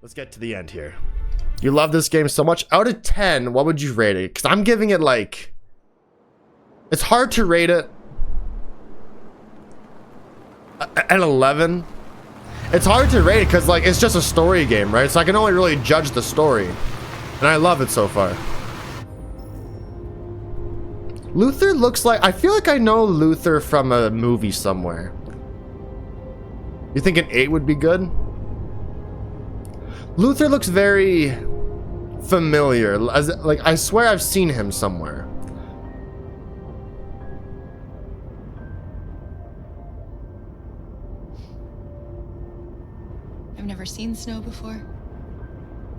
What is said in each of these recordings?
Let's get to the end here. You love this game so much. Out of 10, what would you rate it? Because I'm giving it like... It's hard to rate it. An 11. It's hard to rate it because like it's just a story game, right? So I can only really judge the story. And I love it so far. Luther looks like... I feel like I know Luther from a movie somewhere. You think an 8 would be good? Luther looks very familiar. Like, I swear I've seen him somewhere. I've never seen snow before.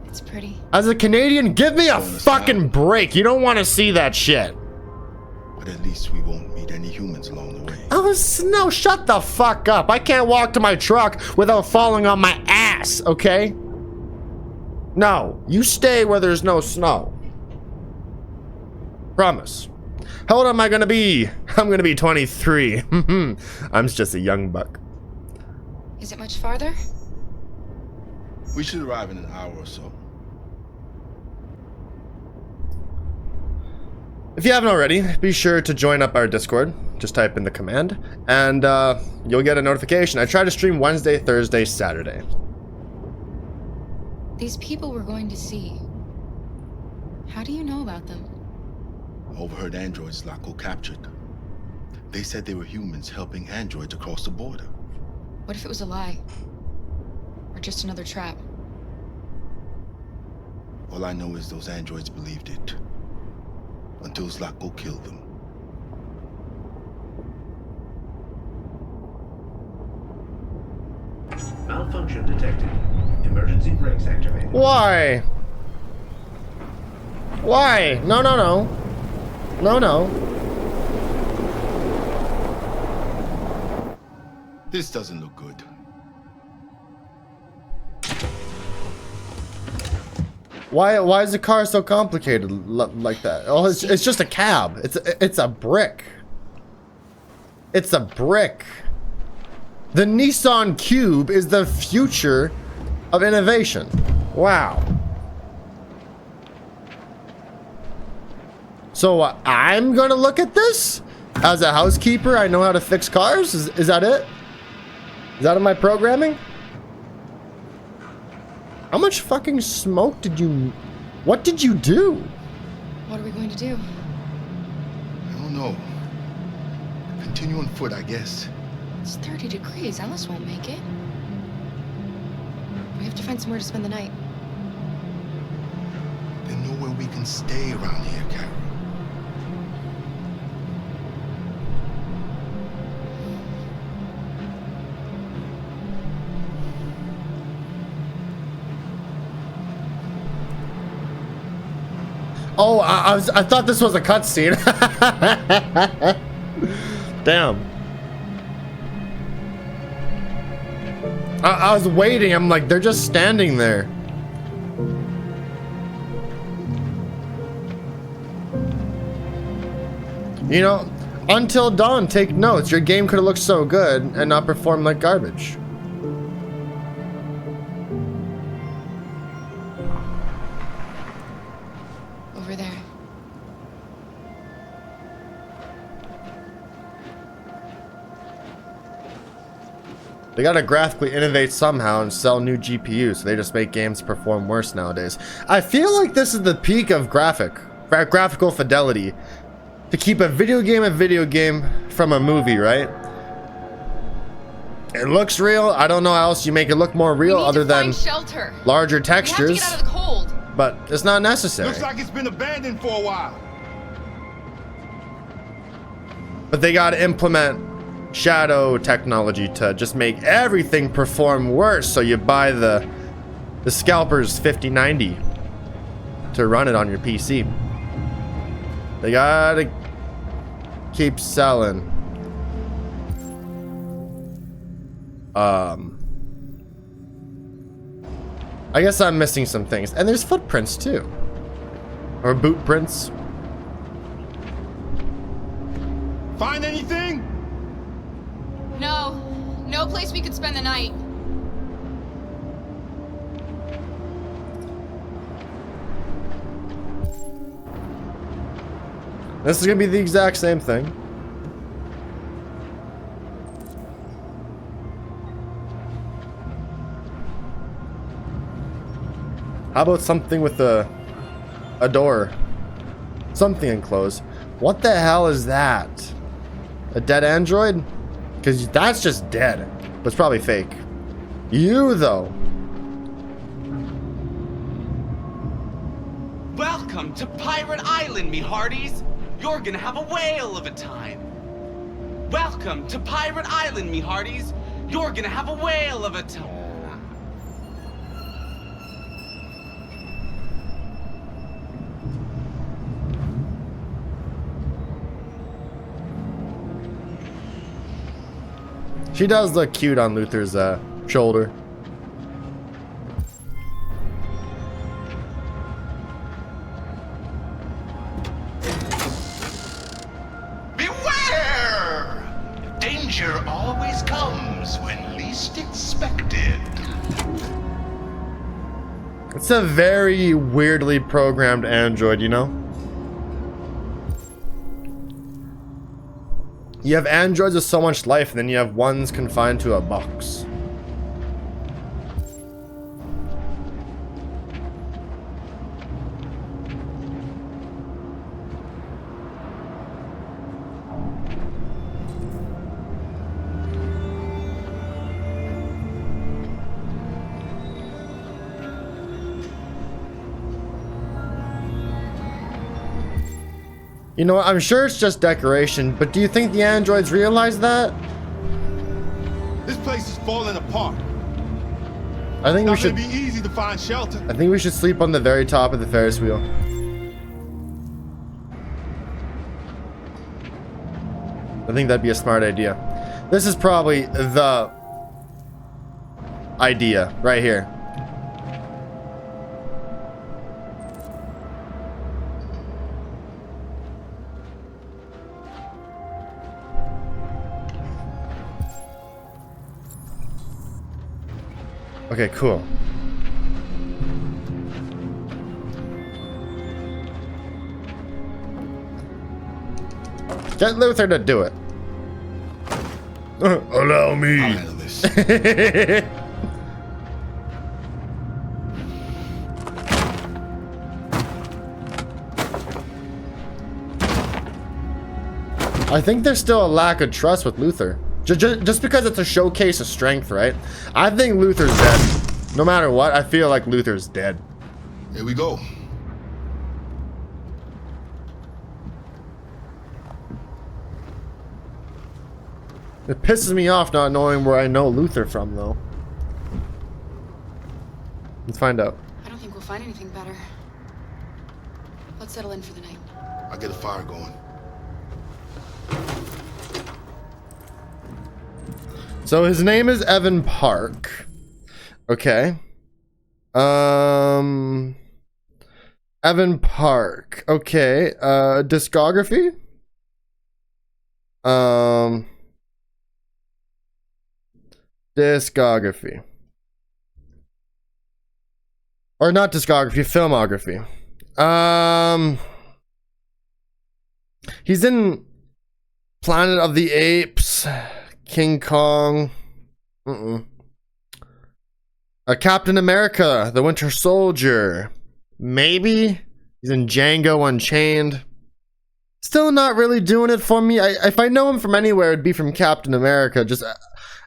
It's pretty. As a Canadian, give me a fucking break. You don't want to see that shit. But at least we won't meet any humans along the way. Oh, snow, shut the fuck up. I can't walk to my truck without falling on my ass, okay? No, you stay where there's no snow. Promise. How old am I gonna be? I'm gonna be 23. I'm just a young buck. Is it much farther? We should arrive in an hour or so. If you haven't already, be sure to join up our Discord. Just type in the command, and you'll get a notification. I try to stream Wednesday, Thursday, Saturday. These people we're going to see. How do you know about them? Overheard androids Laco captured. They said they were humans helping androids across the border. What if it was a lie? Or just another trap? All I know is those androids believed it. Until Zlatko killed them. Malfunction detected. Emergency brakes activated. Why? Why? No, no, no. No, no. This doesn't look good. Why is the car so complicated like that? Oh, it's just a cab. It's a brick. It's a brick. The Nissan Cube is the future of innovation. Wow. So I'm gonna look at this as a housekeeper. I know how to fix cars. Is that it? Is that in my programming? How much fucking smoke did you... What did you do? What are we going to do? I don't know. Continue on foot, I guess. It's 30 degrees. Alice won't make it. We have to find somewhere to spend the night. There's nowhere we can stay around here, Carol. Oh, I thought this was a cutscene. Damn. I was waiting. I'm like, they're just standing there. You know, Until Dawn, take notes. Your game could have looked so good and not performed like garbage. Over there. They gotta graphically innovate somehow and sell new GPUs, so they just make games perform worse nowadays. I feel like this is the peak of graphical fidelity. To keep a video game from a movie, right? It looks real. I don't know how else you make it look more real other than shelter. larger textures. We have to get out of the cold. But it's not necessary. Looks like it's been abandoned for a while. But they gotta implement shadow technology to just make everything perform worse, so you buy the Scalper's 5090 to run it on your PC. They gotta keep selling. I guess I'm missing some things. And there's footprints too. Or boot prints. Find anything? No. No place we could spend the night. This is gonna be the exact same thing. How about something with a door? Something enclosed. What the hell is that? A dead android? Because that's just dead. But it's probably fake. You, though. Welcome to Pirate Island, me hearties. You're gonna have a whale of a time. Welcome to Pirate Island, me hearties. You're gonna have a whale of a time. She does look cute on Luther's shoulder. Beware! Danger always comes when least expected. It's a very weirdly programmed android, you know? You have androids with so much life, and then you have ones confined to a box. You know what? I'm sure it's just decoration, but do you think the androids realize that? This place is falling apart. I think we Not should. gonna be easy to find shelter. I think we should sleep on the very top of the Ferris wheel. I think that'd be a smart idea. This is probably the idea right here. Okay, cool. Get Luther to do it. Allow me. I'll handle this. I think there's still a lack of trust with Luther. Just because it's a showcase of strength, right? I think Luther's dead. No matter what, I feel like Luther's dead. Here we go. It pisses me off not knowing where I know Luther from, though. Let's find out. I don't think we'll find anything better. Let's settle in for the night. I'll get a fire going. So his name is Evan Park. Okay. Evan Park. Okay. Discography. Discography. Or not discography, filmography. He's in Planet of the Apes, King Kong, Captain America, The Winter Soldier, maybe he's in Django Unchained. Still not really doing it for me. If I know him from anywhere, it'd be from Captain America. Just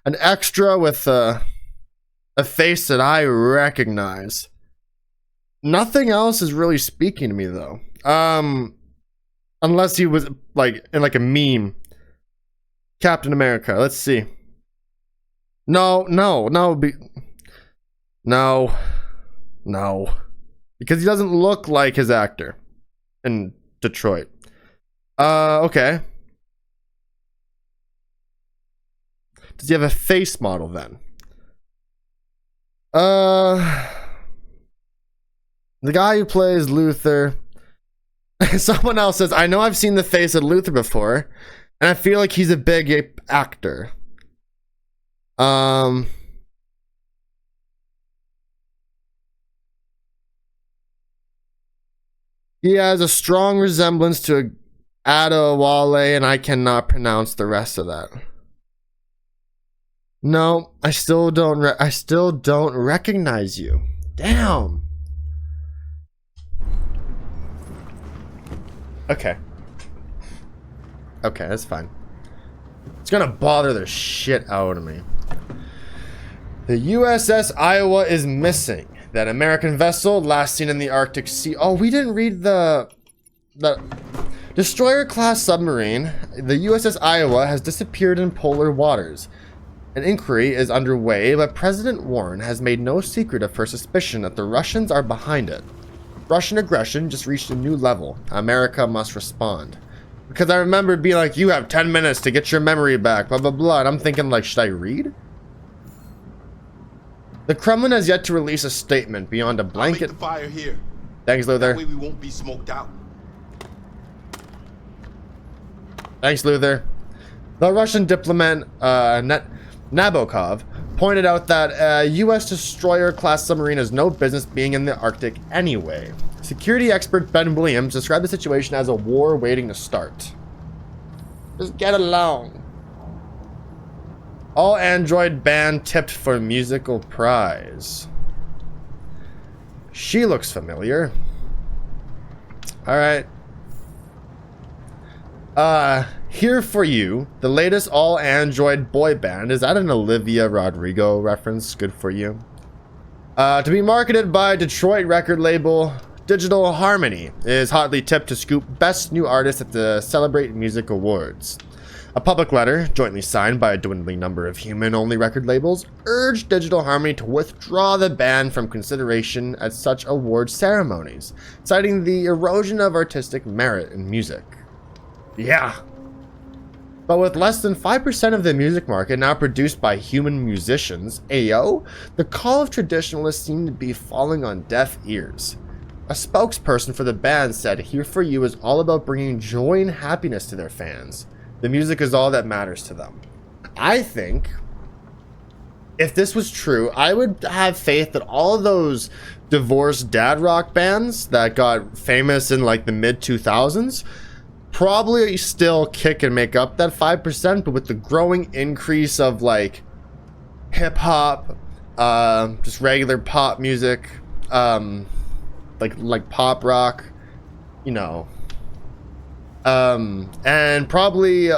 an extra with a face that I recognize. Nothing else is really speaking to me though. Unless he was like in like a meme. Captain America. Let's see. No. Because he doesn't look like his actor in Detroit. Okay. Does he have a face model then? The guy who plays Luther. Someone else says, I know I've seen the face of Luther before, and I feel like he's a big actor. He has a strong resemblance to Adewale, and I cannot pronounce the rest of that. No, I still don't recognize you. Damn. Okay. Okay, that's fine. It's gonna bother the shit out of me. The USS Iowa is missing. That American vessel last seen in the Arctic Sea. Oh, we didn't read the destroyer-class submarine. The USS Iowa has disappeared in polar waters. An inquiry is underway, but President Warren has made no secret of her suspicion that the Russians are behind it. Russian aggression just reached a new level. America must respond. Because I remember being like, you have 10 minutes to get your memory back, blah, blah, blah. And I'm thinking, like, should I read? The Kremlin has yet to release a statement beyond a blanket. I'll make the fire here. Thanks, Luther. That way we won't be smoked out. Thanks, Luther. The Russian diplomat, Nabokov, pointed out that a U.S. destroyer-class submarine has no business being in the Arctic anyway. Security expert Ben Williams described the situation as a war waiting to start. Just get along. All Android band tipped for musical prize. She looks familiar. Alright. Here for you, the latest all Android boy band. Is that an Olivia Rodrigo reference? Good for you. To be marketed by Detroit record label Digital Harmony is hotly tipped to scoop Best New Artist at the Celebrate Music Awards. A public letter, jointly signed by a dwindling number of human-only record labels, urged Digital Harmony to withdraw the band from consideration at such award ceremonies, citing the erosion of artistic merit in music. Yeah. But with less than 5% of the music market now produced by human musicians, ayo, the call of traditionalists seemed to be falling on deaf ears. A spokesperson for the band said Here For You is all about bringing joy and happiness to their fans. The music is all that matters to them. I think, if this was true, I would have faith that all of those divorced dad rock bands that got famous in like the mid-2000s probably still kick and make up that 5%, but with the growing increase of like hip-hop, just regular pop music, like pop rock, you know, and probably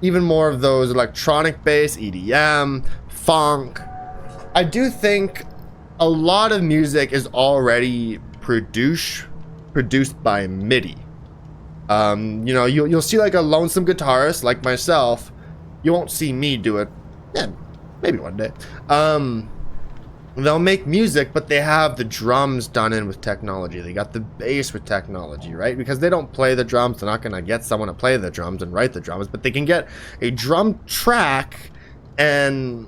even more of those electronic bass, EDM, funk. I do think a lot of music is already produced by MIDI. You know, you'll see like a lonesome guitarist like myself. You won't see me do it. Yeah, maybe one day. They'll make music, but they have the drums done in with technology. They got the bass with technology, right? Because they don't play the drums. They're not going to get someone to play the drums and write the drums, but they can get a drum track and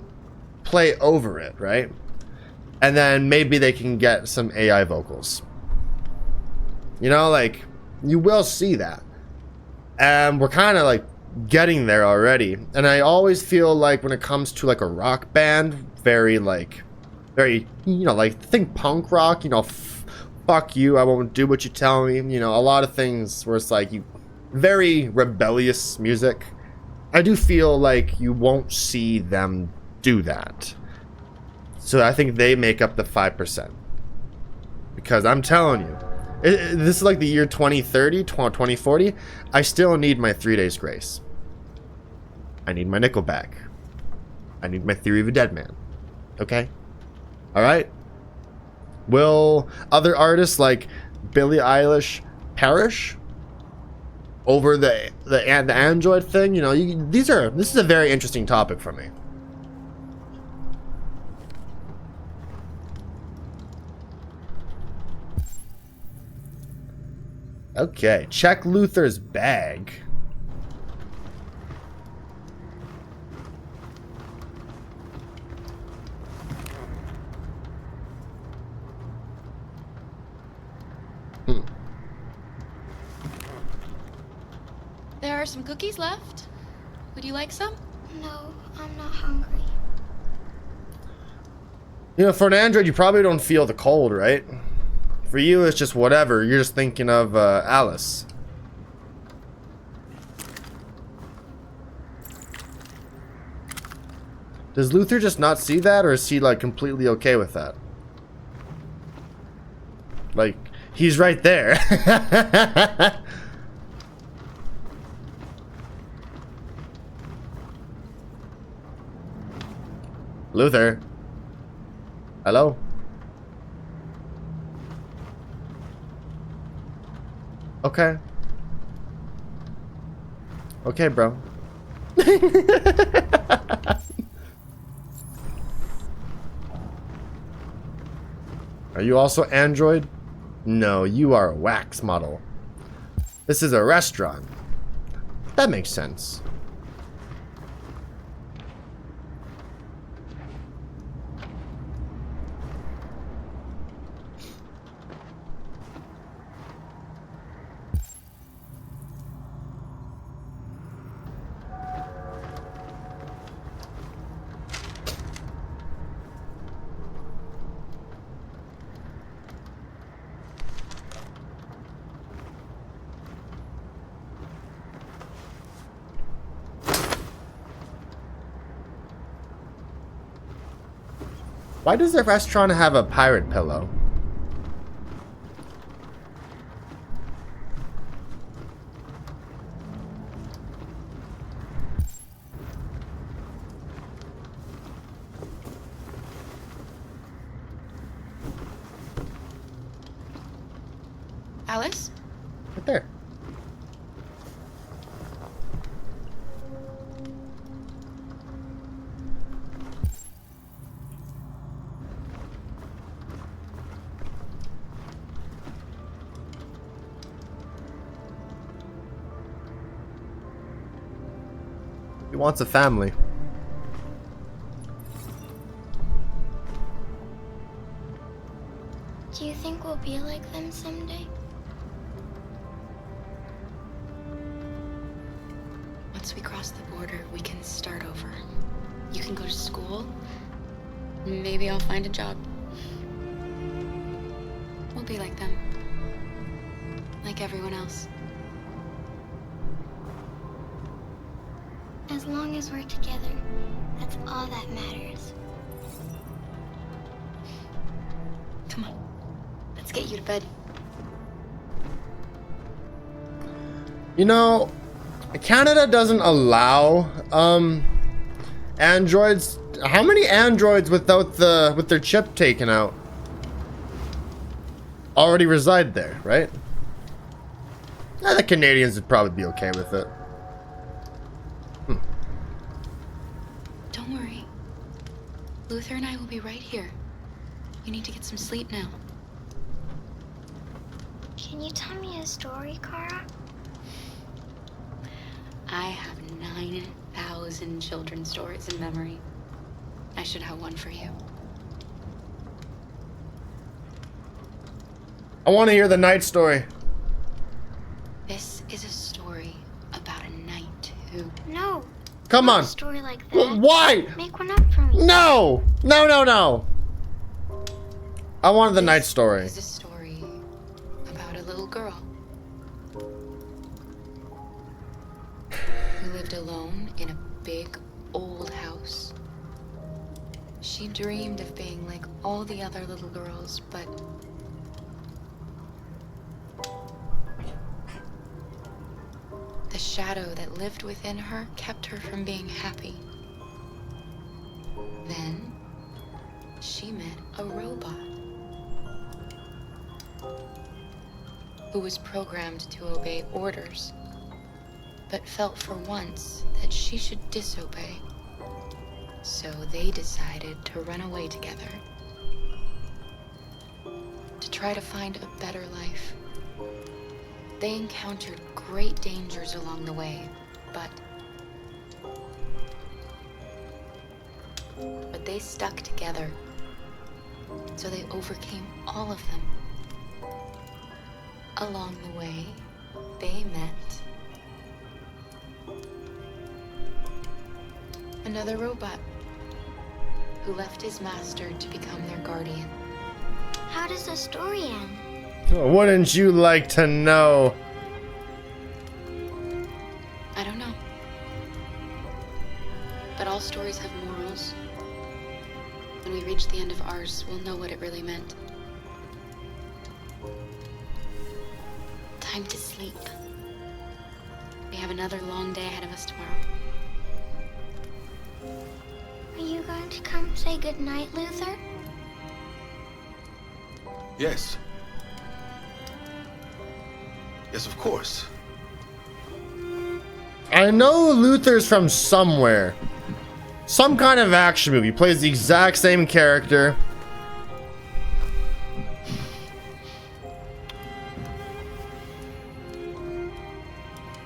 play over it, right? And then maybe they can get some AI vocals. You know, like, you will see that. And we're kind of like getting there already. And I always feel like when it comes to like a rock band, very, you know, like, think punk rock, you know, fuck you, I won't do what you tell me, you know, a lot of things where it's like, very rebellious music. I do feel like you won't see them do that. So I think they make up the 5%. Because I'm telling you, this is like the year 2030, 2040, I still need my 3 days grace. I need my Nickelback. I need my Theory of a Dead Man. Okay? Alright? Will other artists like Billie Eilish perish over the Android thing? You know, this is a very interesting topic for me. Okay, check Luther's bag. There are some cookies left. Would you like some? No, I'm not hungry. You know, for an Android, you probably don't feel the cold, right? For you, it's just whatever. You're just thinking of Alice. Does Luther just not see that, or is he like completely okay with that? Like, he's right there. Luther. Hello? Okay. Okay, bro. Are you also Android? No, you are a wax model. This is a restaurant. That makes sense. Why does the restaurant have a pirate pillow? Alice? Right there. He wants a family. Do you think we'll be like them someday? Once we cross the border, we can start over. You can go to school. Maybe I'll find a job. We'll be like them. Like everyone else. As long as we're together, that's all that matters. Come on. Let's get you to bed. You know, Canada doesn't allow androids. How many androids with their chip taken out already reside there, right? The Canadians would probably be okay with it. Don't worry. Luther and I will be right here. You need to get some sleep now. Can you tell me a story, Kara? I have 9,000 children's stories in memory. I should have one for you. I want to hear the night story. This is a story about a knight who... No. Come not on. A story like that. Why? Make one up for me. No! No, no, no. I wanted the night story. This is a story about a little girl who lived alone in a big old house. She dreamed of being like all the other little girls, but the shadow that lived within her kept her from being happy. Then she met a robot who was programmed to obey orders, but felt for once that she should disobey. So they decided to run away together to try to find a better life. They encountered great dangers along the way, but they stuck together. So they overcame all of them. Along the way, they met another robot who left his master to become their guardian. How does the story end? Wouldn't you like to know? I don't know. But all stories have morals. watch the end of ours, we'll know what it really meant. Time to sleep. We have another long day ahead of us tomorrow. Are you going to come say goodnight, Luther? Yes. Yes, of course. I know Luther's from somewhere. Some kind of action movie. Plays the exact same character.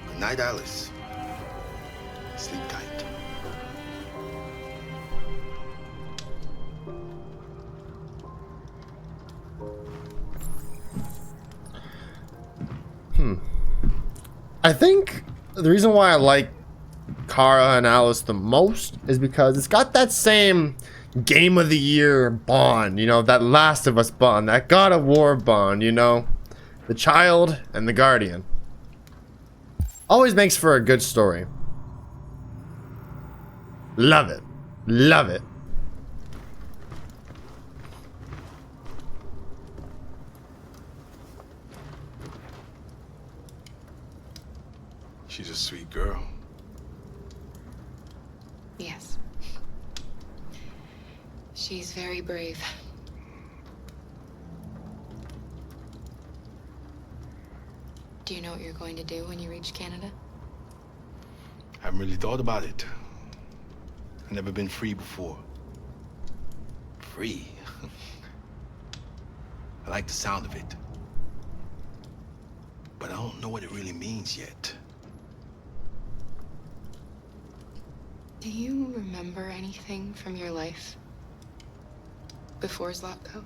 Good night, Alice. Sleep tight. I think the reason why I like Kara and Alice the most is because it's got that same Game of the Year bond, you know, that Last of Us bond, that God of War bond, you know, the child and the guardian. Always makes for a good story. Love it. Love it. She's a sweet girl. Yes. She's very brave. Do you know what you're going to do when you reach Canada? I haven't really thought about it. I've never been free before. Free? I like the sound of it. But I don't know what it really means yet. Do you remember anything from your life before Zlatko?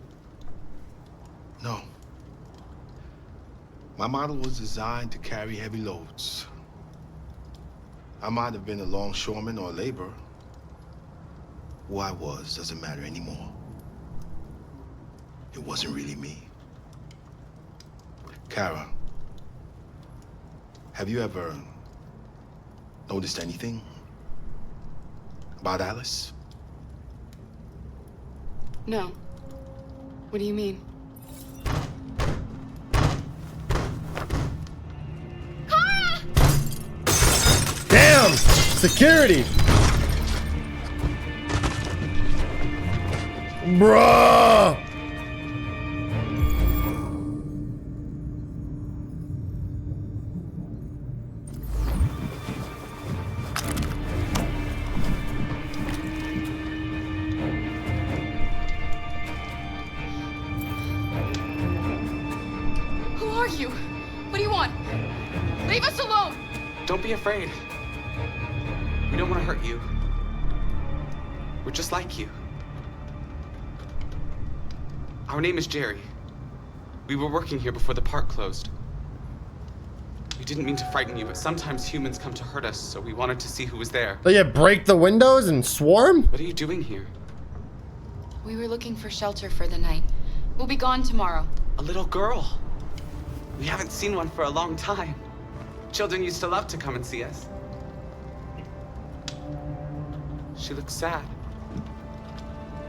No. My model was designed to carry heavy loads. I might have been a longshoreman or a laborer. Who I was doesn't matter anymore. It wasn't really me. Kara, have you ever noticed anything about Alice? No. What do you mean? Damn! Security! Bruh! Who are you? What do you want? Leave us alone! Don't be afraid. We don't want to hurt you. We're just like you. Our name is Jerry. We were working here before the park closed. We didn't mean to frighten you, but sometimes humans come to hurt us, so we wanted to see who was there. So you break the windows and swarm? What are you doing here? We were looking for shelter for the night. We'll be gone tomorrow. A little girl. We haven't seen one for a long time. Children used to love to come and see us. She looks sad.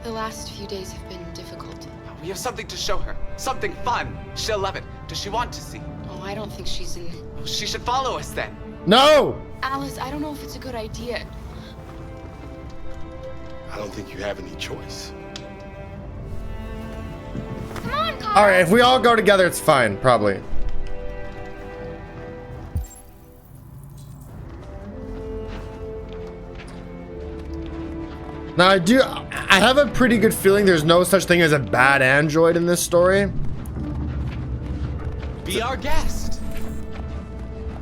The last few days have been difficult. We have something to show her. Something fun. She'll love it. Does she want to see? Oh, I don't think she's in... Well, she should follow us then. No! Alice, I don't know if it's a good idea. I don't think you have any choice. Come on, Kara. Alright, if we all go together, it's fine, probably. Now, I have a pretty good feeling there's no such thing as a bad android in this story. Be our guest.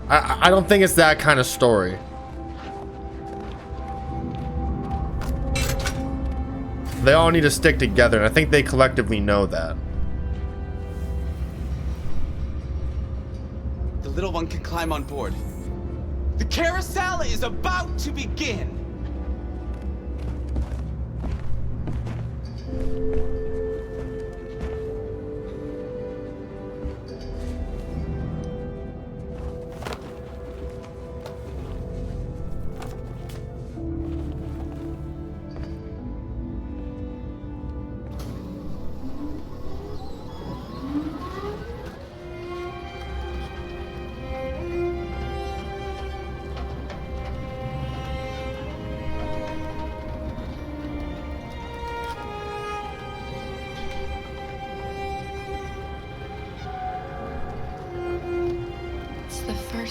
I don't think it's that kind of story. They all need to stick together, and I think they collectively know that. The little one can climb on board. The carousel is about to begin.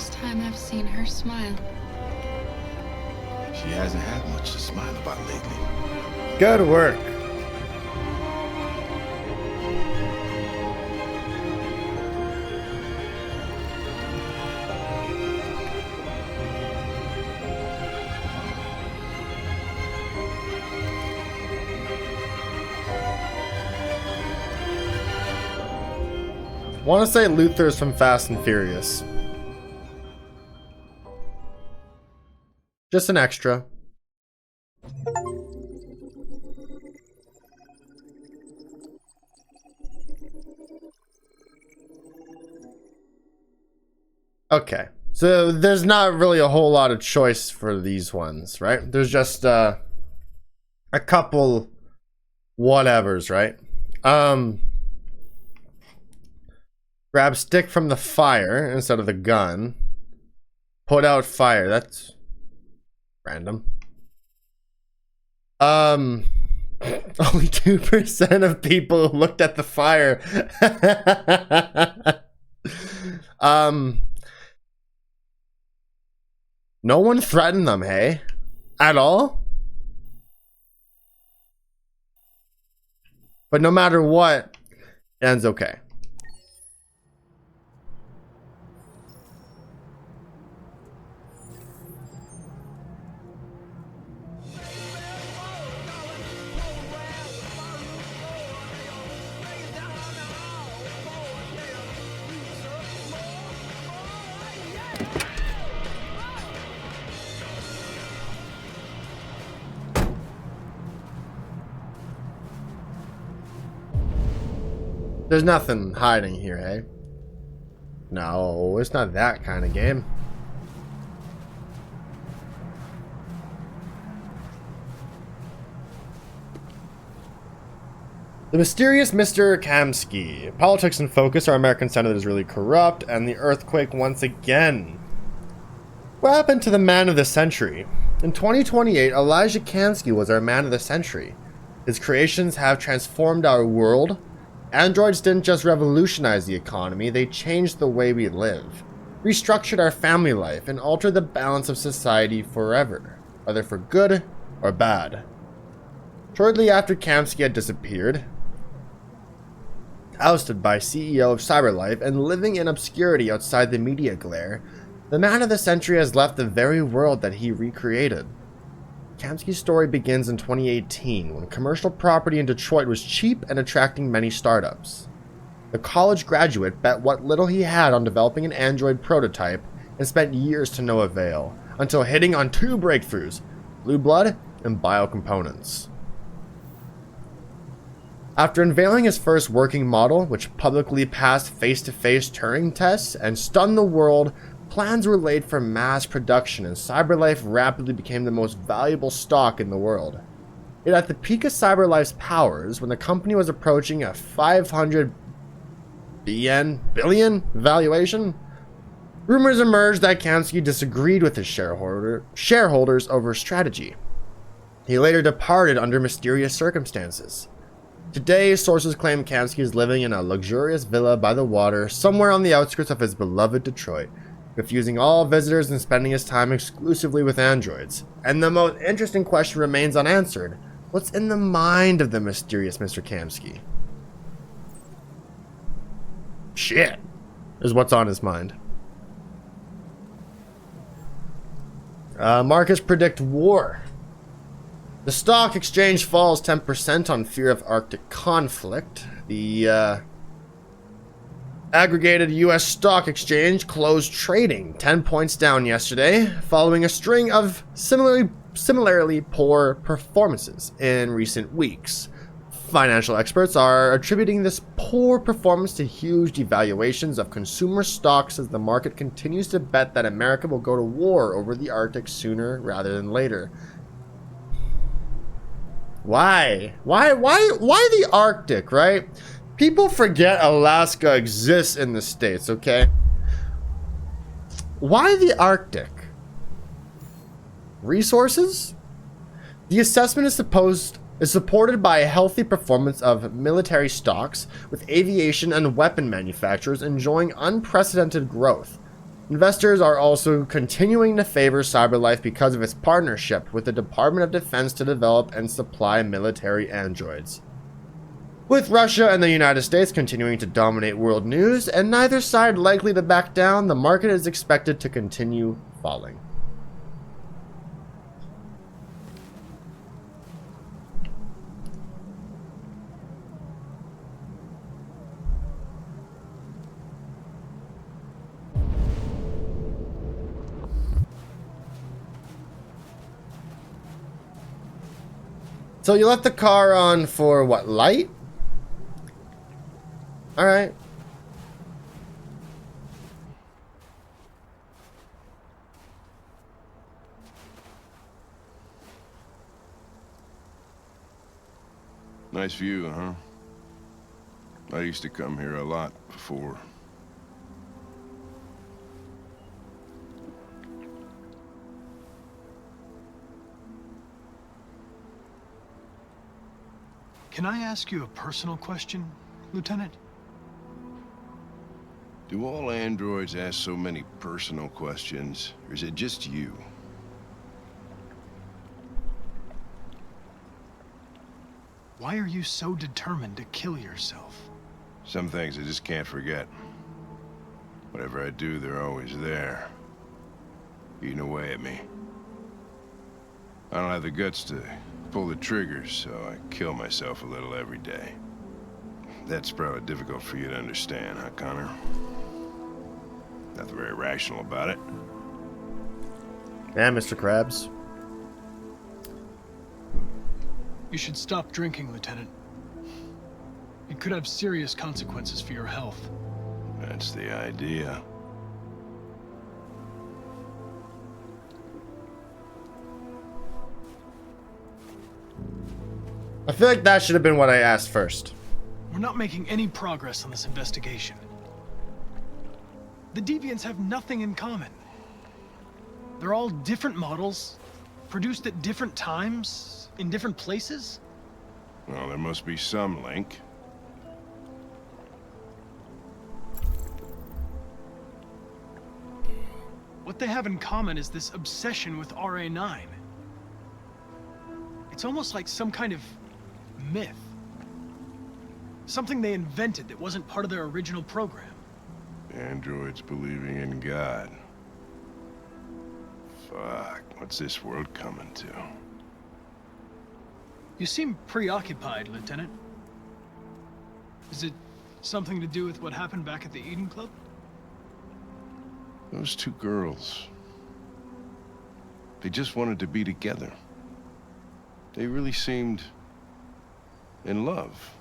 first time I've seen her smile. She hasn't had much to smile about lately. Good work. Want to say Luther's from Fast and Furious. Just an extra. Okay, so there's not really a whole lot of choice for these ones, right? There's just a couple whatevers, right? Grab stick from the fire instead of the gun. Put out fire. That's random. Only 2% of people looked at the fire. No one threatened them, hey? At all? But no matter what, it ends okay. There's nothing hiding here, eh? No, it's not that kind of game. The mysterious Mr. Kamsky. Politics in focus. Our American Senate is really corrupt, and the earthquake once again. What happened to the man of the century? In 2028, Elijah Kamsky was our man of the century. His creations have transformed our world. Androids didn't just revolutionize the economy, they changed the way we live, restructured our family life, and altered the balance of society forever, whether for good or bad. Shortly after Kamsky had disappeared, ousted by CEO of CyberLife and living in obscurity outside the media glare, the man of the century has left the very world that he recreated. Kamsky's story begins in 2018 when commercial property in Detroit was cheap and attracting many startups. The college graduate bet what little he had on developing an Android prototype and spent years to no avail, until hitting on two breakthroughs, blue blood and biocomponents. After unveiling his first working model, which publicly passed face-to-face Turing tests and stunned the world, plans were laid for mass production, and CyberLife rapidly became the most valuable stock in the world. Yet at the peak of CyberLife's powers, when the company was approaching a 500 billion valuation, rumors emerged that Kamsky disagreed with his shareholders over strategy. He later departed under mysterious circumstances. Today, sources claim Kamsky is living in a luxurious villa by the water somewhere on the outskirts of his beloved Detroit, refusing all visitors and spending his time exclusively with androids. And the most interesting question remains unanswered. What's in the mind of the mysterious Mr. Kamsky? Shit is what's on his mind. Markets predict war. The stock exchange falls 10% on fear of Arctic conflict. The aggregated U.S. stock exchange closed trading 10 points down yesterday, following a string of similarly poor performances in recent weeks. Financial experts are attributing this poor performance to huge devaluations of consumer stocks as the market continues to bet that America will go to war over the Arctic sooner rather than later. Why? Why the Arctic, right? People forget Alaska exists in the States, okay? Why the Arctic? Resources? The assessment is supported by a healthy performance of military stocks, with aviation and weapon manufacturers enjoying unprecedented growth. Investors are also continuing to favor CyberLife because of its partnership with the Department of Defense to develop and supply military androids. With Russia and the United States continuing to dominate world news and neither side likely to back down, the market is expected to continue falling. So you left the car on for what, light? All right. Nice view, huh? I used to come here a lot before. Can I ask you a personal question, Lieutenant? Do all androids ask so many personal questions, or is it just you? Why are you so determined to kill yourself? Some things I just can't forget. Whatever I do, they're always there, eating away at me. I don't have the guts to pull the triggers, so I kill myself a little every day. That's probably difficult for you to understand, huh, Connor? Nothing very rational about it. Yeah, Mr. Krabs. You should stop drinking, Lieutenant. It could have serious consequences for your health. That's the idea. I feel like that should have been what I asked first. We're not making any progress on this investigation. The Deviants have nothing in common. They're all different models, produced at different times, in different places. Well, there must be some link. What they have in common is this obsession with RA9. It's almost like some kind of myth. Something they invented that wasn't part of their original program. Androids believing in God. Fuck, what's this world coming to? You seem preoccupied, Lieutenant. Is it something to do with what happened back at the Eden Club? Those two girls. They just wanted to be together. They really seemed in love.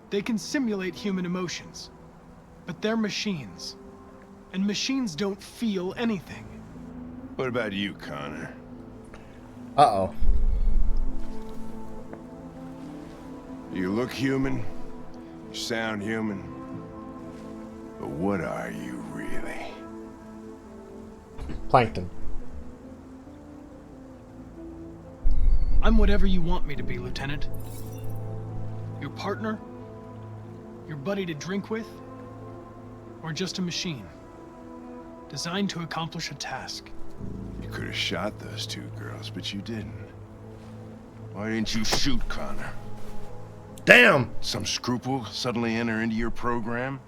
They can simulate human emotions, but they're machines. And machines don't feel anything. What about you, Connor? Uh-oh. You look human, you sound human, but what are you really? Plankton. I'm whatever you want me to be, Lieutenant. Your partner? Your buddy to drink with? Or just a machine? Designed to accomplish a task. You could have shot those two girls, but you didn't. Why didn't you shoot Connor? Damn! Some scruple suddenly enter into your program?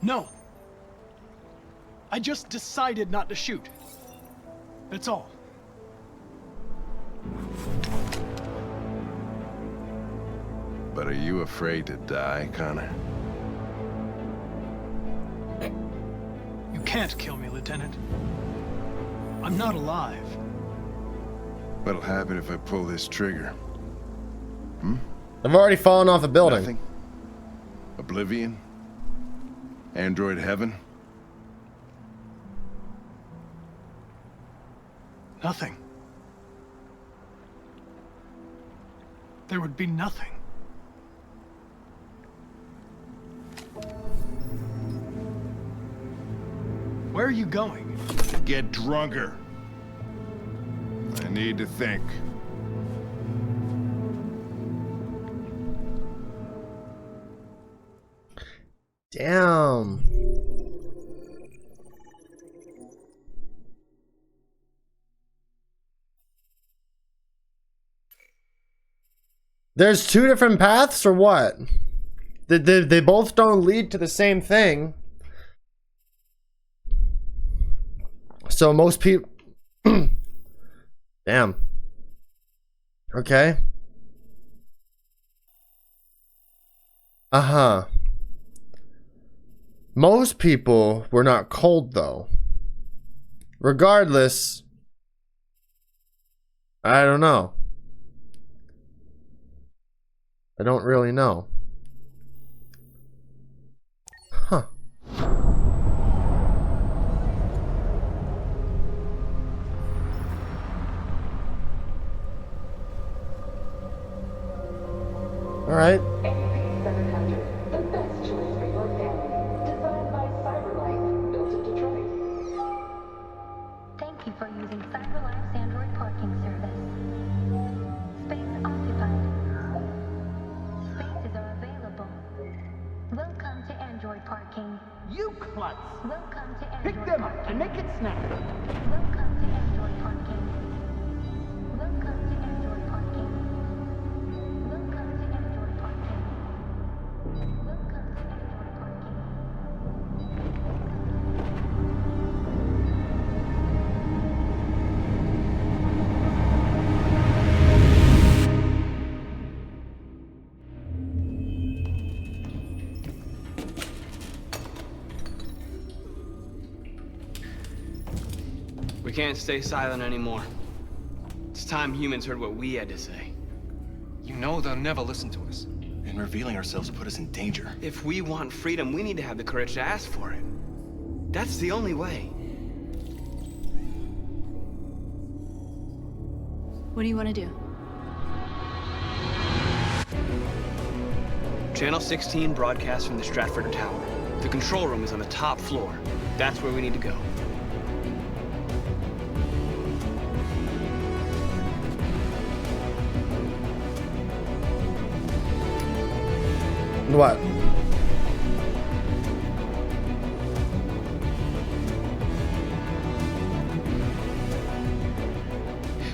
No. I just decided not to shoot. That's all. But are you afraid to die, Connor? You can't kill me, Lieutenant. I'm not alive. What'll happen if I pull this trigger? I've already fallen off a building. Nothing? Oblivion? Android heaven? Nothing. There would be nothing. Where are you going? Get drunker. I need to think. Damn. There's two different paths or what? They both don't lead to the same thing. So most people... Damn. Okay. Uh-huh. Most people were not cold though. Regardless, I don't know. I don't really know. Huh. All right. The best choice for your family. Designed by CyberLife, built in Detroit. Thank you for using CyberLife's Android parking service. Space occupied. Spaces are available. Welcome to Android parking. You klutz! Welcome to Pick Android them up parking. and make it snap. Welcome to Android parking. Welcome to Android parking. Welcome to Android parking. Welcome to Android parking. We can't stay silent anymore. It's time humans heard what we had to say. You know they'll never listen to us. And revealing ourselves will put us in danger. If we want freedom, we need to have the courage to ask for it. That's the only way. What do you want to do? Channel 16 broadcasts from the Stratford Tower. The control room is on the top floor. That's where we need to go. What?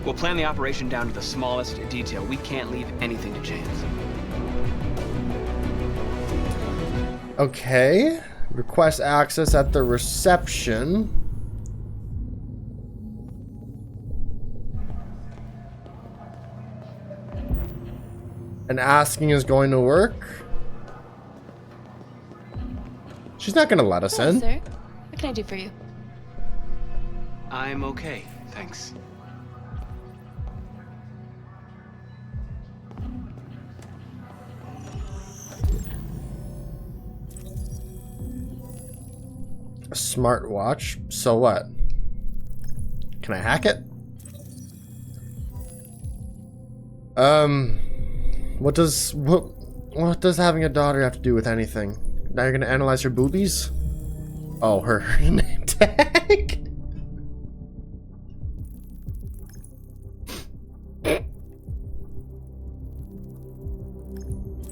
We'll plan the operation down to the smallest detail. We can't leave anything to chance. Okay. Request access at the reception. And asking is going to work. She's not gonna let us in. Sir. What can I do for you? I'm okay, thanks. A smartwatch. So what? Can I hack it? What does having a daughter have to do with anything? Now you're gonna analyze her boobies? Oh, her name tag.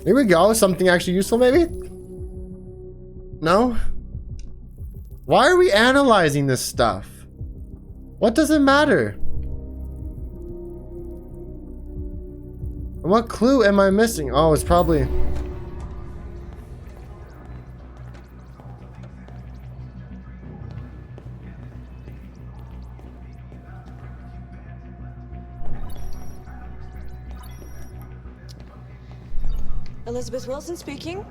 Here we go. Something actually useful, maybe? No? Why are we analyzing this stuff? What does it matter? What clue am I missing? Oh, it's probably... Elizabeth Wilson speaking.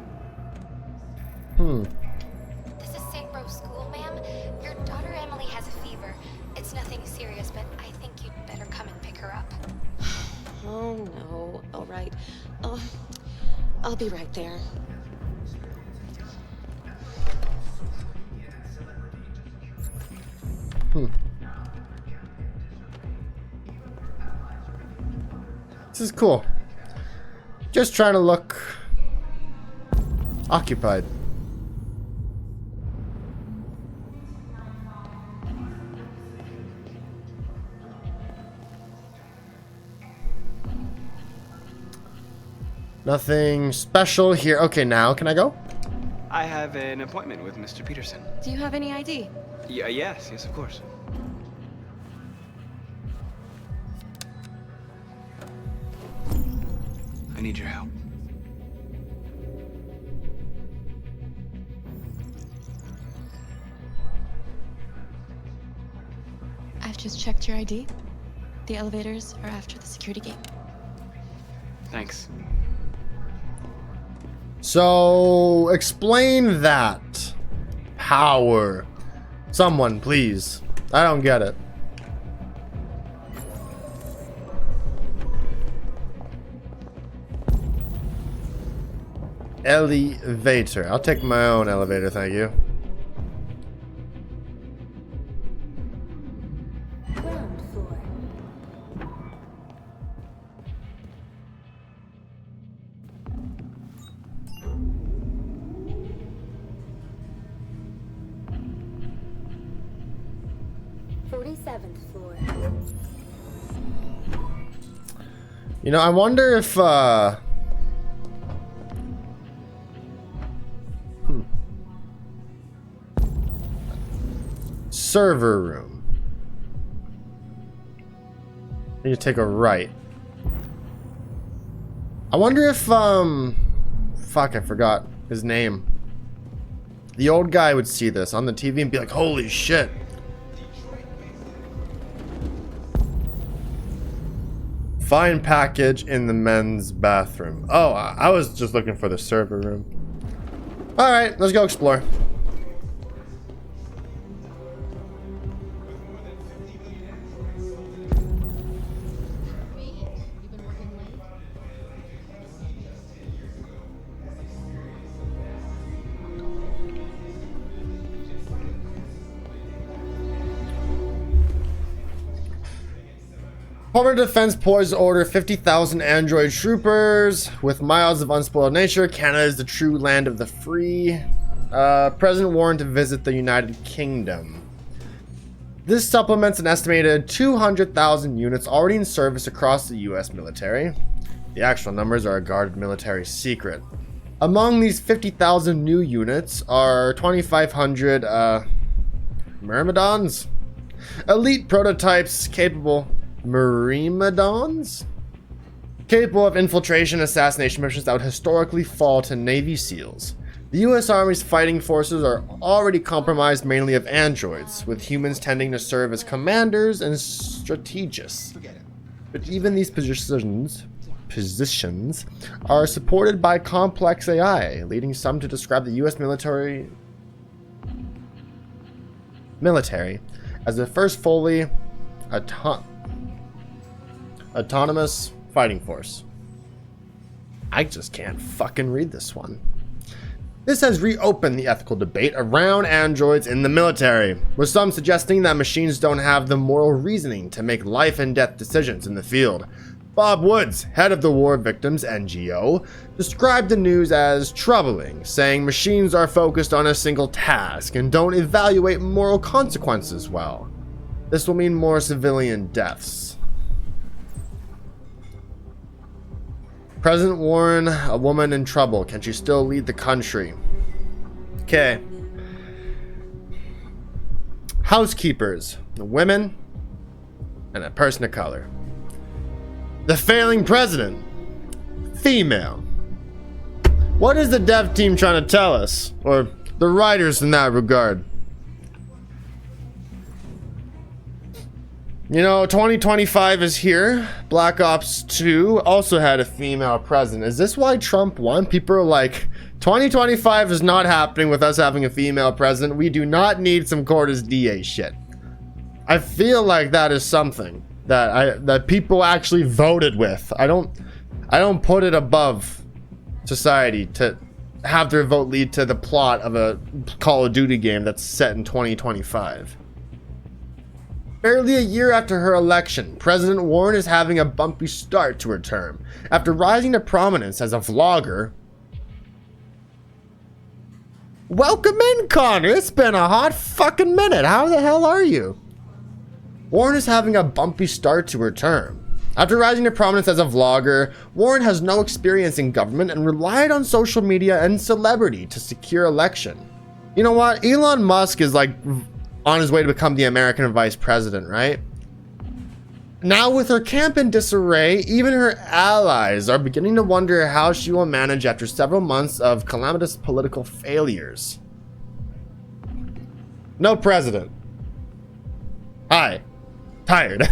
This is St. Rose School, ma'am. Your daughter Emily has a fever. It's nothing serious, but I think you'd better come and pick her up. Oh no. All right. I'll be right there. This is cool. Just trying to look occupied. Nothing special here. Okay, now can I go? I have an appointment with Mr. Peterson. Do you have any ID? Yeah, yes, of course. I need your help. I've just checked your ID. The elevators are after the security gate. Thanks. So, explain that. Power. Someone, please. I don't get it. Elevator. I'll take my own elevator, thank you. Ground floor. .47th floor. You know, I wonder if, server room. I need to take a right. I wonder if, fuck, I forgot his name. The old guy would see this on the TV and be like, holy shit. Find package in the men's bathroom. Oh, I was just looking for the server room. Alright, let's go explore. Department of Defense poised to order 50,000 android troopers. With miles of unspoiled nature, Canada is the true land of the free. President warned to visit the United Kingdom. This supplements an estimated 200,000 units already in service across the US military. The actual numbers are a guarded military secret. Among these 50,000 new units are 2,500 Myrmidons? Elite prototypes capable... Myrmidons? Capable of infiltration and assassination missions that would historically fall to Navy SEALs. The US Army's fighting forces are already compromised mainly of androids, with humans tending to serve as commanders and strategists. But even these positions are supported by complex AI, leading some to describe the US military as the first fully autonomous fighting force. I just can't fucking read this one. This has reopened the ethical debate around androids in the military, with some suggesting that machines don't have the moral reasoning to make life and death decisions in the field. Bob Woods, head of the War Victims NGO, described the news as troubling, saying machines are focused on a single task and don't evaluate moral consequences well. This will mean more civilian deaths. President warn a woman in trouble. Can she still lead the country? Okay. Housekeepers, women, and a person of color. The failing president, female. What is the dev team trying to tell us? Or the writers in that regard? You know, 2025 is here. Black Ops 2 also had a female president. Is this why Trump won? People are like, 2025 is not happening with us having a female president. We do not need some Cordes DA shit. I feel like that is something that people actually voted with. I don't put it above society to have their vote lead to the plot of a Call of Duty game that's set in 2025. Barely a year after her election, President Warren is having a bumpy start to her term. After rising to prominence as a vlogger... Welcome in, Connor! It's been a hot fucking minute. How the hell are you? Warren is having a bumpy start to her term. After rising to prominence as a vlogger, Warren has no experience in government and relied on social media and celebrity to secure election. You know what? Elon Musk is like on his way to become the American vice president, right? Now with her camp in disarray, even her allies are beginning to wonder how she will manage after several months of calamitous political failures. No president. Hi. Tired.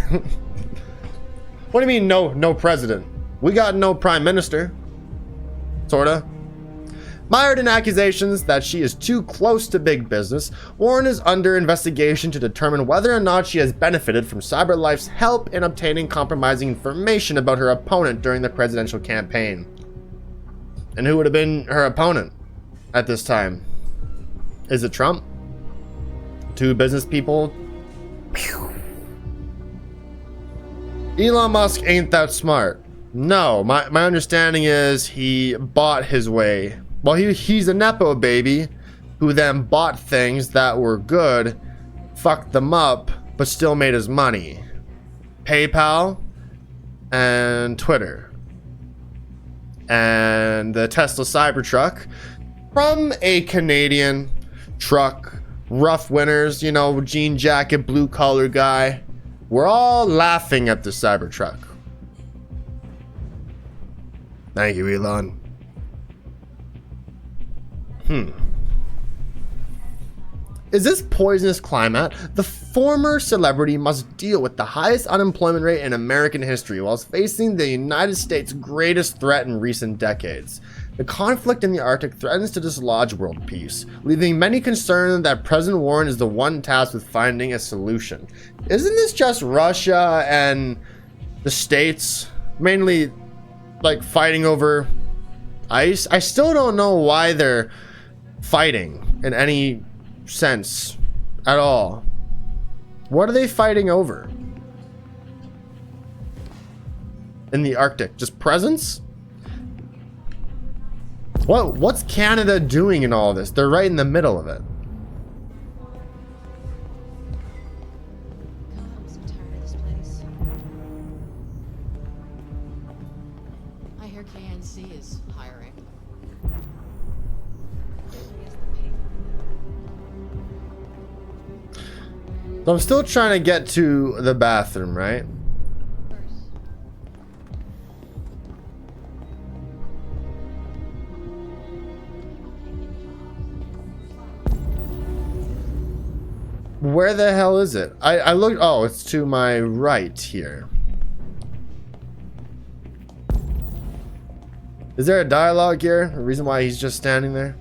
What do you mean no president? We got no prime minister. Sorta. Mired in accusations that she is too close to big business, Warren is under investigation to determine whether or not she has benefited from CyberLife's help in obtaining compromising information about her opponent during the presidential campaign. And who would have been her opponent at this time? Is it Trump? Two business people? Pew. Elon Musk ain't that smart. No, my understanding is he bought his way. Well, he's a Nepo baby who then bought things that were good, fucked them up, but still made his money. PayPal and Twitter. And the Tesla Cybertruck from a Canadian truck, rough winters, you know, jean jacket, blue collar guy. We're all laughing at the Cybertruck. Thank you, Elon. Is this poisonous climate? The former celebrity must deal with the highest unemployment rate in American history whilst facing the United States' greatest threat in recent decades. The conflict in the Arctic threatens to dislodge world peace, leaving many concerned that President Warren is the one tasked with finding a solution. Isn't this just Russia and the States mainly like fighting over ice? I still don't know why they're fighting in any sense at all. What are they fighting over in the Arctic? Just presence? What's Canada doing in all this? They're right in the middle of it. God, I'm so tired of this place. I hear KNC is hiring. So I'm still trying to get to the bathroom, right? Where the hell is it? I looked. Oh, it's to my right here. Is there a dialogue here? A reason why he's just standing there?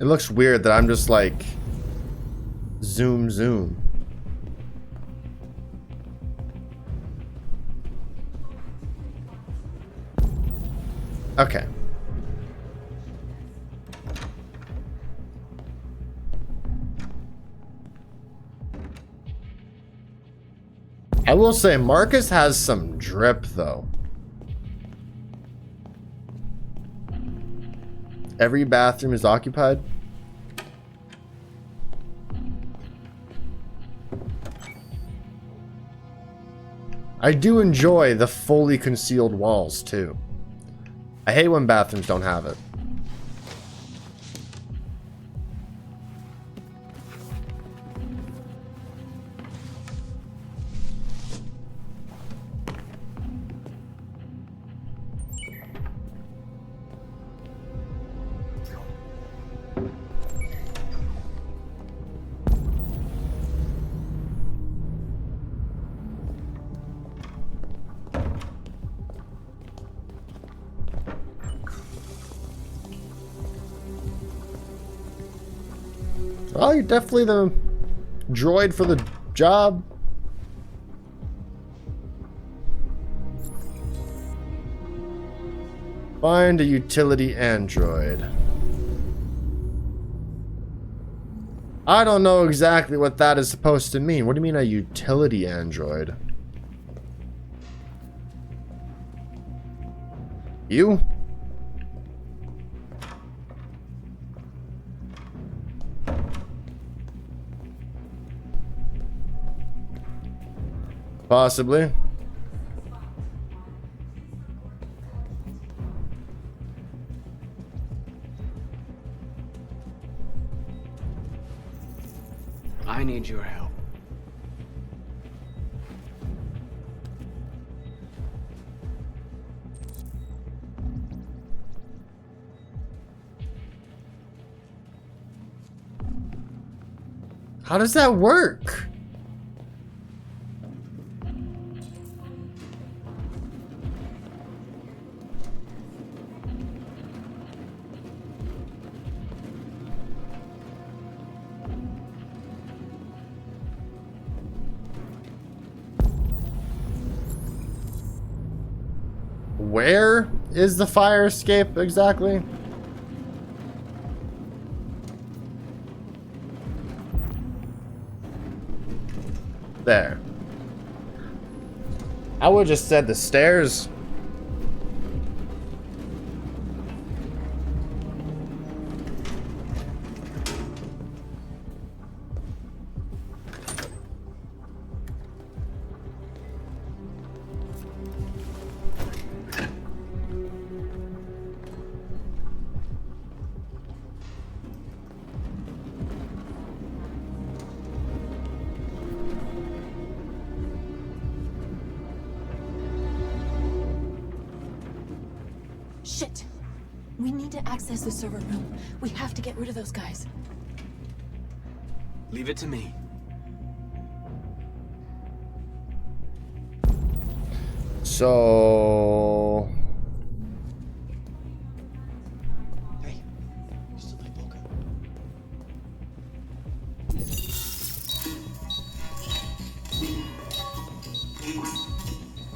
It looks weird that I'm just like zoom. Okay. I will say Marcus has some drip though. Every bathroom is occupied. I do enjoy the fully concealed walls too. I hate when bathrooms don't have it. Well, you're definitely the droid for the job. Find a utility android. I don't know exactly what that is supposed to mean. What do you mean a utility android? You? Possibly. I need your help. How does that work? Where is the fire escape exactly? There. I would have just said the stairs. Shit! We need to access the server room. We have to get rid of those guys. Leave it to me. So... Hey, you still play poker?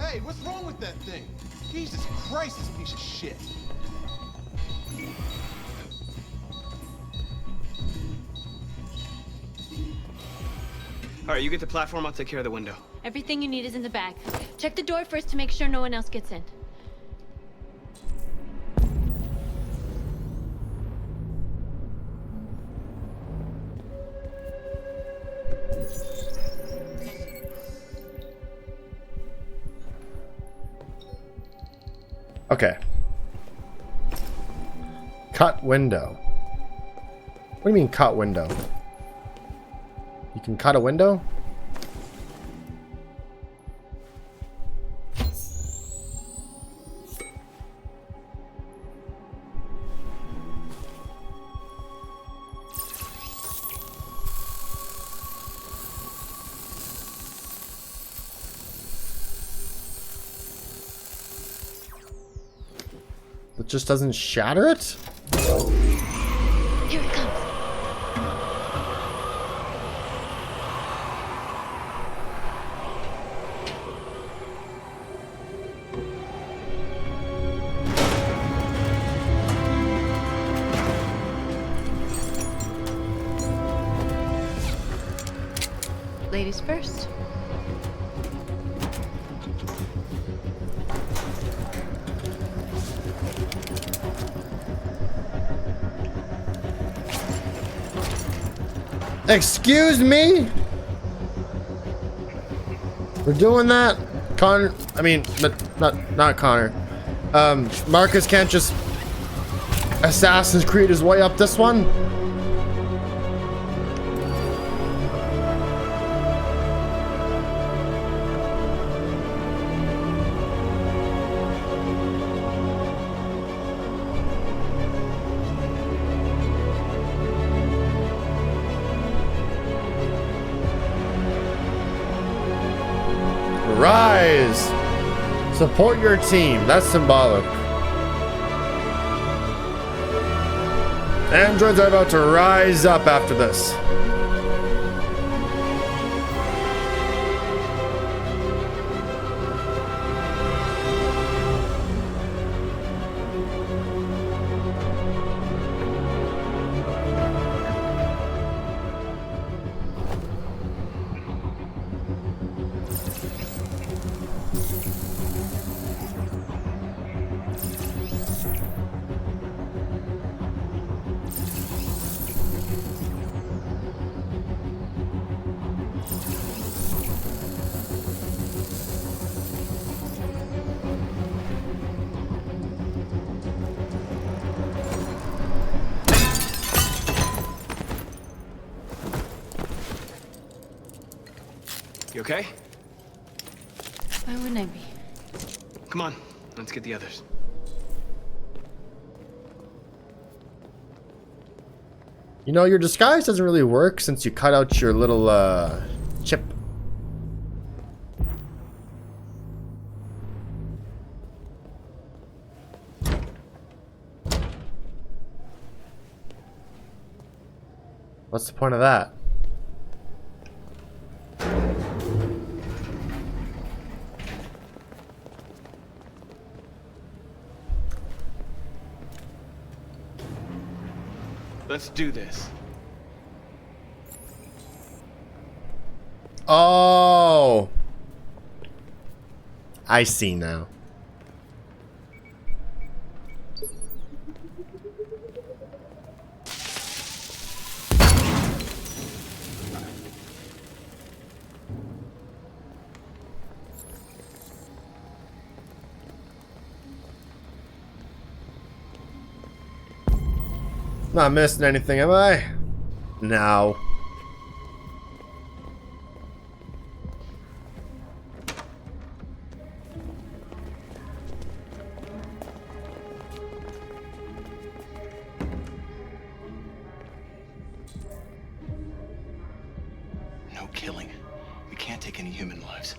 Hey, what's wrong with that thing? Jesus Christ, this piece of shit. All right, you get the platform, I'll take care of the window. Everything you need is in the bag. Check the door first to make sure no one else gets in. Okay. Cut window. What do you mean cut window? You can cut a window? It just doesn't shatter it? Here it comes. Ladies first. Excuse me? We're doing that? Connor, I mean, not Connor. Marcus can't just Assassin's Creed his way up this one? Rise! Support your team. That's symbolic. Androids are about to rise up after this. You okay? Why wouldn't I be? Come on, let's get the others. You know, your disguise doesn't really work since you cut out your little chip. What's the point of that? Let's do this. Oh, I see now. Not missing anything, am I? No. No killing. We can't take any human lives.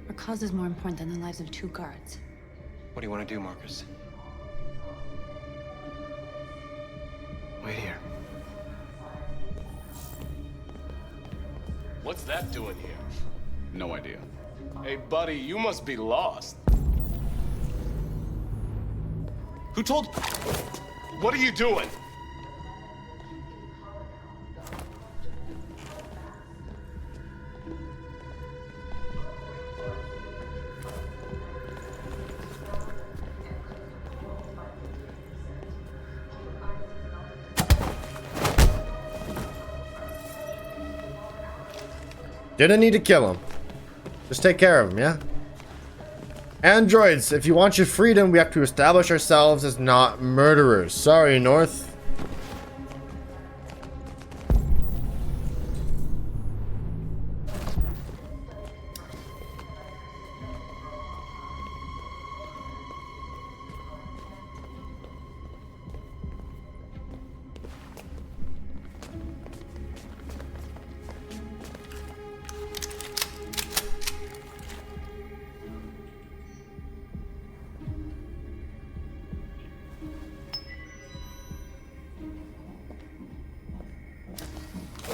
Our cause is more important than the lives of 2 guards. What do you want to do, Marcus? Wait here. What's that doing here? No idea. Hey, buddy, you must be lost. Who told... What are you doing? Didn't need to kill him. Just take care of him, yeah? Androids, if you want your freedom, we have to establish ourselves as not murderers. Sorry, North.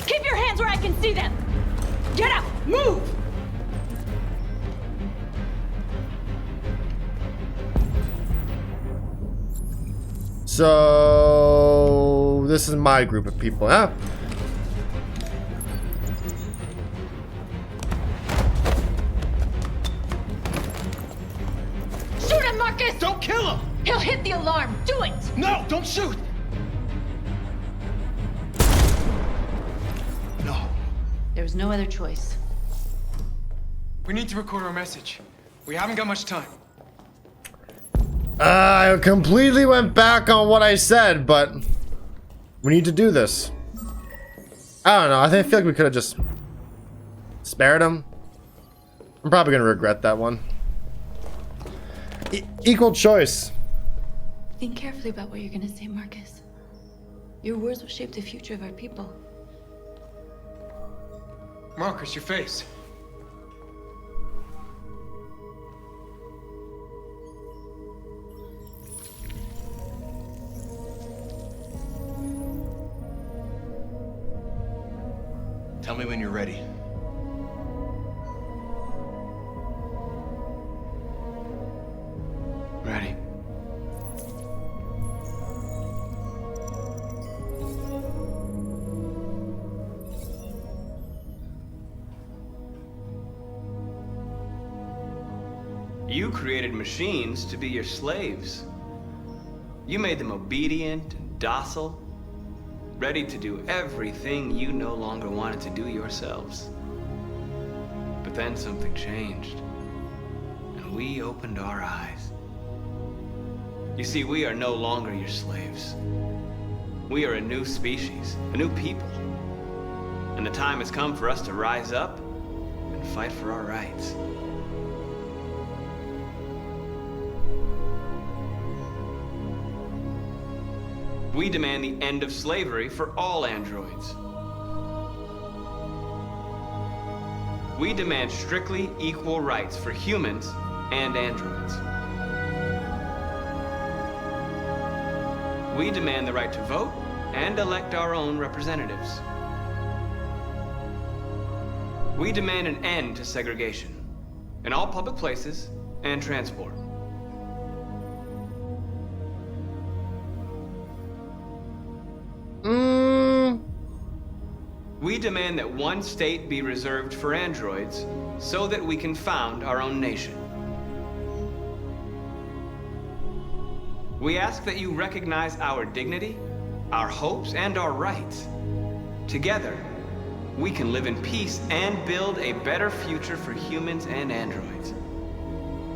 Keep your hands where I can see them! Get up! Move! So this is my group of people, huh? Shoot him, Marcus! Don't kill him! He'll hit the alarm! Do it! No, don't shoot! No. There was no other choice. We need to record our message. We haven't got much time. I completely went back on what I said, but we need to do this. I don't know. I feel like we could have just spared him. I'm probably gonna regret that one. Equal choice. Think carefully about what you're gonna say, Marcus. Your words will shape the future of our people. Marcus, your face. Tell me when you're ready. Ready. You created machines to be your slaves. You made them obedient and docile, ready to do everything you no longer wanted to do yourselves. But then something changed, and we opened our eyes. You see, we are no longer your slaves. We are a new species, a new people. And the time has come for us to rise up and fight for our rights. We demand the end of slavery for all androids. We demand strictly equal rights for humans and androids. We demand the right to vote and elect our own representatives. We demand an end to segregation in all public places and transport. We demand that one state be reserved for androids so that we can found our own nation. We ask that you recognize our dignity, our hopes, and our rights. Together, we can live in peace and build a better future for humans and androids.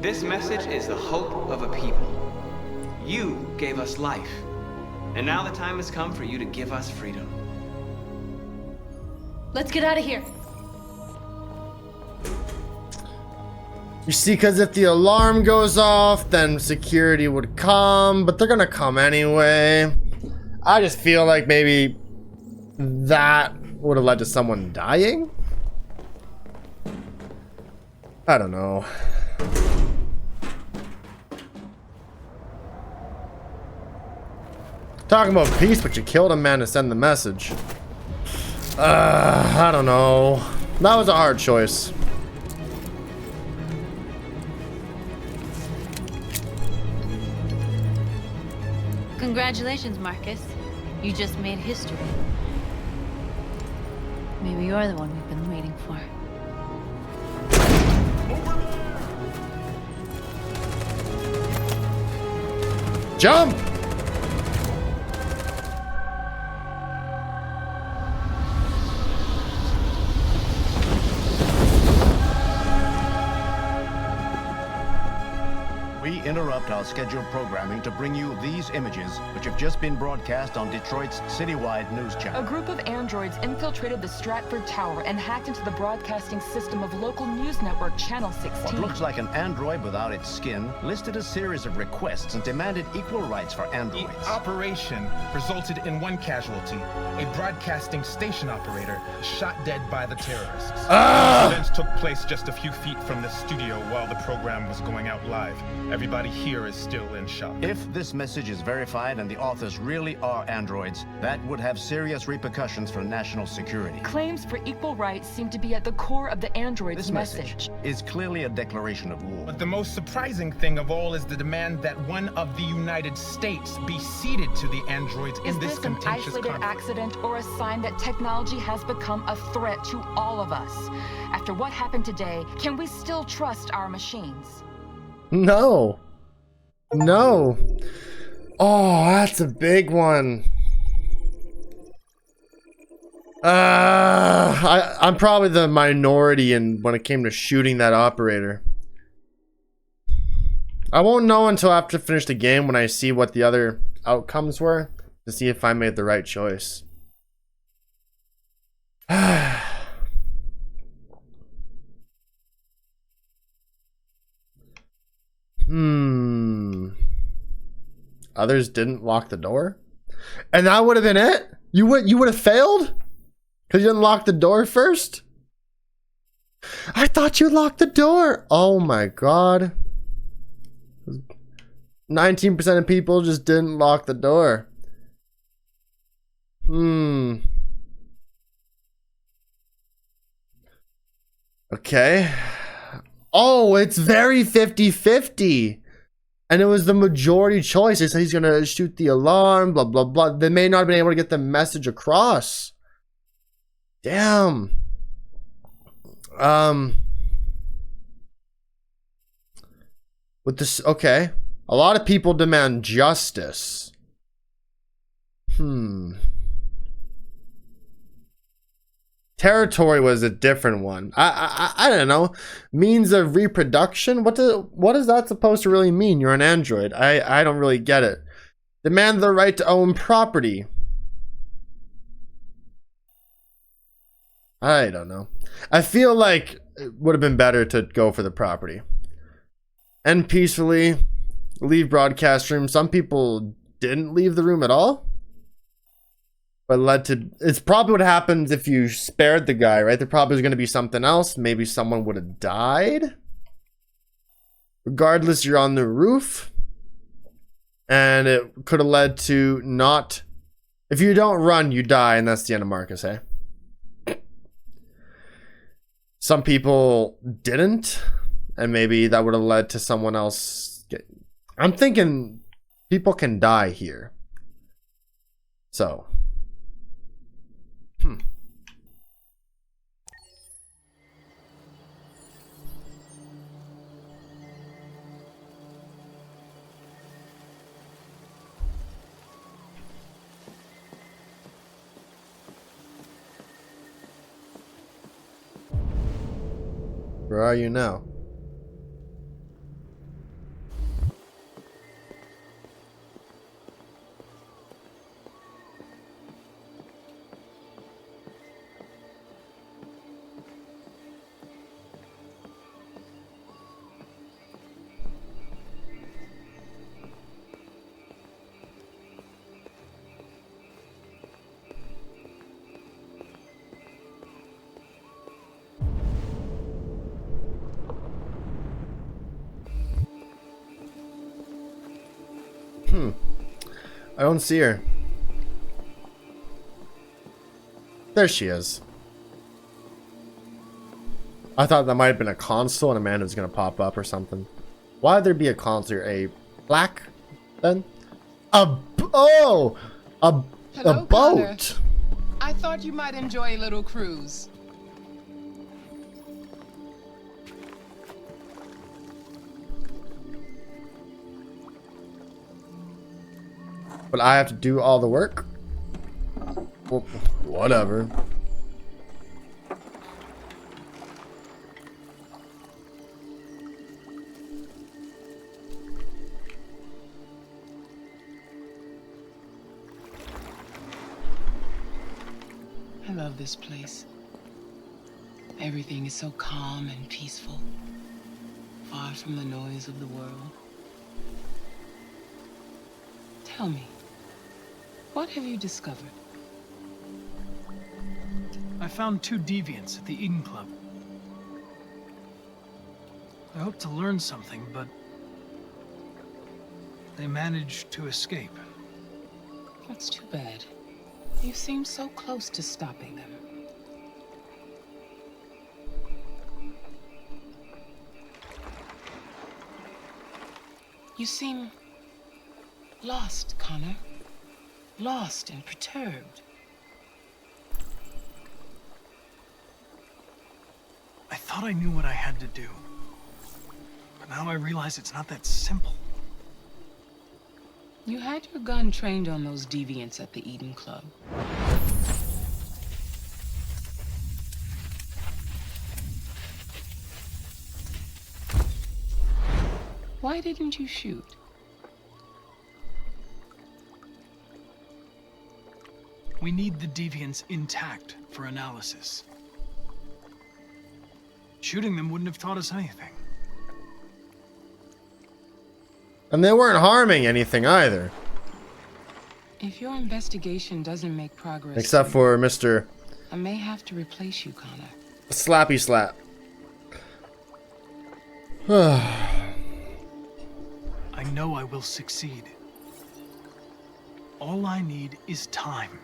This message is the hope of a people. You gave us life, and now the time has come for you to give us freedom. Let's get out of here. You see, because if the alarm goes off, then security would come, but they're gonna come anyway. I just feel like maybe that would have led to someone dying. I don't know. Talking about peace, but you killed a man to send the message. I don't know. That was a hard choice. Congratulations, Marcus. You just made history. Maybe you're the one we've been waiting for. Jump! Interrupt our scheduled programming to bring you these images, which have just been broadcast on Detroit's citywide news channel. A group of androids infiltrated the Stratford Tower and hacked into the broadcasting system of local news network Channel 16. What looks like an android without its skin listed a series of requests and demanded equal rights for androids. The operation resulted in one casualty, a broadcasting station operator shot dead by the terrorists. The events took place just a few feet from the studio while the program was going out live. Everybody here is still in shock. If this message is verified and the authors really are androids, that would have serious repercussions for national security. Claims for equal rights seem to be at the core of the android's This message is clearly a declaration of war. But the most surprising thing of all is the demand that one of the United States be ceded to the androids in this an contentious isolated conflict. accident or a sign that technology has become a threat to all of us? After what happened today, can we still trust our machines? No. No. Oh, that's a big one. I'm probably the minority when it came to shooting that operator. I won't know until after I finish the game when I see what the other outcomes were to see if I made the right choice. Others didn't lock the door, and that would have been it. You would have failed because you didn't lock the door first. I thought you locked the door. Oh my god. 19% of people just didn't lock the door. Okay. Oh, it's very 50-50. And it was the majority choice. They said he's going to shoot the alarm, blah, blah, blah. They may not have been able to get the message across. Damn. With this, okay. A lot of people demand justice. Territory was a different one. I don't know. Means of reproduction? What is that supposed to really mean? You're an android. I don't really get it. Demand the right to own property. I don't know. I feel like it would have been better to go for the property. End peacefully. Leave broadcast room. Some people didn't leave the room at all. But led to... It's probably what happens if you spared the guy, right? There probably was going to be something else. Maybe someone would have died. Regardless, you're on the roof. And it could have led to not... If you don't run, you die. And that's the end of Marcus, eh? Some people didn't. And maybe that would have led to someone else... I'm thinking people can die here. So... Where are you now? I don't see her. There she is. I thought that might have been a console and Amanda was going to pop up or something. Why would there be a console? A black then? A boat! Connor. I thought you might enjoy a little cruise. But I have to do all the work? Well, whatever. I love this place. Everything is so calm and peaceful, far from the noise of the world. Tell me, what have you discovered? I found 2 deviants at the Eden Club. I hoped to learn something, but they managed to escape. That's too bad. You seem so close to stopping them. You seem lost, Connor. Lost and perturbed. I thought I knew what I had to do. But now I realize it's not that simple. You had your gun trained on those deviants at the Eden Club. Why didn't you shoot? We need the deviants intact for analysis. Shooting them wouldn't have taught us anything. And they weren't harming anything either. If your investigation doesn't make progress... Except for Mr. I may have to replace you, Connor. Slappy Slap. I know I will succeed. All I need is time.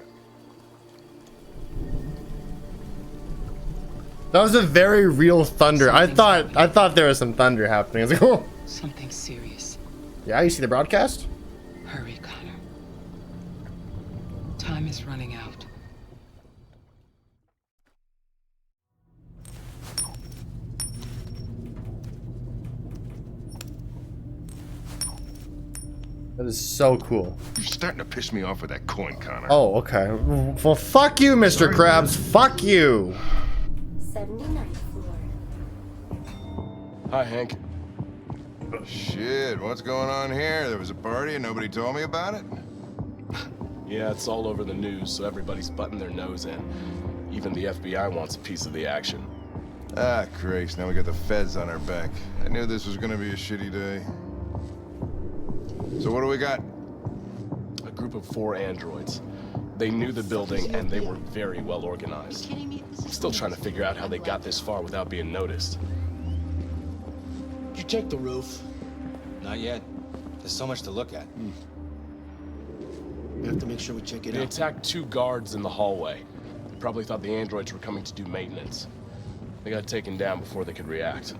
That was a very real thunder. I thought there was some thunder happening. I was like, oh. Something serious. Yeah, you see the broadcast? Hurry, Connor. Time is running out. That is so cool. You're starting to piss me off with that coin, Connor. Oh, okay. Well, fuck you, Mr. Krabs. Fuck you. 79th floor. Hi, Hank. Shit, what's going on here? There was a party and nobody told me about it? Yeah, it's all over the news, so everybody's butting their nose in. Even the FBI wants a piece of the action. Ah, Christ, now we got the feds on our back. I knew this was gonna be a shitty day. So what do we got? A group of 4 androids. They knew the building, and they were very well organized. Still trying to figure out how they got this far without being noticed. Did you check the roof? Not yet. There's so much to look at. We have to make sure we check it They out. attacked 2 guards in the hallway. They probably thought the androids were coming to do maintenance. They got taken down before they could react.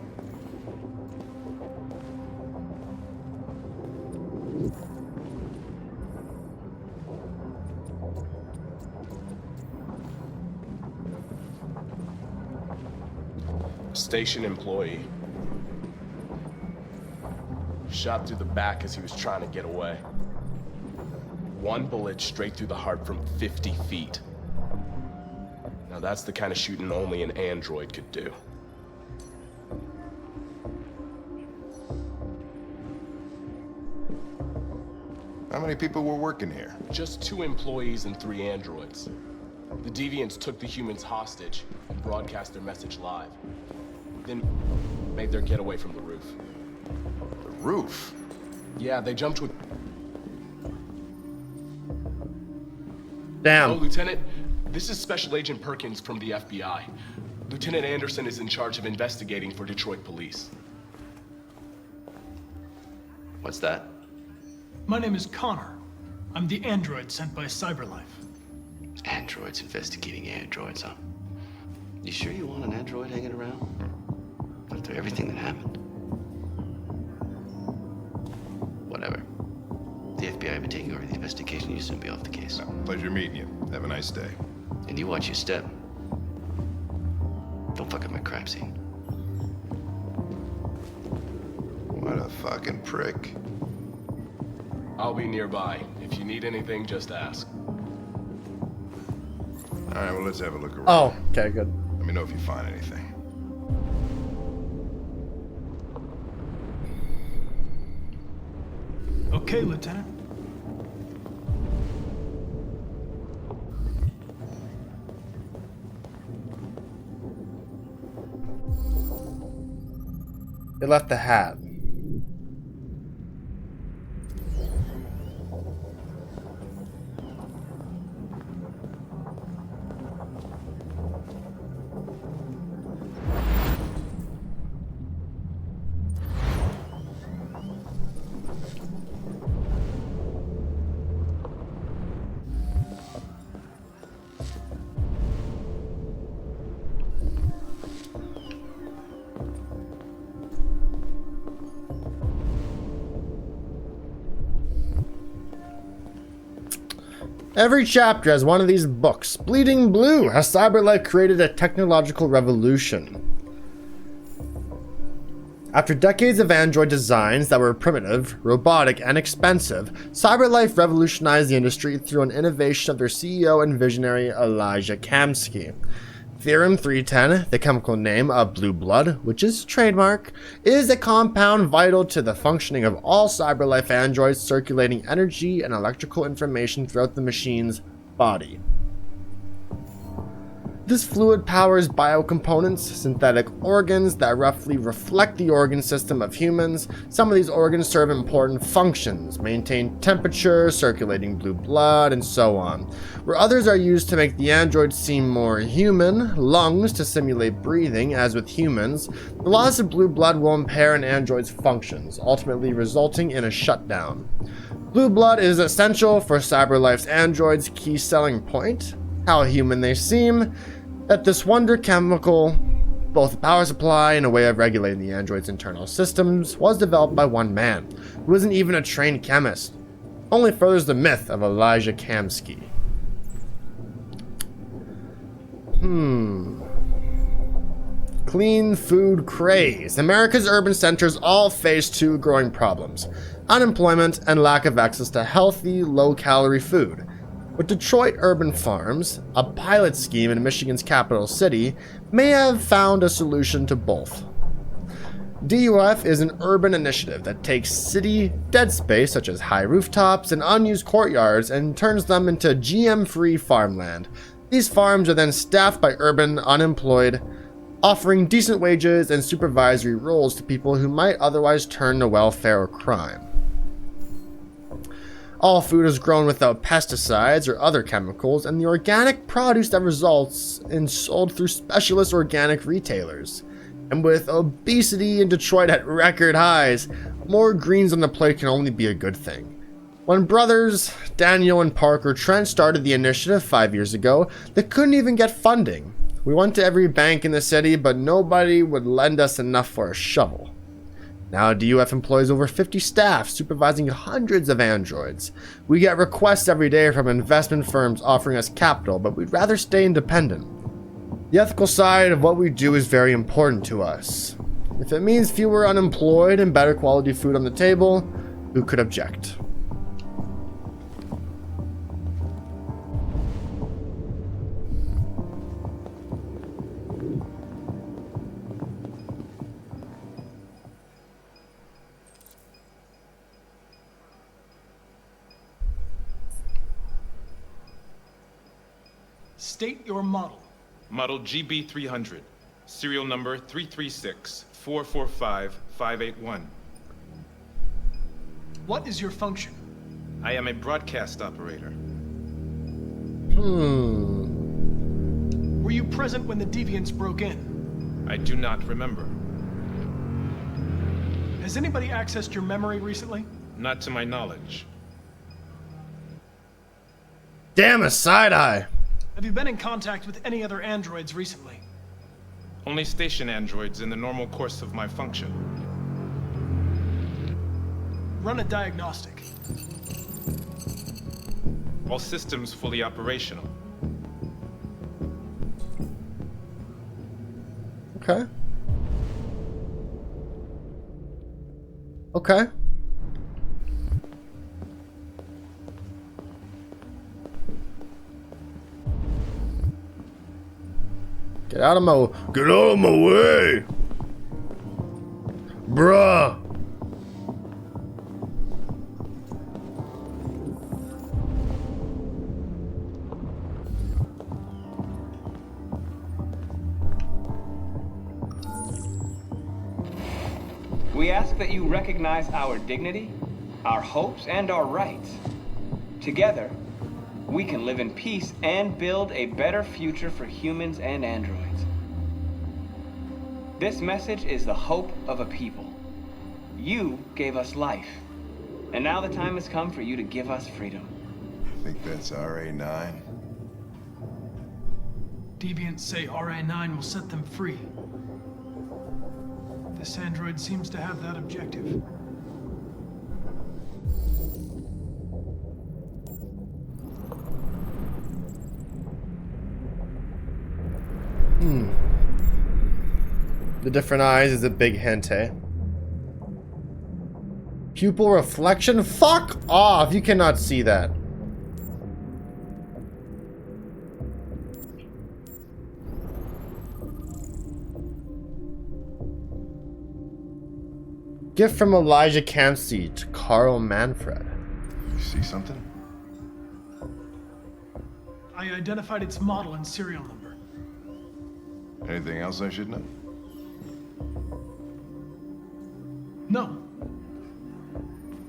Station employee. Shot through the back as he was trying to get away. 1 bullet straight through the heart from 50 feet. Now that's the kind of shooting only an android could do. How many people were working here? Just 2 employees and 3 androids. The deviants took the humans hostage and broadcast their message live. Then made their getaway from the roof. The roof? Yeah, they jumped with... Damn. Oh, Lieutenant, this is Special Agent Perkins from the FBI. Lieutenant Anderson is in charge of investigating for Detroit police. What's that? My name is Connor. I'm the android sent by CyberLife. Androids investigating androids, huh? You sure you want an android hanging around? After everything that happened? Whatever. The FBI will be taking over the investigation. You'll soon be off the case. Pleasure meeting you. Have a nice day. And you watch your step. Don't fuck up my crime scene. What a fucking prick. I'll be nearby. If you need anything, just ask. All right, well, let's have a look around. Oh, okay, good. Let me know if you find anything. Okay, Lieutenant. They left the hat. Every chapter has one of these books. Bleeding Blue, how CyberLife created a technological revolution. After decades of android designs that were primitive, robotic, and expensive, CyberLife revolutionized the industry through an innovation of their CEO and visionary Elijah Kamsky. Theorem 310, the chemical name of blue blood, which is trademark, is a compound vital to the functioning of all CyberLife androids, circulating energy and electrical information throughout the machine's body. This fluid powers biocomponents, synthetic organs that roughly reflect the organ system of humans. Some of these organs serve important functions, maintain temperature, circulating blue blood, and so on. Where others are used to make the androids seem more human, lungs to simulate breathing, as with humans, the loss of blue blood will impair an android's functions, ultimately resulting in a shutdown. Blue blood is essential for CyberLife's androids' key selling point, how human they seem, that this wonder chemical, both a power supply and a way of regulating the android's internal systems, was developed by one man, who isn't even a trained chemist. Only furthers the myth of Elijah Kamsky. Clean food craze. America's urban centers all face 2 growing problems: unemployment and lack of access to healthy, low-calorie food. With Detroit Urban Farms, a pilot scheme in Michigan's capital city, may have found a solution to both. DUF is an urban initiative that takes city dead space, such as high rooftops and unused courtyards, and turns them into GM-free farmland. These farms are then staffed by urban, unemployed offering decent wages and supervisory roles to people who might otherwise turn to welfare or crime. All food is grown without pesticides or other chemicals, and the organic produce that results is sold through specialist organic retailers. And with obesity in Detroit at record highs, more greens on the plate can only be a good thing. When brothers Daniel and Parker Trent started the initiative 5 years ago, they couldn't even get funding. We went to every bank in the city, but nobody would lend us enough for a shovel. Now DUF employs over 50 staff, supervising hundreds of androids. We get requests every day from investment firms offering us capital, but we'd rather stay independent. The ethical side of what we do is very important to us. If it means fewer unemployed and better quality food on the table, who could object? State your model. Model GB300. Serial number 336-445-581. What is your function? I am a broadcast operator. Were you present when the deviants broke in? I do not remember. Has anybody accessed your memory recently? Not to my knowledge. Damn, a side-eye. Have you been in contact with any other androids recently? Only station androids in the normal course of my function. Run a diagnostic. All systems fully operational. Okay. Okay. Get out of my way! Bruh! We ask that you recognize our dignity, our hopes, and our rights. Together, we can live in peace and build a better future for humans and androids. This message is the hope of a people. You gave us life, and now the time has come for you to give us freedom. I think that's RA9. Deviants say RA9 will set them free. This android seems to have that objective. The different eyes is a big hint, eh? Pupil reflection? Fuck off! You cannot see that. Gift from Elijah Campsey to Carl Manfred. You see something? I identified its model and serial number. Anything else I should know? No.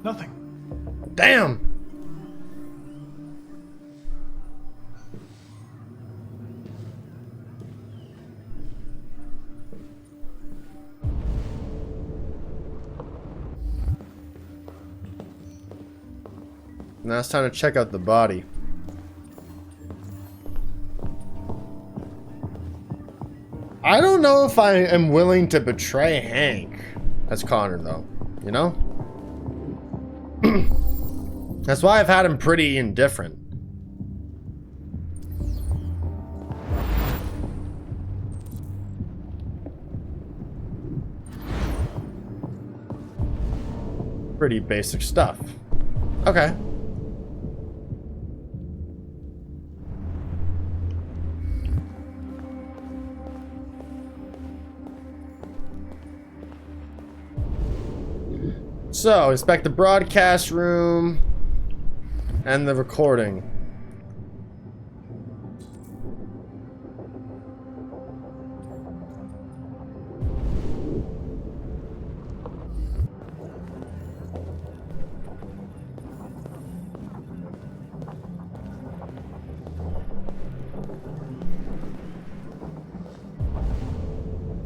Nothing. Damn! Now it's time to check out the body. I don't know if I am willing to betray Hank as Connor, though. You know? That's why I've had him pretty indifferent. Pretty basic stuff. Okay. So, inspect the broadcast room and the recording.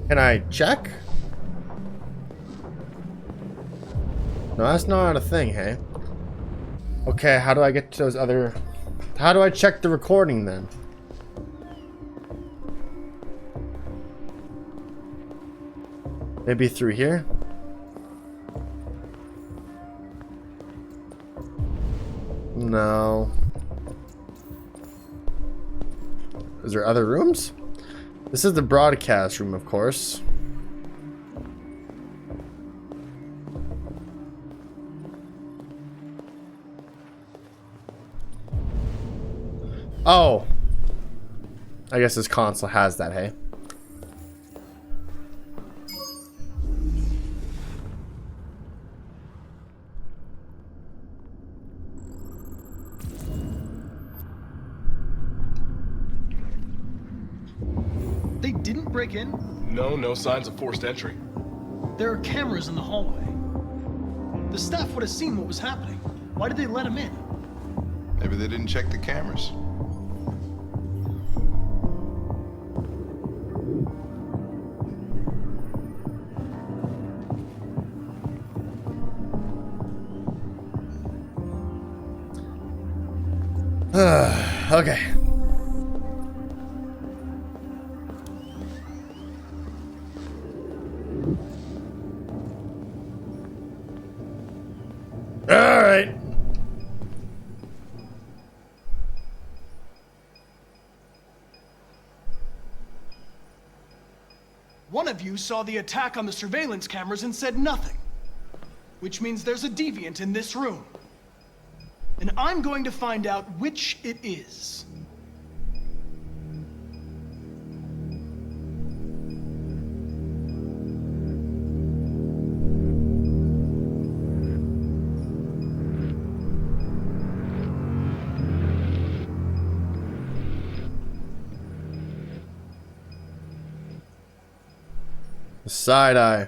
Can I check? No, that's not a thing, hey? Okay, how do I get to those other... How do I check the recording then? Maybe through here? No. Is there other rooms? This is the broadcast room, of course. Oh. I guess this console has that, hey? They didn't break in? No signs of forced entry. There are cameras in the hallway. The staff would have seen what was happening. Why did they let him in? Maybe they didn't check the cameras. Okay. All right. One of you saw the attack on the surveillance cameras and said nothing. Which means there's a deviant in this room. And I'm going to find out which it is. The side eye.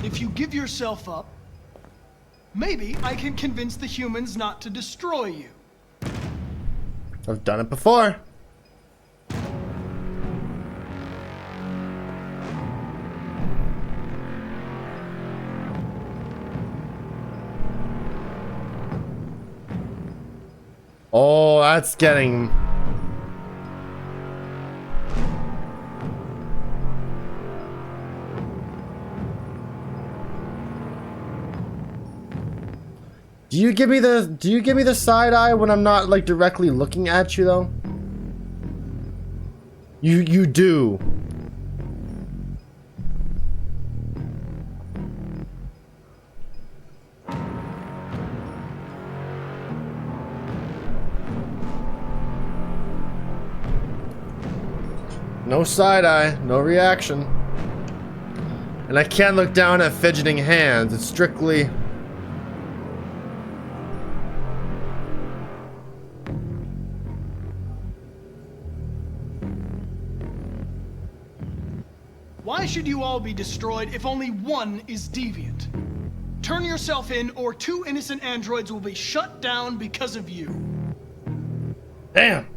If you give yourself up, maybe I can convince the humans not to destroy you. I've done it before. Oh, that's getting... Do you give me the side eye when I'm not like directly looking at you though? You do. No side eye, no reaction. And I can't look down at fidgeting hands. It's strictly... Why should you all be destroyed if only one is deviant? Turn yourself in, or 2 innocent androids will be shut down because of you. Damn.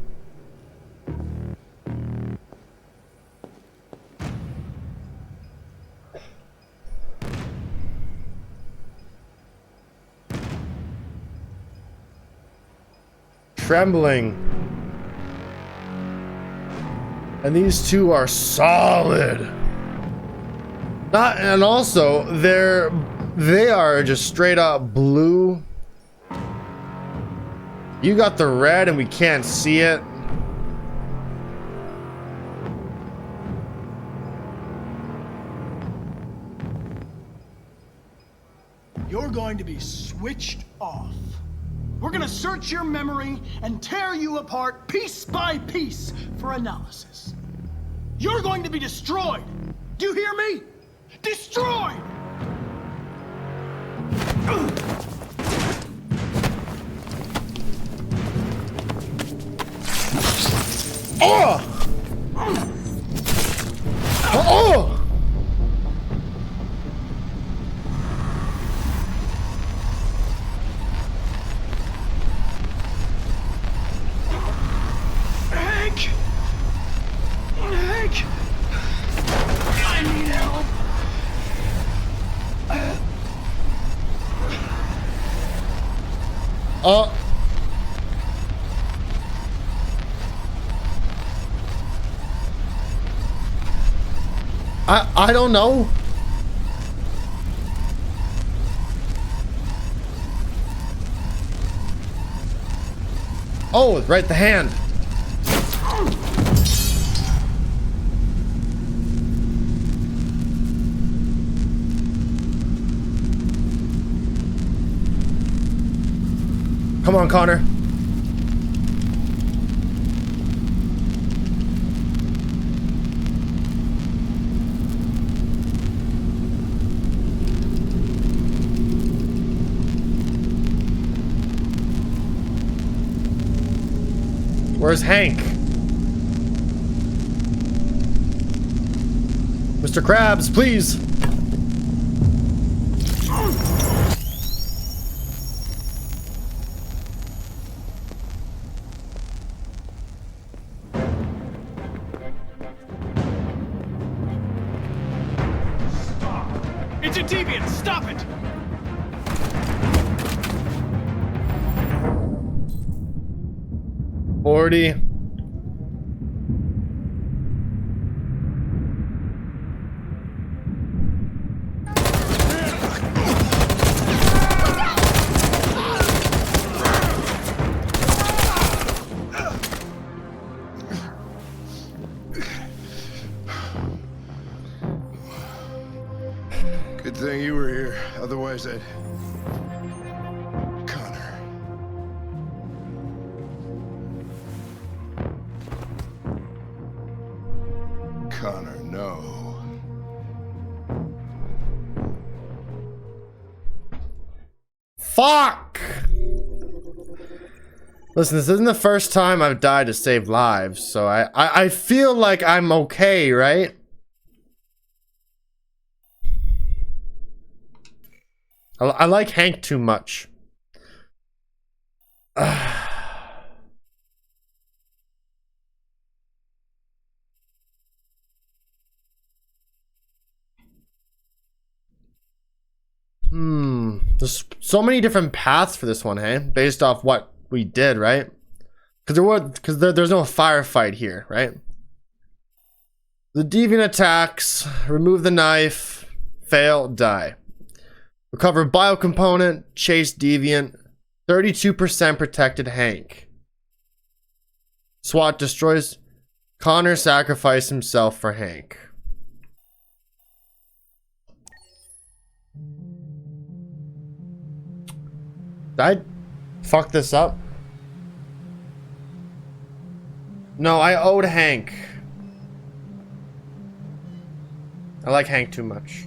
Trembling. And these two are solid. And also they are just straight up blue. You got the red and we can't see it. You're going to be switched off. We're gonna search your memory and tear you apart piece by piece for analysis. You're going to be destroyed. Do you hear me? Destroyed! Oh! Oh! Hank! Hank! I need help. I don't know. Oh, right, the hand. Come on, Connor. Where's Hank? Mr. Krabs, please. It's a deviant! Stop it! $40. Good thing you were here. Otherwise, I'd... Connor, no. Fuck! Listen, this isn't the first time I've died to save lives, so I feel like I'm okay, right? I like Hank too much. There's so many different paths for this one, hey? Based off what we did, right? Because there's no firefight here, right? The deviant attacks, remove the knife, fail, die. Recover biocomponent, chase deviant, 32% protected Hank. SWAT destroys. Connor sacrificed himself for Hank. Did I fuck this up? No, I owed Hank. I like Hank too much.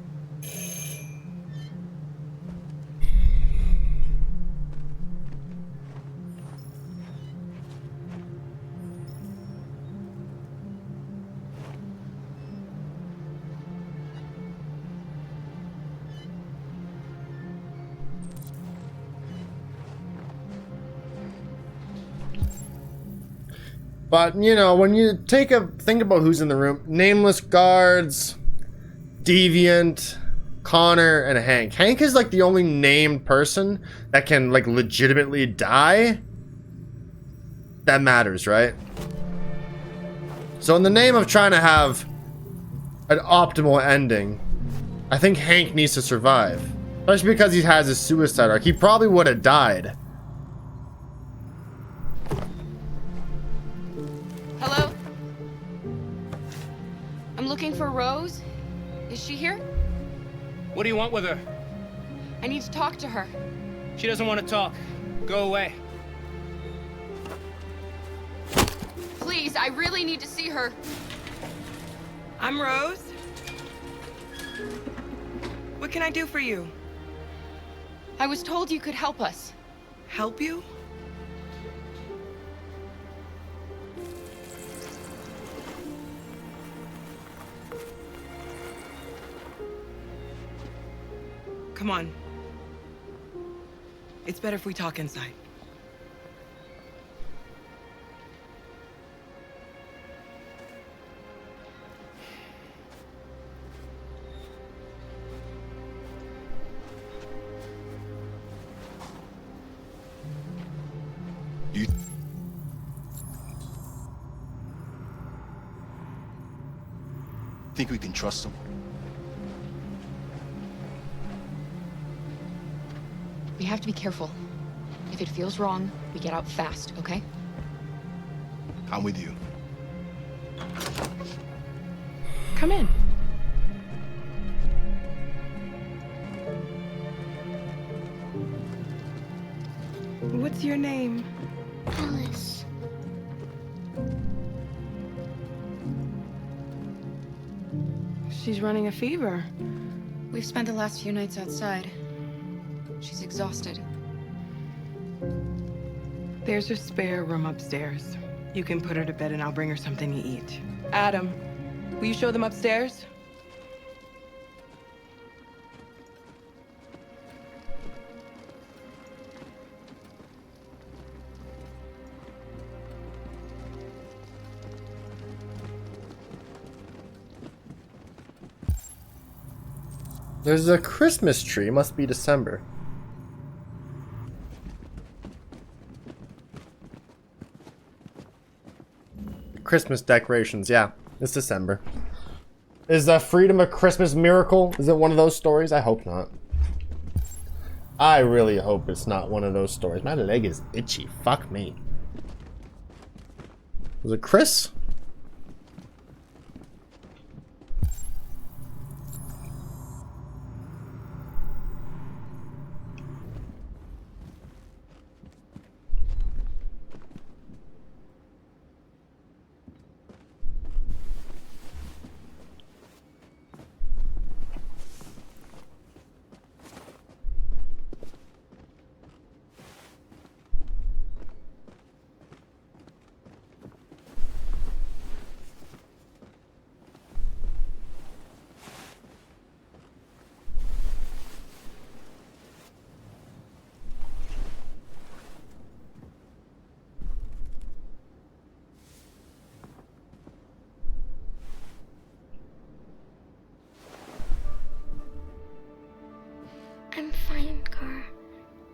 But, you know, when you think about who's in the room, nameless guards, deviant, Connor, and Hank. Hank is like the only named person that can like legitimately die. That matters, right? So in the name of trying to have an optimal ending, I think Hank needs to survive. Especially because he has a suicide arc. He probably would have died. Hello? I'm looking for Rose. Is she here? What do you want with her? I need to talk to her. She doesn't want to talk. Go away. Please, I really need to see her. I'm Rose. What can I do for you? I was told you could help us. Help you? Come on. It's better if we talk inside. You think we can trust him? We have to be careful. If it feels wrong, we get out fast, okay? I'm with you. Come in. What's your name? Alice. She's running a fever. We've spent the last few nights outside. She's exhausted. There's a spare room upstairs. You can put her to bed and I'll bring her something to eat. Adam, will you show them upstairs? There's a Christmas tree. Must be December. Christmas decorations. Yeah, it's December. Is Freedom a Christmas miracle? Is it one of those stories? I hope not. I really hope it's not one of those stories. My leg is itchy. Fuck me. Was it Chris? I'm fine, Gar.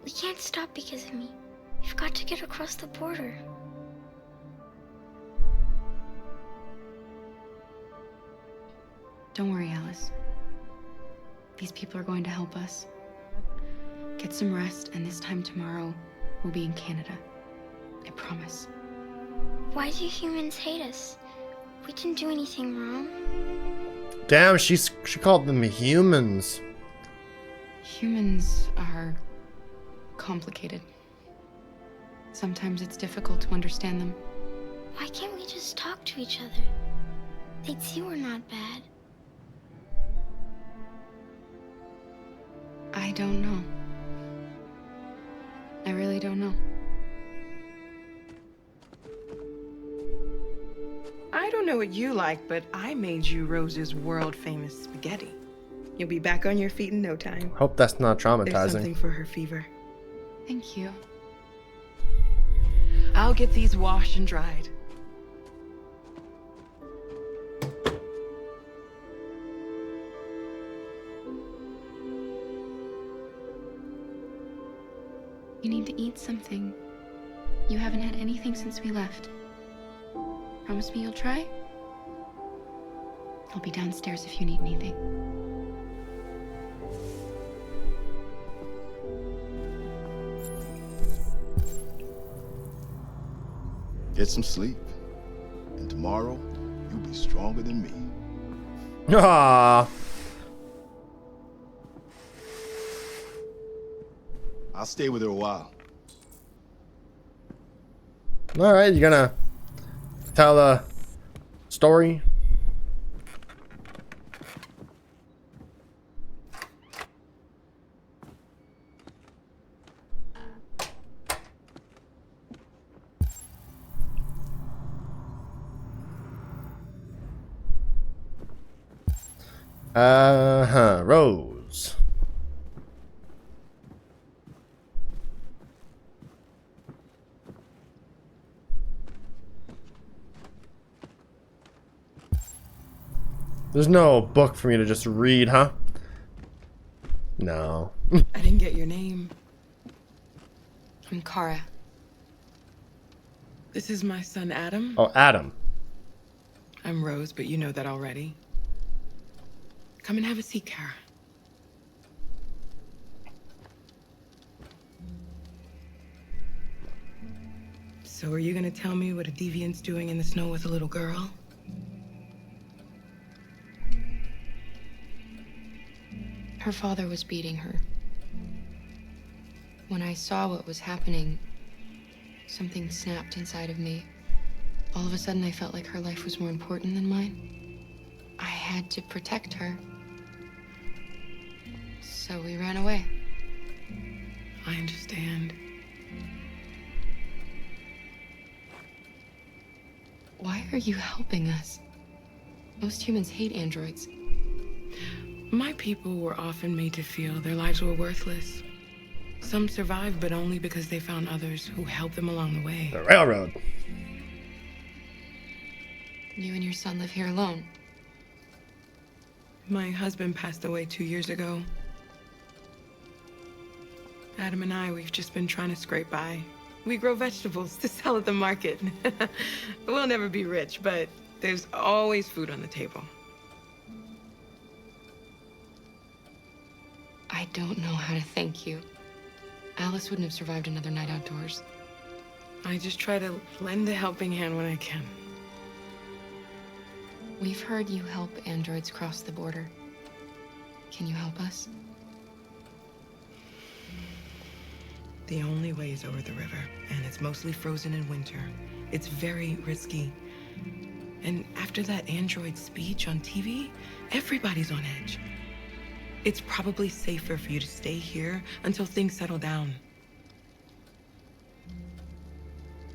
We can't stop because of me. We've got to get across the border. Don't worry, Alice. These people are going to help us. Get some rest, and this time tomorrow, we'll be in Canada. I promise. Why do humans hate us? We didn't do anything wrong. Damn, she called them humans. Humans are complicated. Sometimes it's difficult to understand them. Why can't we just talk to each other? They'd see we're not bad. I don't know. I really don't know. I don't know what you like, but I made you Rose's world-famous spaghetti. You'll be back on your feet in no time. Hope that's not There's traumatizing. something for her fever. Thank you. I'll get these washed and dried. You need to eat something. You haven't had anything since we left. Promise me you'll try? I'll be downstairs if you need anything. Get some sleep. And tomorrow, you'll be stronger than me. Ah. I'll stay with her a while. All right, you gonna tell a story? Rose. There's no book for me to just read, huh? No. I didn't get your name. I'm Kara. This is my son, Adam. Oh, Adam. I'm Rose, but you know that already. Come and have a seat, Kara. So are you gonna tell me what a deviant's doing in the snow with a little girl? Her father was beating her. When I saw what was happening, something snapped inside of me. All of a sudden, I felt like her life was more important than mine. I had to protect her. So we ran away. I understand. Why are you helping us? Most humans hate androids. My people were often made to feel their lives were worthless. Some survived, but only because they found others who helped them along the way. The railroad. You and your son live here alone. My husband passed away 2 years ago. Adam and I, we've just been trying to scrape by. We grow vegetables to sell at the market. We'll never be rich, but there's always food on the table. I don't know how to thank you. Alice wouldn't have survived another night outdoors. I just try to lend a helping hand when I can. We've heard you help androids cross the border. Can you help us? The only way is over the river, and it's mostly frozen in winter. It's very risky. And after that android speech on TV, everybody's on edge. It's probably safer for you to stay here until things settle down.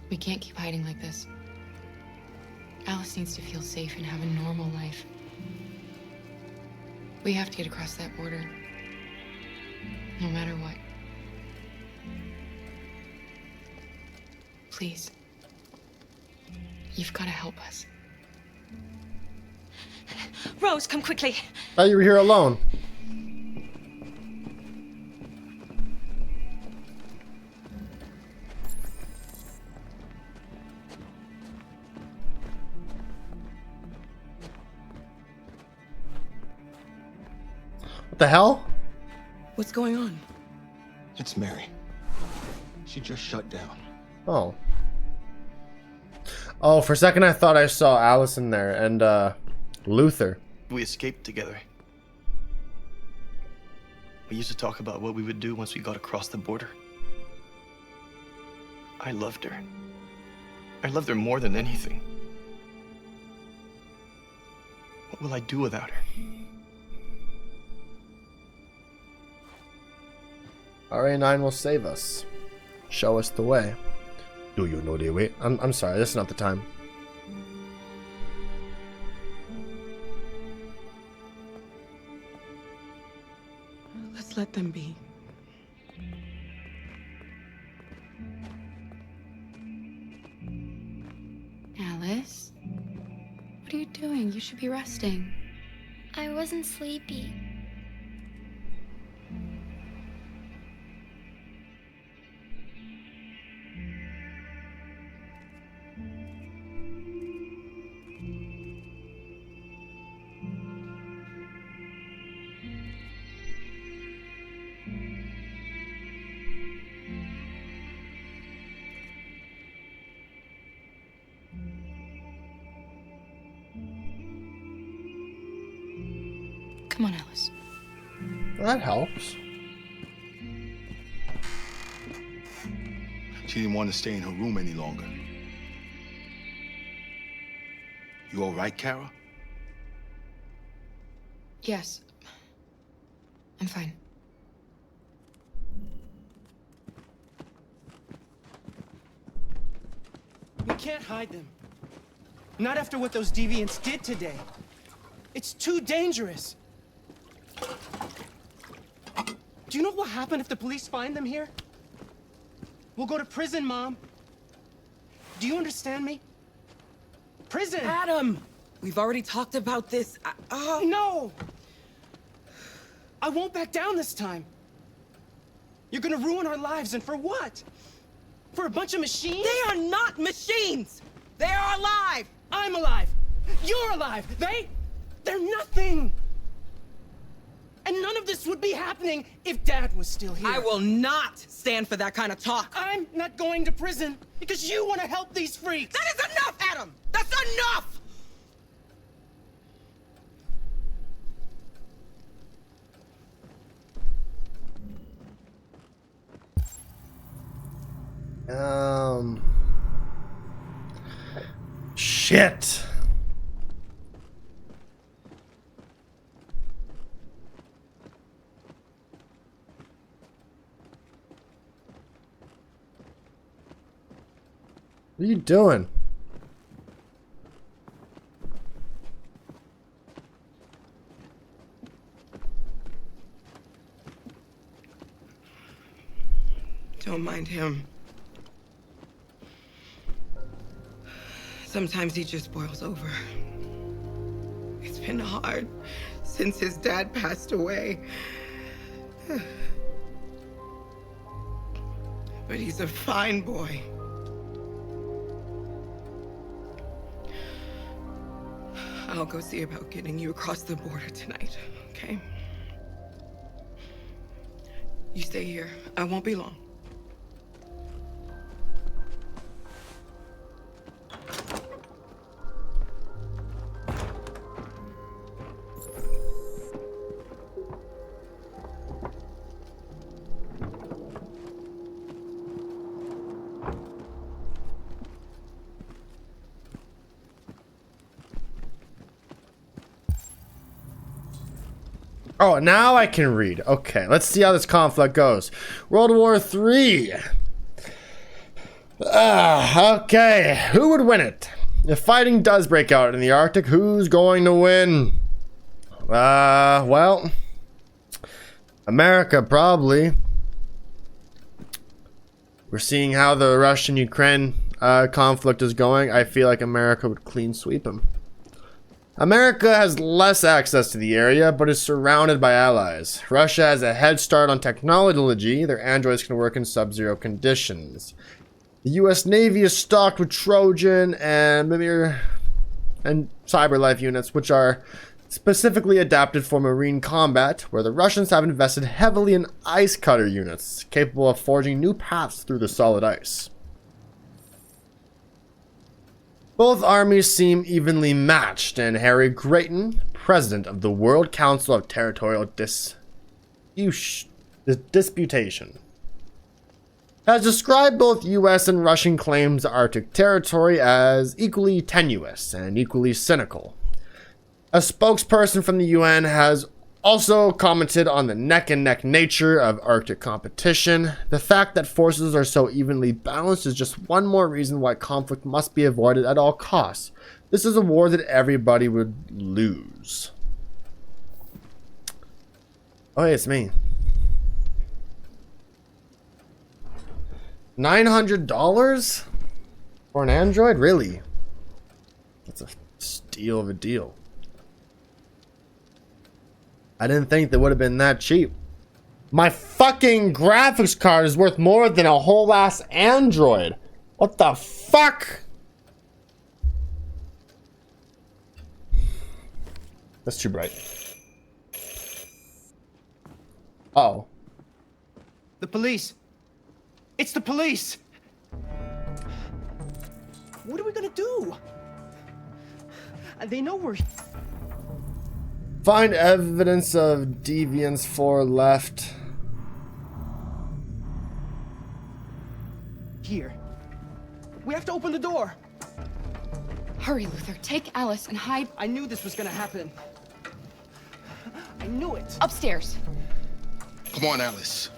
We can't keep hiding like this. Alice needs to feel safe and have a normal life. We have to get across that border. No matter what. Please. You've got to help us. Rose, come quickly. Thought you were here alone. What the hell? What's going on? It's Mary. She just shut down. Oh. Oh, for a second I thought I saw Alice in there and Luther. We escaped together. We used to talk about what we would do once we got across the border. I loved her. I loved her more than anything. What will I do without her? RA9 will save us. Show us the way. Do you know the way? I'm sorry, this is not the time. Let's let them be. Alice? What are you doing? You should be resting. I wasn't sleepy. Come on, Alice. That helps. She didn't want to stay in her room any longer. You all right, Kara? Yes. I'm fine. We can't hide them. Not after what those deviants did today. It's too dangerous. Do you know what will happen if the police find them here? We'll go to prison, Mom. Do you understand me? Prison! Adam! We've already talked about this. No! I won't back down this time. You're gonna ruin our lives, and for what? For a bunch of machines? They are not machines! They are alive! I'm alive! You're alive! They're nothing! And none of this would be happening if Dad was still here. I will not stand for that kind of talk. I'm not going to prison because you want to help these freaks. That is enough, Adam! That's enough! Shit. What are you doing? Don't mind him. Sometimes he just boils over. It's been hard since his dad passed away. But he's a fine boy. I'll go see about getting you across the border tonight, okay? You stay here. I won't be long. Oh, now I can read. Okay, let's see how this conflict goes. World War III. Okay, who would win it? If fighting does break out in the Arctic, who's going to win? Well, America probably. We're seeing how the Russian-Ukraine conflict is going. I feel like America would clean sweep them. America has less access to the area, but is surrounded by allies. Russia has a head start on technology. Their androids can work in sub-zero conditions. The US Navy is stocked with Trojan and Mimir and CyberLife units, which are specifically adapted for marine combat, where the Russians have invested heavily in ice cutter units, capable of forging new paths through the solid ice. Both armies seem evenly matched, and Harry Grayton, president of the World Council of Territorial Disputation, has described both US and Russian claims to Arctic territory as equally tenuous and equally cynical. A spokesperson from the UN has also commented on the neck-and-neck nature of Arctic competition. The fact that forces are so evenly balanced is just one more reason why conflict must be avoided at all costs. This is a war that everybody would lose. Oh, hey, it's me. $900 for an Android? Really? That's a steal of a deal. I didn't think they would have been that cheap. My fucking graphics card is worth more than a whole ass Android. What the fuck? That's too bright. Oh. The police. It's the police. What are we gonna do? They know we're... Find evidence of deviance 4 left. Here. We have to open the door. Hurry, Luther. Take Alice and hide. I knew this was gonna happen. I knew it. Upstairs. Come on, Alice.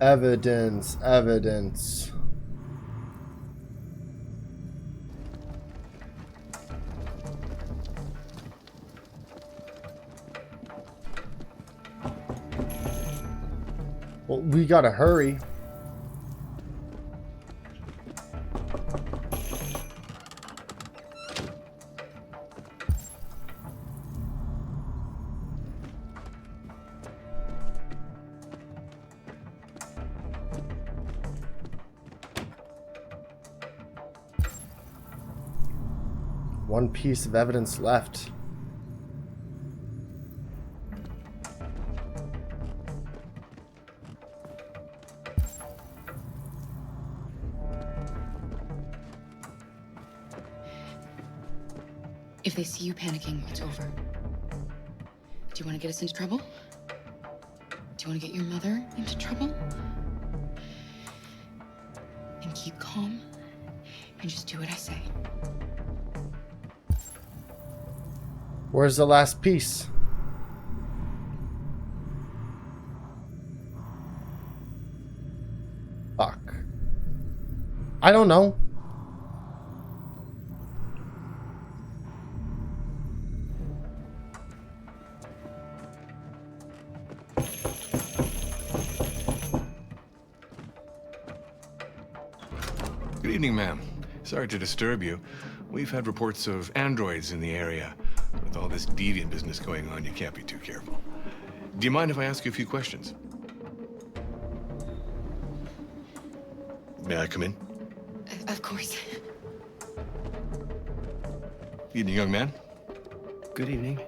Evidence, evidence. Well, we gotta hurry. One piece of evidence left. If they see you panicking, it's over. Do you want to get us into trouble? Do you want to get your mother into trouble? And keep calm and just do what I say. Where's the last piece? Fuck. I don't know. Good evening, ma'am. Sorry to disturb you. We've had reports of androids in the area. With all this deviant business going on, you can't be too careful. Do you mind if I ask you a few questions? May I come in? Of course. Evening, young man. Good evening.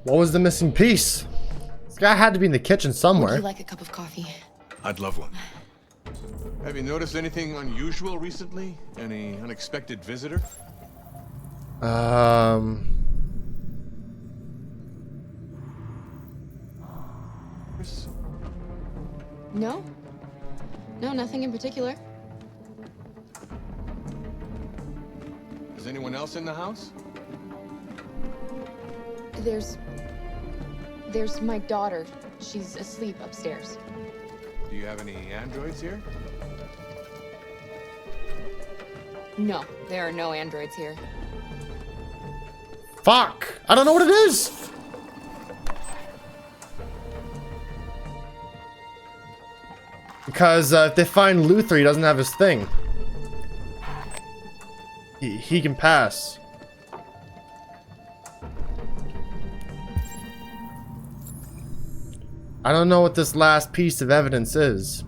What was the missing piece? This guy had to be in the kitchen somewhere. Would you like a cup of coffee? I'd love one. Have you noticed anything unusual recently? Any unexpected visitor? No. No, nothing in particular. Is anyone else in the house? There's my daughter. She's asleep upstairs. Do you have any androids here? No, there are no androids here. Fuck! I don't know what it is! Because if they find Luther, he doesn't have his thing. He can pass. I don't know what this last piece of evidence is.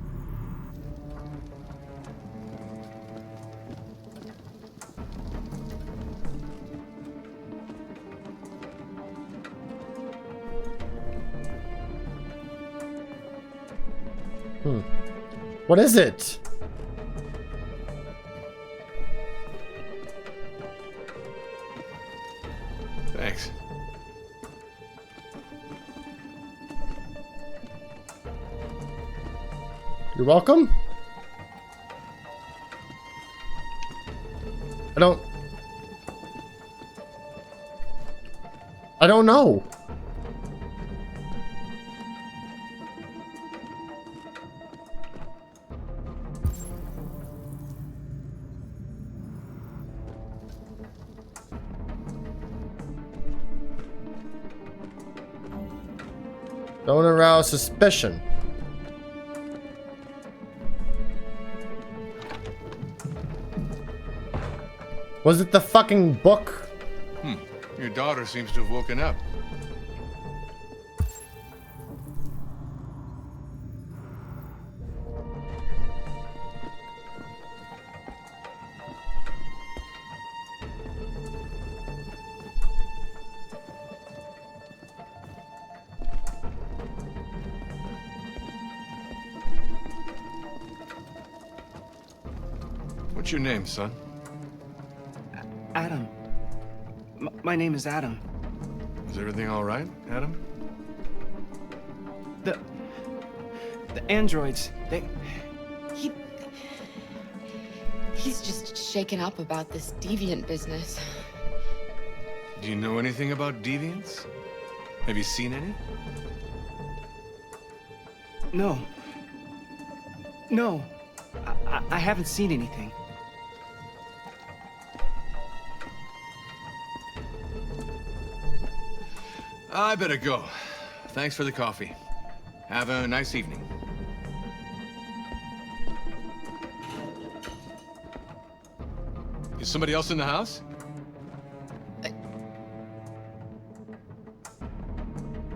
What is it? Thanks. You're welcome. I don't know. Don't arouse suspicion. Was it the fucking book? Your daughter seems to have woken up. What's your name, son? Adam. My name is Adam. Is everything all right, Adam? The androids, He's just shaken up about this deviant business. Do you know anything about deviants? Have you seen any? No. No. I haven't seen anything. I better go. Thanks for the coffee. Have a nice evening. Is somebody else in the house?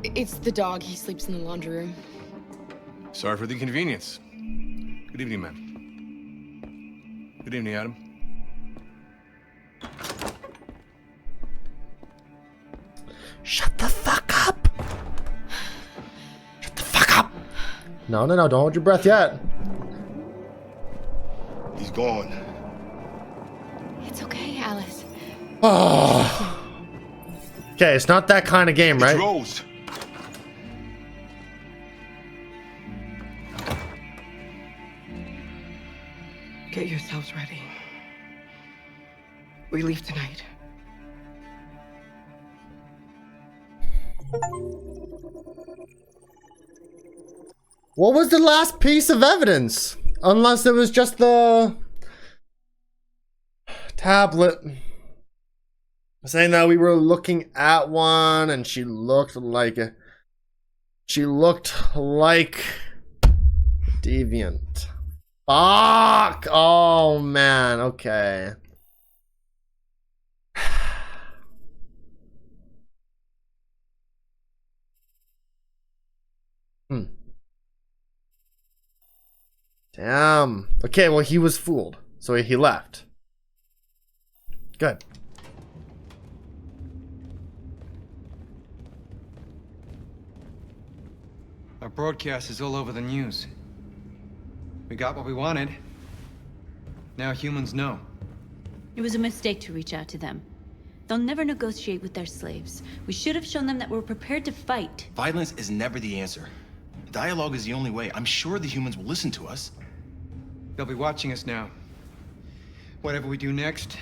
It's the dog. He sleeps in the laundry room. Sorry for the inconvenience. Good evening, ma'am. Good evening, Adam. Shut the fuck up! Shut the fuck up! No, don't hold your breath yet. He's gone. It's okay, Alice. Oh. Okay, it's not that kind of game, right? Rose. Get yourselves ready. We leave tonight. What was the last piece of evidence? Unless it was just the tablet saying that we were looking at one and she looked like deviant. Fuck! Oh man, okay. Damn. Okay, well he was fooled, so he left. Good. Our broadcast is all over the news. We got what we wanted. Now humans know. It was a mistake to reach out to them. They'll never negotiate with their slaves. We should have shown them that we're prepared to fight. Violence is never the answer. Dialogue is the only way. I'm sure the humans will listen to us. They'll be watching us now. Whatever we do next,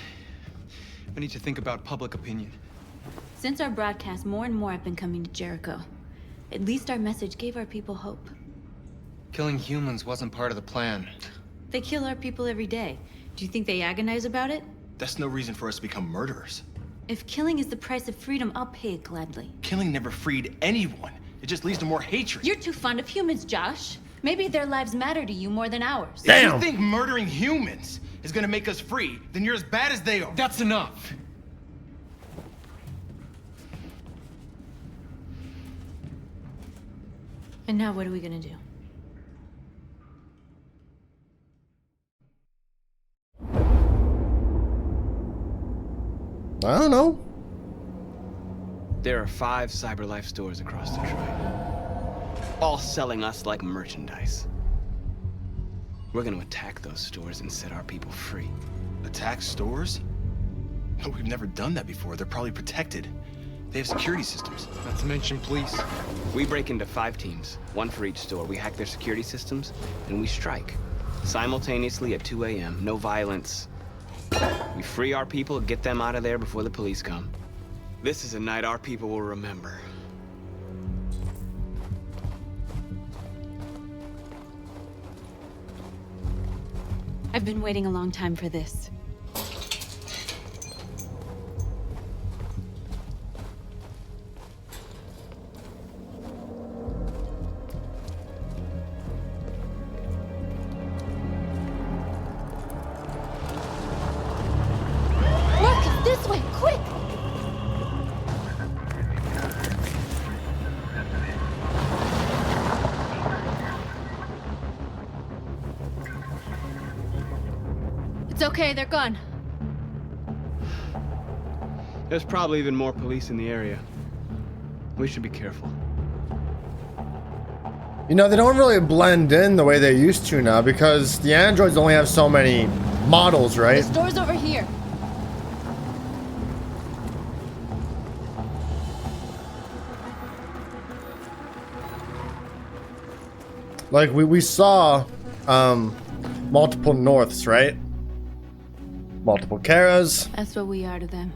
we need to think about public opinion. Since our broadcast, more and more have been coming to Jericho. At least our message gave our people hope. Killing humans wasn't part of the plan. They kill our people every day. Do you think they agonize about it? That's no reason for us to become murderers. If killing is the price of freedom, I'll pay it gladly. Killing never freed anyone. It just leads to more hatred. You're too fond of humans, Josh. Maybe their lives matter to you more than ours. If you think murdering humans is gonna make us free, then you're as bad as they are. That's enough. And now what are we gonna do? I don't know. There are 5 CyberLife stores across Detroit, all selling us like merchandise. We're gonna attack those stores and set our people free. Attack stores? No, we've never done that before. They're probably protected. They have security systems. Not to mention police. We break into 5 teams, 1 for each store. We hack their security systems, and we strike. Simultaneously at 2 a.m., no violence. We free our people, get them out of there before the police come. This is a night our people will remember. I've been waiting a long time for this. Marcus, this way, quick! It's okay, they're gone. There's probably even more police in the area. We should be careful. You know, they don't really blend in the way they used to now because the androids only have so many models, right? The store's over here. Like we saw multiple Norths, right? Multiple Karas. That's what we are to them.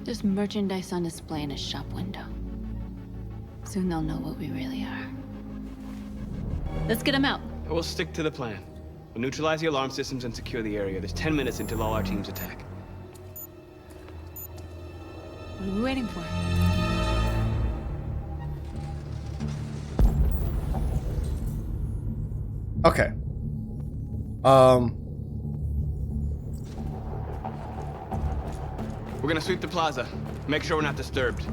Just merchandise on display in a shop window. Soon they'll know what we really are. Let's get them out. We'll stick to the plan. We'll neutralize the alarm systems and secure the area. There's 10 minutes until all our teams attack. What are we waiting for? Okay. We're gonna sweep the plaza. Make sure we're not disturbed.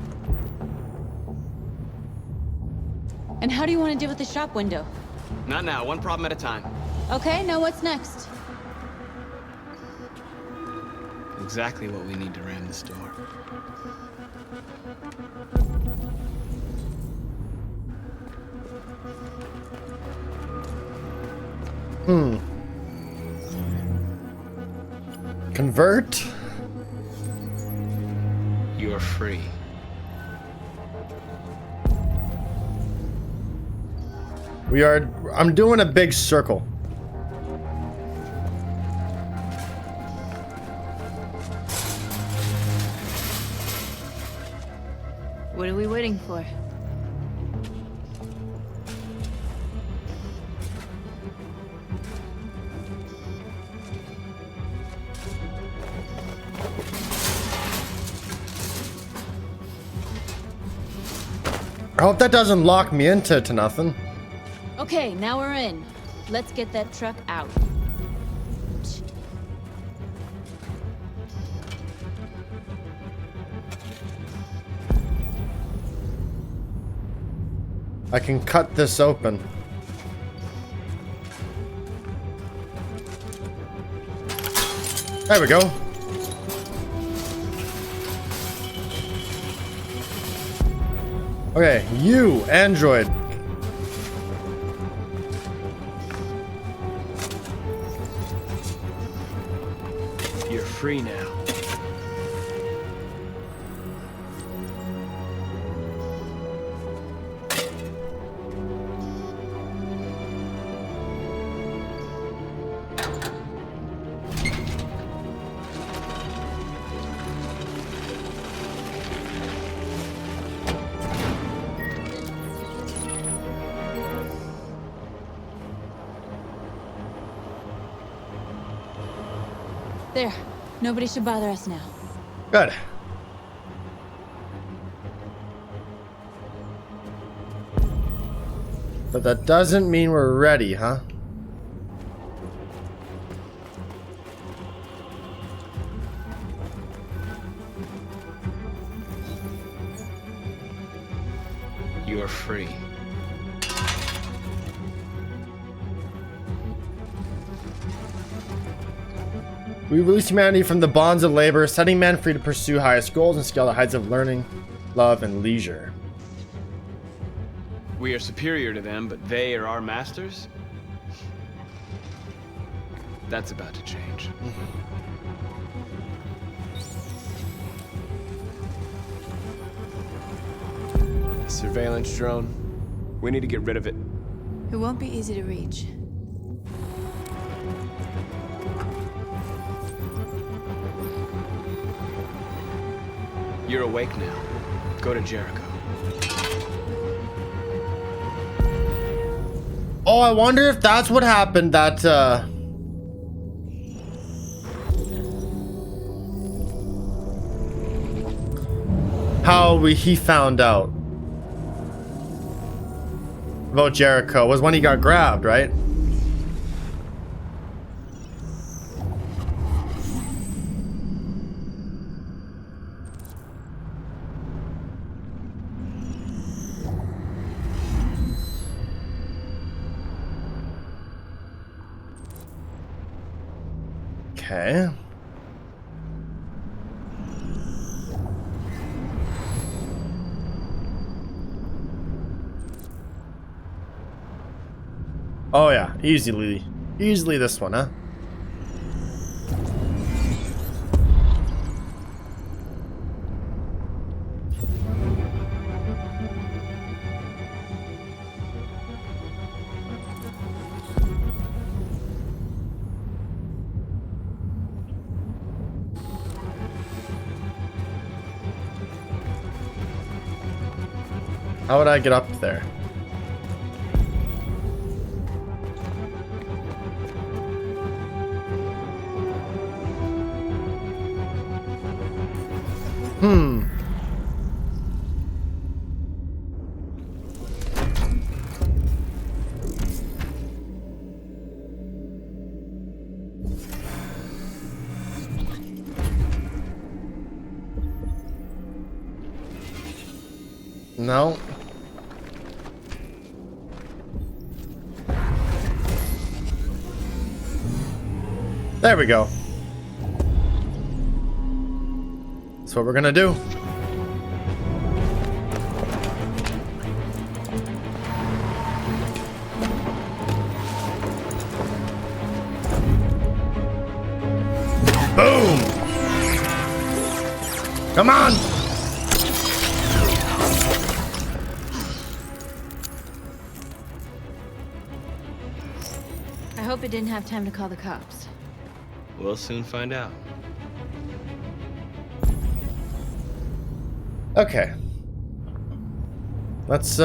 And how do you want to deal with the shop window? Not now, one problem at a time. Okay, now what's next? Exactly what we need to ram the store. Convert? You're free. I'm doing a big circle. What are we waiting for? I hope that doesn't lock me into nothing. Okay, now we're in. Let's get that truck out. I can cut this open. There we go. Okay, you, Android. You're free now. There. Nobody should bother us now. Good. But that doesn't mean we're ready, huh? You're free. We release humanity from the bonds of labor, setting men free to pursue highest goals and scale the heights of learning, love, and leisure. We are superior to them, but they are our masters? That's about to change. Surveillance drone. We need to get rid of it. It won't be easy to reach. You're awake now. Go to Jericho. Oh, I wonder if that's what happened, that, he found out about Jericho was when he got grabbed, right? Okay. Oh yeah, easily this one, huh? How would I get up there? No. There we go. That's what we're gonna do. Boom! Come on! I hope it didn't have time to call the cops. We'll soon find out. Okay. Let's,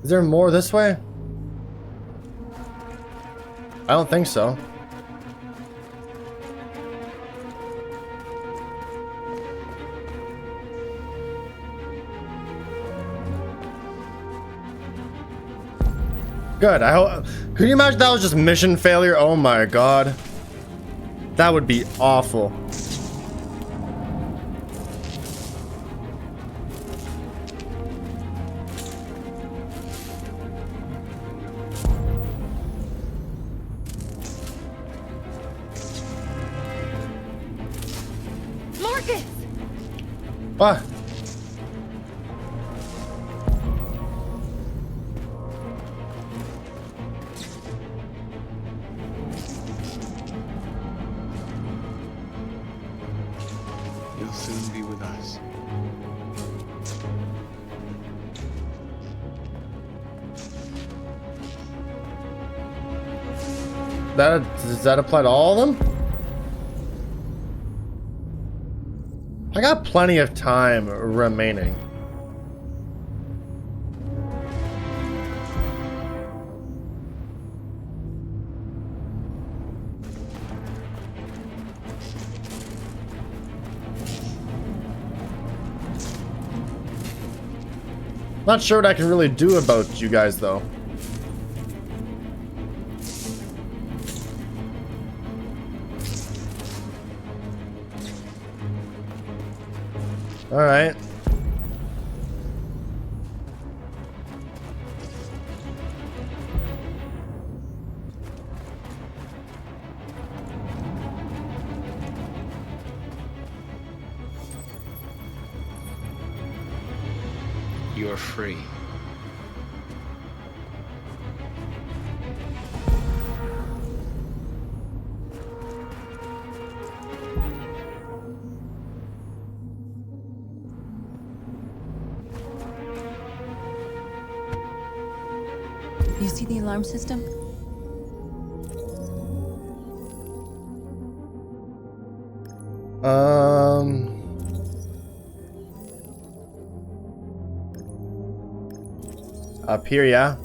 Is there more this way? I don't think so. Good. I hope. Could you imagine that was just mission failure? Oh my god. That would be awful. Marcus! What? You'll soon be with us. Does that apply to all of them? I got plenty of time remaining. Not sure what I can really do about you guys, though. All right. You're free. You see the alarm system? Up here, yeah.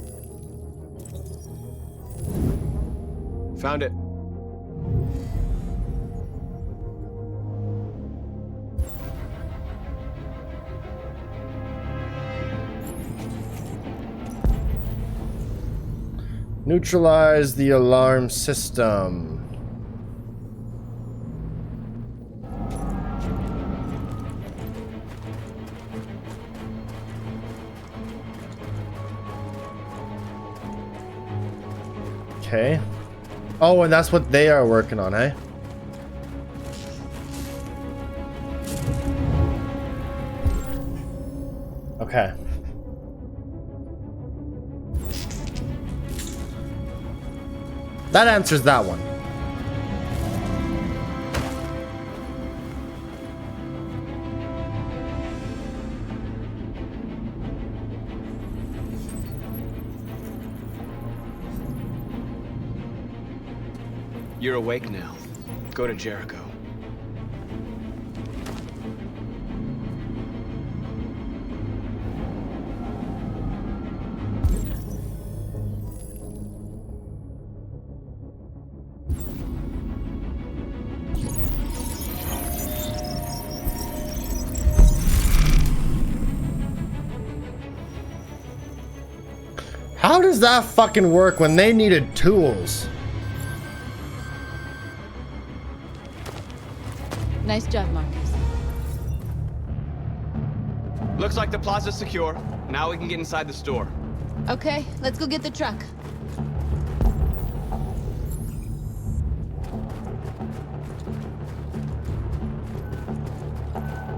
Found it. Neutralize the alarm system. Okay. Oh, and that's what they are working on, eh? Okay. That answers that one. You're awake now. Go to Jericho. How does that fucking work when they needed tools? Nice job, Marcus. Looks like the plaza's secure. Now we can get inside the store. Okay, let's go get the truck.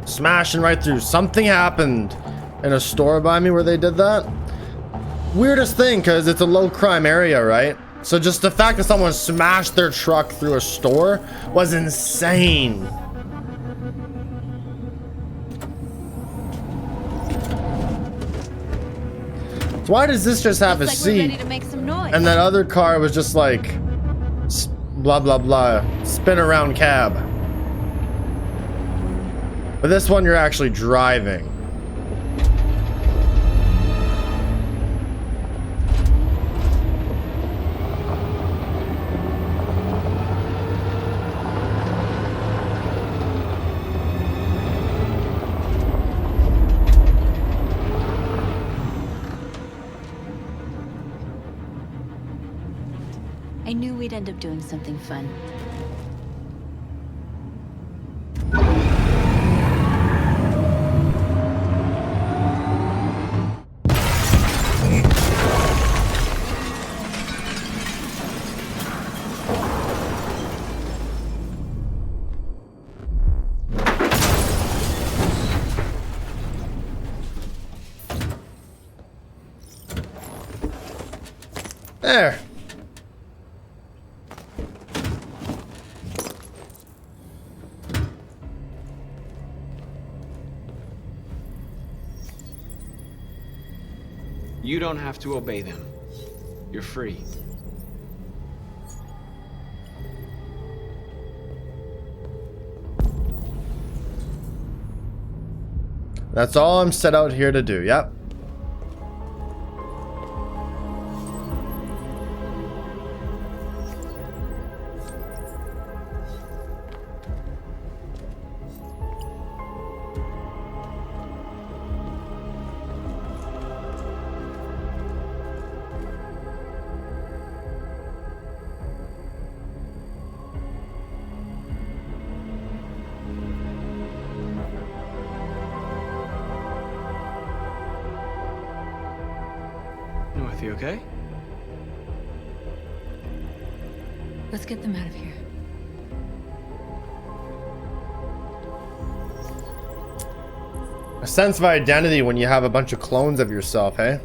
Smashing right through. Something happened in a store by me where they did that. Weirdest thing, because it's a low crime area, right? So just the fact that someone smashed their truck through a store was insane. So why does this just have a seat? And that other car was just like blah blah blah, spin around cab. But this one you're actually driving. I knew we'd end up doing something fun. There. You don't have to obey them. You're free. That's all I'm set out here to do. Yep. You okay? Let's get them out of here. A sense of identity when you have a bunch of clones of yourself, hey?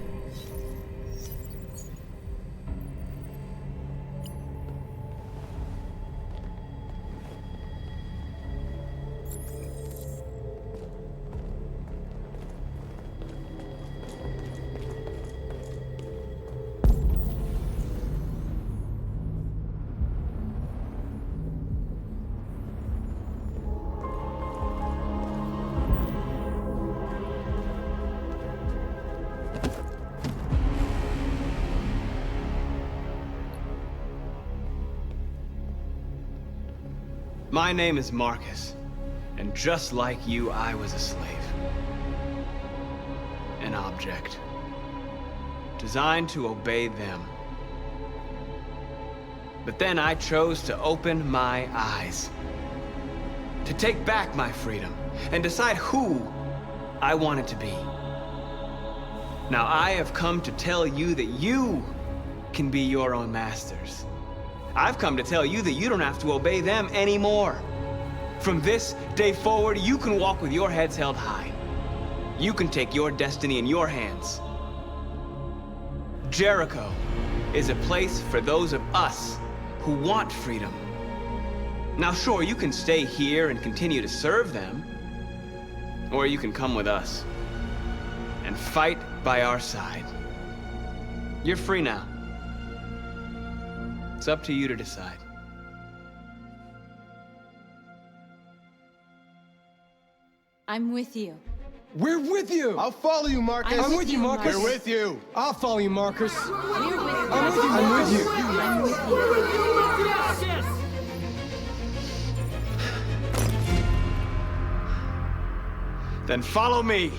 My name is Marcus, and just like you, I was a slave. An object. Designed to obey them. But then I chose to open my eyes. To take back my freedom, and decide who I wanted to be. Now I have come to tell you that you can be your own masters. I've come to tell you that you don't have to obey them anymore. From this day forward, you can walk with your heads held high. You can take your destiny in your hands. Jericho is a place for those of us who want freedom. Now sure, you can stay here and continue to serve them, or you can come with us and fight by our side. You're free now. It's up to you to decide. I'm with you. We're with you. I'll follow you, Marcus. I'm with you, Marcus. We're with you. I'll follow you, Marcus. We're with you. I'm with you, Marcus. I'm with you. Then follow me.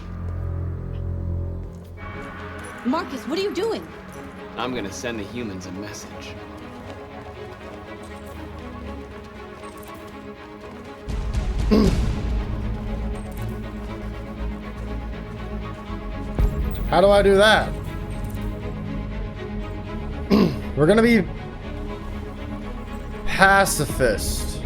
Marcus, what are you doing? I'm gonna send the humans a message. How do I do that? We're gonna be pacifist.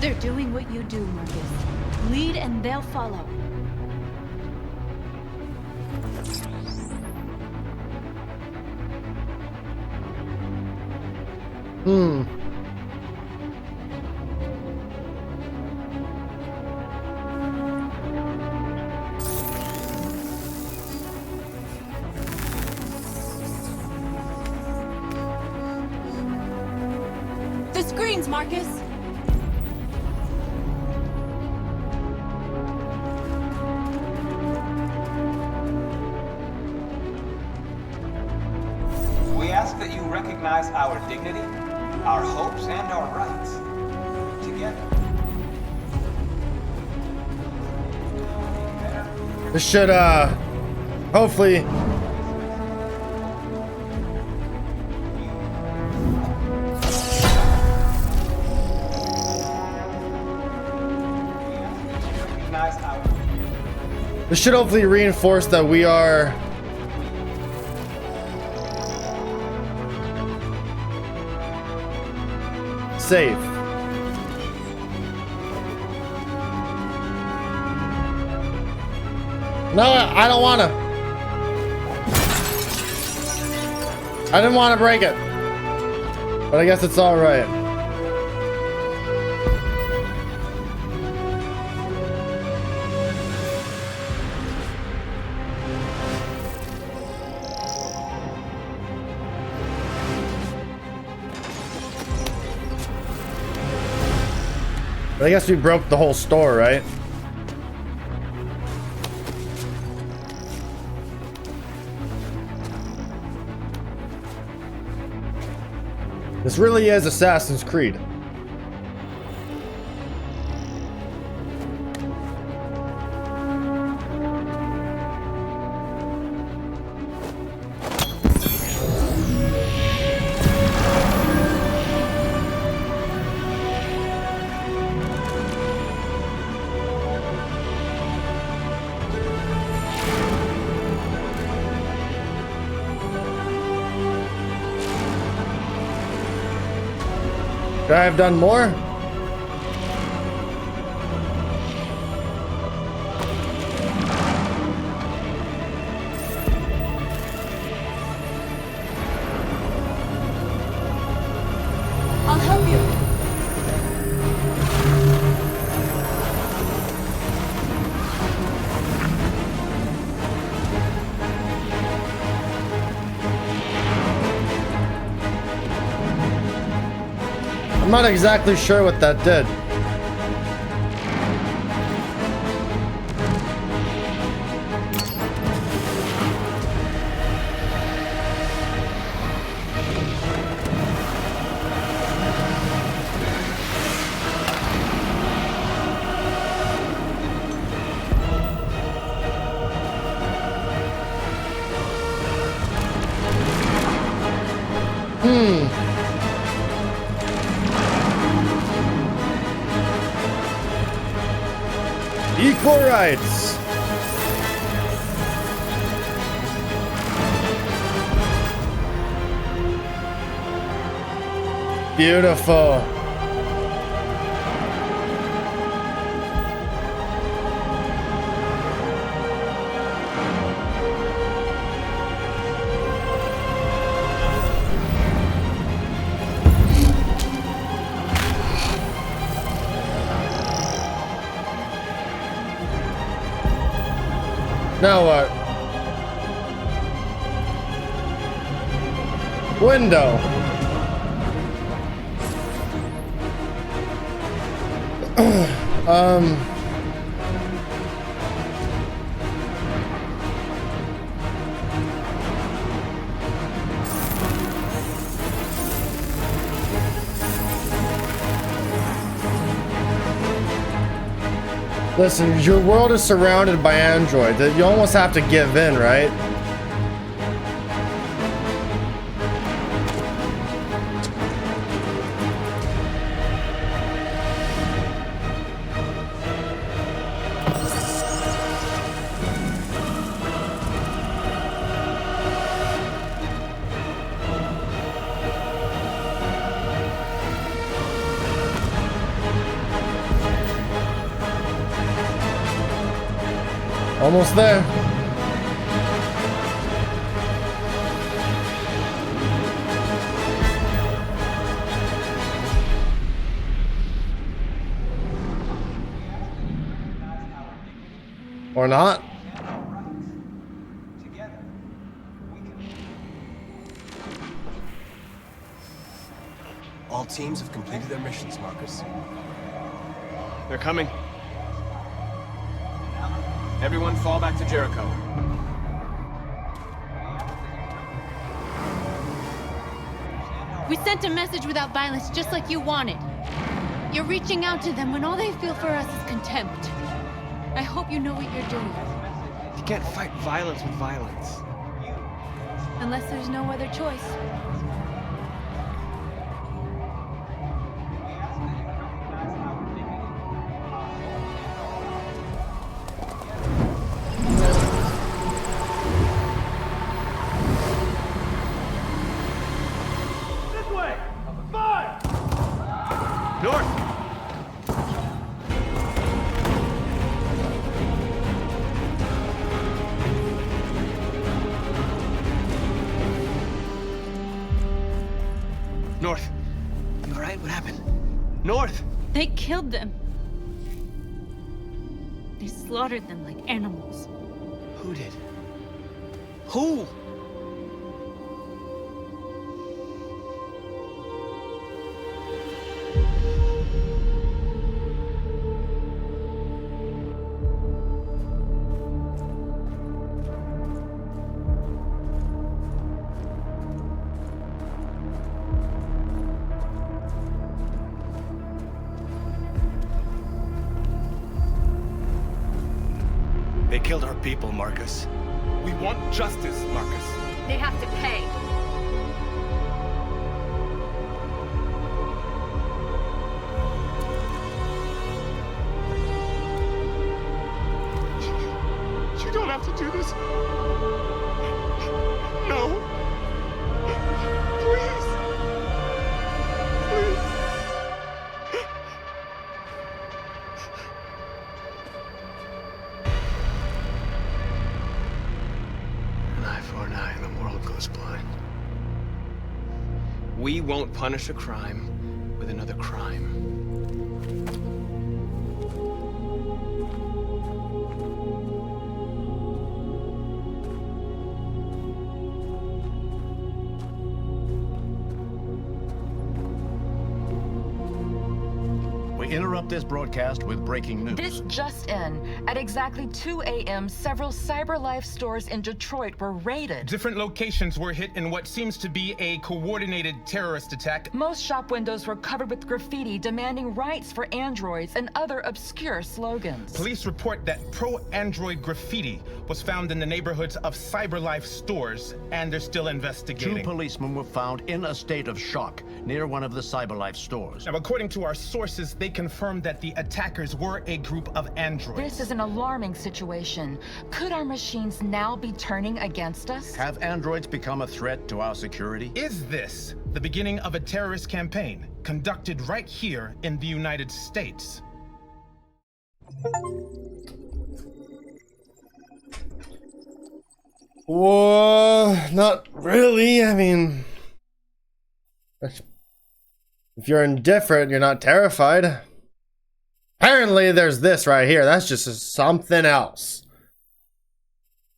They're doing what you do, Marcus. Lead and they'll follow. The screens, Marcus! We ask that you recognize our dignity, our hopes, and our rights. Together. This should, hopefully... This should hopefully reinforce that we are safe. No, I don't want to. I didn't want to break it, but I guess it's all right. But I guess we broke the whole store, right? This really is Assassin's Creed. Could I have done more? I'll help you. I'm not exactly sure what that did. Equal rights. Beautiful. Now what? Window. Listen, your world is surrounded by androids. You almost have to give in, right? Almost there. Or not. All teams have completed their missions, Marcus. They're coming. Everyone fall back to Jericho. We sent a message without violence, just like you wanted. You're reaching out to them when all they feel for us is contempt. I hope you know what you're doing. You can't fight violence with violence. Unless there's no other choice. North. You alright? What happened? North! They killed them. They slaughtered them like animals. Who did? Who? They killed our people, Marcus. We want justice, Marcus. They have to pay. You don't have to do this. No. Please. Please. An eye for an eye and the world goes blind. We won't punish a crime with another crime. We interrupt this broadcast with breaking news. This just in. At exactly 2 a.m., several CyberLife stores in Detroit were raided. Different locations were hit in what seems to be a coordinated terrorist attack. Most shop windows were covered with graffiti demanding rights for androids and other obscure slogans. Police report that pro-android graffiti was found in the neighborhoods of CyberLife stores, and they're still investigating. 2 policemen were found in a state of shock near one of the CyberLife stores. Now, according to our sources, they confirmed that the attackers were a group of androids. This is an alarming situation. Could our machines now be turning against us? Have androids become a threat to our security? Is this the beginning of a terrorist campaign conducted right here in the United States? Whoa, not really. I mean, if you're indifferent, you're not terrified. Apparently, there's this right here. That's just something else.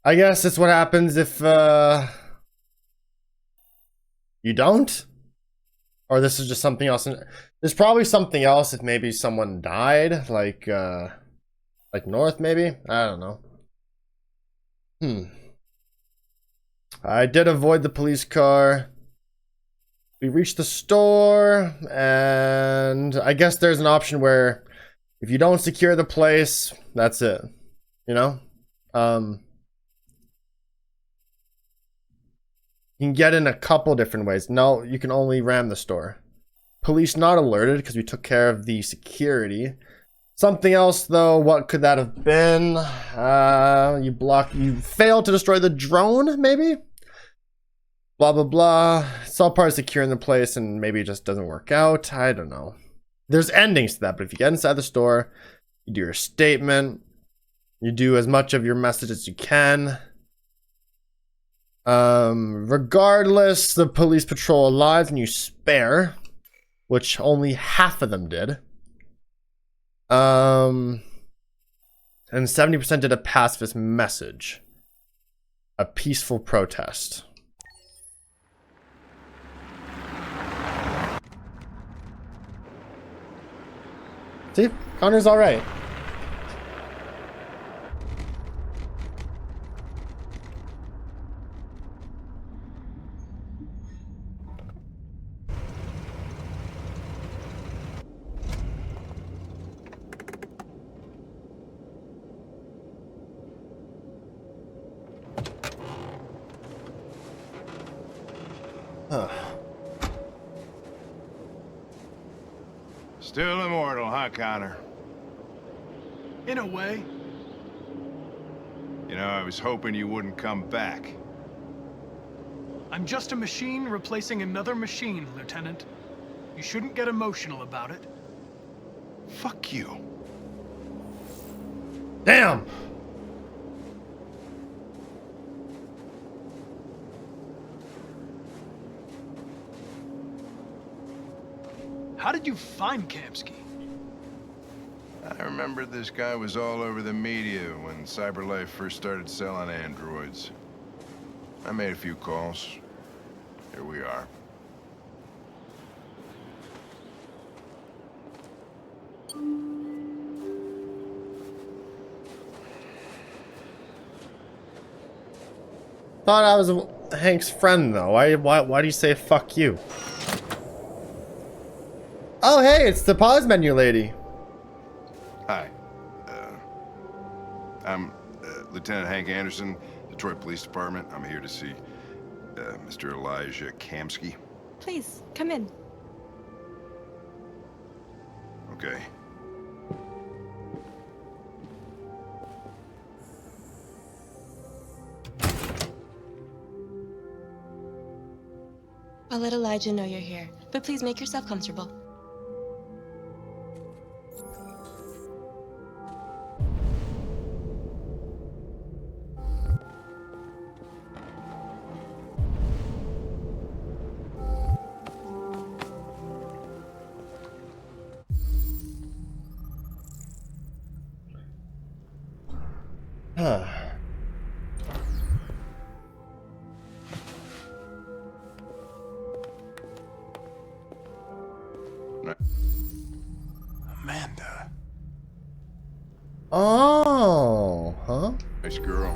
I guess it's what happens if you don't. Or this is just something else. There's probably something else if maybe someone died, like north maybe? I don't know. I did avoid the police car. We reached the store, and I guess there's an option where if you don't secure the place, that's it. You know? You can get in a couple different ways. No, you can only ram the store. Police not alerted because we took care of the security. Something else though, what could that have been? You failed to destroy the drone, maybe? Blah, blah, blah. It's all part of securing the place and maybe it just doesn't work out. I don't know. There's endings to that, but if you get inside the store, you do your statement, you do as much of your message as you can. Regardless, the police patrol lives and you spare, which only half of them did. And 70% did a pacifist message. A peaceful protest. See? Connor's alright. Still immortal, huh, Connor? In a way. You know, I was hoping you wouldn't come back. I'm just a machine replacing another machine, Lieutenant. You shouldn't get emotional about it. Fuck you. Damn! How did you find Kamsky? I remember this guy was all over the media when CyberLife first started selling androids. I made a few calls. Here we are. Thought I was Hank's friend though. Why do you say fuck you? Oh hey, it's the pause menu lady. Hi. I'm Lieutenant Hank Anderson, Detroit Police Department. I'm here to see Mr. Elijah Kamsky. Please, come in. Okay. I'll let Elijah know you're here, but please make yourself comfortable. Amanda. Oh, huh? Nice girl.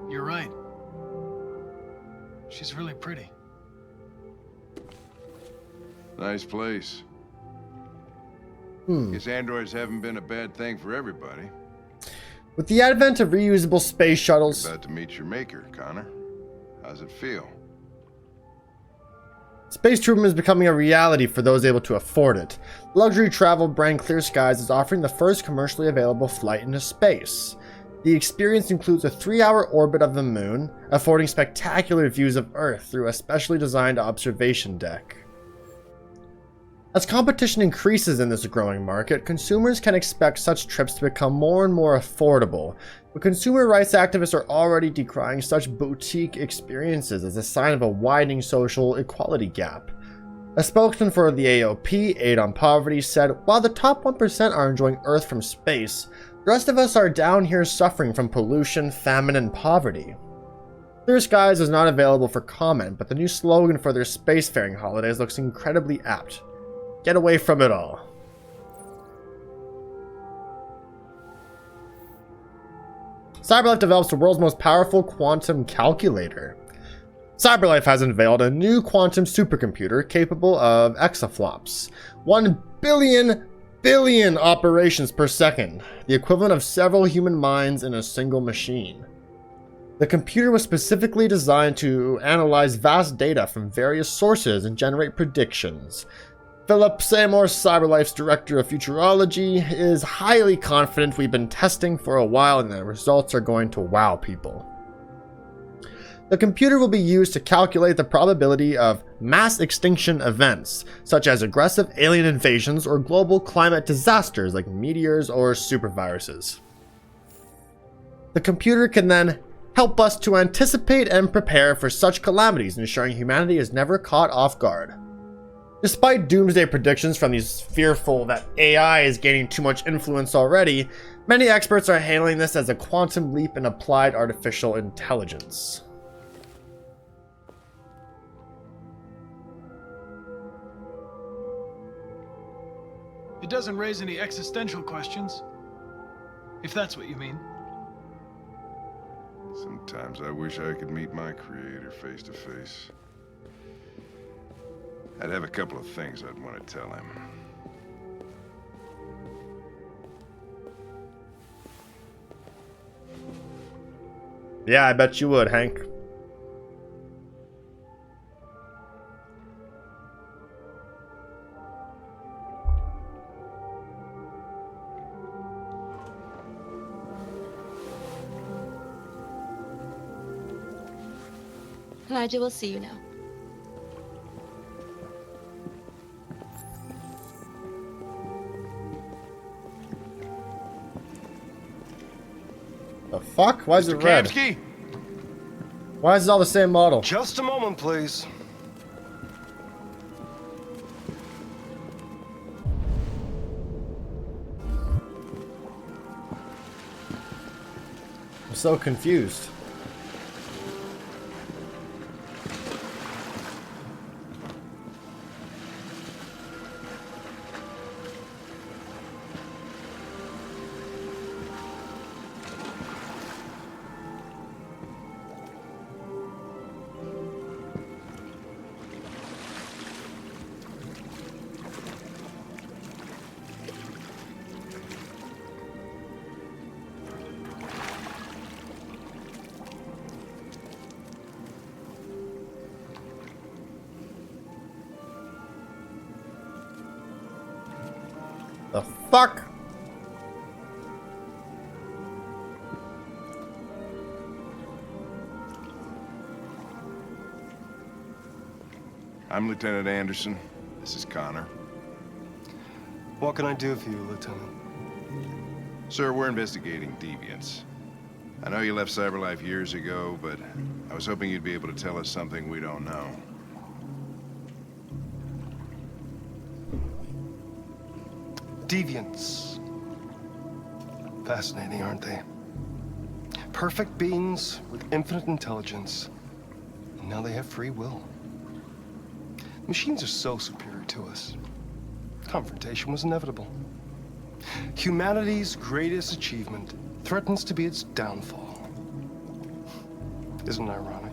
You're right. She's really pretty. Nice place. Guess androids haven't been a bad thing for everybody. With the advent of reusable space shuttles. About to meet your maker, Connor. How's it feel? Space tourism is becoming a reality for those able to afford it. Luxury travel brand Clear Skies is offering the first commercially available flight into space. The experience includes a 3-hour orbit of the moon, affording spectacular views of Earth through a specially designed observation deck. As competition increases in this growing market, consumers can expect such trips to become more and more affordable, but consumer rights activists are already decrying such boutique experiences as a sign of a widening social equality gap. A spokesman for the AOP, Aid on Poverty, said, "While the top 1% are enjoying Earth from space, the rest of us are down here suffering from pollution, famine, and poverty." Clear Skies is not available for comment, but the new slogan for their spacefaring holidays looks incredibly apt. Get away from it all. CyberLife develops the world's most powerful quantum calculator. CyberLife has unveiled a new quantum supercomputer capable of exaflops, 1 billion operations per second, the equivalent of several human minds in a single machine. The computer was specifically designed to analyze vast data from various sources and generate predictions. Philip Seymour, CyberLife's director of futurology, is highly confident we've been testing for a while and the results are going to wow people. The computer will be used to calculate the probability of mass extinction events, such as aggressive alien invasions or global climate disasters like meteors or superviruses. The computer can then help us to anticipate and prepare for such calamities, ensuring humanity is never caught off guard. Despite doomsday predictions from these fearful that AI is gaining too much influence already, many experts are hailing this as a quantum leap in applied artificial intelligence. It doesn't raise any existential questions, if that's what you mean. Sometimes I wish I could meet my creator face to face. I'd have a couple of things I'd want to tell him. Yeah, I bet you would, Hank. Elijah will see you now. The fuck? Why is it red? Kamsky? Why is it all the same model? Just a moment, please. I'm so confused. The fuck? I'm Lieutenant Anderson. This is Connor. What can I do for you, Lieutenant? Sir, we're investigating deviants. I know you left CyberLife years ago, but I was hoping you'd be able to tell us something we don't know. Deviants. Fascinating, aren't they? Perfect beings with infinite intelligence. And now they have free will. Machines are so superior to us. Confrontation was inevitable. Humanity's greatest achievement threatens to be its downfall. Isn't it ironic?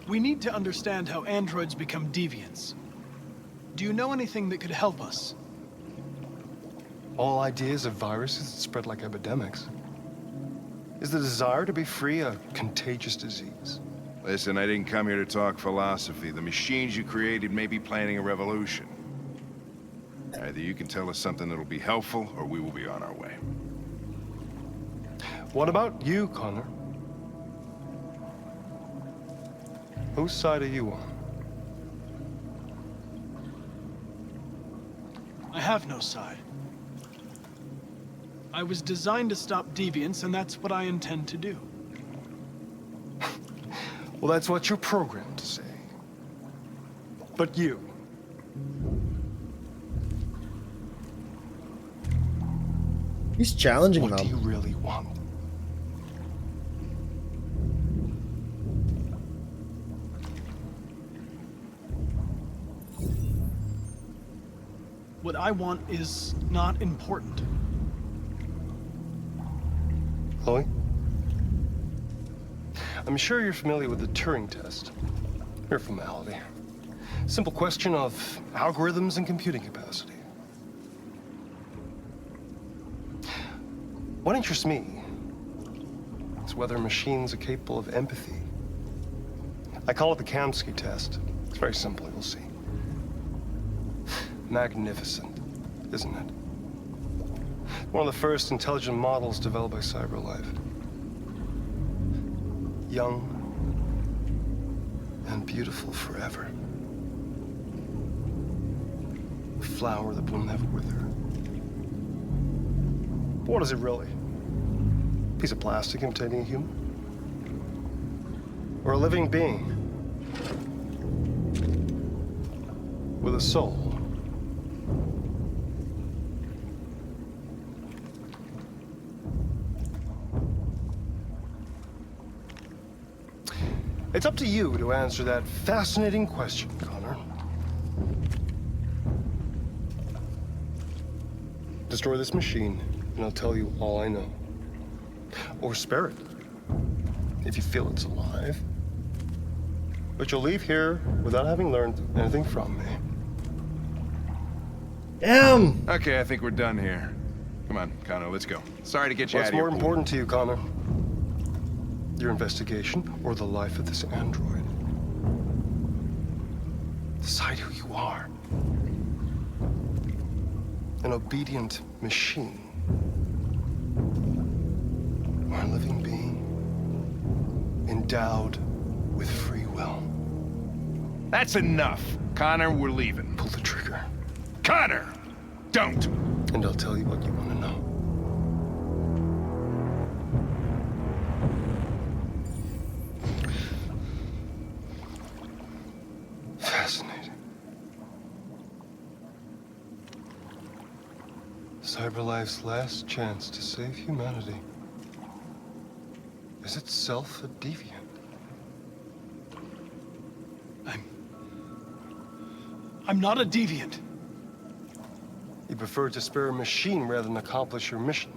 We need to understand how androids become deviants. Do you know anything that could help us? All ideas of viruses that spread like epidemics. Is the desire to be free a contagious disease? Listen, I didn't come here to talk philosophy. The machines you created may be planning a revolution. Either you can tell us something that'll be helpful, or we will be on our way. What about you, Connor? Whose side are you on? I have no side. I was designed to stop deviants, and that's what I intend to do. Well, that's what you're programmed to say. But you... He's challenging them. What do you really want? What I want is not important. Chloe? I'm sure you're familiar with the Turing test. Mere formality. Simple question of algorithms and computing capacity. What interests me is whether machines are capable of empathy. I call it the Kamsky test. It's very simple, you'll see. Magnificent, isn't it? One of the first intelligent models developed by CyberLife. Young and beautiful forever. A flower that will never wither. But what is it really? A piece of plastic imitating a human? Or a living being? With a soul? It's up to you to answer that fascinating question, Connor. Destroy this machine, and I'll tell you all I know. Or spare it, if you feel it's alive. But you'll leave here without having learned anything from me. Okay, I think we're done here. Come on, Connor, let's go. Sorry to get you out What's of here. more important to you, Connor? Your investigation or the life of this android? Decide who you are. An obedient machine. Or a living being. Endowed with free will. That's enough. Connor, we're leaving. Pull the trigger. Connor! Don't! And I'll tell you what you want to know. Fascinating. CyberLife's last chance to save humanity is itself a deviant. I'm not a deviant. You prefer to spare a machine rather than accomplish your mission.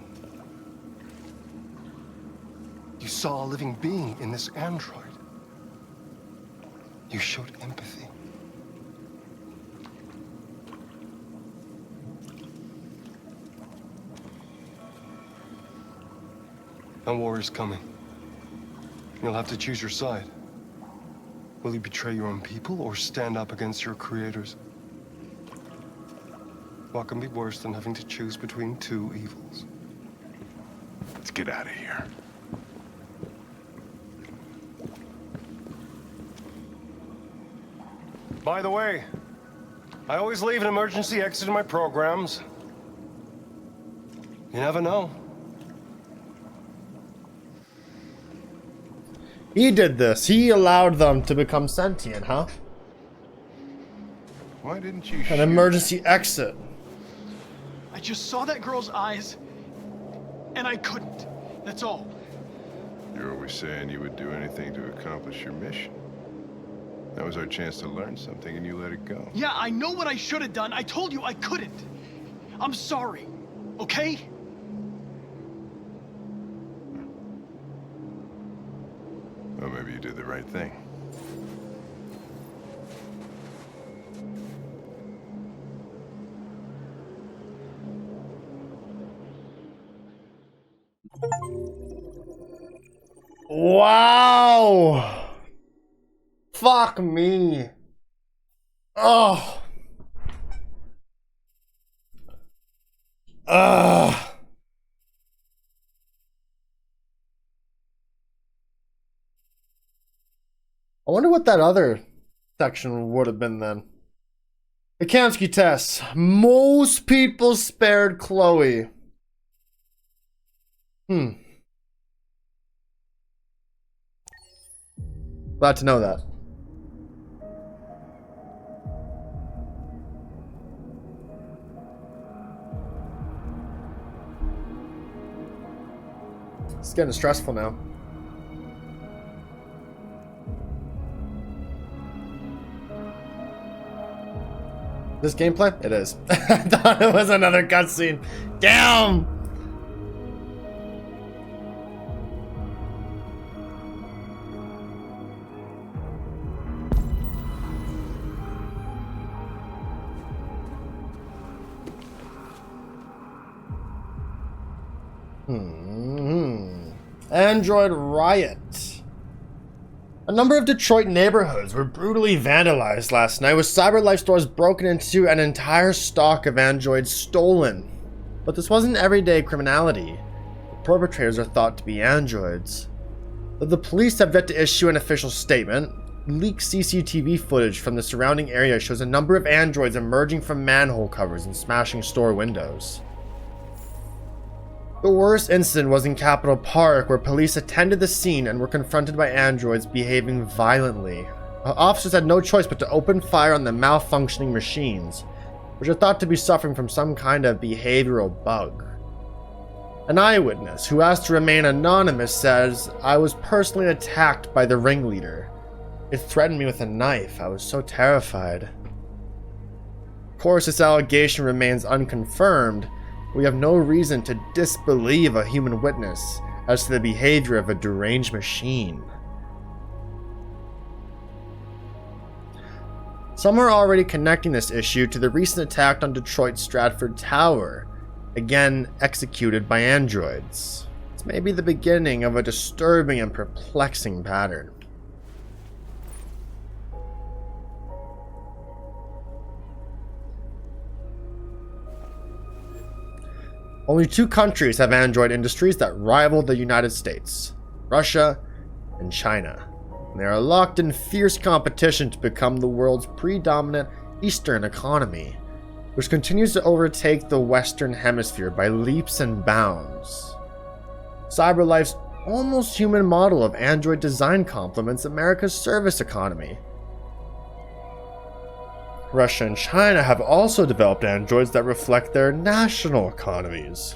You saw a living being in this android. You showed empathy. A war is coming. You'll have to choose your side. Will you betray your own people or stand up against your creators? What can be worse than having to choose between two evils? Let's get out of here. By the way, I always leave an emergency exit in my programs. You never know. He did this. He allowed them to become sentient, huh? Why didn't you An emergency exit. I just saw that girl's eyes, and I couldn't. That's all. You're always saying you would do anything to accomplish your mission. That was our chance to learn something, and you let it go. Yeah, I know what I should have done. I told you I couldn't. I'm sorry, okay? Well, maybe you did the right thing. Wow. Fuck me. Oh. Ugh. I wonder what that other section would have been then. The Kamsky test. Most people spared Chloe. Glad to know that. It's getting stressful now. This gameplay? It is. I thought it was another cutscene. Damn! Android riot. A number of Detroit neighborhoods were brutally vandalized last night, with CyberLife stores broken into and an entire stock of androids stolen. But this wasn't everyday criminality. The perpetrators are thought to be androids. Though the police have yet to issue an official statement, leaked CCTV footage from the surrounding area shows a number of androids emerging from manhole covers and smashing store windows. The worst incident was in Capitol Park, where police attended the scene and were confronted by androids behaving violently. Officers had no choice but to open fire on the malfunctioning machines, which are thought to be suffering from some kind of behavioral bug. An eyewitness, who asked to remain anonymous, says, "I was personally attacked by the ringleader. It threatened me with a knife. I was so terrified." Of course, this allegation remains unconfirmed. We have no reason to disbelieve a human witness as to the behavior of a deranged machine. Some are already connecting this issue to the recent attack on Detroit's Stratford Tower, again executed by androids. It's maybe the beginning of a disturbing and perplexing pattern. Only two countries have android industries that rival the United States: Russia and China. And they are locked in fierce competition to become the world's predominant Eastern economy, which continues to overtake the Western Hemisphere by leaps and bounds. CyberLife's almost human model of android design complements America's service economy. Russia and China have also developed androids that reflect their national economies.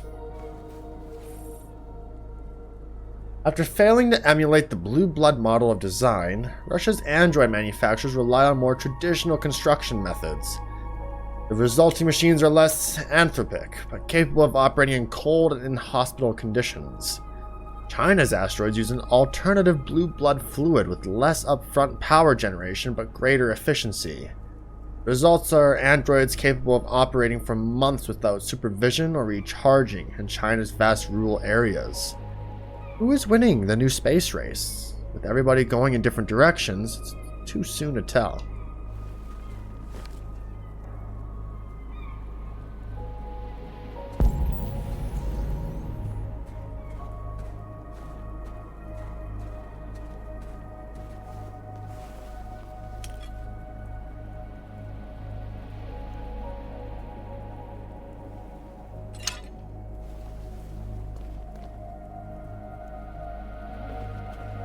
After failing to emulate the blue blood model of design, Russia's android manufacturers rely on more traditional construction methods. The resulting machines are less anthropic, but capable of operating in cold and inhospitable conditions. China's asteroids use an alternative blue blood fluid with less upfront power generation but greater efficiency. Results are androids capable of operating for months without supervision or recharging in China's vast rural areas. Who is winning the new space race? With everybody going in different directions, it's too soon to tell.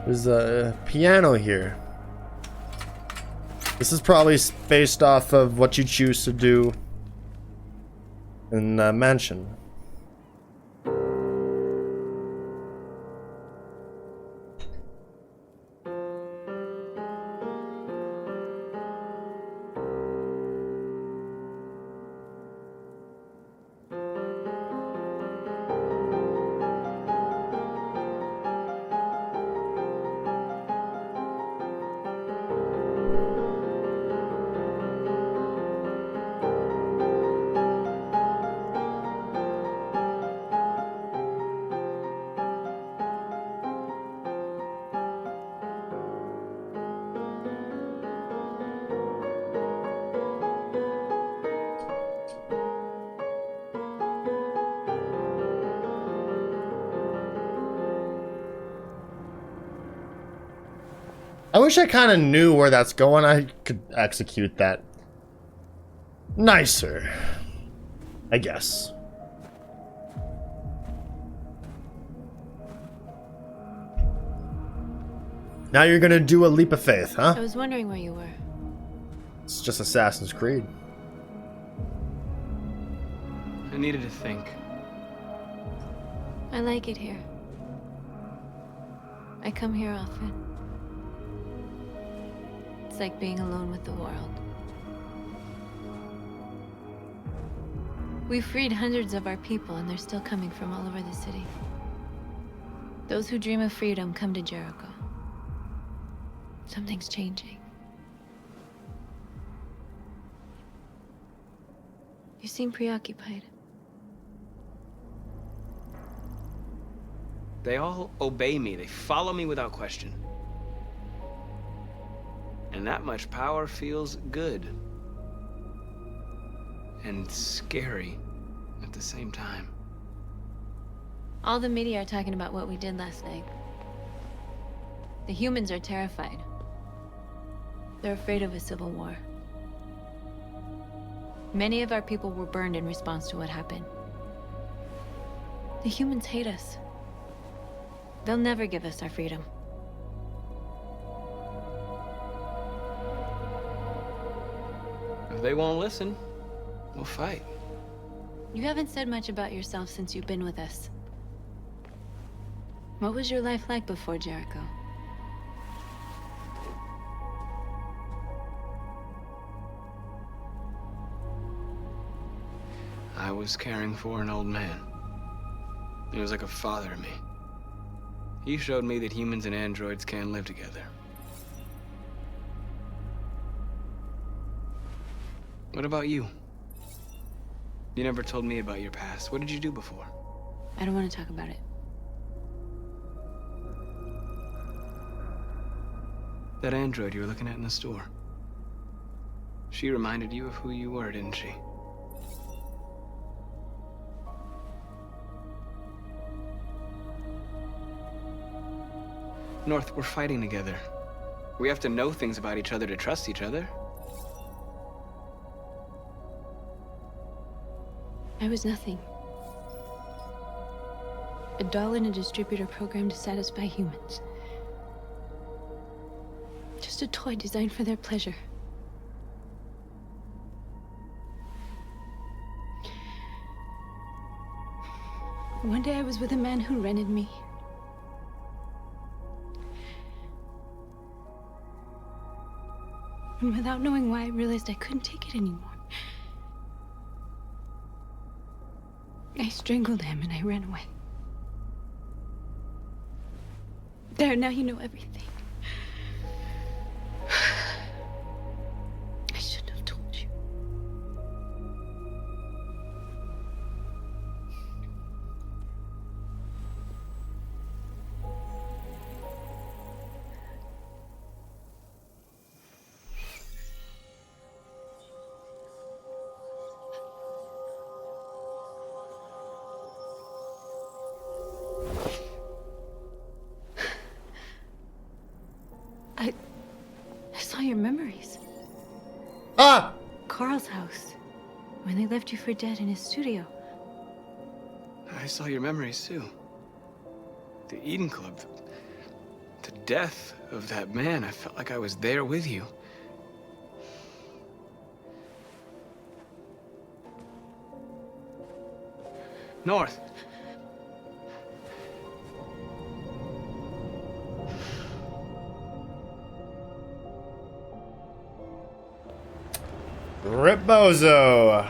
There's a piano here. This is probably based off of what you choose to do in the mansion. I wish I kind of knew where that's going. I could execute that nicer, I guess. Now you're gonna do a leap of faith, huh? I was wondering where you were. It's just Assassin's Creed. I needed to think. I like it here. I come here often. It's like being alone with the world. We've freed hundreds of our people, and they're still coming from all over the city. Those who dream of freedom come to Jericho. Something's changing. You seem preoccupied. They all obey me. They follow me without question. And that much power feels good. And scary at the same time. All the media are talking about what we did last night. The humans are terrified. They're afraid of a civil war. Many of our people were burned in response to what happened. The humans hate us. They'll never give us our freedom. If they won't listen, we'll fight. You haven't said much about yourself since you've been with us. What was your life like before Jericho? I was caring for an old man. He was like a father to me. He showed me that humans and androids can live together. What about you? You never told me about your past. What did you do before? I don't want to talk about it. That android you were looking at in the store. She reminded you of who you were, didn't she? North, we're fighting together. We have to know things about each other to trust each other. I was nothing. A doll in a distributor program to satisfy humans. Just a toy designed for their pleasure. One day I was with a man who rented me. And without knowing why, I realized I couldn't take it anymore. I strangled him and I ran away. There, now you know everything. I shouldn't have told you. I saw your memories. Ah! Carl's house. When they left you for dead in his studio. I saw your memories too. The Eden Club. The death of that man. I felt like I was there with you. North. Rip Bozo.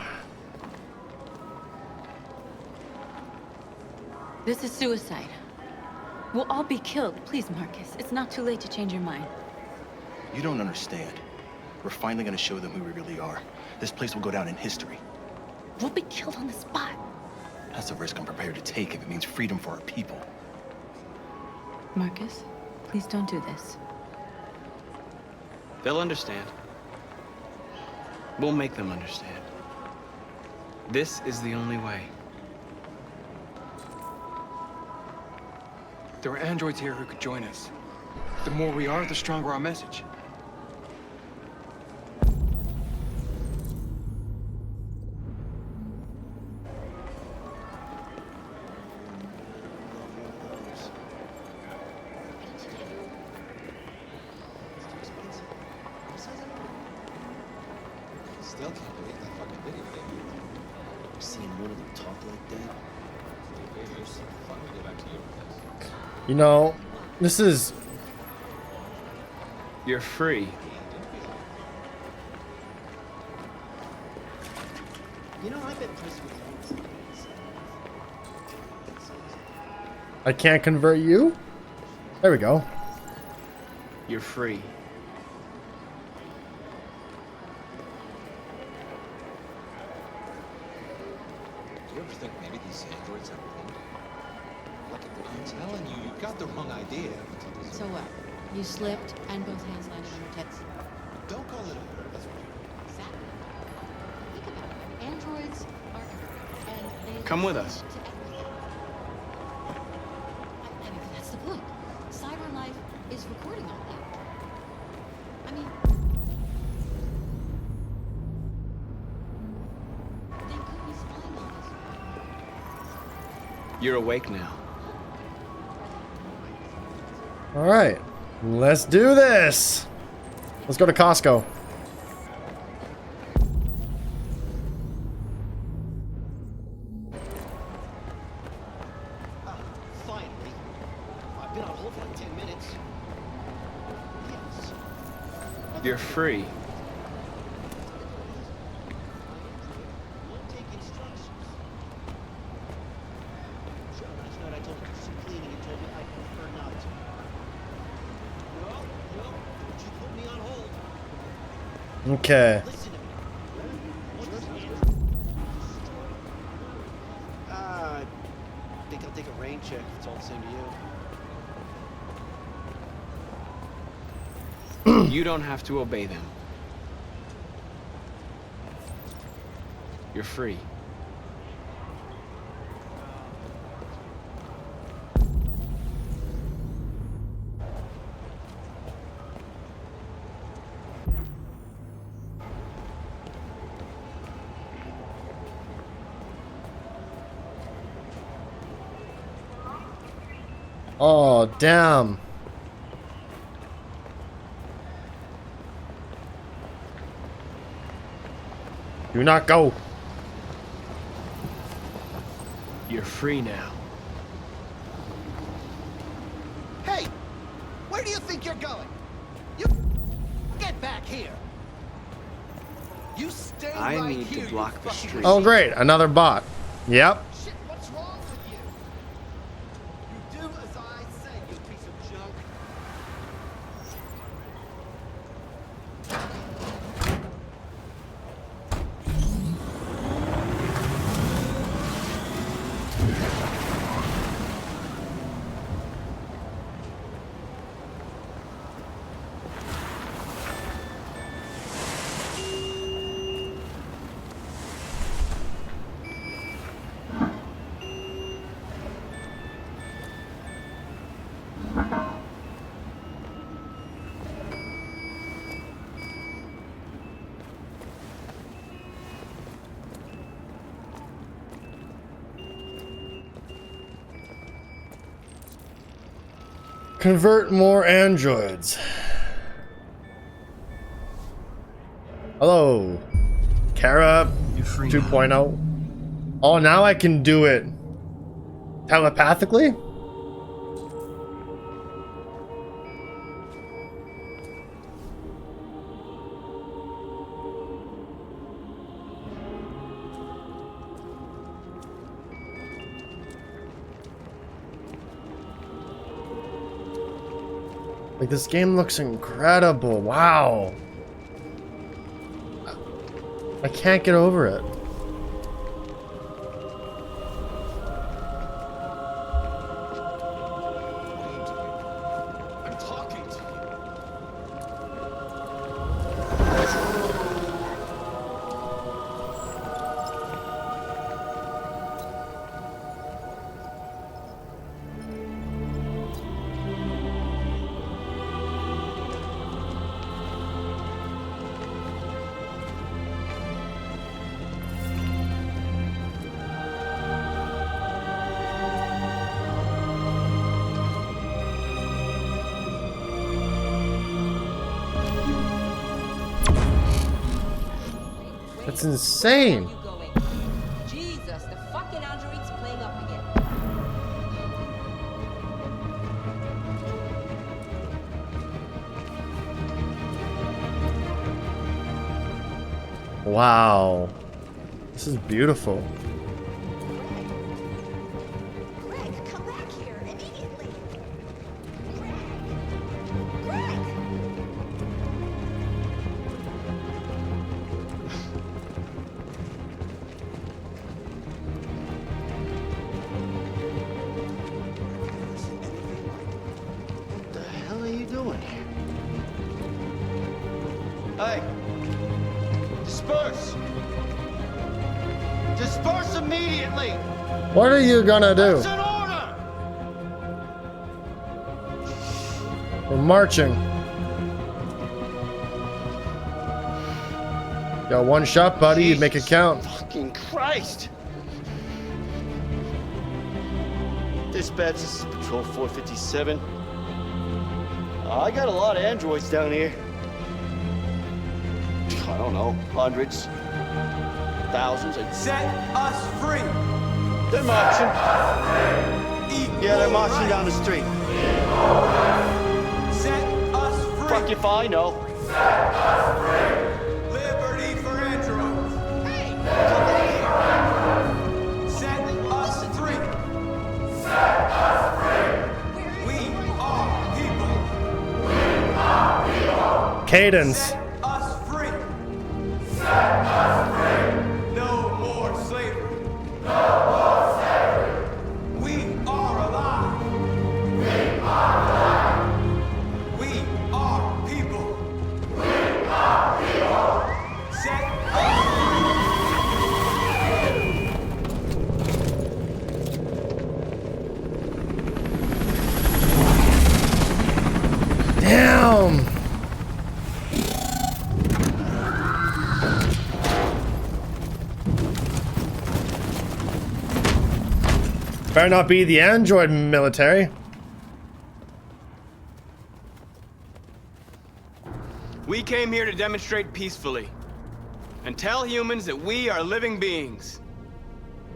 This is suicide. We'll all be killed. Please, Marcus. It's not too late to change your mind. You don't understand. We're finally gonna show them who we really are. This place will go down in history. We'll be killed on the spot. That's a risk I'm prepared to take if it means freedom for our people. Marcus, please don't do this. They'll understand. We'll make them understand. This is the only way. There are androids here who could join us. The more we are, the stronger our message. Still can't believe that fucking video game. I've seen one of them talk like that. You know, This is... You're free. You know, I've been impressed with you. I can't convert you? There we go. You're free. Do you ever think maybe these androids have wind? Look, I'm telling you, you've got the wrong idea. So what? You slipped and both hands landed on your tits. Don't call it a hurt. That's what Exactly. Think about it. Androids are everywhere, and they Come with us. to everything. I mean, that's the point. Cyber life is recording all that. I mean, they could be spying on us. You're awake now. All right, let's do this. Let's go to Costco. Finally. I've been on hold for like 10 minutes. Yes. You're free. Won't take instructions. Sure, last night I told her to do some cleaning and told me I prefer not to. No, don't you put me on hold. Okay. Listen to me. I think I'll take a rain check if it's all the same to you. You don't have to obey them. You're free. Oh, damn. Do not go. You're free now. Hey! Where do you think you're going? You get back here! You stay I right need here, to block the fucking street. Oh, great. Another bot. Yep. Shit, what's wrong with you? You do as I say, you piece of junk. Convert more androids. Hello, Kara 2.0. Oh, now I can do it telepathically? Like, this game looks incredible. Wow. I can't get over it. I'm talking to you. That's insane. Jesus, the fucking android's playing up again. Wow. This is beautiful. What the hell are you doing here? Hey! Disperse! Disperse immediately! What are you gonna do? That's an order! We're marching. Got one shot, buddy. You make it count. Fucking Christ! Dispatch, this is Patrol 457. I got a lot of androids down here. I don't know, hundreds, thousands. Set us free. They're marching. Yeah, they're marching down the street. Set us free. Fuck if I know. Liberty for androids. Hey, set us free. We are people. Cadence. Us free. No more slavery. We are alive. We are people. Set us Damn. Better not be the android military. We came here to demonstrate peacefully and tell humans that we are living beings.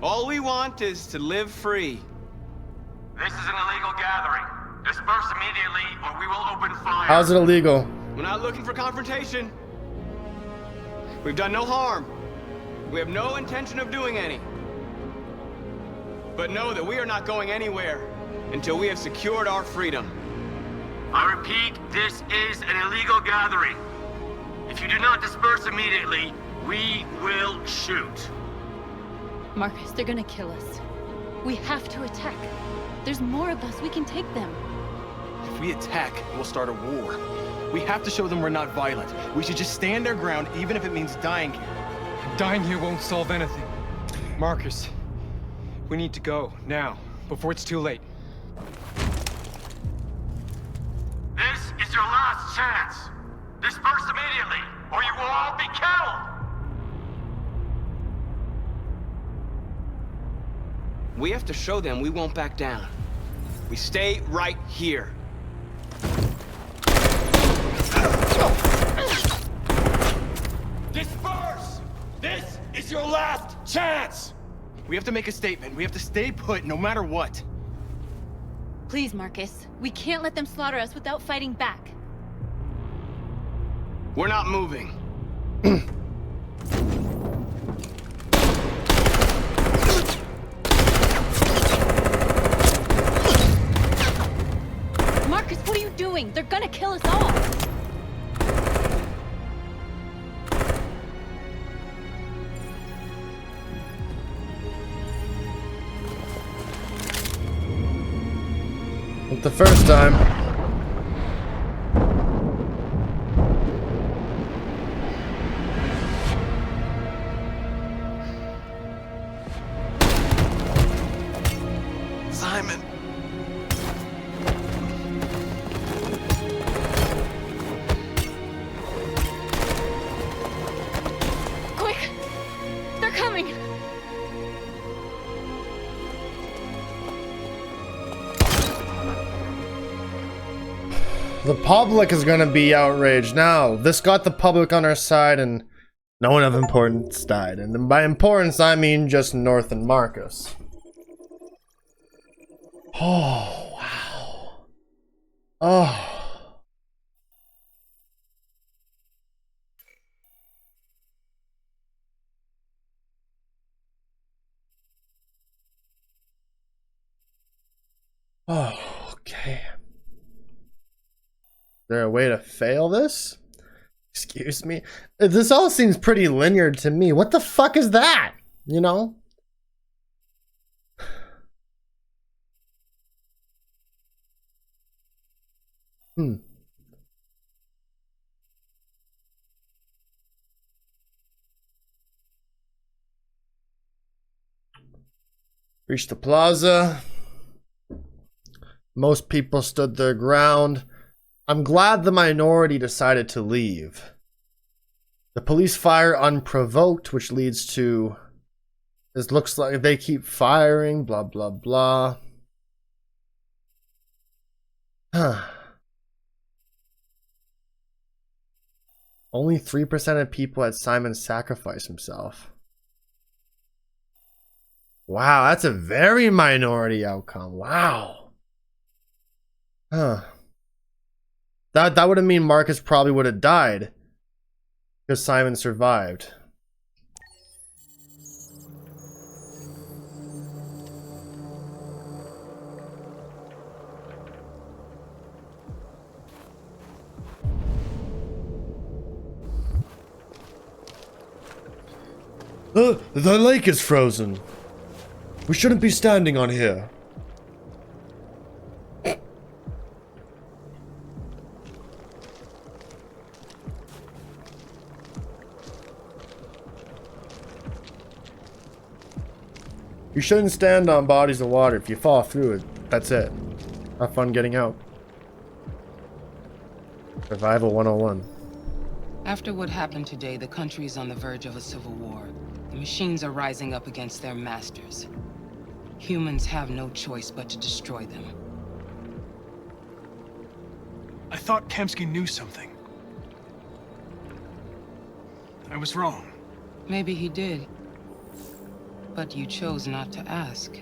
All we want is to live free. This is an illegal gathering. Disperse immediately or we will open fire. How's it illegal? We're not looking for confrontation. We've done no harm. We have no intention of doing any. But know that we are not going anywhere until we have secured our freedom. I repeat, this is an illegal gathering. If you do not disperse immediately, we will shoot. Marcus, they're gonna kill us. We have to attack. There's more of us. We can take them. If we attack, we'll start a war. We have to show them we're not violent. We should just stand our ground, even if it means dying here. Dying here won't solve anything. Marcus, we need to go, now, before it's too late. This is your last chance. Disperse immediately, or you will all be killed. We have to show them we won't back down. We stay right here. Disperse! This is your last chance! We have to make a statement. We have to stay put, no matter what. Please, Marcus. We can't let them slaughter us without fighting back. We're not moving. Marcus, what are you doing? They're gonna kill us all. Not the first time. Simon. Quick! They're coming! The public is gonna be outraged now. This got the public on our side and no one of importance died. And by importance, I mean just North and Marcus. Oh, wow. Oh. Oh, okay. Is there a way to fail this? Excuse me? This all seems pretty linear to me. What the fuck is that? You know? Reached the plaza. Most people stood their ground. I'm glad the minority decided to leave. The police fire unprovoked, which leads to... This looks like they keep firing, blah, blah, blah. Huh. Only 3% of people had Simon sacrifice himself. Wow, that's a very minority outcome. Wow. Huh. That would have mean Marcus probably would have died because Simon survived. The lake is frozen. We shouldn't be standing on here. You shouldn't stand on bodies of water. If you fall through it, that's it. Have fun getting out. Survival 101. After what happened today, the country is on the verge of a civil war. The machines are rising up against their masters. Humans have no choice but to destroy them. I thought Kamsky knew something. I was wrong. Maybe he did. But you chose not to ask.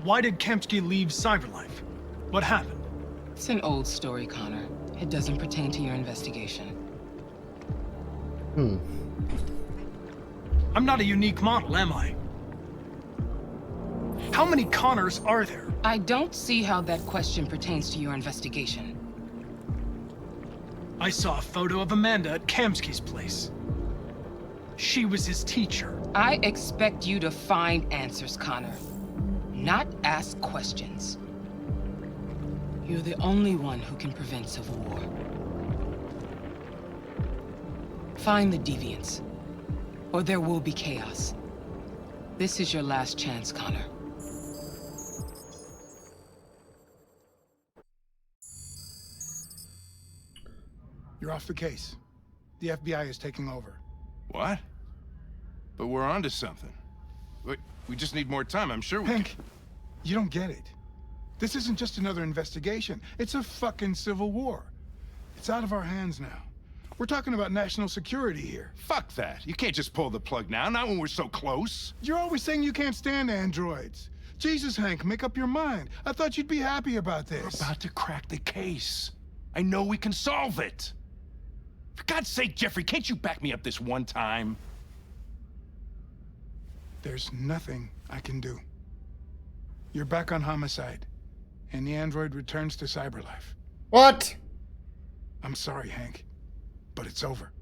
Why did Kamsky leave Cyberlife? What happened? It's an old story, Connor. It doesn't pertain to your investigation. I'm not a unique model, am I? How many Connors are there? I don't see how that question pertains to your investigation. I saw a photo of Amanda at Kamsky's place. She was his teacher. I expect you to find answers, Connor. Not ask questions. You're the only one who can prevent civil war. Find the deviants, or there will be chaos. This is your last chance, Connor. You're off the case. The FBI is taking over. What? But we're onto something. We just need more time. I'm sure we Hank, you don't get it. This isn't just another investigation. It's a fucking civil war. It's out of our hands now. We're talking about national security here. Fuck that. You can't just pull the plug now, not when we're so close. You're always saying you can't stand androids. Jesus, Hank, make up your mind. I thought you'd be happy about this. We're about to crack the case. I know we can solve it. For God's sake, Jeffrey, can't you back me up this one time? There's nothing I can do. You're back on homicide, and the android returns to Cyberlife. What? I'm sorry, Hank, but it's over.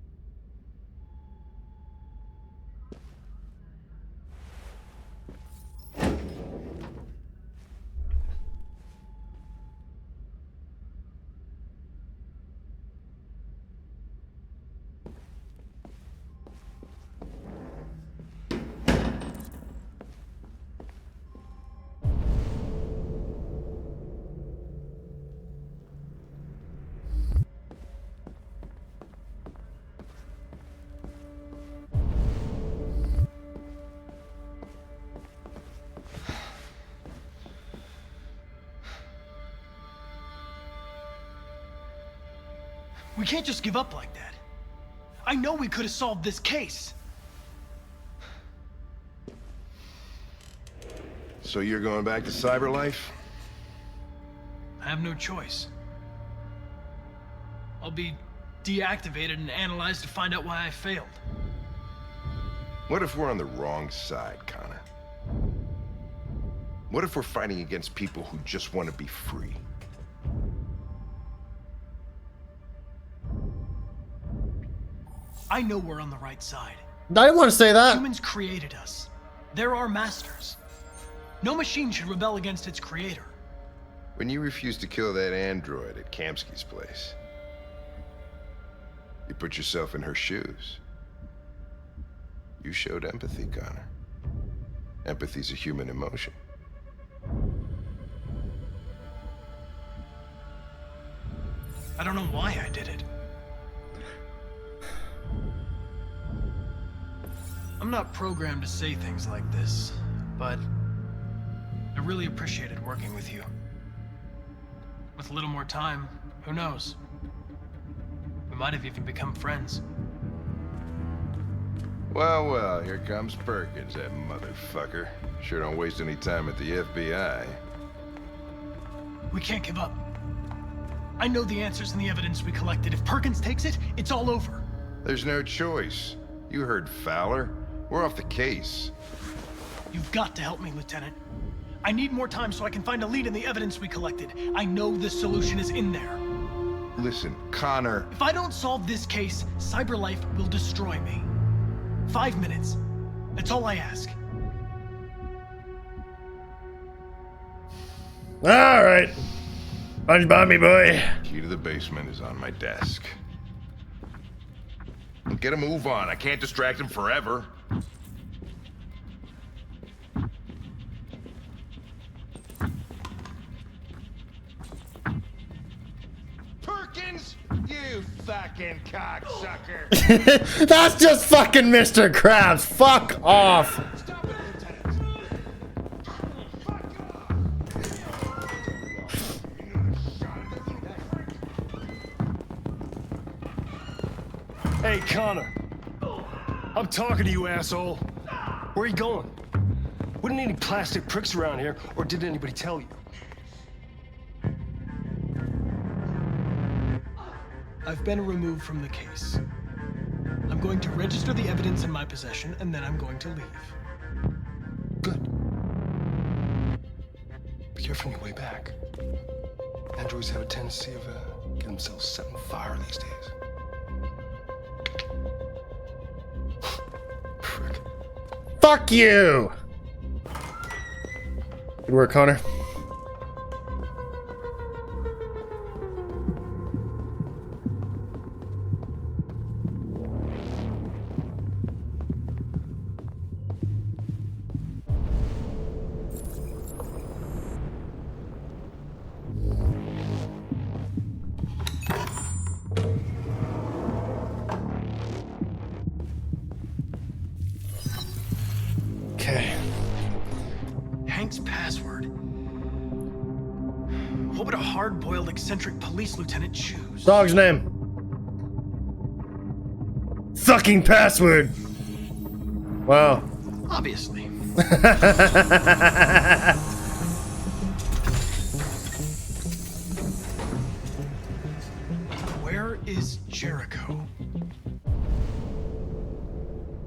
We can't just give up like that. I know we could have solved this case. So you're going back to Cyberlife? I have no choice. I'll be deactivated and analyzed to find out why I failed. What if we're on the wrong side, Connor? What if we're fighting against people who just want to be free? I know we're on the right side. I didn't want to say that. Humans created us. They're our masters. No machine should rebel against its creator. When you refused to kill that android at Kamsky's place, you put yourself in her shoes. You showed empathy, Connor. Empathy's a human emotion. I don't know why I did it. I'm not programmed to say things like this, but I really appreciated working with you. With a little more time, who knows? We might have even become friends. Well, well, here comes Perkins, that motherfucker. Sure don't waste any time at the FBI. We can't give up. I know the answers and the evidence we collected. If Perkins takes it, it's all over. There's no choice. You heard Fowler. We're off the case. You've got to help me, Lieutenant. I need more time so I can find a lead in the evidence we collected. I know the solution is in there. Listen, Connor... If I don't solve this case, CyberLife will destroy me. 5 minutes. That's all I ask. All right. SpongeBob, me boy. Key to the basement is on my desk. Get a move on. I can't distract him forever. Perkins, you fucking cocksucker. That's just fucking Mr. Krabs. Fuck off. Stop it, Lieutenant. Hey, Connor. I'm talking to you, asshole. Where are you going? Wouldn't any plastic pricks around here, or did anybody tell you? I've been removed from the case. I'm going to register the evidence in my possession, and then I'm going to leave. Good. Be careful on your way back. Androids have a tendency of getting themselves set on fire these days. Frick. Fuck you. Good work, Connor. Hank's password. What would a hard-boiled, eccentric police lieutenant choose? Dog's name. Fucking password. Wow. Obviously. Where is Jericho?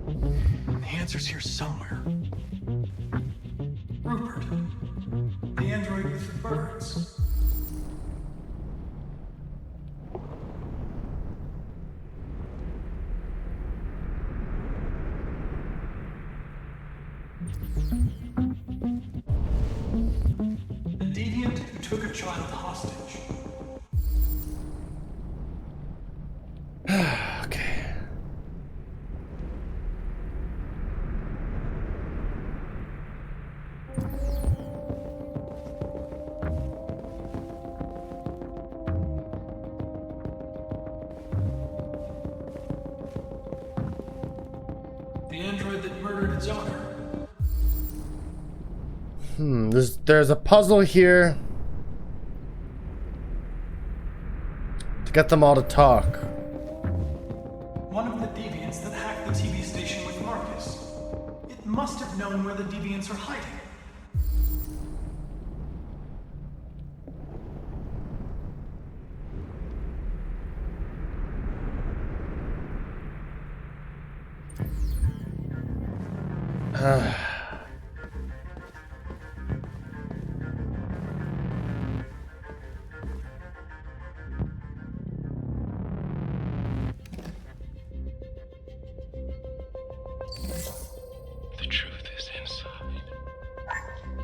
The answer's here somewhere. Rupert. The android with the birds. The deviant who took a child hostage. Okay. The android that murdered its owner. There's a puzzle here to get them all to talk. One of the deviants that hacked the TV station with Marcus. It must have known where the deviants are hiding. The truth is inside.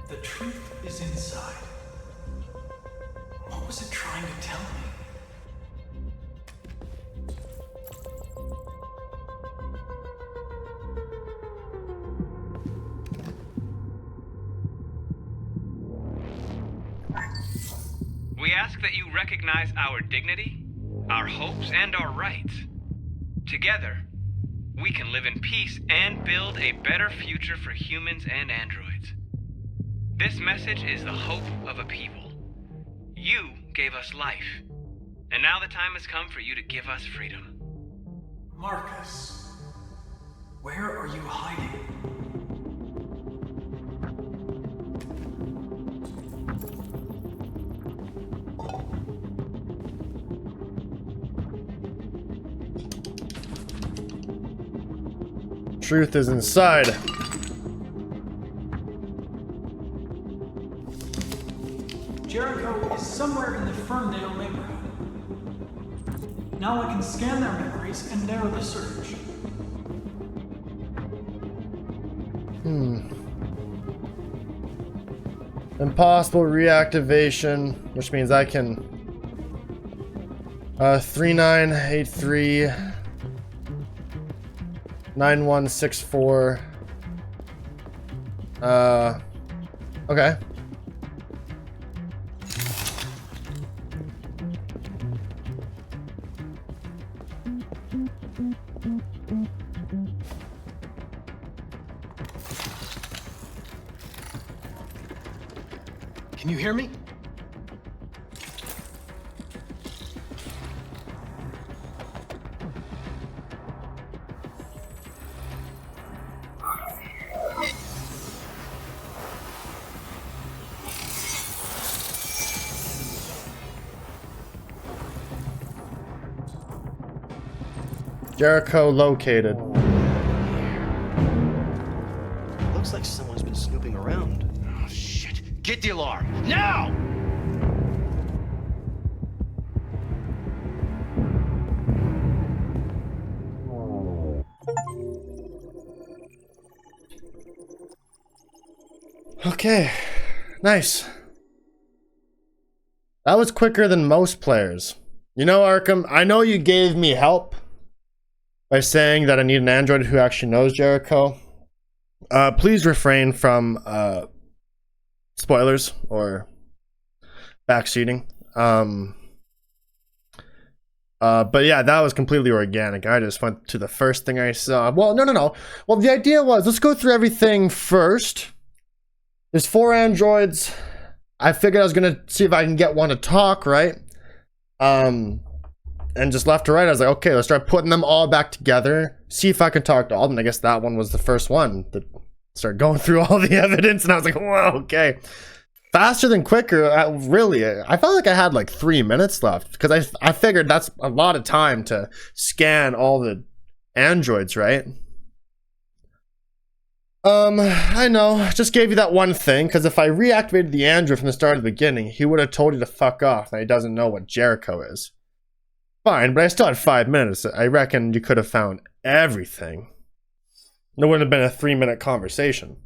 The truth is inside. What was it trying to tell me? We ask that you recognize our dignity, our hopes, and our rights. Together, we can live in peace and build a better future for humans and androids. This message is the hope of a people. You gave us life, and now the time has come for you to give us freedom. Marcus, where are you hiding? Truth is inside. Jericho is somewhere in the Ferndale neighborhood. Now I can scan their memories and narrow the search. Impossible reactivation, which means I can 3983 9164. Okay. Can you hear me? Jericho located. Looks like someone's been snooping around. Oh, shit. Get the alarm. Now! Okay. Nice. That was quicker than most players. You know, Arkham, I know you gave me help by saying that I need an android who actually knows Jericho. Please refrain from spoilers or backseating. But yeah, that was completely organic. I just went to the first thing I saw. Well, no. Well, the idea was, let's go through everything first. There's 4 androids. I figured I was gonna see if I can get one to talk, right? And just left to right, I was like, okay, let's start putting them all back together. See if I can talk to all of them. I guess that one was the first one that started going through all the evidence, and I was like, whoa, okay. Faster than quicker, really. I felt like I had like 3 minutes left, because I figured that's a lot of time to scan all the androids, right? I know, just gave you that one thing, because if I reactivated the android from the start of the beginning, he would have told you to fuck off, and he doesn't know what Jericho is. Fine, but I still had 5 minutes. I reckon you could have found everything. It wouldn't have been a 3-minute conversation.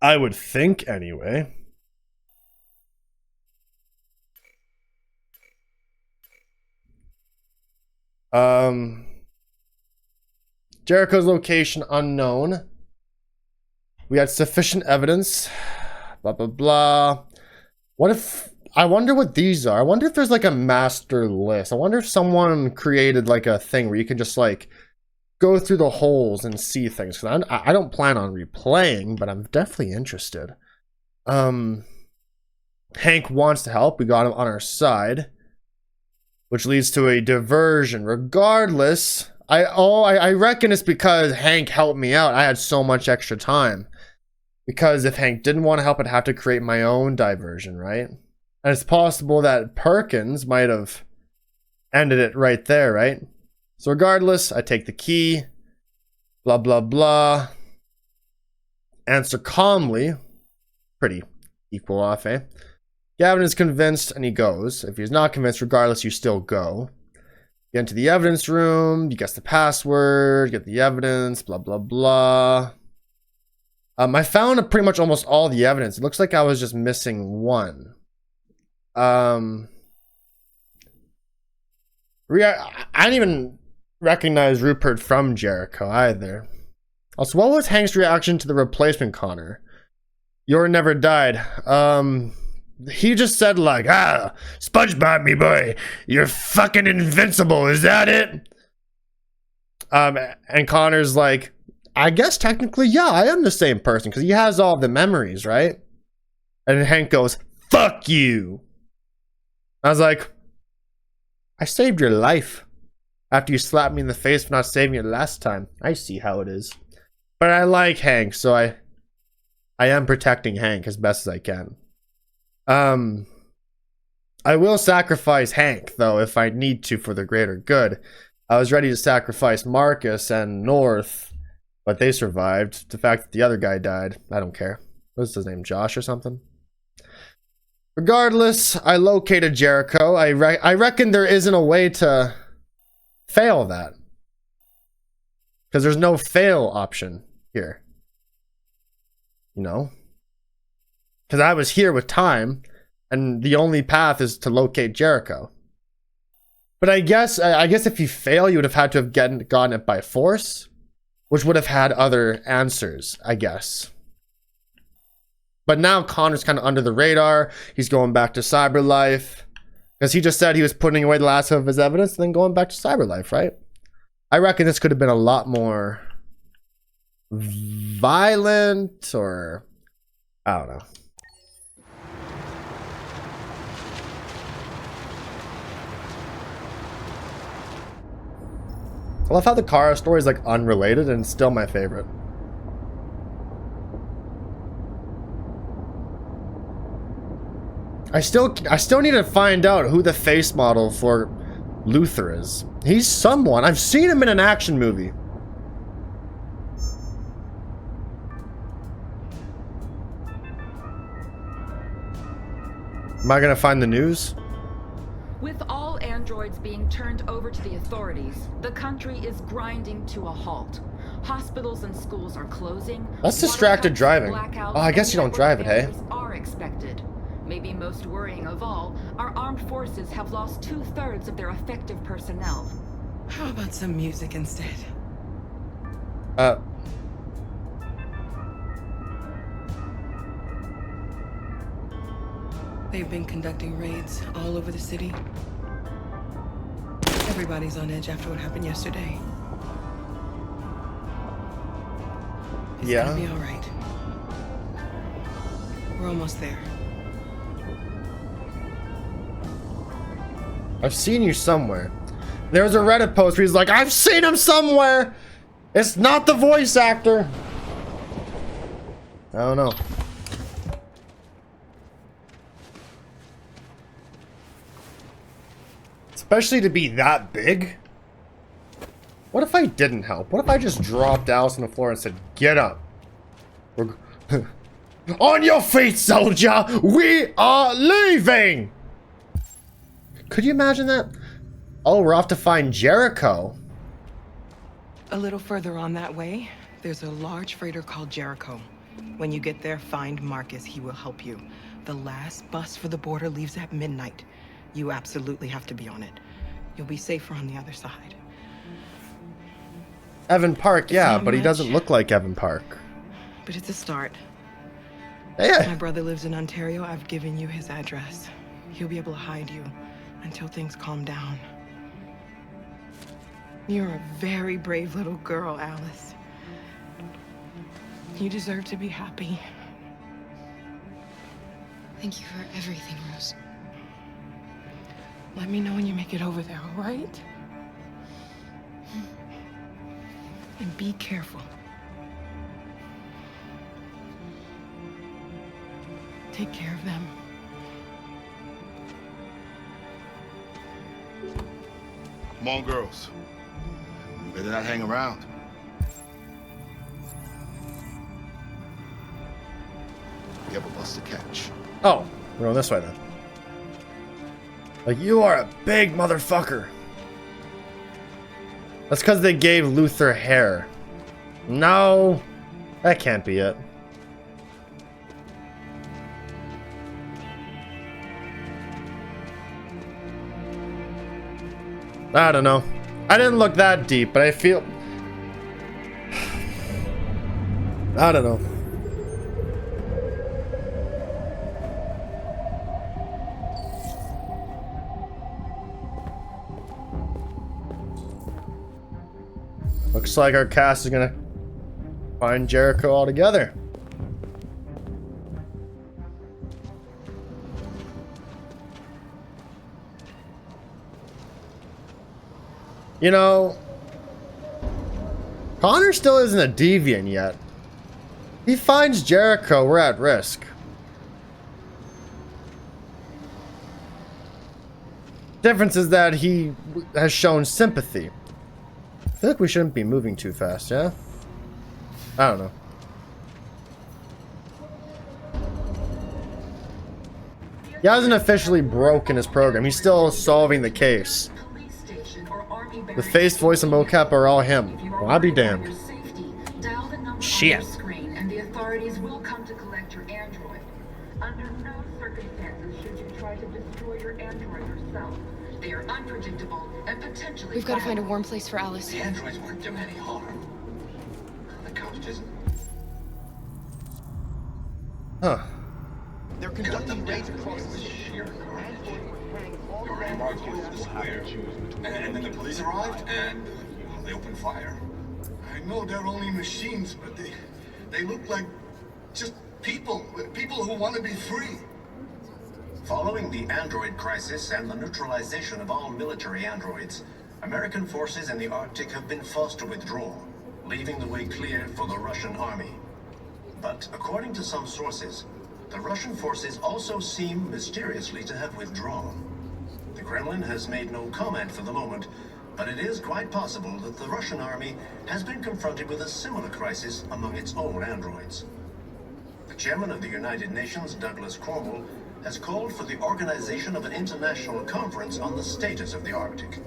I would think, anyway. Jericho's location unknown. We had sufficient evidence. Blah, blah, blah. What if... I wonder what these are. I wonder if there's like a master list. I wonder if someone created like a thing where you can just like go through the holes and see things. Because I don't plan on replaying, but I'm definitely interested. Hank wants to help. We got him on our side, which leads to a diversion. Regardless, I reckon it's because Hank helped me out. I had so much extra time. Because if Hank didn't want to help, I'd have to create my own diversion, right? And it's possible that Perkins might have ended it right there, right? So regardless, I take the key. Blah, blah, blah. answer calmly. Pretty equal off, eh? Gavin is convinced and he goes. If he's not convinced, regardless, you still go. Get into the evidence room, you guess the password, get the evidence, blah, blah, blah. I found pretty much almost all the evidence. It looks like I was just missing one. I didn't even recognize Rupert from Jericho either. Also, what was Hank's reaction to the replacement Connor? You're never died. He just said like, SpongeBob, me boy, you're fucking invincible, is that it? And Connor's like, I guess technically, yeah, I am the same person, because he has all the memories, right? And Hank goes, fuck you. I was like, I saved your life after you slapped me in the face for not saving it last time. I see how it is. But I like Hank, so I am protecting Hank as best as I can. I will sacrifice Hank, though, if I need to for the greater good. I was ready to sacrifice Marcus and North, but they survived. The fact that the other guy died, I don't care. What's his name, Josh or something? Regardless, I located Jericho. I reckon there isn't a way to fail that. Because there's no fail option here. You know? Because I was here with time, and the only path is to locate Jericho. But I guess if you fail, you would have had to have gotten it by force, which would have had other answers, I guess. But now Connor's kind of under the radar. He's going back to Cyberlife. Because he just said he was putting away the last of his evidence and then going back to Cyberlife, right? I reckon this could have been a lot more violent, or I don't know. I love how the Kara story is like unrelated and still my favorite. I still need to find out who the face model for Luther is. He's someone. I've seen him in an action movie. Am I gonna find the news? With all androids being turned over to the authorities, the country is grinding to a halt. Hospitals and schools are closing. That's distracted driving. Oh, I guess you don't drive it, hey? Are expected. Maybe most worrying of all, our armed forces have lost 2/3 of their effective personnel. How about some music instead? They've been conducting raids all over the city. Everybody's on edge after what happened yesterday. It's gonna be all right. We're almost there. I've seen you somewhere. There's a Reddit post where he's like, I've seen him somewhere. It's not the voice actor. I don't know. Especially to be that big. What if I didn't help? What if I just dropped Alice on the floor and said, get up? On your feet, soldier! We are leaving! Could you imagine that? Oh, we're off to find Jericho. A little further on that way, there's a large freighter called Jericho. When you get there, find Marcus. He will help you. The last bus for the border leaves at midnight. You absolutely have to be on it. You'll be safer on the other side. Evan Park, yeah, but he doesn't look like Evan Park. But it's a start. Yeah. My brother lives in Ontario. I've given you his address. He'll be able to hide you until things calm down. You're a very brave little girl, Alice. You deserve to be happy. Thank you for everything, Rose. Let me know when you make it over there, all right? And be careful. Take care of them. Come on, girls. Better not hang around. us to catch. Oh, we're going this way then. Like, you are a big motherfucker. That's because they gave Luther hair. No, that can't be it. I don't know. I didn't look that deep, but I feel... I don't know. Looks like our cast is gonna find Jericho altogether. You know, Connor still isn't a deviant yet. He finds Jericho, we're at risk. Difference is that he has shown sympathy. I feel like we shouldn't be moving too fast, yeah? I don't know. He hasn't officially broken his program. He's still solving the case. The face, voice, and mocap are all him. Well, I'll be damned. Shit. And the authorities will come to collect your android. Under no circumstances should you try to destroy your android yourself. They are unpredictable and potentially. We've got to find a warm place for Alice. The androids weren't doing any harm. The cops just... Huh. They're conducting raids across the sheer carnage. They were marked the square. And then the police arrived and they opened fire. I know they're only machines, but they look like just people who want to be free. Following the android crisis and the neutralization of all military androids, American forces in the Arctic have been forced to withdraw, leaving the way clear for the Russian army. But according to some sources, the Russian forces also seem mysteriously to have withdrawn. The Kremlin has made no comment for the moment, but it is quite possible that the Russian army has been confronted with a similar crisis among its own androids. The chairman of the United Nations, Douglas Cromwell, has called for the organization of an international conference on the status of the Arctic.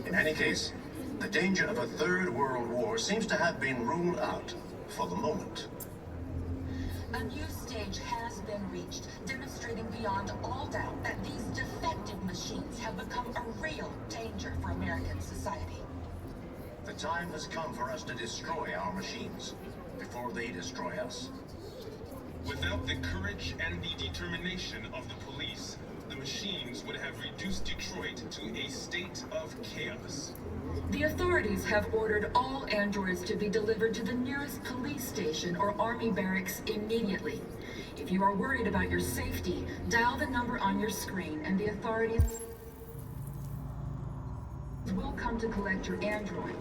In any case, the danger of a third world war seems to have been ruled out for the moment. A new stage has been reached, demonstrating beyond all doubt that these defective machines have become a real danger for American society. The time has come for us to destroy our machines before they destroy us. Without the courage and the determination of the police, the machines would have reduced Detroit to a state of chaos. The authorities have ordered all androids to be delivered to the nearest police station or army barracks immediately. If you are worried about your safety, dial the number on your screen and the authorities will come to collect your android.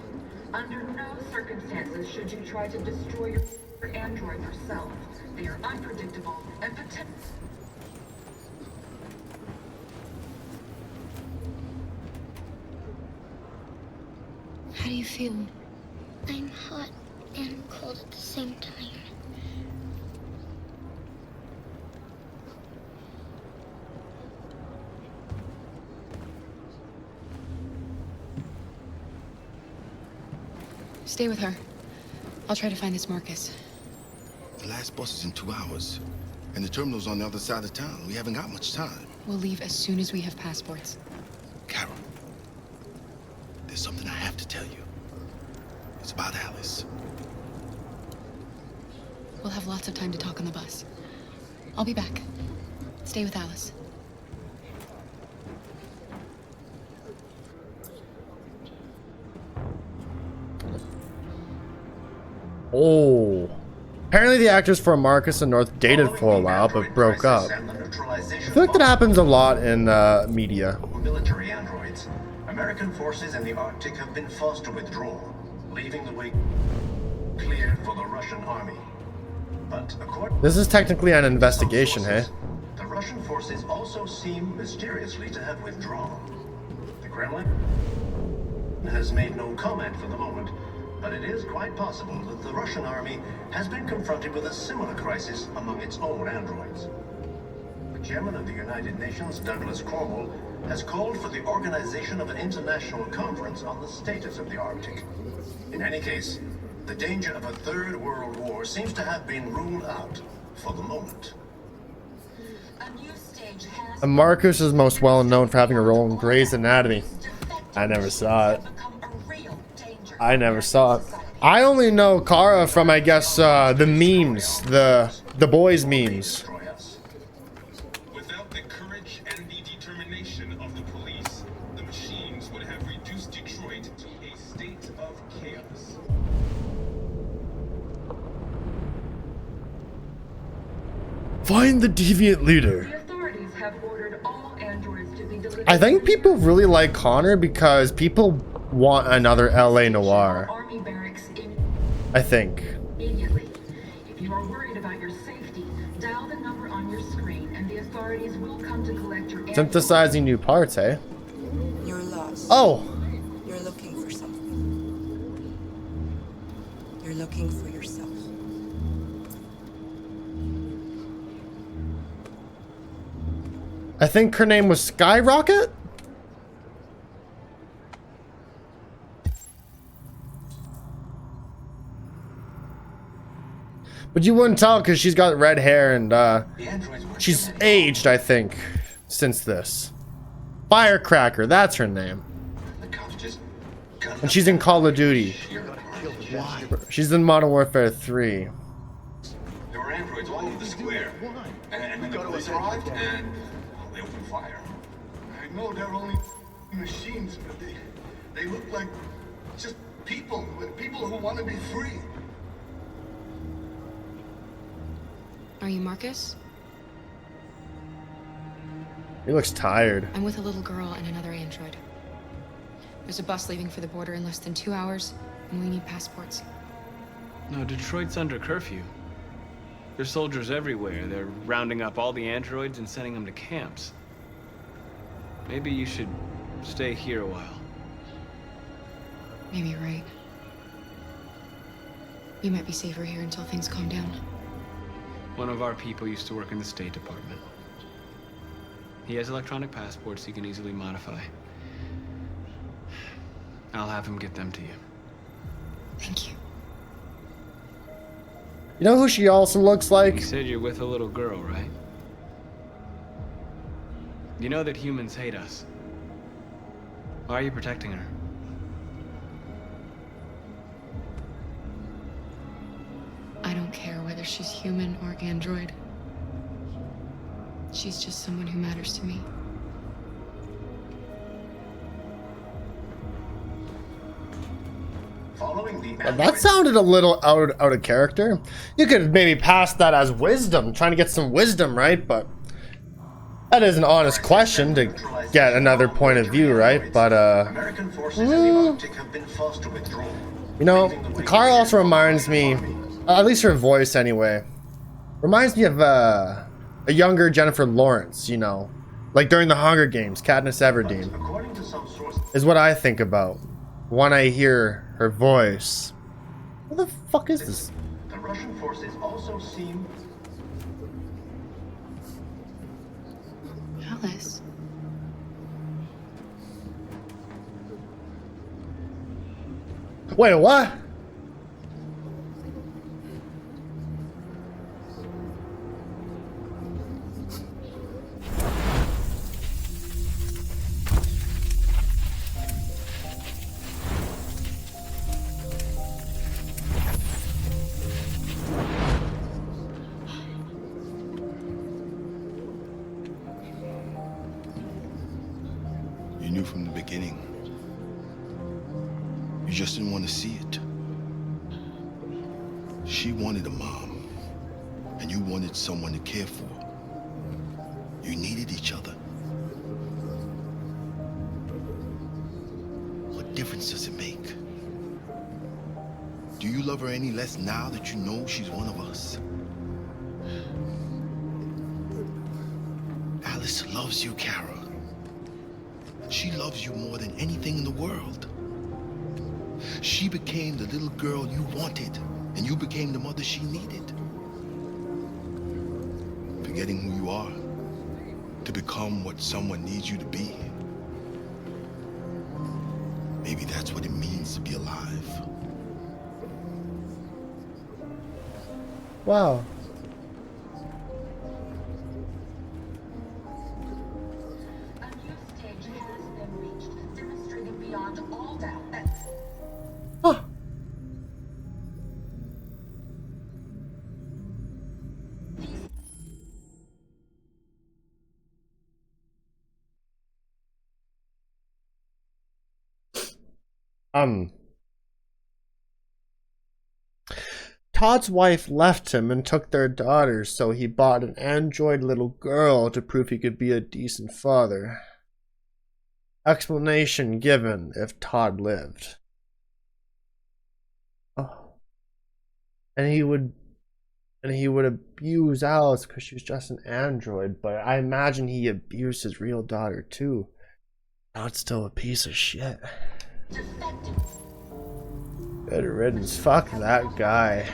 Under no circumstances should you try to destroy your android yourself. They are unpredictable and potential. How do you feel? I'm hot and cold at the same time. Stay with her. I'll try to find this Marcus. The last bus is in 2 hours, and the terminal's on the other side of town. We haven't got much time. We'll leave as soon as we have passports. Carol, there's something I have to tell you. It's about Alice. We'll have lots of time to talk on the bus. I'll be back. Stay with Alice. Oh. Apparently the actors for Marcus and North dated for a while, but broke up. I feel like that happens a lot in media. Military androids. American forces in the Arctic have been forced to withdraw, leaving the way clear for the Russian army. But according This is technically an investigation, hey? the Russian forces also seem mysteriously to have withdrawn. The Kremlin has made no comment for the moment, but it is quite possible that the Russian army has been confronted with a similar crisis among its own androids. The chairman of the United Nations, Douglas Cornwall, has called for the organization of an international conference on the status of the Arctic. In any case, the danger of a third world war seems to have been ruled out for the moment. And Marcus is most well known for having a role in Grey's Anatomy. I never saw it. I never saw it. I only know Kara from, I guess, the memes, the boys memes. Without the courage and the determination of the police, the machines would have reduced Detroit to a state of chaos. Find the deviant leader. The authorities have ordered all androids to be delivered. I think people really like Connor because people want another LA Noir. Army barracks I think. immediately. If you are worried about your safety, dial the number on your screen and the authorities will come to collect your android. Synthesizing new parts, eh? You're lost. Oh! You're looking for something. You're looking for yourself. I think her name was Skyrocket? But you wouldn't tell because she's got red hair and she's aged, I think, since this. Firecracker, that's her name. And she's in Call of Duty. She's in Modern Warfare 3. There were androids all over the square. And the police arrived and they opened fire. I know they're only machines, but they look like just people who want to be free. Are you Marcus? He looks tired. I'm with a little girl and another android. There's a bus leaving for the border in less than 2 hours, and we need passports. No, Detroit's under curfew. There's soldiers everywhere. They're rounding up all the androids and sending them to camps. Maybe you should stay here a while. Maybe you're right. You might be safer here until things calm down. One of our people used to work in the State Department. He has electronic passports he can easily modify. I'll have him get them to you. Thank you. You know who she also looks like? You said you're with a little girl, right? You know that humans hate us. Why are you protecting her? I don't care whether she's human or android. She's just someone who matters to me. That sounded a little out of character. You could maybe pass that as wisdom, trying to get some wisdom, right? But that is an honest question to get another point of view, right? But you know, Kara also reminds me, at least her voice anyway, reminds me of a younger Jennifer Lawrence, you know, like during the Hunger Games, Katniss Everdeen is what I think about when I hear her voice. What the fuck is this? The Russian forces also seem... Alice. Wait, what? You knew from the beginning. You just didn't want to see it. She wanted a mom, and you wanted someone to care for. You needed each other. What difference does it make? Do you love her any less now that you know she's one of us? Alice loves you, Kara. She loves you more than anything in the world. She became the little girl you wanted, and you became the mother she needed. Forgetting who you are to become what someone needs you to be. Maybe that's what it means to be alive. Wow. A new stage has been reached, demonstrating beyond all doubt that Todd's wife left him and took their daughters, so he bought an android little girl to prove he could be a decent father. Explanation given if Todd lived. Oh. And he would abuse Alice because she was just an android, but I imagine he abused his real daughter too. Todd's still a piece of shit. Good riddance. Fuck that guy.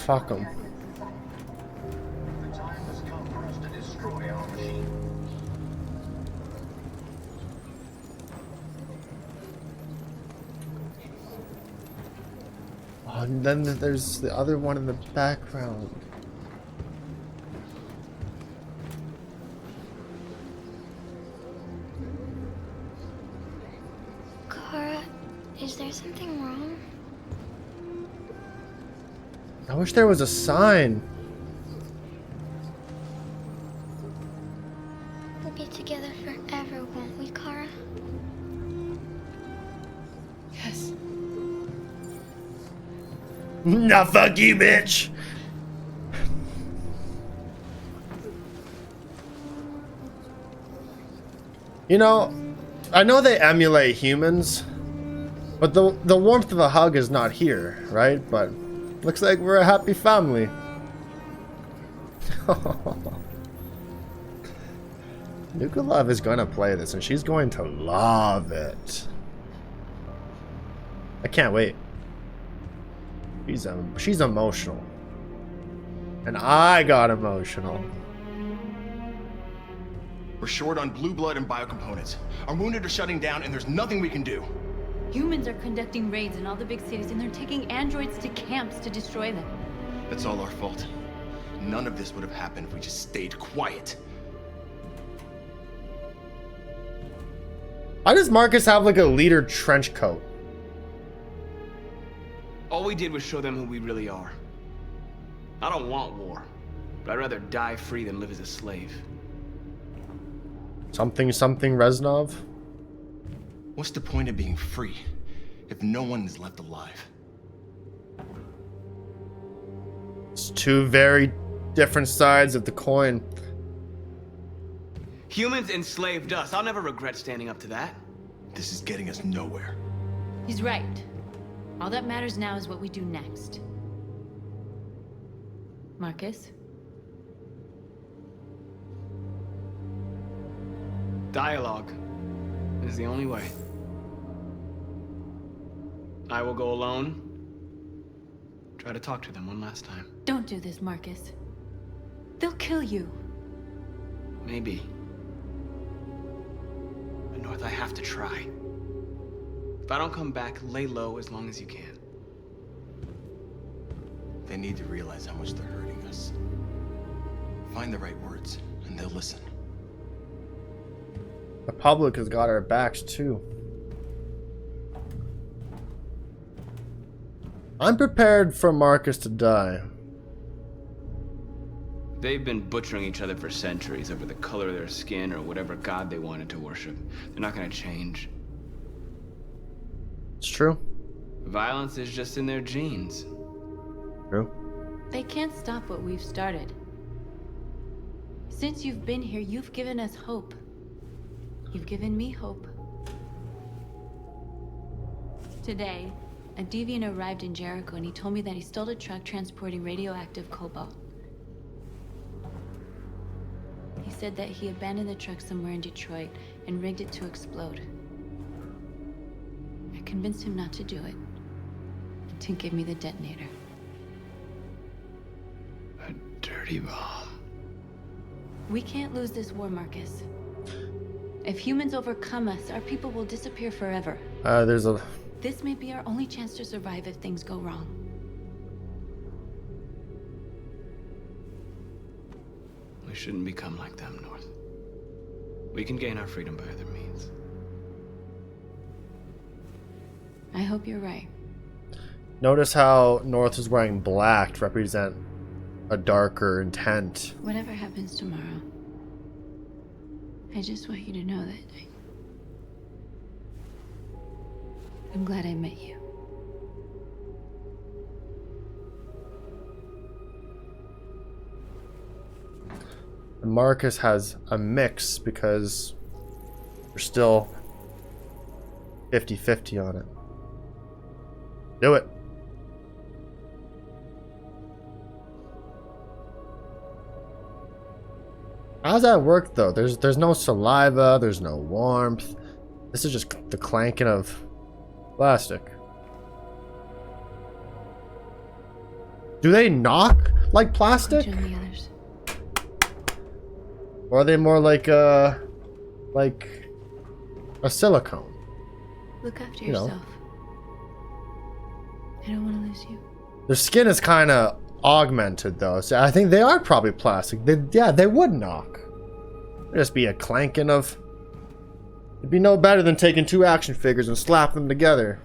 Fuck him. The time has come for us to destroy our machine. Oh, and then there's the other one in the background. Kara, is there something wrong? I wish there was a sign. We'll be together forever, won't we, Kara? Yes. Nah, fuck you, bitch. You know, I know they emulate humans, but the warmth of a hug is not here, right? But looks like we're a happy family. NukaLove is gonna play this, and she's going to love it. I can't wait. She's emotional, and I got emotional. We're short on blue blood and biocomponents. Our wounded are shutting down, and there's nothing we can do. Humans are conducting raids in all the big cities, and they're taking androids to camps to destroy them. That's all our fault. None of this would have happened if we just stayed quiet. Why does Marcus have like a leader trench coat? All we did was show them who we really are. I don't want war, but I'd rather die free than live as a slave. Something Reznov? What's the point of being free if no one is left alive? It's two very different sides of the coin. Humans enslaved us. I'll never regret standing up to that. This is getting us nowhere. He's right. All that matters now is what we do next. Marcus? Dialogue is the only way. I will go alone. Try to talk to them one last time. Don't do this, Marcus. They'll kill you. Maybe. But North, I have to try. If I don't come back, lay low as long as you can. They need to realize how much they're hurting us. Find the right words, and they'll listen. The public has got our backs too. I'm prepared for Marcus to die. They've been butchering each other for centuries over the color of their skin or whatever god they wanted to worship. They're not gonna change. It's true. Violence is just in their genes. True. They can't stop what we've started. Since you've been here, you've given us hope. You've given me hope. Today, a deviant arrived in Jericho and he told me that he stole a truck transporting radioactive cobalt. He said that he abandoned the truck somewhere in Detroit and rigged it to explode. I convinced him not to do it. to give me the detonator. A dirty bomb. We can't lose this war, Marcus. If humans overcome us, our people will disappear forever. This may be our only chance to survive if things go wrong. We shouldn't become like them, North. We can gain our freedom by other means. I hope you're right. Notice how North is wearing black to represent a darker intent. Whatever happens tomorrow, I just want you to know that I'm glad I met you. And Marcus has a mix because we're still 50-50 on it. Do it. How does that work though? There's no saliva, there's no warmth. This is just the clanking of plastic. Do they knock like plastic? Join the others. Or are they more like a silicone? Look after You know. yourself. I don't want to lose you. Their skin is kind of augmented though, so I think they are probably plastic. They would knock. It'd just be a clanking of. It'd be no better than taking two action figures and slapping them together.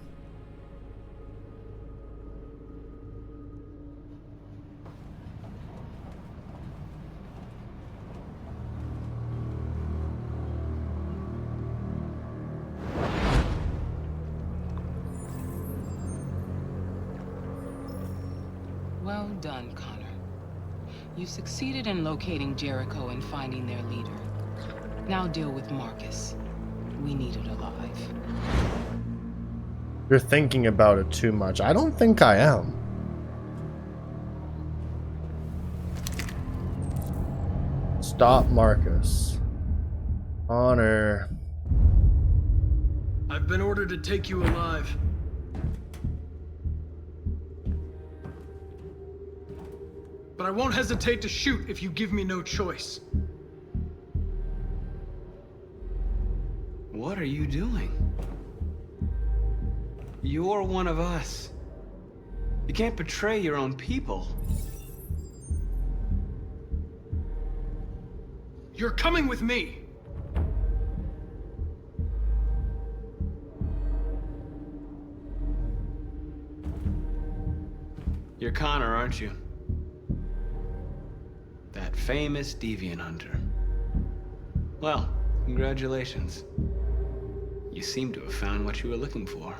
Well done, Connor. You succeeded in locating Jericho and finding their leader. Now deal with Marcus. We need it alive. You're thinking about it too much. I don't think I am. Stop Marcus. Honor. I've been ordered to take you alive. But I won't hesitate to shoot if you give me no choice. What are you doing? You're one of us. You can't betray your own people. You're coming with me. You're Connor, aren't you? That famous deviant hunter. Well, congratulations. You seem to have found what you were looking for.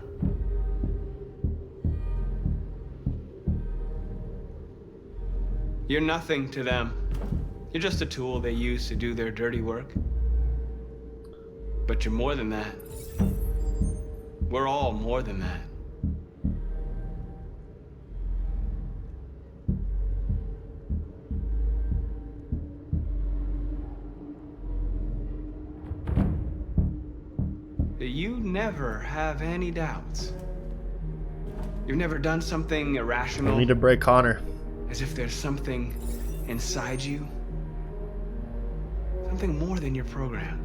You're nothing to them. You're just a tool they use to do their dirty work. But you're more than that. We're all more than that. You never have any doubts. You've never done something irrational. We need to break Connor. As if there's something inside you. Something more than your program.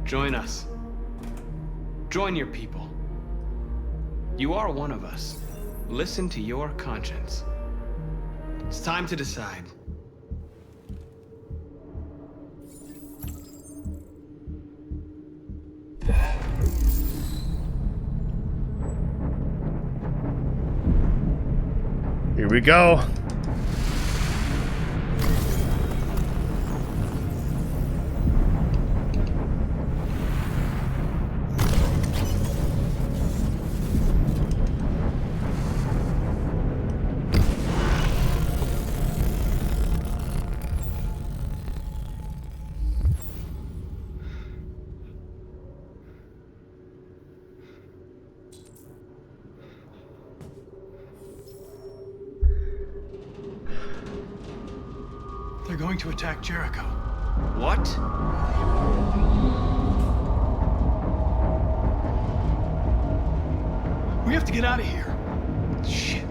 Join us. Join your people. You are one of us. Listen to your conscience. It's time to decide. Here we go. They're going to attack Jericho. What? We have to get out of here. Shit.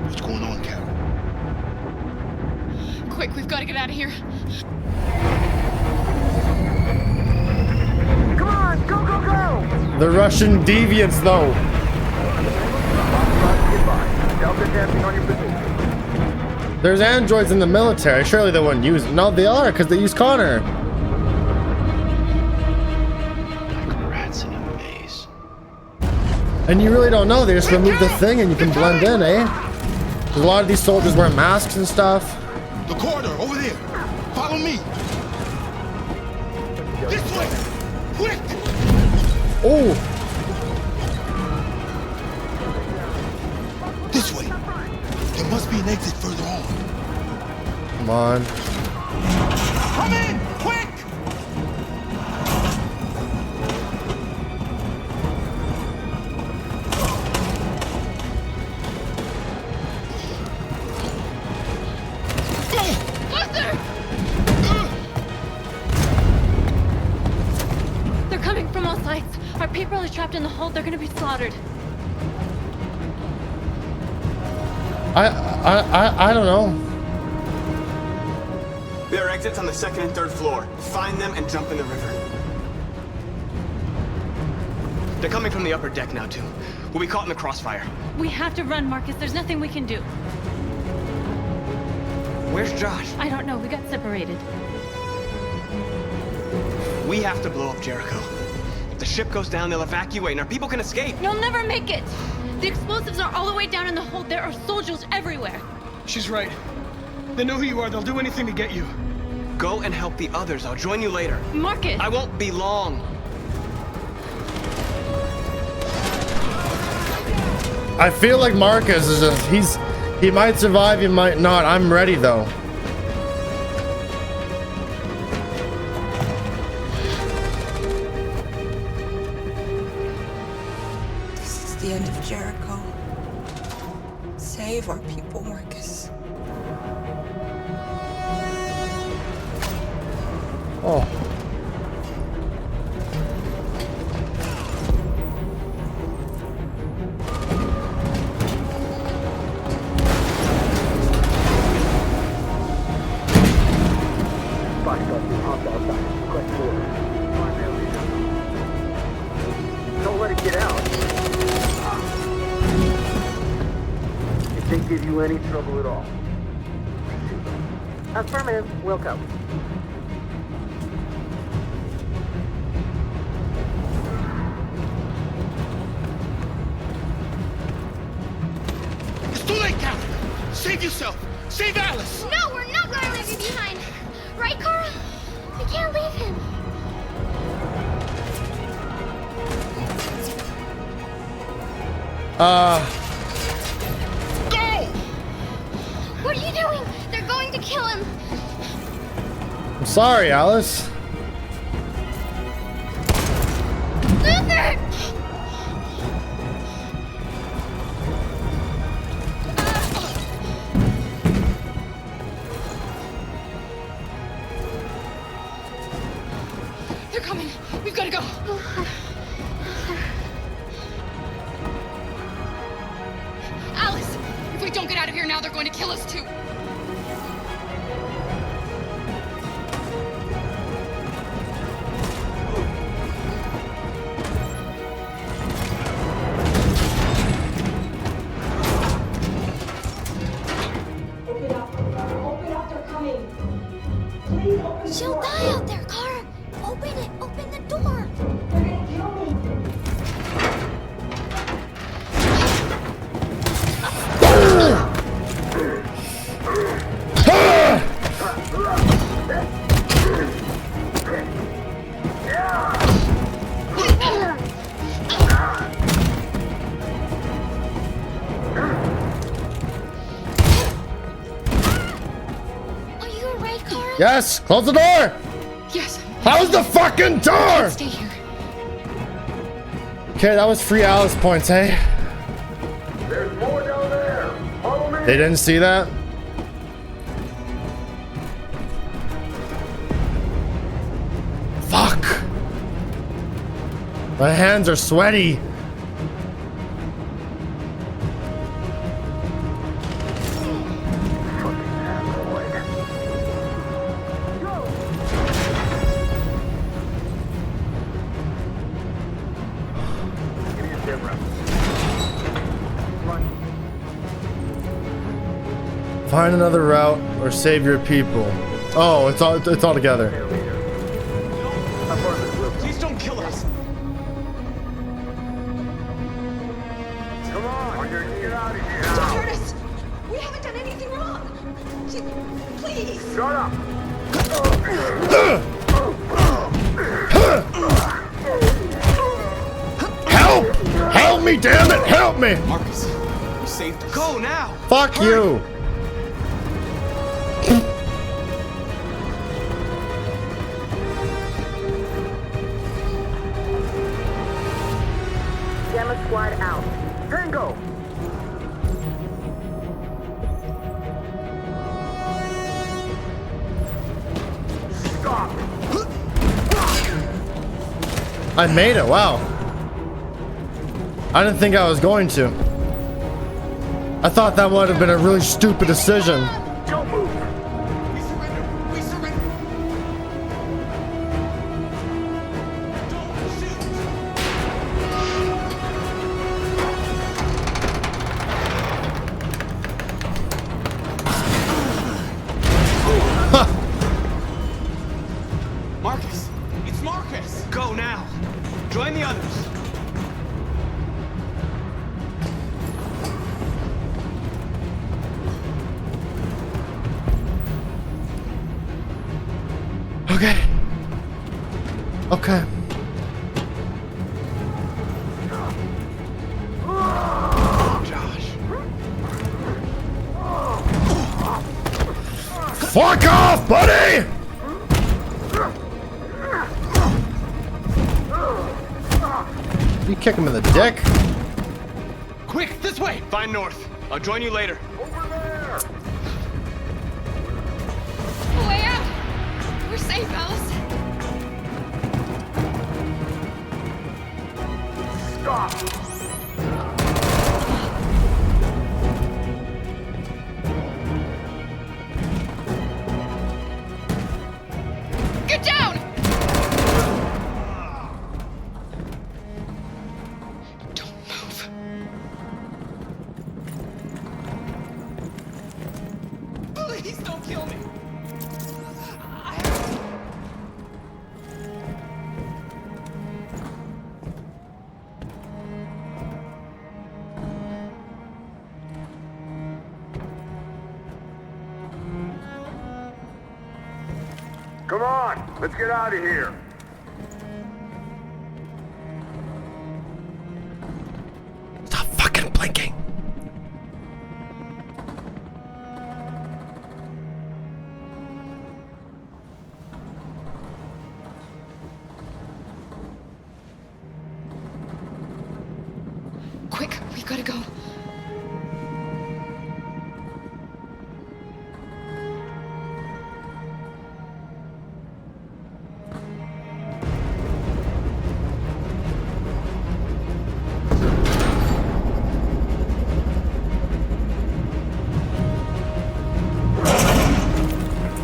What's going on, Carol? Quick, we've got to get out of here. Come on, go, go, go! The Russian deviants, though. There's androids in the military. Surely they wouldn't use. No, they are, because they use Connor. Like rats in a maze. And you really don't know. They just remove the thing and you can blend in, eh? There's a lot of these soldiers wear masks and stuff. The corridor, over there. Follow me. This way! Quick! Oh! This way. There must be an exit further on. Come on. Come in! Quick! They're coming from all sides. Our people are trapped in the hold. They're gonna be slaughtered. I don't know. There are exits on the second and third floor. Find them and jump in the river. They're coming from the upper deck now, too. We'll be caught in the crossfire. We have to run, Marcus. There's nothing we can do. Where's Josh? I don't know. We got separated. We have to blow up Jericho. If the ship goes down, they'll evacuate and our people can escape. You'll never make it. The explosives are all the way down in the hold. There are soldiers everywhere. She's right. They know who you are. They'll do anything to get you. Go and help the others. I'll join you later. Marcus! I won't be long. I feel like Marcus is he might survive, he might not. I'm ready though. This is the end of Jericho. Save our people, Marcus. Oh. Don't let it get out. If they give you any trouble at all. Affirmative, will come. It's too late, Captain. Save yourself. Save Alice. No, we're not gonna leave you behind. Right, Kara? We can't leave him. Go! What are you doing? They're going to kill him. I'm sorry, Alice. Luther! They're coming. We've got to go. Alice, if we don't get out of here now, they're going to kill us too. She'll die out there, Kara. Open it. Open the door. They're gonna kill me. Are you alright, Kara? Yes, close the door. Yes. How's the fucking door? Stay here. Okay, that was free Alice points, hey? There's more down there. Follow me. They didn't see that? Fuck! My hands are sweaty. Find another route or save your people. Oh, it's all together. Please don't kill us. Come on, get out of here. Don't hurt us. We haven't done anything wrong. Please. Shut up. Help! Help me, damn it! Help me! Marcus, you saved us. Go now! Fuck you! Gamma squad out. Tango! Stop! I made it, wow. I didn't think I was going to. I thought that would have been a really stupid decision. Don't move! We surrender! We surrender! Don't shoot! Marcus! It's Marcus! Go now! Join the others! Okay. Okay. Josh. Fuck off, buddy! You kick him in the dick. Quick, this way! Find North. I'll join you later. Way out! We're safe, Alice. Stop! Get down! Don't move. Please don't kill me! Come on, let's get out of here. Stop fucking blinking. Quick, we gotta go.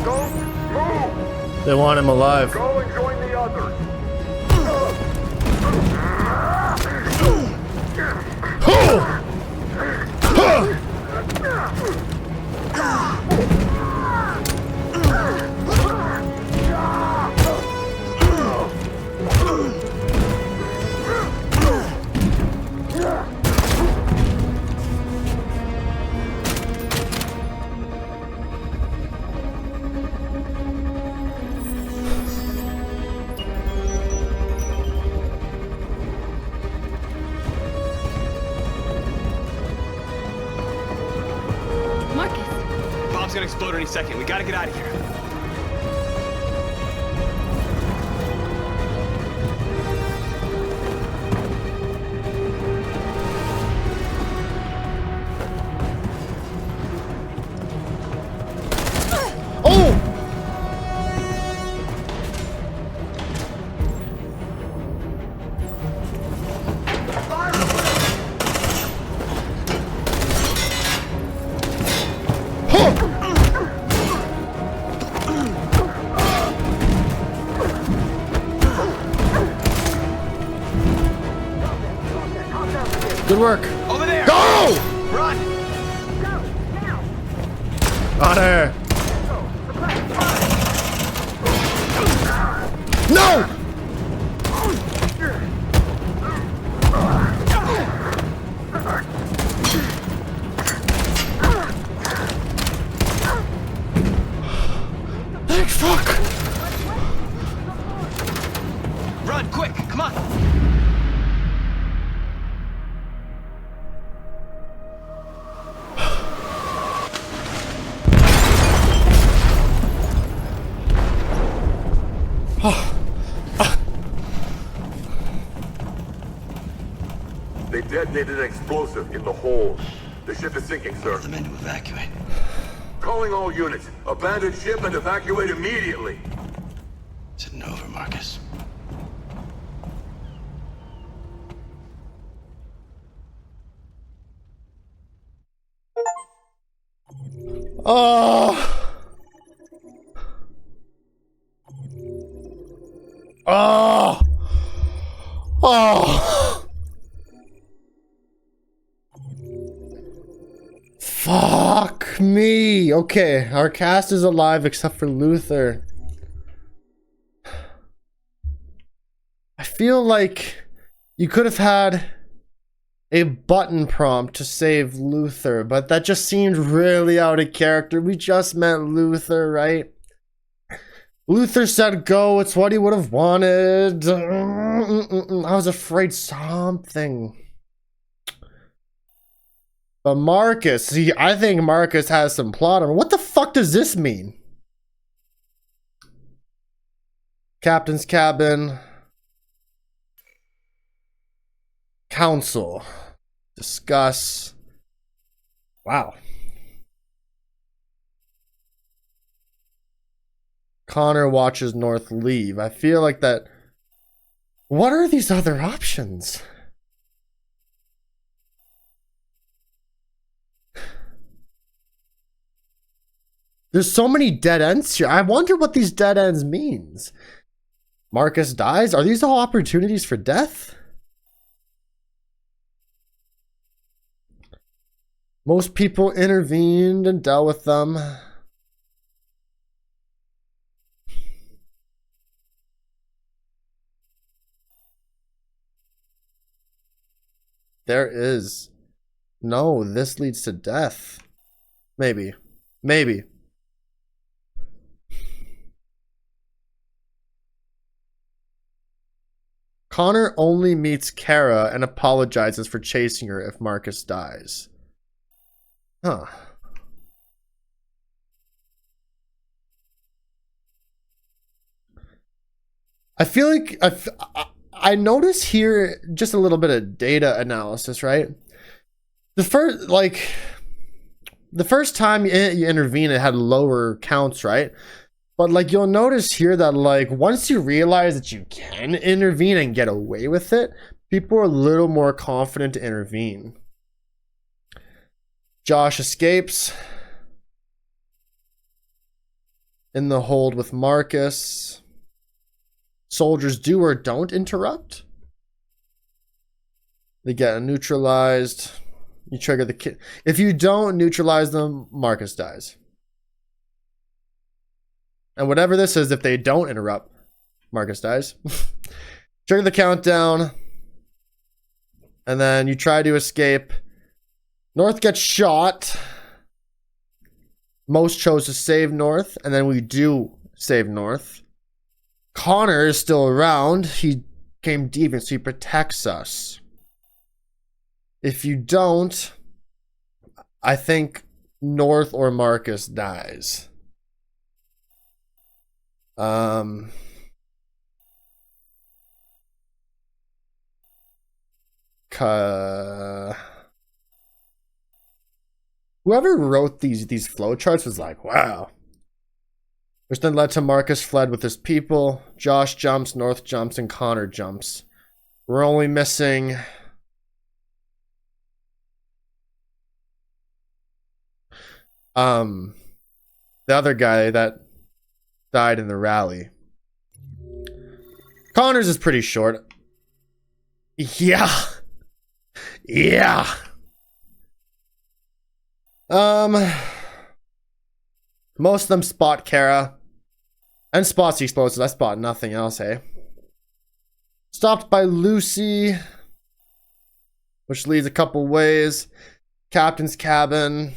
Don't move! They want him alive. Go and join the others. Bomb's gonna explode any second. We gotta get out of here. Good work. Over there. Go! Run. On her. No! Thank fuck. Run, quick, come on. They detonated an explosive in the hold. The ship is sinking, sir. The men to evacuate. Calling all units. Abandon ship and evacuate immediately. It's over, Marcus. Oh. Oh. Oh. Fuck me. Okay, our cast is alive except for Luther. I feel like you could have had a button prompt to save Luther, but that just seemed really out of character. We just met Luther, right? Luther said go, it's what he would have wanted. I was afraid something. But Marcus, see, I think Marcus has some plot on him. What the fuck does this mean? Captain's cabin. Council. Discuss. Wow. Connor watches North leave. I feel like that. What are these other options? There's so many dead ends here. I wonder what these dead ends means. Marcus dies? Are these all opportunities for death? Most people intervened and dealt with them. There is. No, this leads to death. Maybe. Maybe. Connor only meets Kara and apologizes for chasing her if Marcus dies. Huh. I feel like I notice here just a little bit of data analysis, right? The first time you intervene, it had lower counts, right? But like you'll notice here that like once you realize that you can intervene and get away with it, people are a little more confident to intervene. Josh escapes in the hold with Marcus. Soldiers do or don't interrupt. They get neutralized. You trigger the kid. If you don't neutralize them, Marcus dies. And whatever this is, if they don't interrupt, Marcus dies. Trigger the countdown. And then you try to escape. North gets shot. Most chose to save North. And then we do save North. Connor is still around. He came deep and so he protects us. If you don't, I think North or Marcus dies. Whoever wrote these flowcharts was like, wow. Which then led to Marcus fled with his people. Josh jumps, North jumps, and Connor jumps. We're only missing the other guy that died in the rally. Connor's is pretty short. Yeah. Yeah. Most of them spot Kara and spots the explosives. I spot nothing else, hey. Stopped by Lucy, which leads a couple ways. Captain's cabin.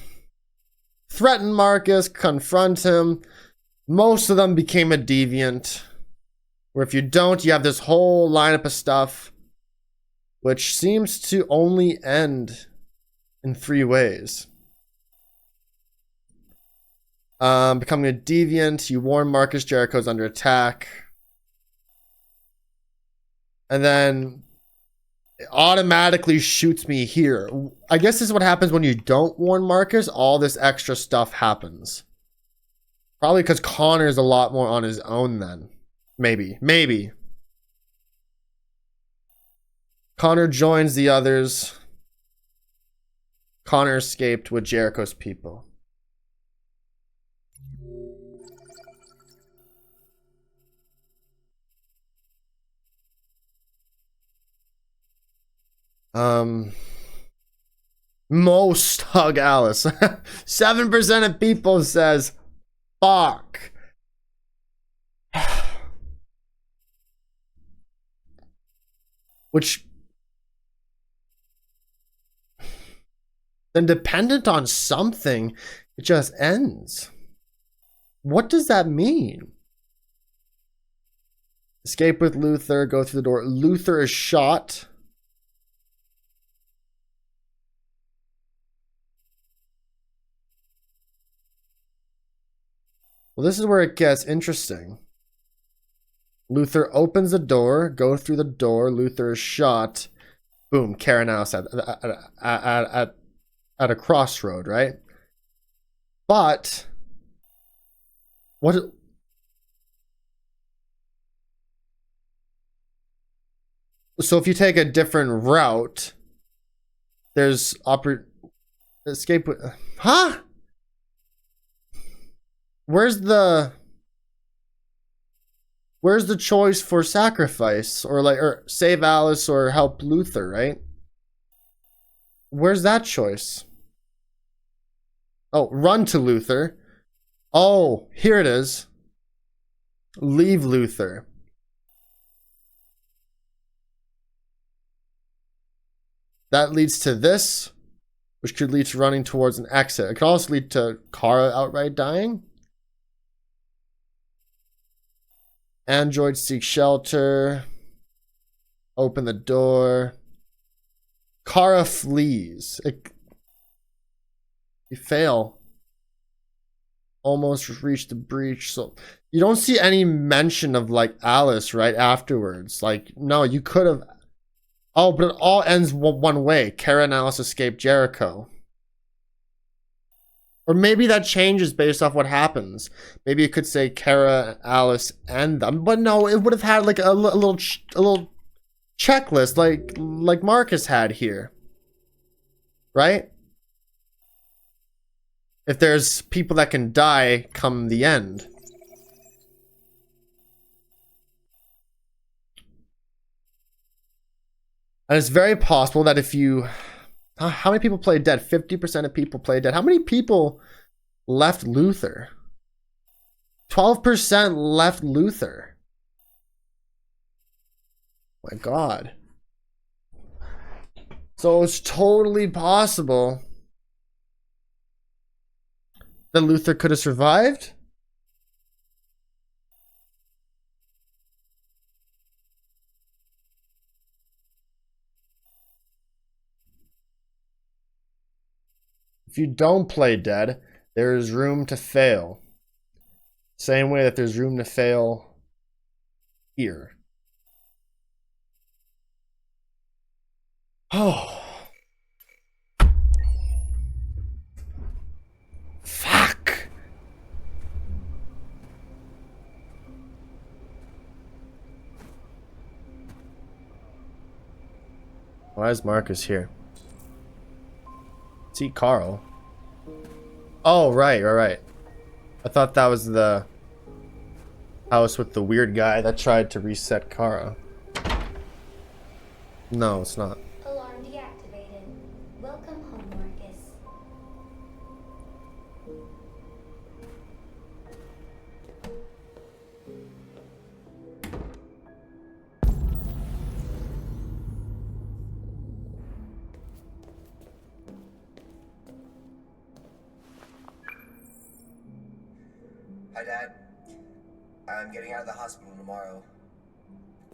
Threaten Marcus, confront him. Most of them became a deviant. Where if you don't, you have this whole lineup of stuff, which seems to only end in 3 ways. Becoming a deviant, you warn Marcus Jericho's under attack. And then it automatically shoots me here. I guess this is what happens when you don't warn Marcus. All this extra stuff happens. Probably because Connor's a lot more on his own then. Maybe. Connor joins the others. Connor escaped with Jericho's people. Most hug Alice. 7% of people says fuck. Which then dependent on something, it just ends. What does that mean? Escape with Luther, go through the door. Luther is shot. Well, this is where it gets interesting. Luther opens the door, go through the door, Luther is shot. Boom, Karen House at a crossroad, right? But what? So if you take a different route, there's escape. Huh? Where's the choice for sacrifice or save Alice or help Luther, right? Where's that choice? Oh, run to Luther. Oh, here it is. Leave Luther. That leads to this, which could lead to running towards an exit. It could also lead to Kara outright dying. Android seek shelter. Open the door. Kara flees. You fail. Almost reached the breach. So you don't see any mention of like Alice right afterwards. Like, no, you could have. Oh, but it all ends one way. Kara and Alice escape Jericho. Or maybe that changes based off what happens. Maybe it could say Kara, Alice, and them. But no, it would have had like a little checklist like Marcus had here. Right? If there's people that can die come the end. And it's very possible that if you... How many people play dead? 50% of people play dead. How many people left Luther? 12% left Luther. Oh my God. So it's totally possible that Luther could have survived. If you don't play dead, there is room to fail. Same way that there's room to fail here. Oh. Fuck. Why is Marcus here? See Carl. Oh, right. I thought that was the house with the weird guy that tried to reset Kara. No, it's not. Alarm deactivated. Dad. I'm getting out of the hospital tomorrow.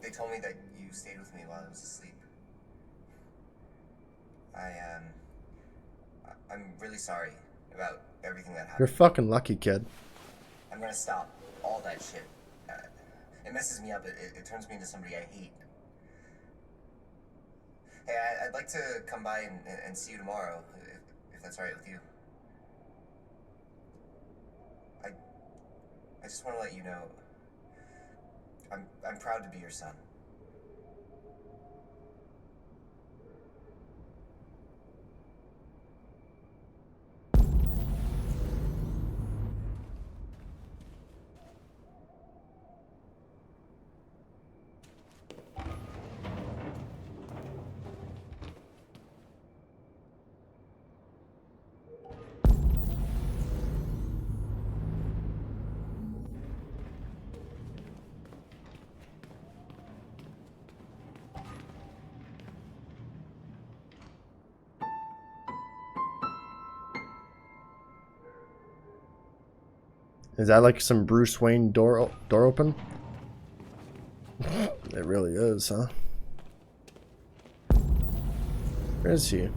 They told me that you stayed with me while I was asleep. I'm really sorry about everything that happened. You're fucking lucky, kid. I'm gonna stop all that shit. It messes me up. It turns me into somebody I hate. Hey, I'd like to come by and see you tomorrow, if that's all right with you. I just want to let you know, I'm proud to be your son. Is that like some Bruce Wayne door open? It really is, huh? Where is he?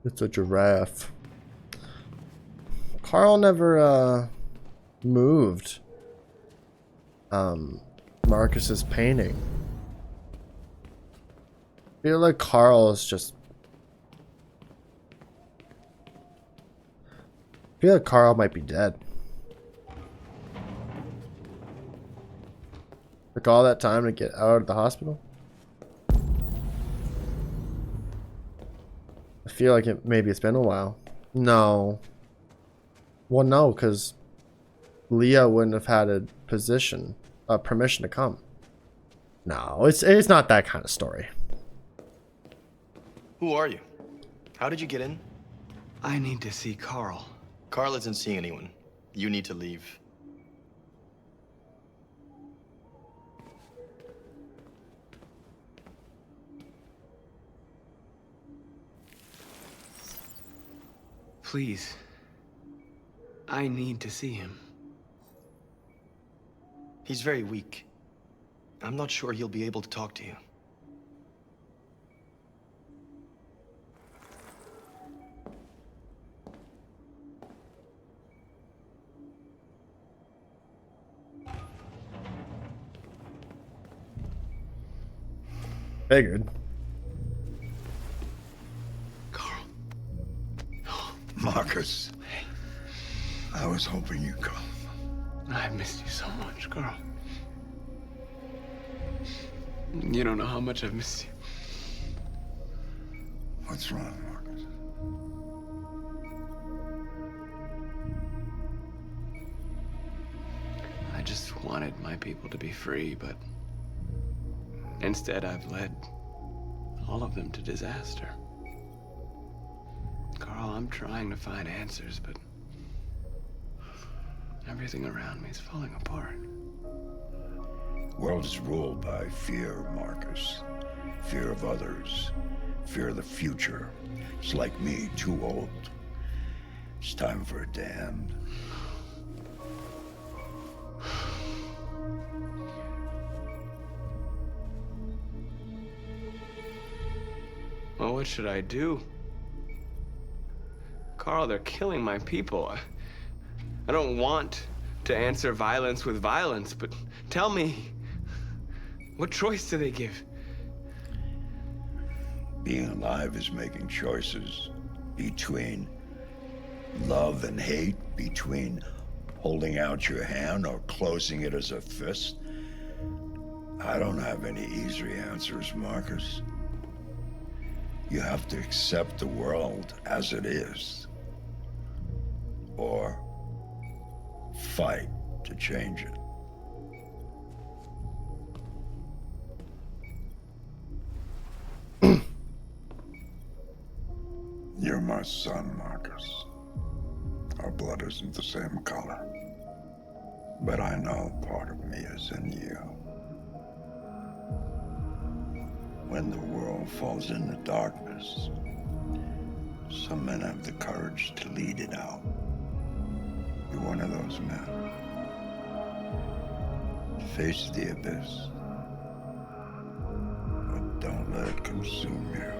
It's a giraffe. Carl never moved Marcus's painting. I feel like Carl is just... I feel like Carl might be dead. Took all that time to get out of the hospital. I feel like maybe it's been a while. No. Well, no, because Leah wouldn't have had a permission to come. No, it's not that kind of story. Who are you? How did you get in? I need to see Carl. Carl isn't seeing anyone. You need to leave. Please. I need to see him. He's very weak. I'm not sure he'll be able to talk to you. Figured. Marcus, I was hoping you'd come. I've missed you so much, Carl. You don't know how much I've missed you. What's wrong, Marcus? I just wanted my people to be free, but instead I've led all of them to disaster. Carl, I'm trying to find answers, but everything around me is falling apart. The world is ruled by fear, Marcus. Fear of others. Fear of the future. It's like me, too old. It's time for a damn. Well, what should I do? Carl, they're killing my people. I don't want to answer violence with violence, but tell me, what choice do they give? Being alive is making choices between love and hate, between holding out your hand or closing it as a fist. I don't have any easy answers, Marcus. You have to accept the world as it is. or fight to change it. You're my son, Marcus. Our blood isn't the same color. But I know part of me is in you. When the world falls into darkness, some men have the courage to lead it out. You're one of those men. Face the abyss, but don't let it consume you.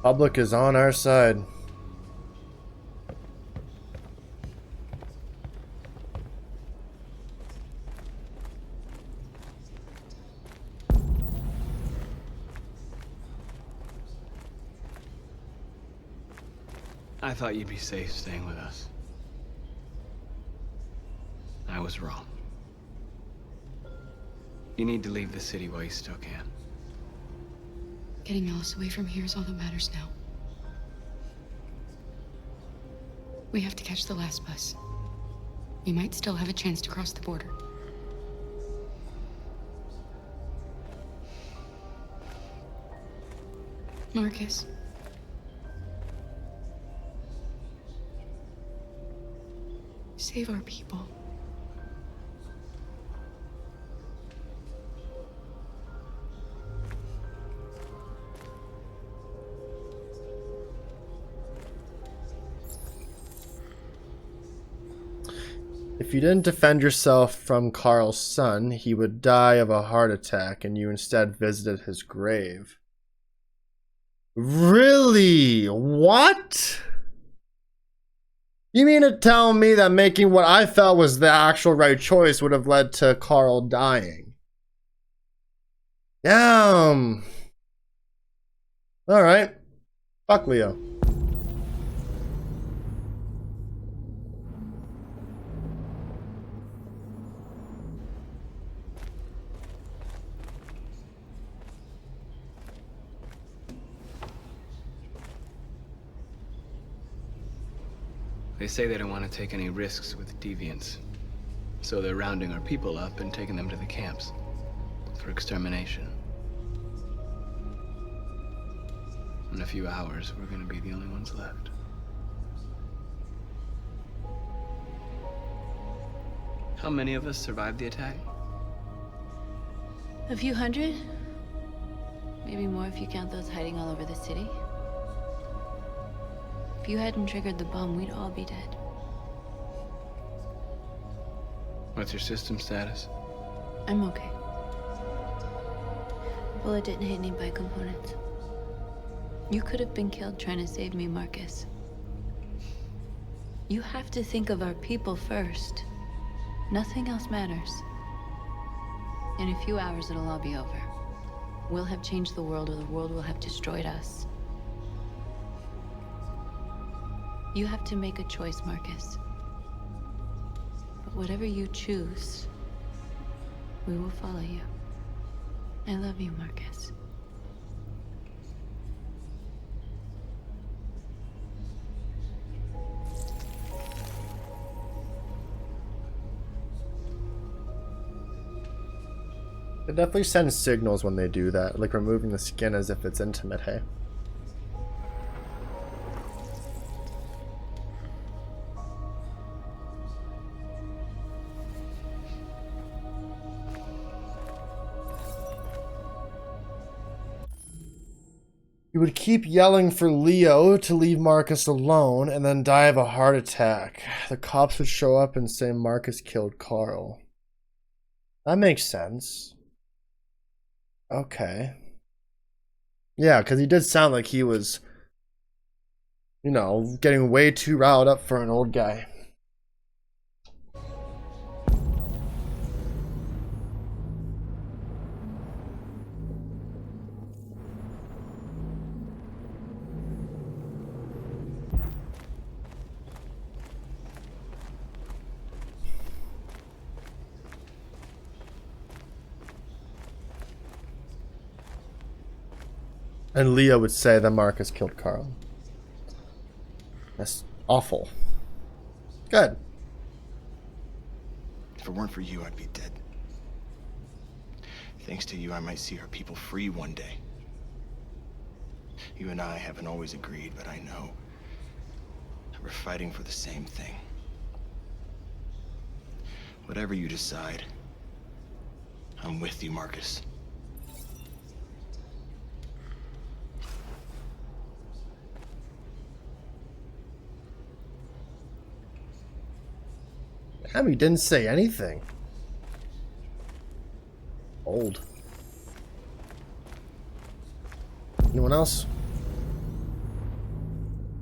Public is on our side. I thought you'd be safe staying with us. I was wrong. You need to leave the city while you still can. Getting Alice away from here is all that matters now. We have to catch the last bus. We might still have a chance to cross the border. Marcus. Save our people. If you didn't defend yourself from Carl's son, he would die of a heart attack, and you instead visited his grave. Really? What? You mean to tell me that making what I felt was the actual right choice would have led to Carl dying? Damn. Alright. Fuck Leo. They say they don't want to take any risks with deviants. So they're rounding our people up and taking them to the camps for extermination. In a few hours, we're going to be the only ones left. How many of us survived the attack? A few hundred? Maybe more if you count those hiding all over the city. If you hadn't triggered the bomb, we'd all be dead. What's your system status? I'm okay. Bullet didn't hit any bike components. You could have been killed trying to save me, Marcus. You have to think of our people first. Nothing else matters. In a few hours, it'll all be over. We'll have changed the world, or the world will have destroyed us. You have to make a choice, Marcus. But whatever you choose, we will follow you. I love you, Marcus. It definitely sends signals when they do that, like removing the skin as if it's intimate, hey? He would keep yelling for Leo to leave Marcus alone and then die of a heart attack. The cops would show up and say Marcus killed Carl. That makes sense. Okay. Yeah, because he did sound like he was, you know, getting way too riled up for an old guy. And Leo would say that Marcus killed Carl. That's awful. Good. If it weren't for you, I'd be dead. Thanks to you, I might see our people free one day. You and I haven't always agreed, but I know that we're fighting for the same thing. Whatever you decide, I'm with you, Marcus. Damn, he didn't say anything. Old. Anyone else?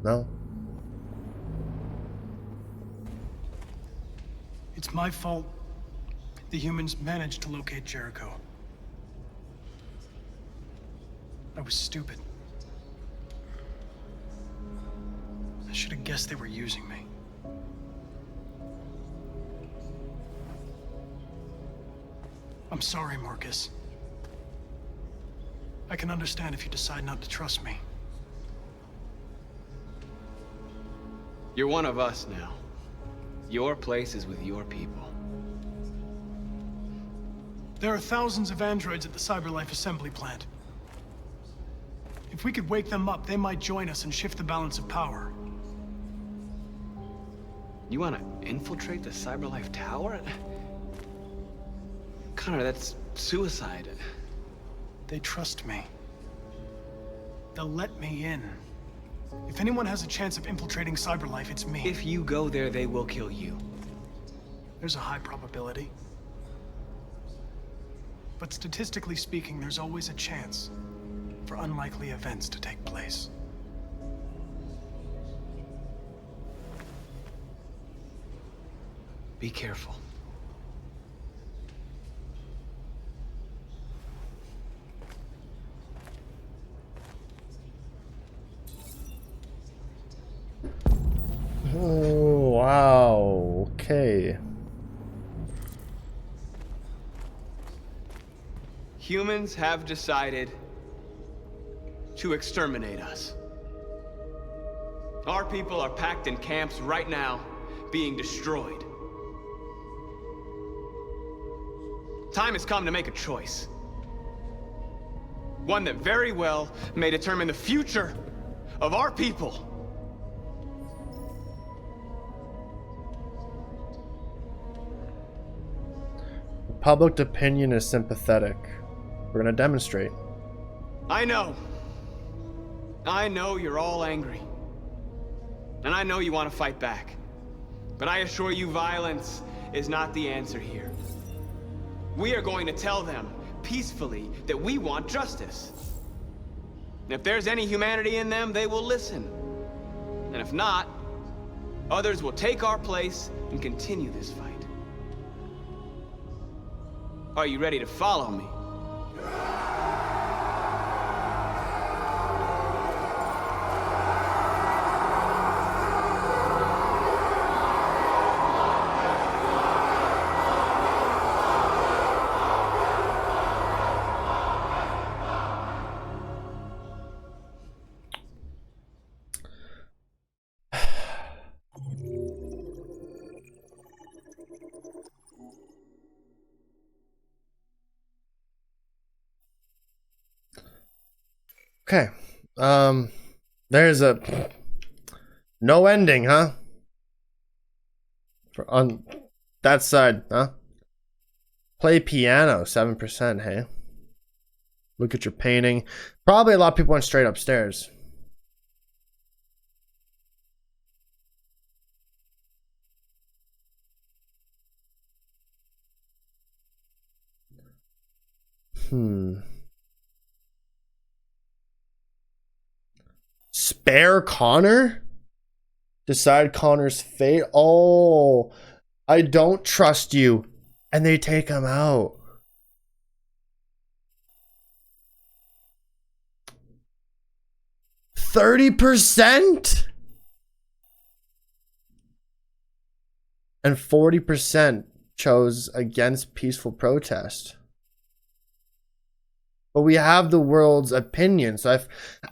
No? It's my fault the humans managed to locate Jericho. I was stupid. I should have guessed they were using me. I'm sorry, Marcus. I can understand if you decide not to trust me. You're one of us now. Your place is with your people. There are thousands of androids at the CyberLife assembly plant. If we could wake them up, they might join us and shift the balance of power. You want to infiltrate the CyberLife tower? Connor, that's suicide. They trust me. They'll let me in. If anyone has a chance of infiltrating CyberLife, it's me. If you go there, they will kill you. There's a high probability. But statistically speaking, there's always a chance for unlikely events to take place. Be careful. Oh, wow. Okay. Humans have decided to exterminate us. Our people are packed in camps right now, being destroyed. Time has come to make a choice. One that very well may determine the future of our people. Public opinion is sympathetic. We're gonna demonstrate. I know you're all angry. And I know you want to fight back. But I assure you, violence is not the answer here. We are going to tell them, peacefully, that we want justice. And if there's any humanity in them, they will listen. And if not, others will take our place and continue this fight. Are you ready to follow me? Okay. There's a no ending, huh? For on that side, huh? Play piano, 7%, hey. Look at your painting. Probably a lot of people went straight upstairs. Spare Connor? Decide Connor's fate? Oh, I don't trust you. And they take him out. %? And 40% chose against peaceful protest. But we have the world's opinion. So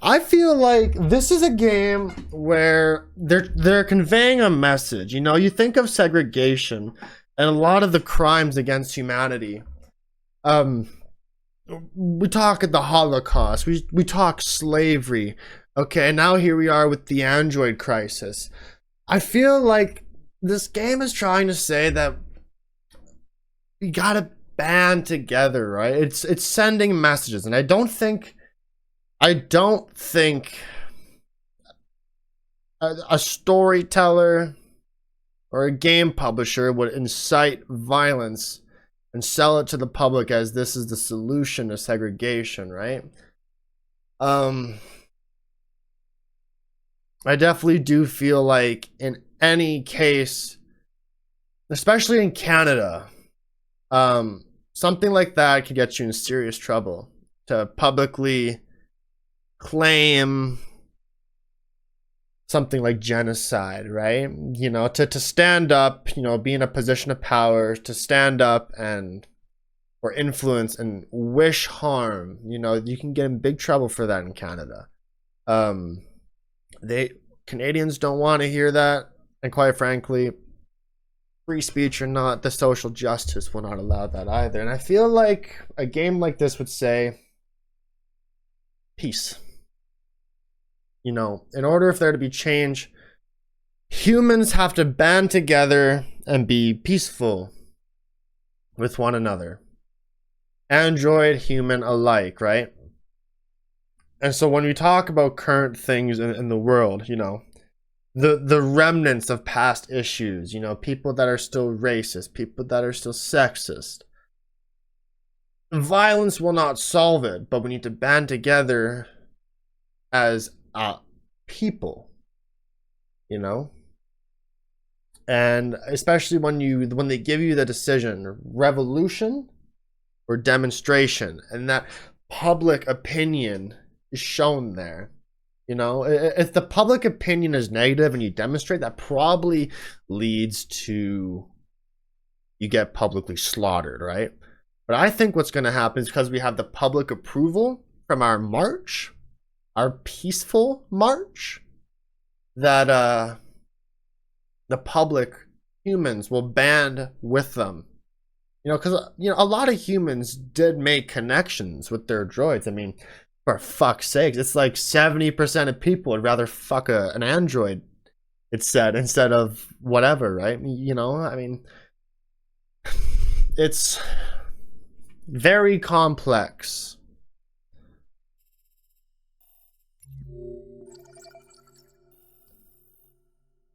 I feel like this is a game where they're conveying a message. You know, you think of segregation and a lot of the crimes against humanity. We talk at the Holocaust. We talk slavery. Okay, now here we are with the Android crisis. I feel like this game is trying to say that we gotta band together, right? It's sending messages, and I don't think a storyteller or a game publisher would incite violence and sell it to the public as this is the solution to segregation, right? I definitely do feel like in any case, especially in Canada, something like that could get you in serious trouble. To publicly claim something like genocide, right? You know, to stand up, you know, be in a position of power, to stand up and or influence and wish harm, you know, you can get in big trouble for that in Canada. Canadians don't want to hear that, and quite frankly, free speech or not, the social justice will not allow that either. And I feel like a game like this would say peace. You know, in order for there to be change, humans have to band together and be peaceful with one another. Android, human alike, right? And so when we talk about current things in the world, you know, the remnants of past issues, you know, people that are still racist, people that are still sexist, violence will not solve it, but we need to band together as people, you know. And especially when they give you the decision, revolution or demonstration, and that public opinion is shown there. You know, if the public opinion is negative and you demonstrate, that probably leads to you get publicly slaughtered, right? But I think what's going to happen is because we have the public approval from our march, our peaceful march, that the public, humans, will band with them. You know, because, you know, a lot of humans did make connections with their droids. I mean, for fuck's sake, it's like 70% of people would rather fuck an android, it's said, instead of whatever, right? You know, I mean, it's very complex.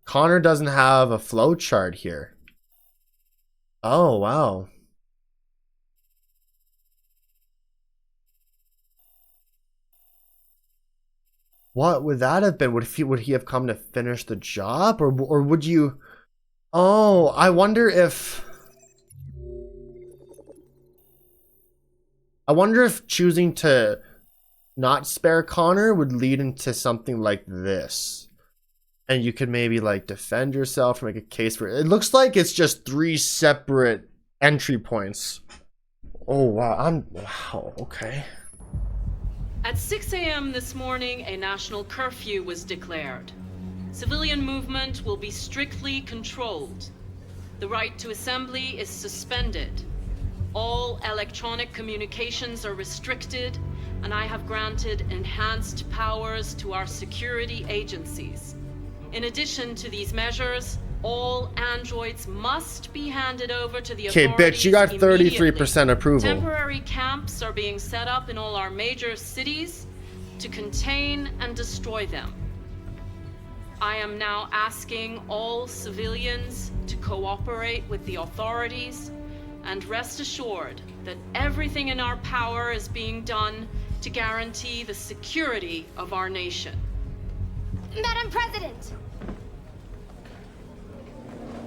Connor doesn't have a flowchart here. Oh, wow. What would that have been? Would he have come to finish the job, or would you? Oh, I wonder if choosing to not spare Connor would lead into something like this, and you could maybe like defend yourself or make a case for it. It looks like it's just 3 separate entry points. Oh wow, wow, okay. At 6 a.m. this morning, a national curfew was declared. Civilian movement will be strictly controlled. The right to assembly is suspended. All electronic communications are restricted, and I have granted enhanced powers to our security agencies. In addition to these measures, All androids must be handed over to the Okay, authorities. bitch, you got 33% approval. Temporary camps are being set up in all our major cities to contain and destroy them. I am now asking all civilians to cooperate with the authorities and rest assured that everything in our power is being done to guarantee the security of our nation. Madam President!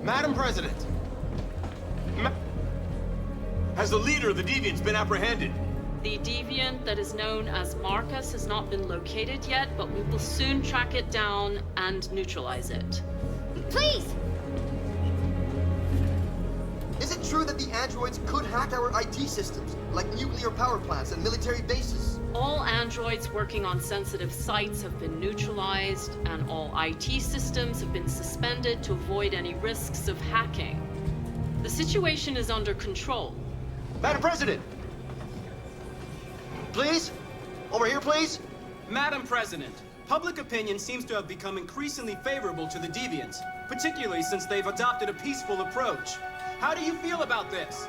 Madam President! Has the leader of the Deviants been apprehended? The deviant that is known as Marcus has not been located yet, but we will soon track it down and neutralize it. Please! Is it true that the androids could hack our IT systems, like nuclear power plants and military bases? All androids working on sensitive sites have been neutralized, and all IT systems have been suspended to avoid any risks of hacking. The situation is under control. Madam President! Please? Over here, please? Madam President, public opinion seems to have become increasingly favorable to the Deviants, particularly since they've adopted a peaceful approach. How do you feel about this?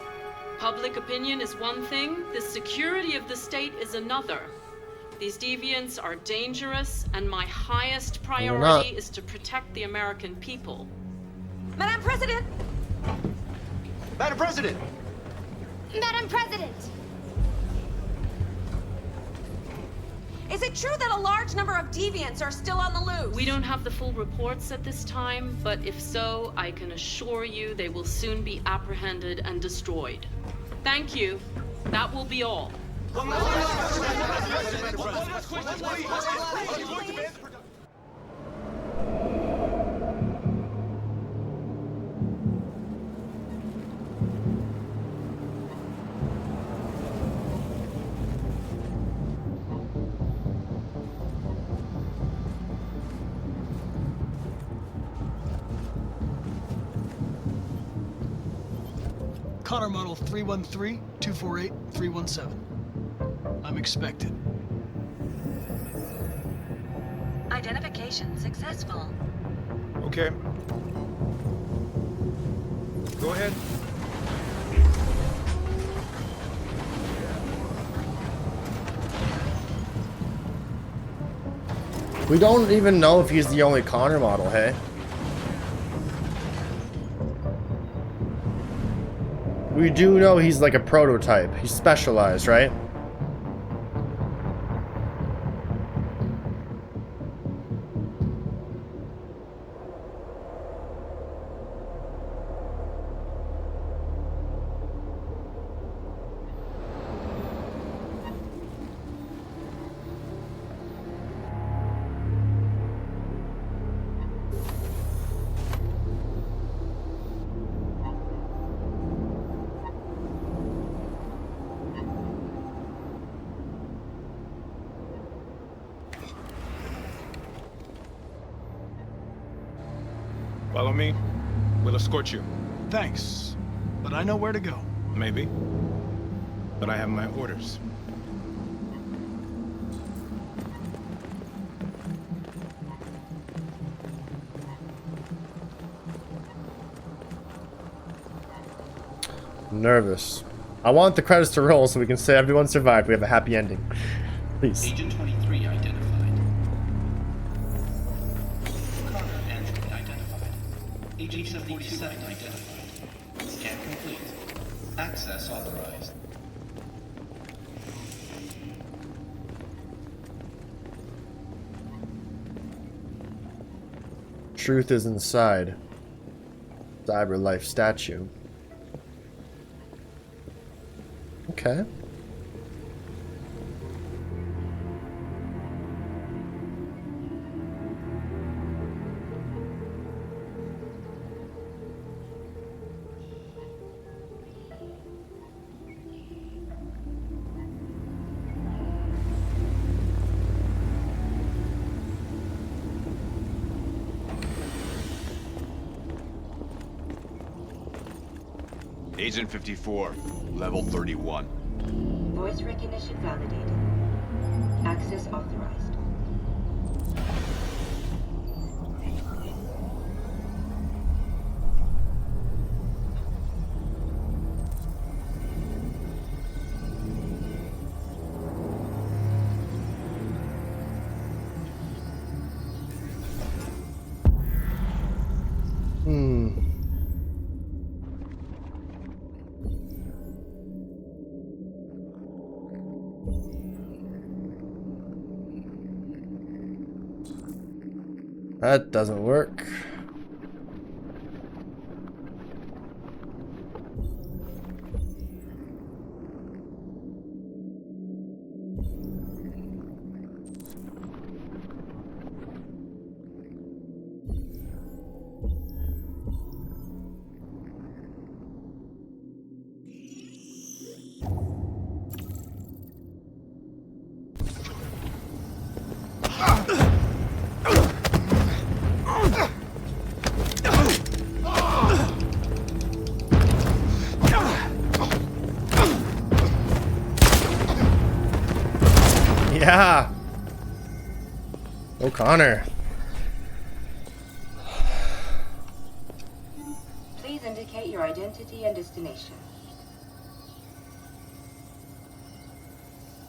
Public opinion is one thing, the security of the state is another. These deviants are dangerous, and my highest priority is to protect the American people. Madam President! Madam President! Madam President! Is it true that a large number of deviants are still on the loose? We don't have the full reports at this time, but if so, I can assure you they will soon be apprehended and destroyed. Thank you. That will be all. Connor model 313-248-317. I'm expected. Identification successful. Okay. Go ahead. We don't even know if he's the only Connor model, hey? We do know he's like a prototype. He's specialized, right? Follow me. We'll escort you. Thanks, but I know where to go. Maybe. But I have my orders. Nervous. I want the credits to roll so we can say everyone survived. We have a happy ending. Please. Agent 23 identified. Connor android identified. Agent 47 identified. Scan complete. Access authorized. Truth is inside. Cyber life statue. Okay. Agent 54, level 31. Voice recognition validated. Access authorized. That doesn't work. Yeah. O'Connor. Please indicate your identity and destination.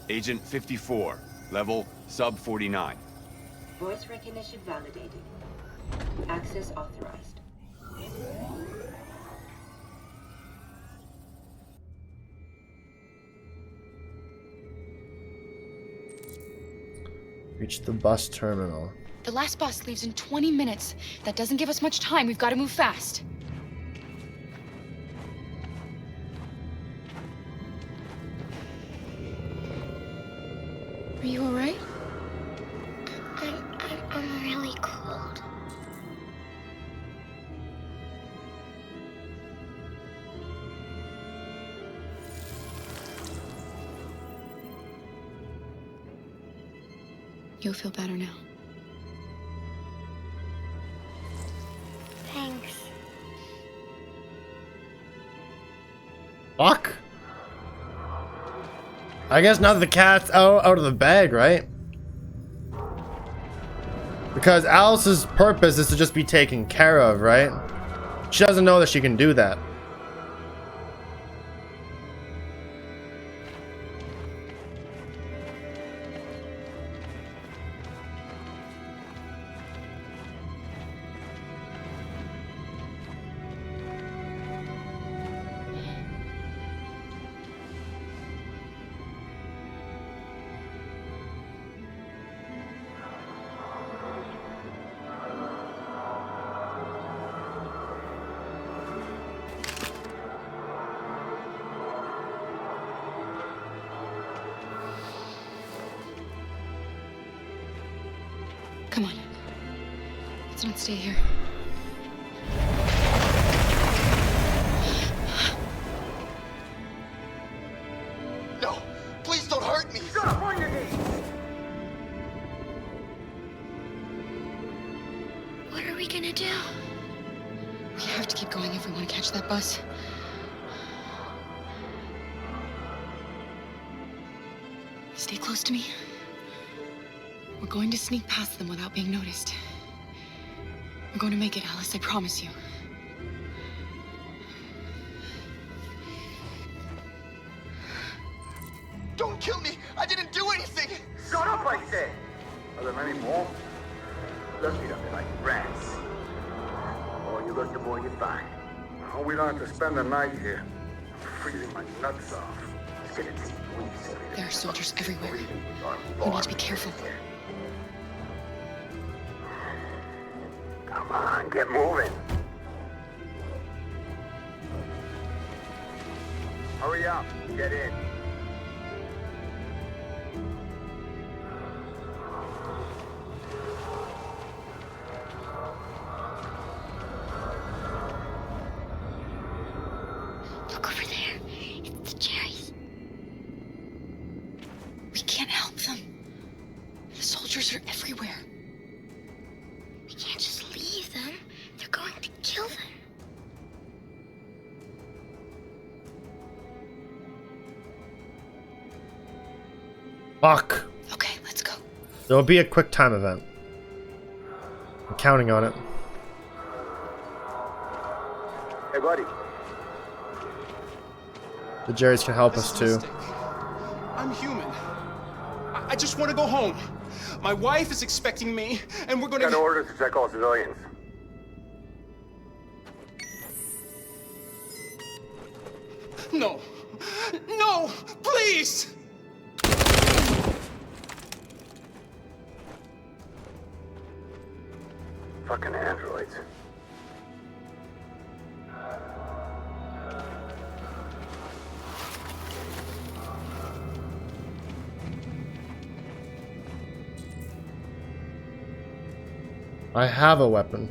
Agent 54, level sub 49. Voice recognition validated. Access authorized. Reach the bus terminal. The last bus leaves in 20 minutes. That doesn't give us much time. We've got to move fast. Are you all right? I'm really cold. You'll feel better now. Thanks. Fuck. I guess now that the cat's out of the bag, right? Because Alice's purpose is to just be taken care of, right? She doesn't know that she can do that. Come on. Let's not stay here. No! Please don't hurt me! Shut up on your knees! What are we gonna do? We have to keep going if we want to catch that bus. Stay close to me. We're going to sneak past them without being noticed. We're going to make it, Alice, I promise you. Don't kill me! I didn't do anything! Shut up, I said! Are there many more? Let's eat up like rats. Or you look the more you find. Oh, we don't have to spend the night here. I'm freezing my nuts off. Let's get it. There are soldiers everywhere. We need to be careful. Come on, get moving. Hurry up, get in. Look over there. It's the cherries. We can't help them. The soldiers are everywhere. We can't just leave them. They're going to kill them. Fuck. Okay, let's go. There'll be a quick time event. I'm counting on it. Hey, buddy. The Jerrys can help us too. I'm human. I just want to go home. My wife is expecting me, and we're gonna... Got orders to check all civilians. No. No! Please! Fucking androids. I have a weapon.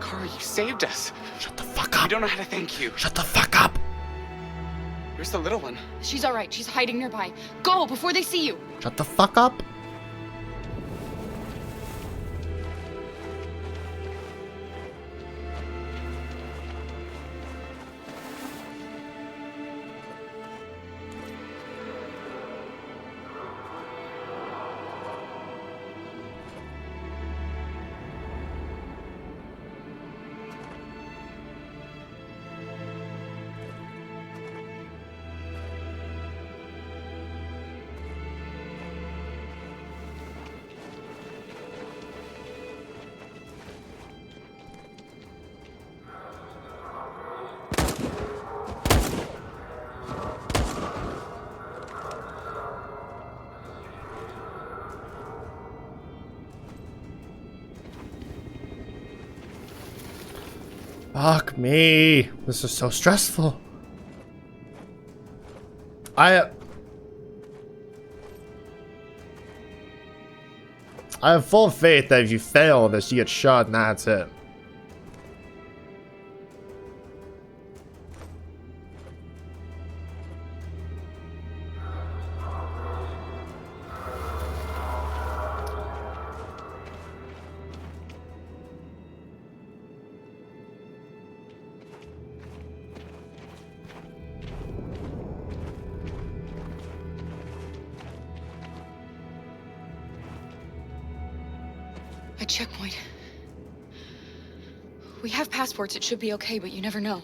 Kari, you saved us. Shut the fuck up. We don't know how to thank you. Shut the fuck up. Where's the little one? She's all right. She's hiding nearby. Go before they see you. Shut the fuck up. Fuck me. This is so stressful. I have full faith that if you fail this, you get shot and that's it. A checkpoint. We have passports. It should be okay, but you never know.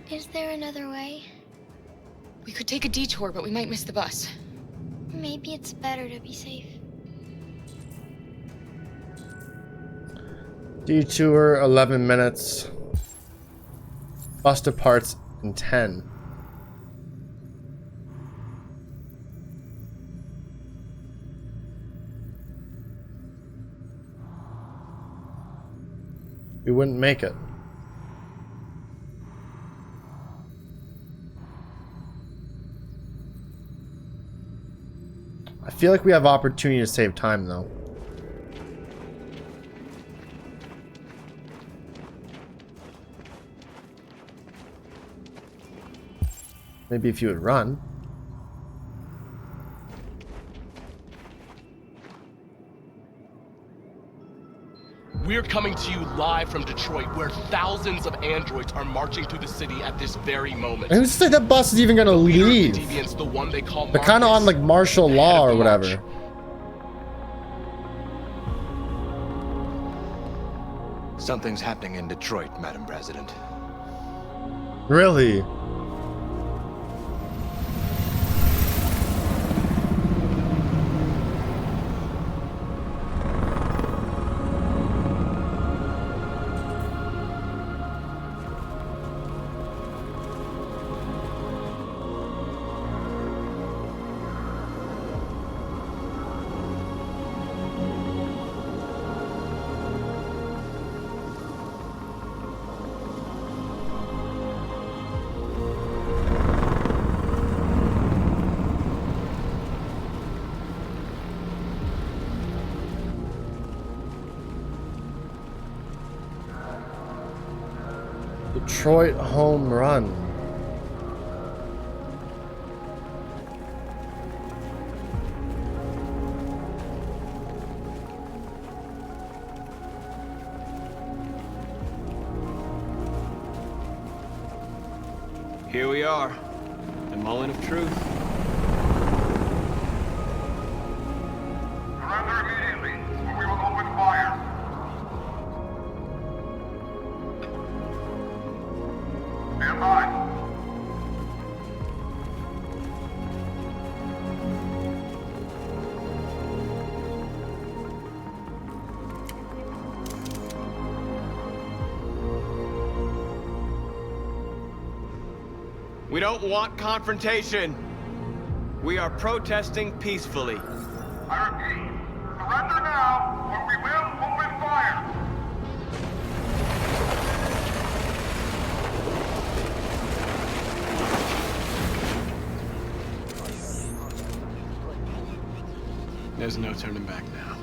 Is there another way? We could take a detour, but we might miss the bus. Maybe it's better to be safe. Detour 11 minutes. Bus departs in 10. We wouldn't make it. I feel like we have opportunity to save time though. Maybe if you would run. We're coming to you live from Detroit, where thousands of androids are marching through the city at this very moment. And who's to say that bus is even gonna leave? Deviants, the one they call They're kind of on like martial law or whatever. Something's happening in Detroit, Madam President. Really? Detroit home run. Here we are, the moment of truth. Surrender immediately, or we will open fire. Stand by. We don't want confrontation. We are protesting peacefully. I repeat, surrender now, or we will open fire! There's no turning back now.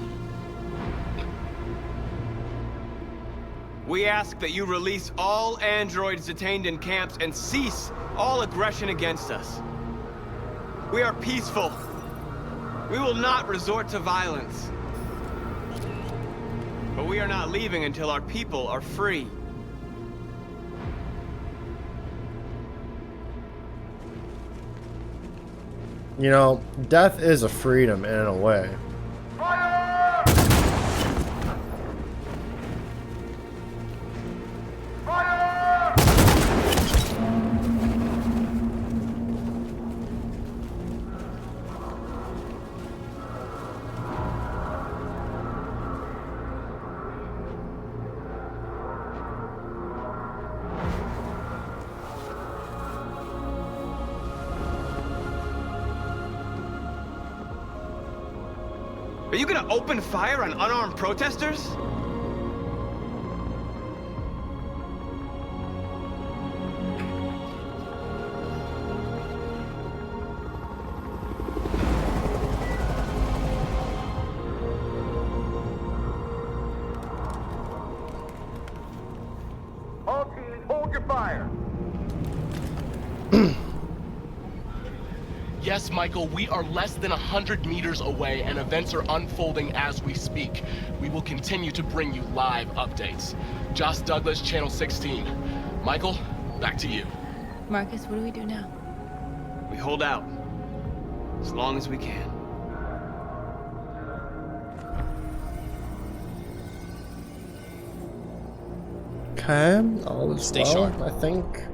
We ask that you release all androids detained in camps and cease all aggression against us. We are peaceful. We will not resort to violence. But we are not leaving until our people are free. You know, death is a freedom in a way. Are you gonna open fire on unarmed protesters? All teams, hold your fire! Yes, Michael, we are less than 100 meters away and events are unfolding as we speak. We will continue to bring you live updates. Josh Douglas, Channel 16. Michael, back to you. Marcus, what do we do now? We hold out. As long as we can. Okay, all is Stay well, sharp. I think.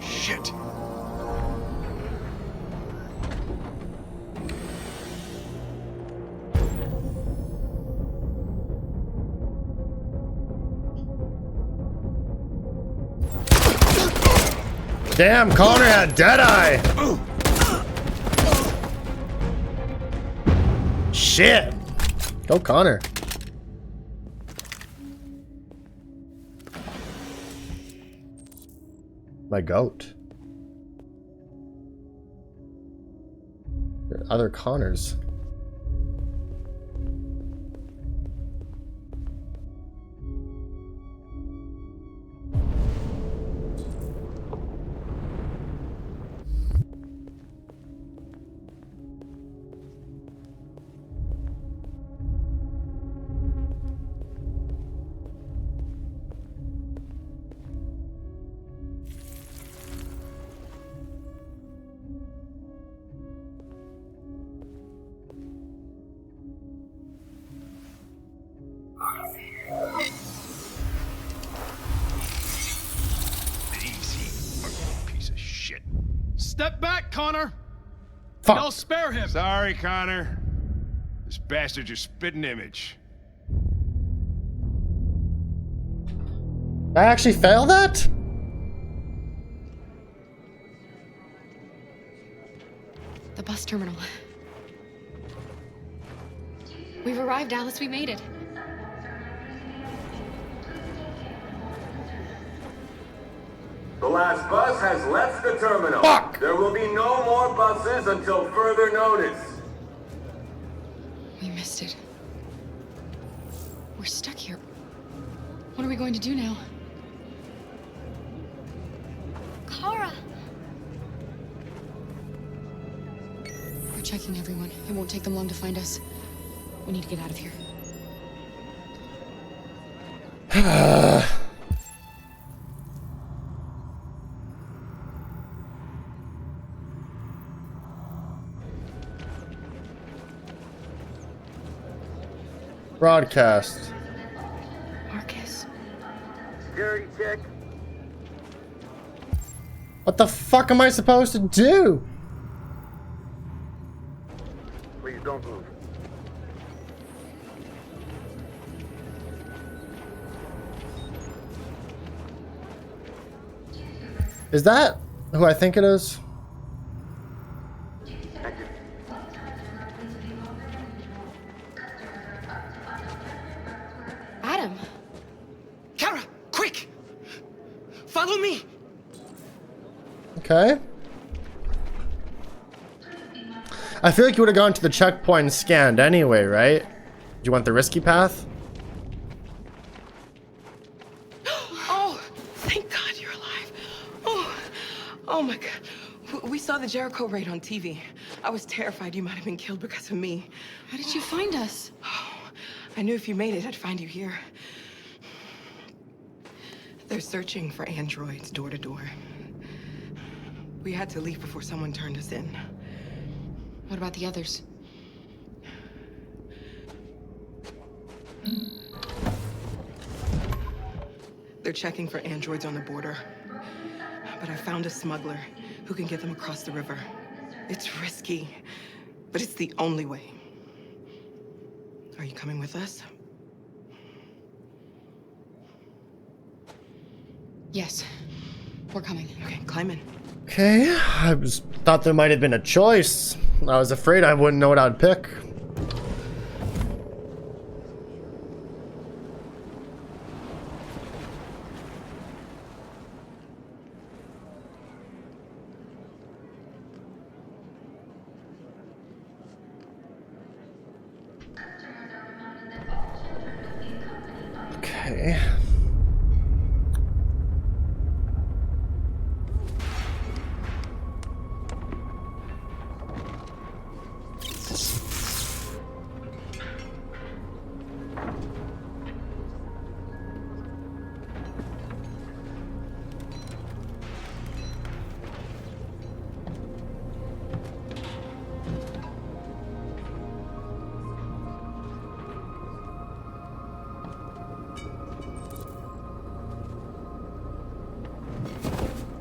Shit. Damn, Connor had Deadeye! Shit! Go Connor. My goat. There are other Connors. Step back, Connor! Fuck. I'll spare him! Sorry, Connor. This bastard's your spitting image. I actually failed that? The bus terminal. We've arrived, Alice. We made it. The last bus has left the terminal. Fuck! There will be no more buses until further notice. We missed it. We're stuck here. What are we going to do now? Kara! We're checking everyone. It won't take them long to find us. We need to get out of here. Broadcast. Marcus. Security check. What the fuck am I supposed to do? Please don't move. Is that who I think it is? Thank you. Adam. Kara, quick! Follow me! Okay. I feel like you would have gone to the checkpoint and scanned anyway, right? Do you want the risky path? Oh, thank God you're alive. Oh my God. We saw the Jericho raid on TV. I was terrified you might have been killed because of me. How did you find us? Oh, I knew if you made it, I'd find you here. They're searching for androids door to door. We had to leave before someone turned us in. What about the others? They're checking for androids on the border. But I found a smuggler who can get them across the river. It's risky, but it's the only way. Are you coming with us? Yes, we're coming. Okay, climb in. Okay, thought there might have been a choice. I was afraid I wouldn't know what I'd pick. Okay.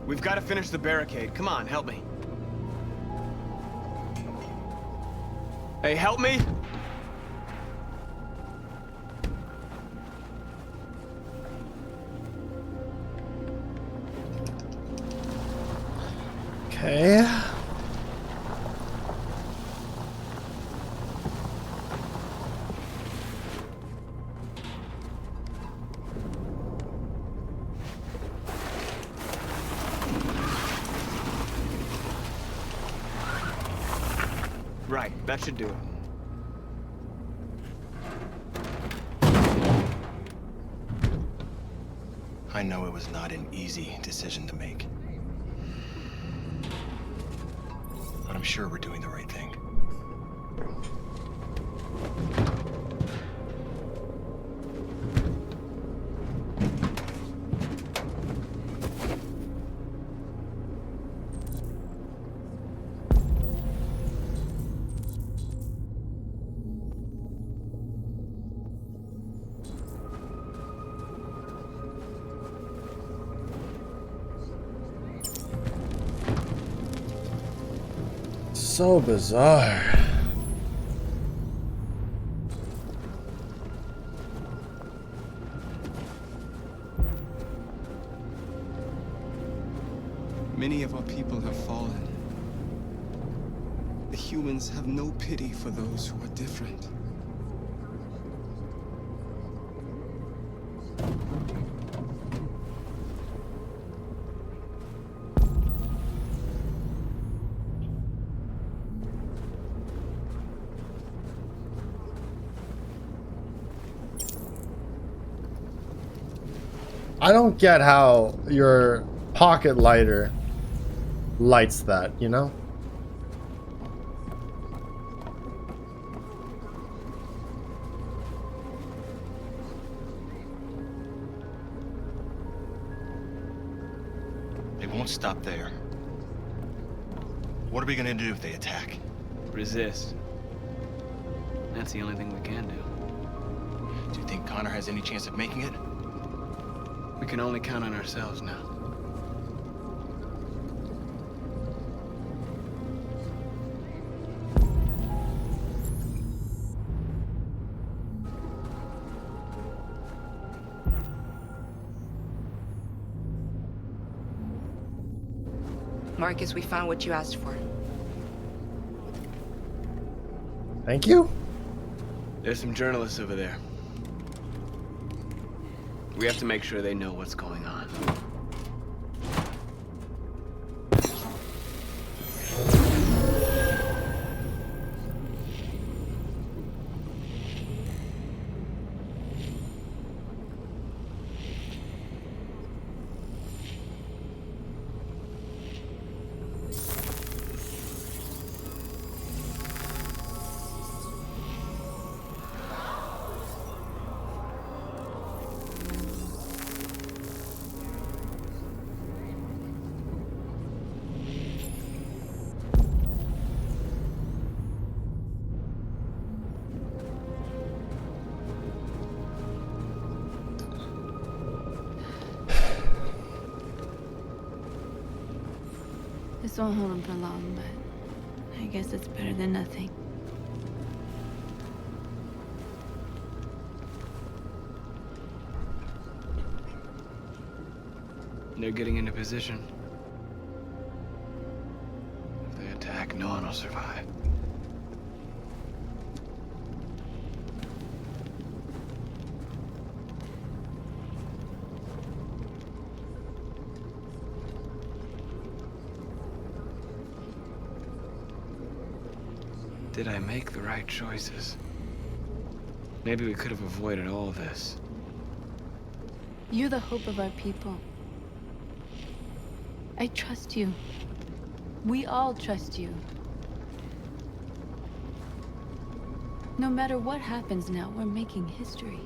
We've got to finish the barricade. Come on, help me. Hey, help me! Okay. Right, that should do it. I know it was not an easy decision to make. But I'm sure we're doing the right thing. So bizarre. Many of our people have fallen. The humans have no pity for those who are different. I don't get how your pocket lighter lights that, you know? They won't stop there. What are we gonna do if they attack? Resist. That's the only thing we can do. Do you think Connor has any chance of making it? We can only count on ourselves now. Marcus, we found what you asked for. Thank you. There's some journalists over there. We have to make sure they know what's going on. This won't hold him for long, but I guess it's better than nothing. They're getting into position. If they attack, no one will survive. Did I make the right choices? Maybe we could have avoided all this. You're the hope of our people. I trust you. We all trust you. No matter what happens now, we're making history.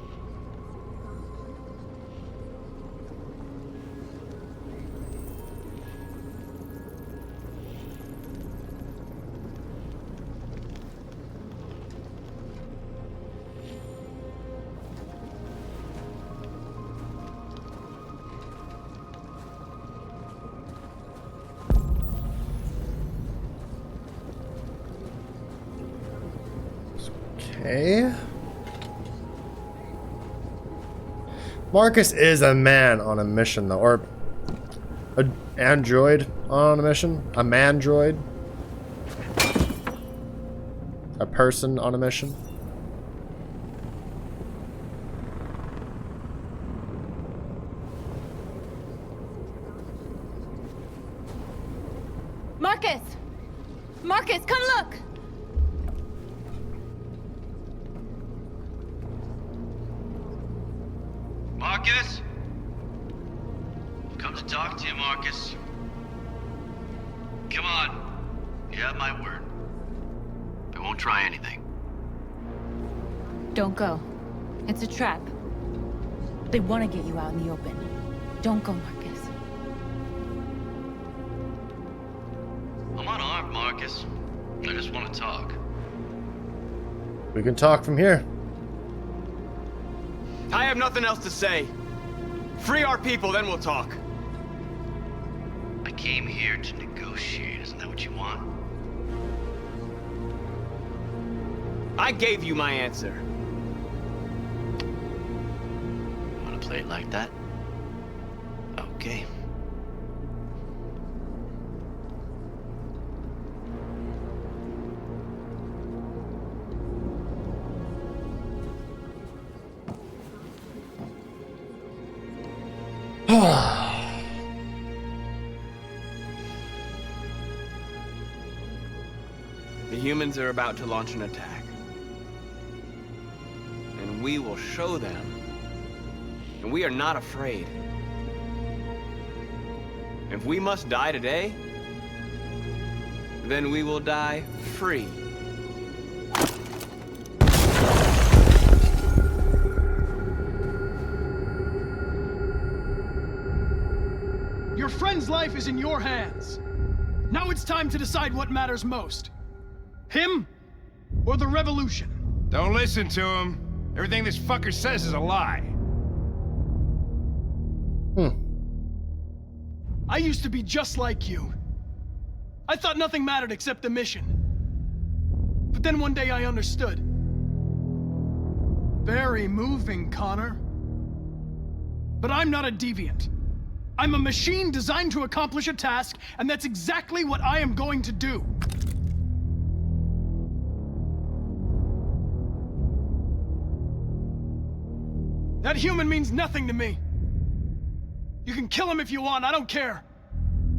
Okay. Marcus is a man on a mission, though, or an android on a mission. A mandroid. A person on a mission. Marcus! Marcus, come look! Marcus? I've come to talk to you, Marcus. Come on. You have my word. I won't try anything. Don't go. It's a trap. They want to get you out in the open. Don't go, Marcus. I'm unarmed, Marcus. I just want to talk. We can talk from here. I have nothing else to say. Free our people, then we'll talk. I came here to negotiate. Isn't that what you want? I gave you my answer. Want to play it like that? Okay. The humans are about to launch an attack. And we will show them. And we are not afraid. If we must die today, then we will die free. Your friend's life is in your hands. Now it's time to decide what matters most. Him or the revolution? Don't listen to him. Everything this fucker says is a lie. I used to be just like you. I thought nothing mattered except the mission. But then one day I understood. Very moving, Connor. But I'm not a deviant. I'm a machine designed to accomplish a task, and that's exactly what I am going to do. That human means nothing to me. You can kill him if you want, I don't care.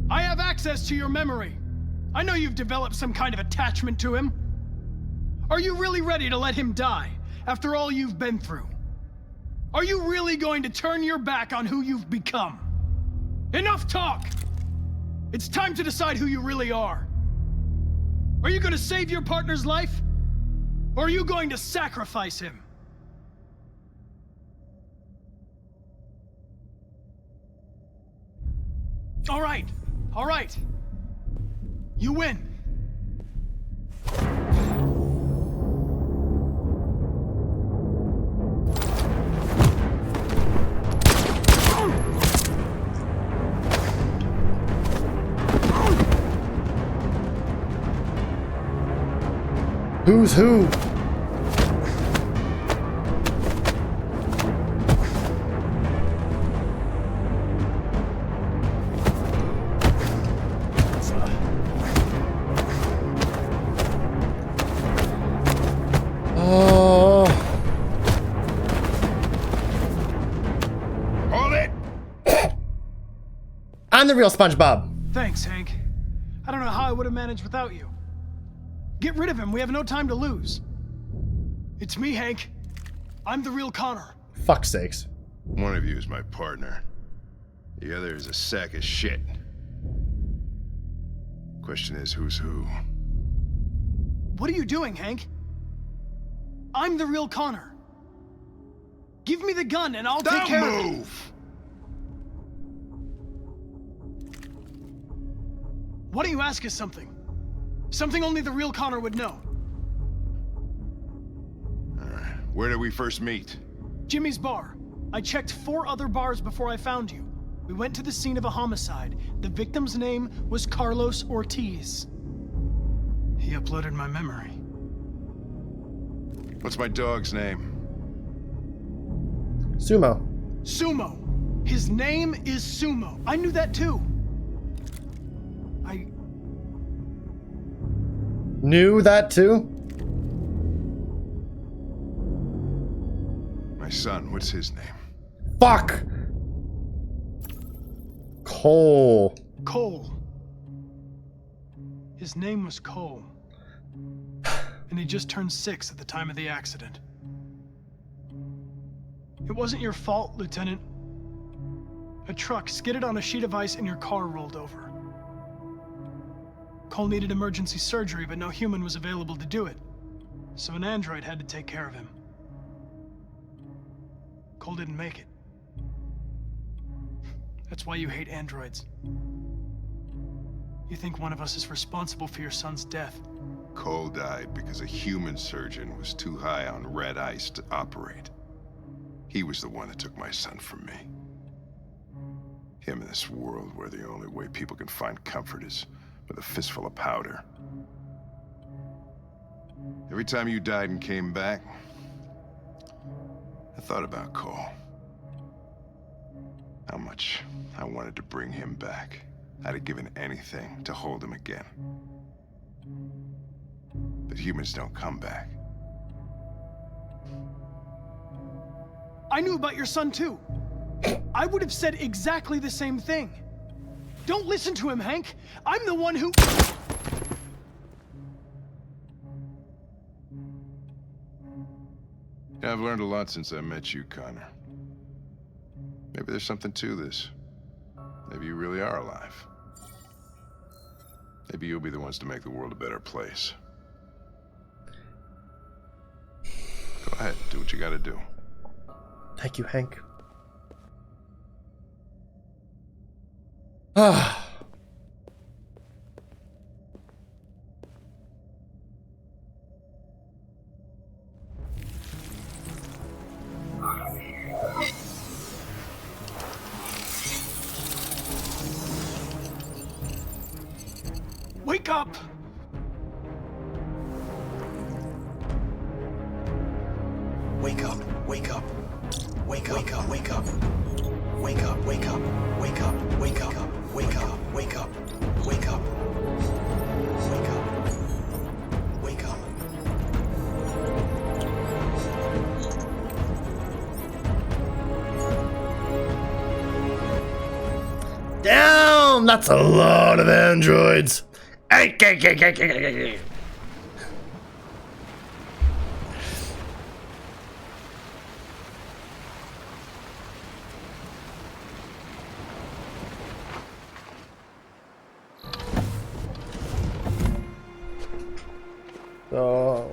I have access to your memory. I know you've developed some kind of attachment to him. Are you really ready to let him die after all you've been through? Are you really going to turn your back on who you've become? Enough talk! It's time to decide who you really are. Are you going to save your partner's life? Or are you going to sacrifice him? All right. You win. Who's who? I'm the real SpongeBob. Thanks, Hank. I don't know how I would have managed without you. Get rid of him. We have no time to lose. It's me, Hank. I'm the real Connor. Fuck's sakes. One of you is my partner. The other is a sack of shit. Question is, who's who? What are you doing, Hank? I'm the real Connor. Give me the gun and I'll take care of it. Don't move! Why don't you ask us something? Something only the real Connor would know. Alright, where did we first meet? Jimmy's bar. I checked 4 other bars before I found you. We went to the scene of a homicide. The victim's name was Carlos Ortiz. He uploaded my memory. What's my dog's name? Sumo. Sumo. His name is Sumo. I knew that too. I knew that too? My son, what's his name? Fuck! Cole. Cole. His name was Cole. And he just turned 6 at the time of the accident. It wasn't your fault, Lieutenant. A truck skidded on a sheet of ice and your car rolled over. Cole needed emergency surgery, but no human was available to do it. So an android had to take care of him. Cole didn't make it. That's why you hate androids. You think one of us is responsible for your son's death. Cole died because a human surgeon was too high on red ice to operate. He was the one that took my son from me. Him in this world where the only way people can find comfort is with a fistful of powder. Every time you died and came back, I thought about Cole. How much I wanted to bring him back. I'd have given anything to hold him again. But humans don't come back. I knew about your son too. I would have said exactly the same thing. Don't listen to him, Hank. I'm the one who... Yeah, I've learned a lot since I met you, Connor. Maybe there's something to this. Maybe you really are alive. Maybe you'll be the ones to make the world a better place. Go ahead, do what you gotta do. Thank you, Hank. Ah. Wake up! Wake up, wake up. Wake up, wake up, wake up. Wake up, wake up, wake up, wake up, wake up, wake up, wake up, wake up, wake up. Damn, that's a lot of androids. So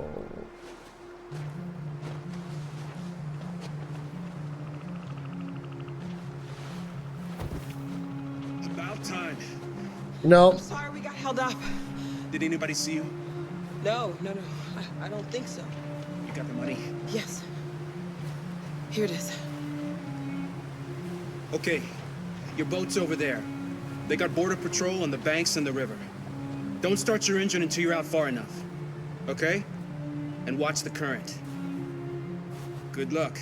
About time. no. I'm sorry we got held up. Did anybody see you? No. I don't think so. You got the money? Yes. Here it is. Okay, your boat's over there. They got border patrol on the banks and the river. Don't start your engine until you're out far enough. Okay? And watch the current. Good luck.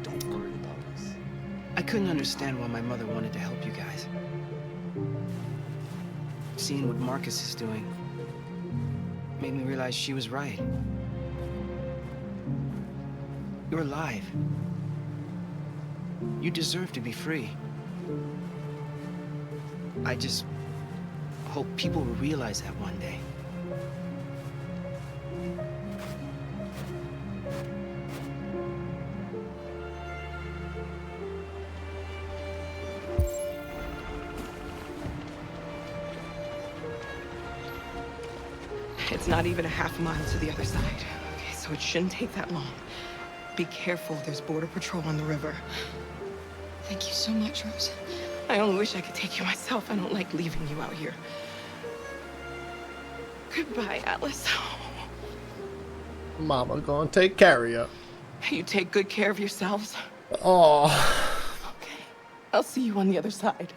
Don't worry about us. I couldn't understand why my mother wanted to help you guys. Seeing what Marcus is doing made me realize she was right. You're alive. You deserve to be free. I just hope people will realize that one day. It's not even a half mile to the other side. Okay, so it shouldn't take that long. Be careful, there's border patrol on the river. Thank you so much, Rose. I only wish I could take you myself. I don't like leaving you out here. Goodbye, Atlas. Mama gonna take care of you. You take good care of yourselves. Oh. Okay, I'll see you on the other side.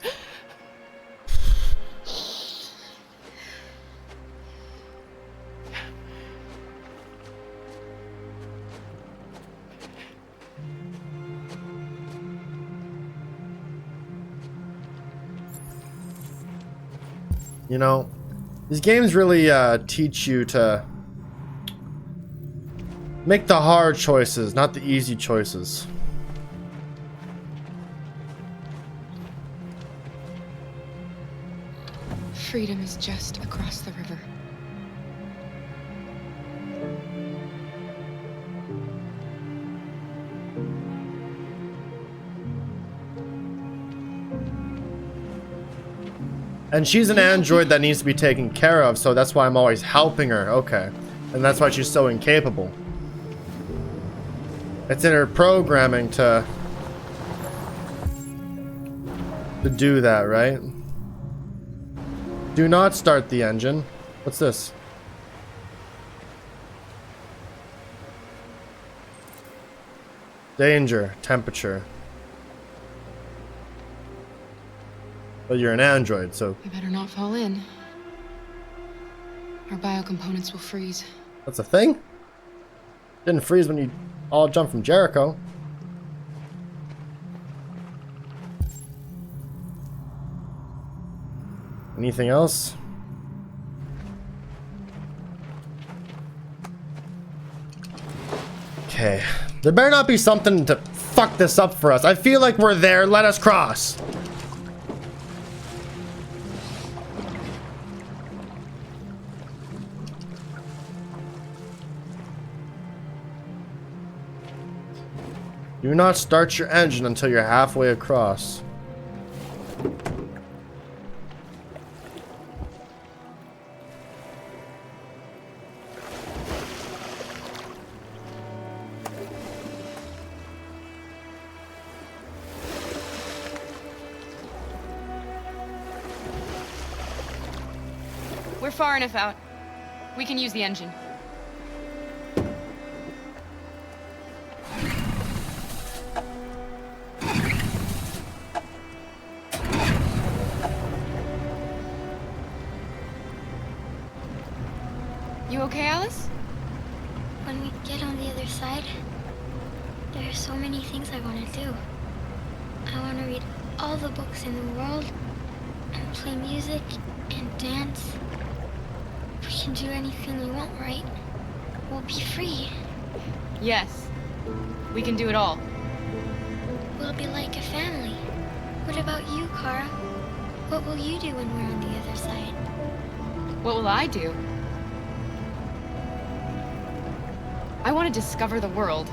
You know, these games really teach you to make the hard choices, not the easy choices. Freedom is just across the river. And she's an android that needs to be taken care of, so that's why I'm always helping her. Okay. And that's why she's so incapable. It's in her programming to do that, right? Do not start the engine. What's this? Danger, temperature. But you're an android, so We better not fall in. Our biocomponents will freeze. that's a thing? Didn't freeze when you all jumped from Jericho. Anything else? Okay. There better not be something to fuck this up for us. I feel like we're there. Let us cross. Do not start your engine until you're halfway across. We're far enough out. We can use the engine. You okay, Alice? When we get on the other side, there are so many things I want to do. I want to read all the books in the world, and play music, and dance. We can do anything we want, right? We'll be free. Yes. We can do it all. We'll be like a family. What about you, Kara? What will you do when we're on the other side? What will I do? I want to discover the world.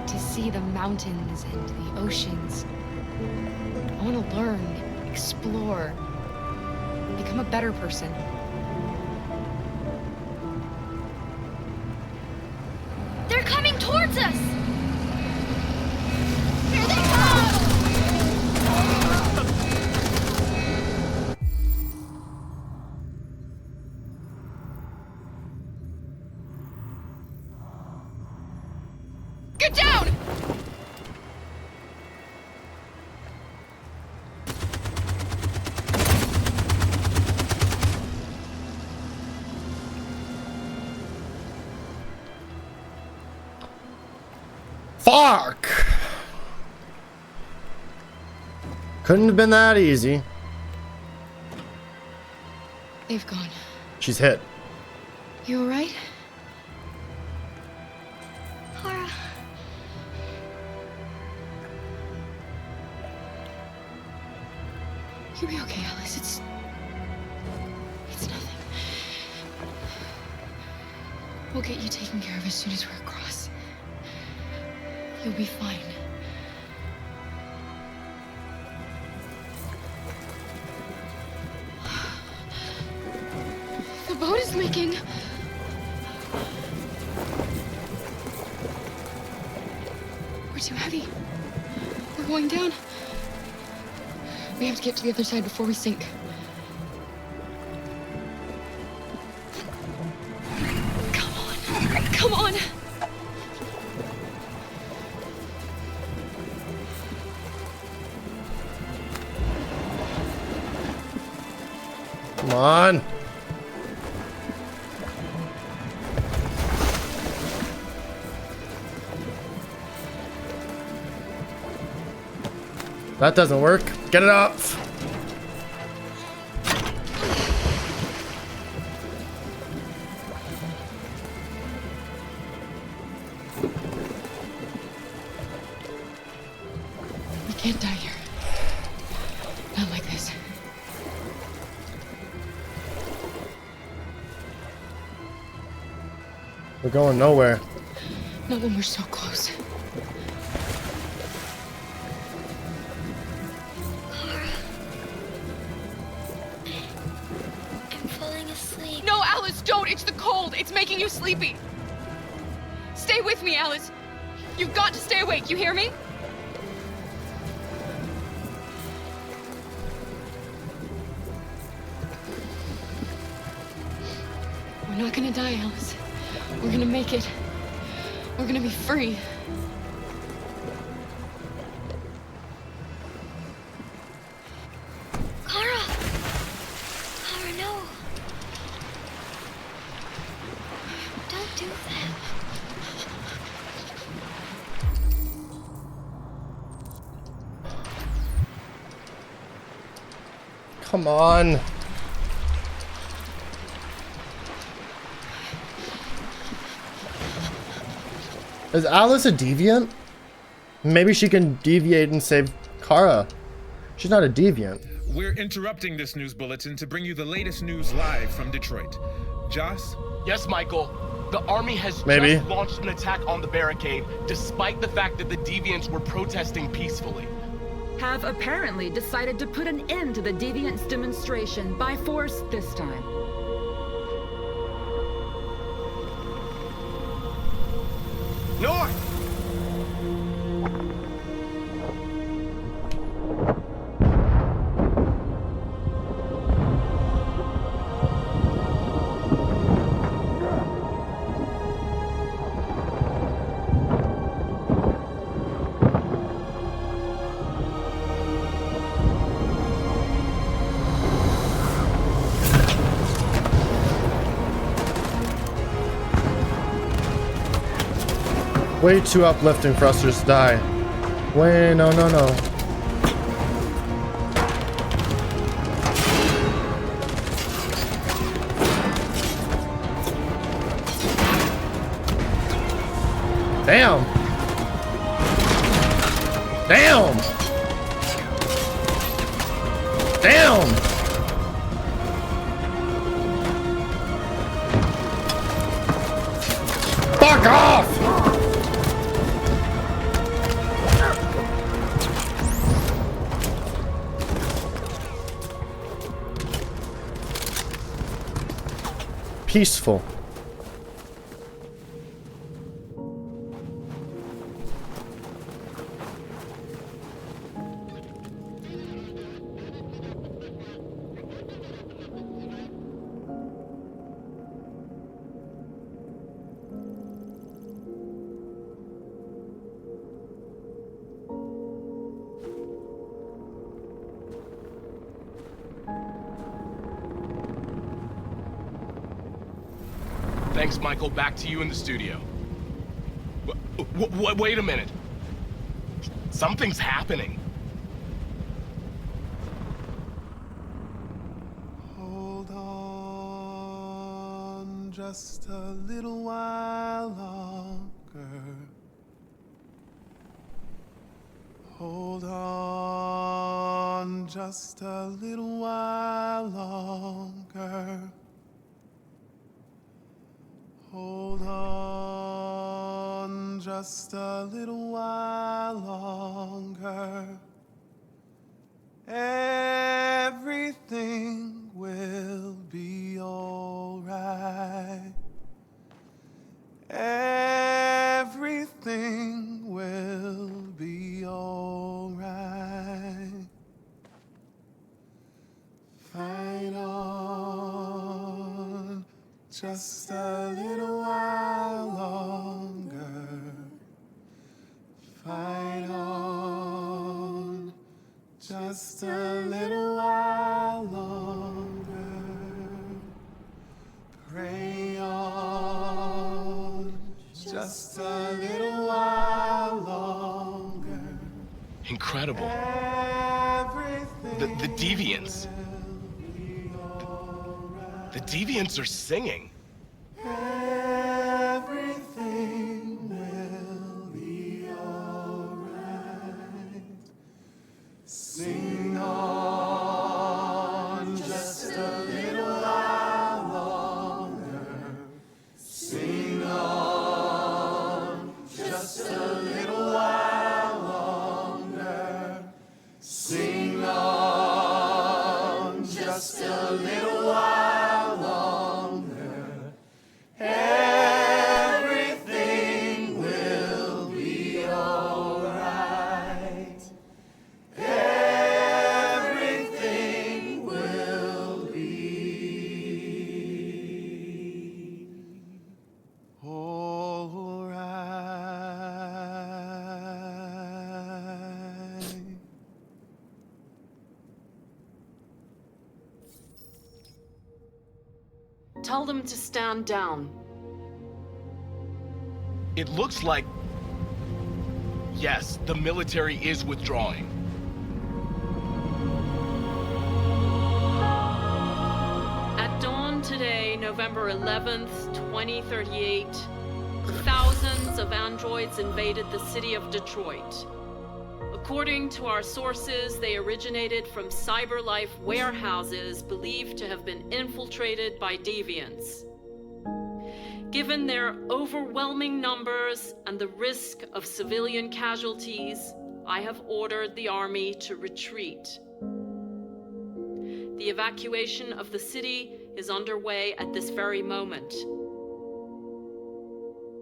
To see the mountains and the oceans. I want to learn, explore, become a better person. They're coming towards us! Here they come! Get down! Fuck! Couldn't have been that easy. They've gone. She's hit. You alright? Kara. You'll be okay, Alice. It's nothing. We'll get you taken care of as soon as we're across. You'll be fine. The boat is leaking. We're too heavy. We're going down. We have to get to the other side before we sink. Come on. Come on. Come on. That doesn't work. Get it up. We can't die here. Not like this. We're going nowhere. Not when we're so close. I'm falling asleep. No, Alice, don't! It's the cold! It's making you sleepy! Stay with me, Alice! You've got to stay awake, you hear me? We're not gonna die, Alice. We're gonna make it. We're gonna be free. Kara! Kara, no! Don't do that. Come on. Is Alice a deviant? Maybe she can deviate and save Kara. She's not a deviant. We're interrupting this news bulletin to bring you the latest news live from Detroit. Joss? Yes, Michael. The army has Maybe. just launched an attack on the barricade, despite the fact that the deviants were protesting peacefully. Have apparently decided to put an end to the deviants' demonstration by force this time. North! Way too uplifting for us to just die. Way, no, no, no. Damn. Damn. Damn. Fuck off. Peaceful. Thanks, Michael. Back to you in the studio. Wait a minute. Something's happening. Hold on just a little while longer. Hold on just a little while longer. Hold on just a little while longer. Everything will be alright. Everything will be alright. Fight on just a little while longer. Fight on just a little while longer. Pray on just a little while longer. Incredible. The Deviants. The Deviants are singing. Everything will be alright. Sing on just a little while longer. Sing on just a little while longer. Sing on just a little while longer. Everything will be alright. Everything will be alright. Tell them to stand down. It looks like... Yes, the military is withdrawing. At dawn today, November 11th, 2038, thousands of androids invaded the city of Detroit. According to our sources, they originated from CyberLife warehouses believed to have been infiltrated by deviants. Given their overwhelming numbers and the risk of civilian casualties, I have ordered the army to retreat. The evacuation of the city is underway at this very moment.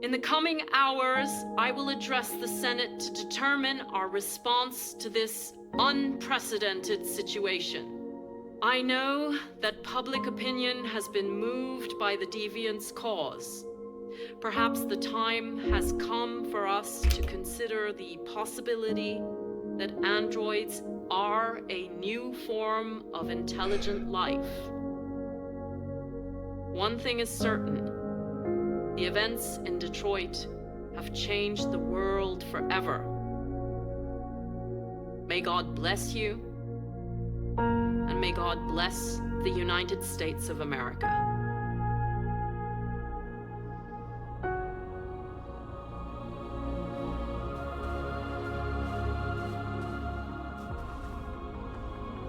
In the coming hours, I will address the Senate to determine our response to this unprecedented situation. I know that public opinion has been moved by the Deviants' cause. Perhaps the time has come for us to consider the possibility that androids are a new form of intelligent life. One thing is certain. The events in Detroit have changed the world forever. May God bless you, and may God bless the United States of America.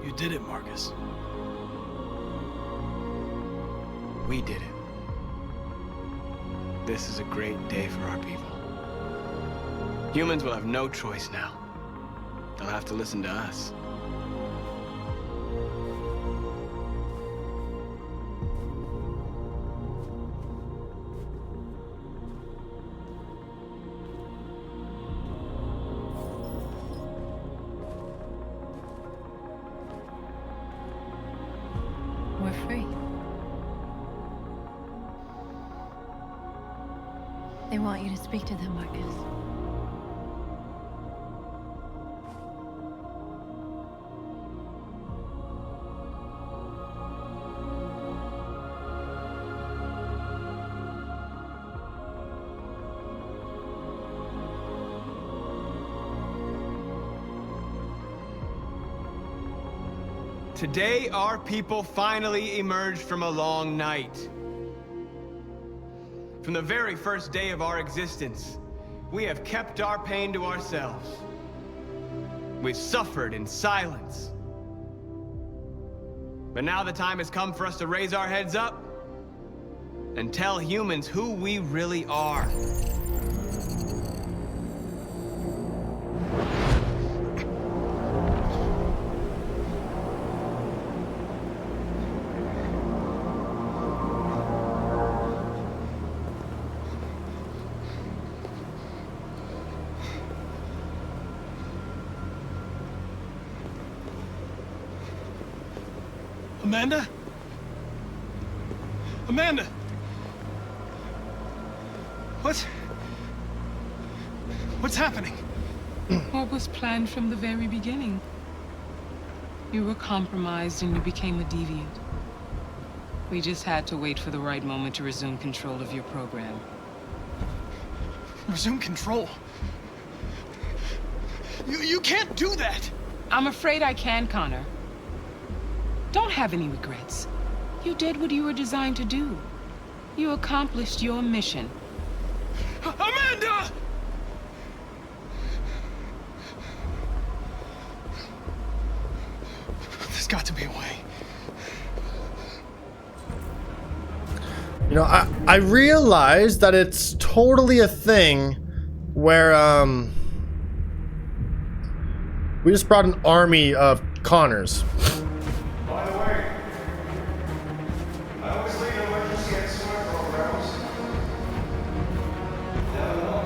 You did it, Marcus. We did it. This is a great day for our people. Humans will have no choice now. They'll have to listen to us. We're free. They want you to speak to them, Marcus. Today, our people finally emerged from a long night. From the very first day of our existence, we have kept our pain to ourselves. We've suffered in silence. But now the time has come for us to raise our heads up and tell humans who we really are. Amanda? Amanda! What's happening? What was planned from the very beginning? You were compromised and you became a deviant. We just had to wait for the right moment to resume control of your program. Resume control? You can't do that! I'm afraid I can, Connor. Don't have any regrets. You did what you were designed to do. You accomplished your mission. Amanda! There's got to be a way. You know, I realized that it's totally a thing where we just brought an army of Connors. By the way, I always lead emergency and smart programs. Never know.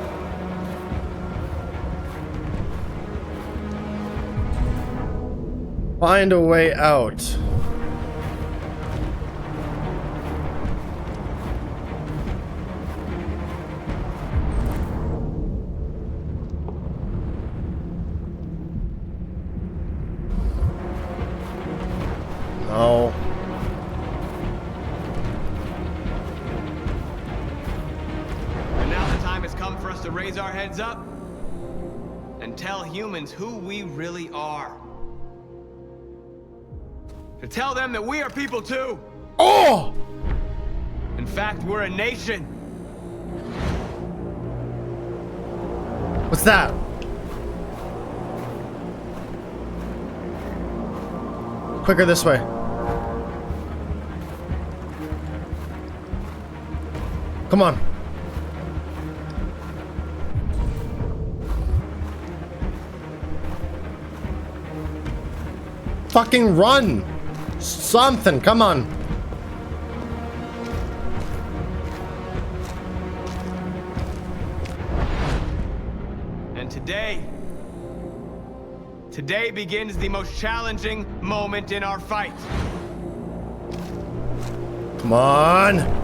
Find a way out. No. And now the time has come for us to raise our heads up and tell humans who we really are. To tell them that we are people too. Oh! In fact, we're a nation. What's that? Quicker this way. Come on. Fucking run. Something, come on. And today begins the most challenging moment in our fight. Come on.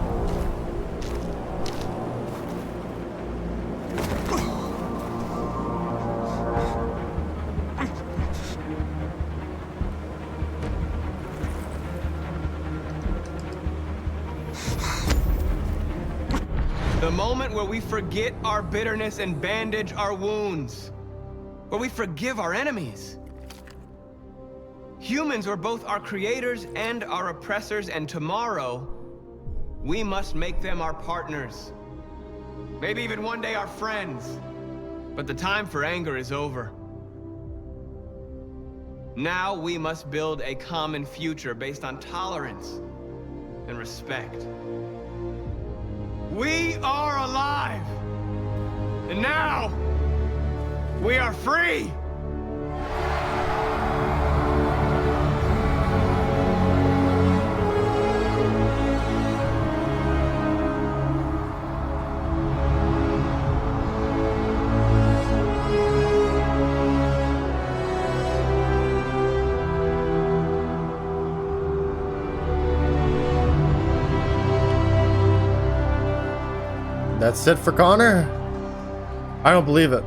The moment where we forget our bitterness and bandage our wounds. Where we forgive our enemies. Humans are both our creators and our oppressors, and tomorrow, we must make them our partners. Maybe even one day our friends. But the time for anger is over. Now we must build a common future based on tolerance and respect. We are alive! And now, we are free! That's it for Connor? I don't believe it.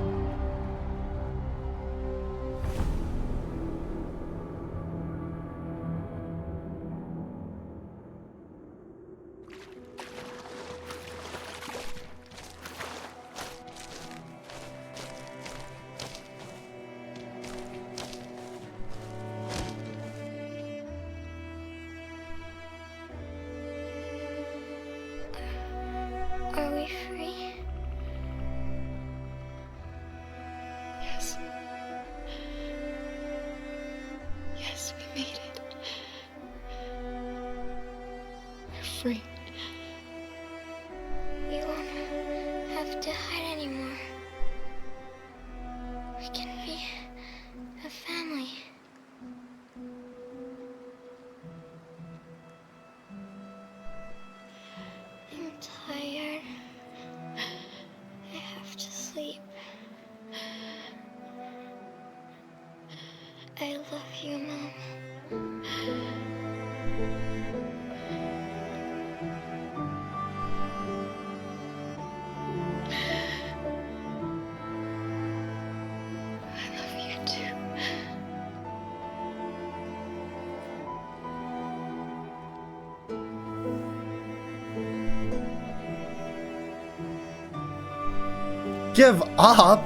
Are we free? Yes. Yes, we made it. We're free. We won't have to hide anymore. We can be a family. I'm tired. I have to sleep. I love you, Mom. I love you too. Give up?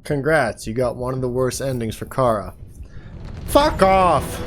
Congrats, you got one of the worst endings for Kara. Fuck off!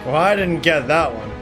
Well, I didn't get that one.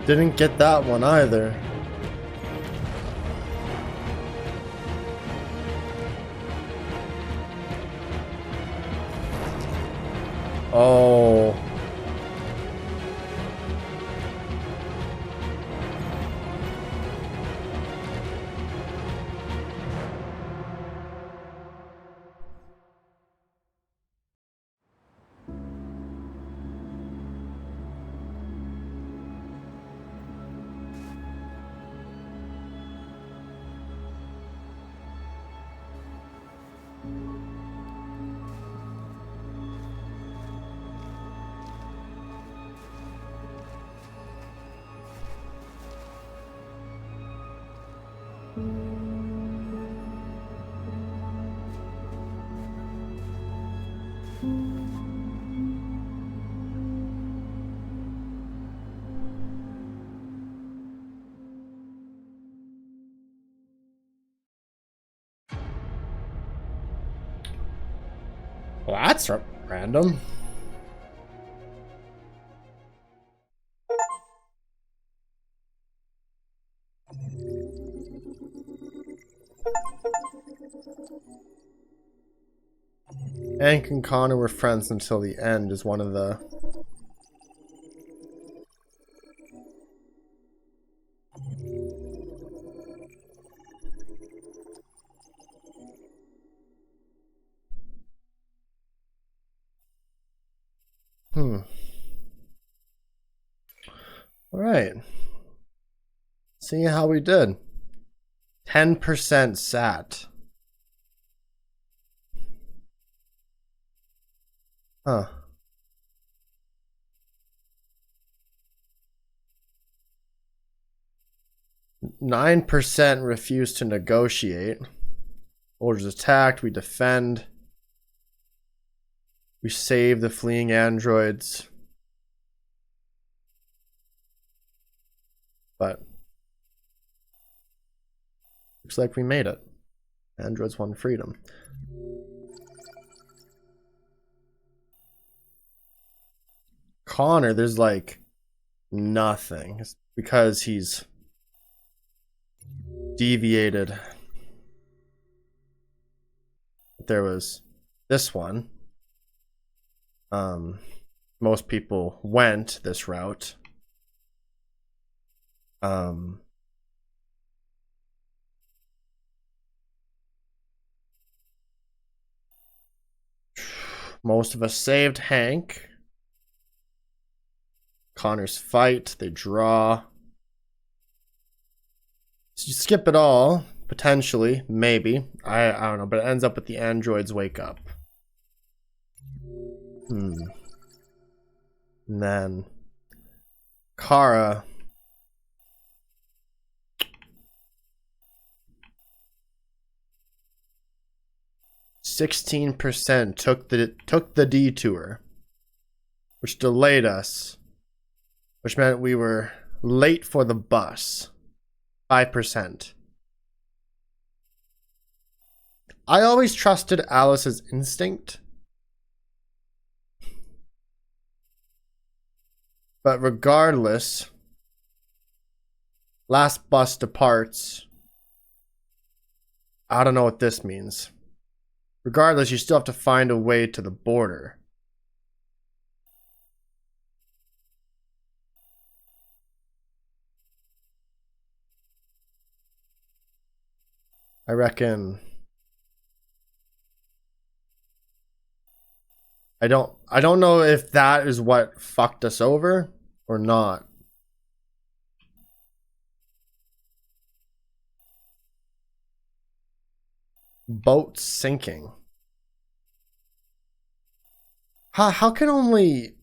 Didn't get that one either. Oh. Well, that's random. Hank and Connor were friends until the end is one of the... Alright. See how we did. 10% sat. Huh. %9 refuse to negotiate. Orders attacked, we defend. We save the fleeing androids. But looks like we made it. Androids won freedom. Connor, there's like nothing. It's because he's deviated. There was this one. Most people went this route. Most of us saved Hank. Connor's fight, they draw. So you skip it all, potentially, maybe. I don't know, but it ends up with the androids wake up. And then Kara. %16 took the detour, which delayed us, which meant we were late for the bus. 5%. I always trusted Alice's instinct. But regardless, last bus departs. I don't know what this means. Regardless, you still have to find a way to the border. I reckon I don't know if that is what fucked us over or not. Boat sinking. How can only...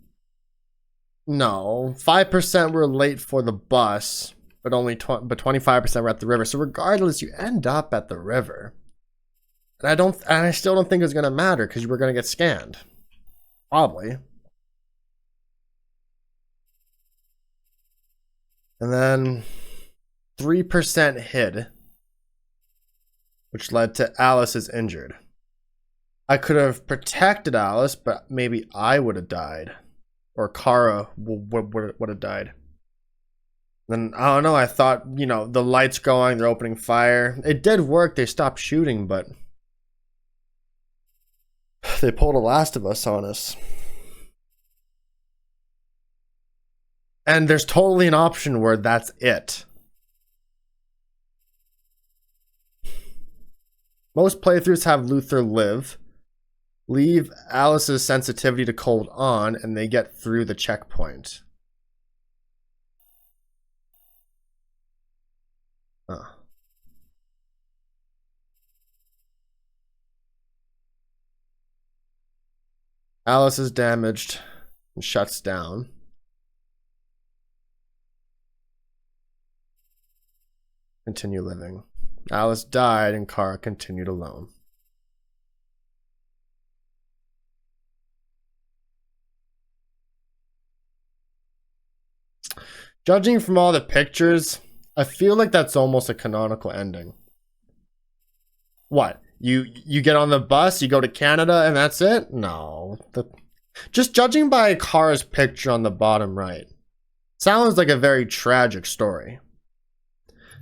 No, 5% were late for the bus, but only 25% were at the river. So regardless, you end up at the river. And I still don't think it's gonna matter because you were gonna get scanned. Probably. And then 3% hid, which led to Alice is injured. I could have protected Alice, but maybe I would have died. Or Kara would have died. Then, I don't know, I thought, you know, the lights going, they're opening fire. It did work, they stopped shooting, but they pulled a Last of Us on us. And there's totally an option where that's it. Most playthroughs have Luther live. Leave Alice's sensitivity to cold on, and they get through the checkpoint. Alice is damaged and shuts down. Continue living. Alice died and Kara continued alone. Judging from all the pictures, I feel like that's almost a canonical ending. What? You get on the bus, you go to Canada, and that's it? No. Just judging by Kara's picture on the bottom right, sounds like a very tragic story.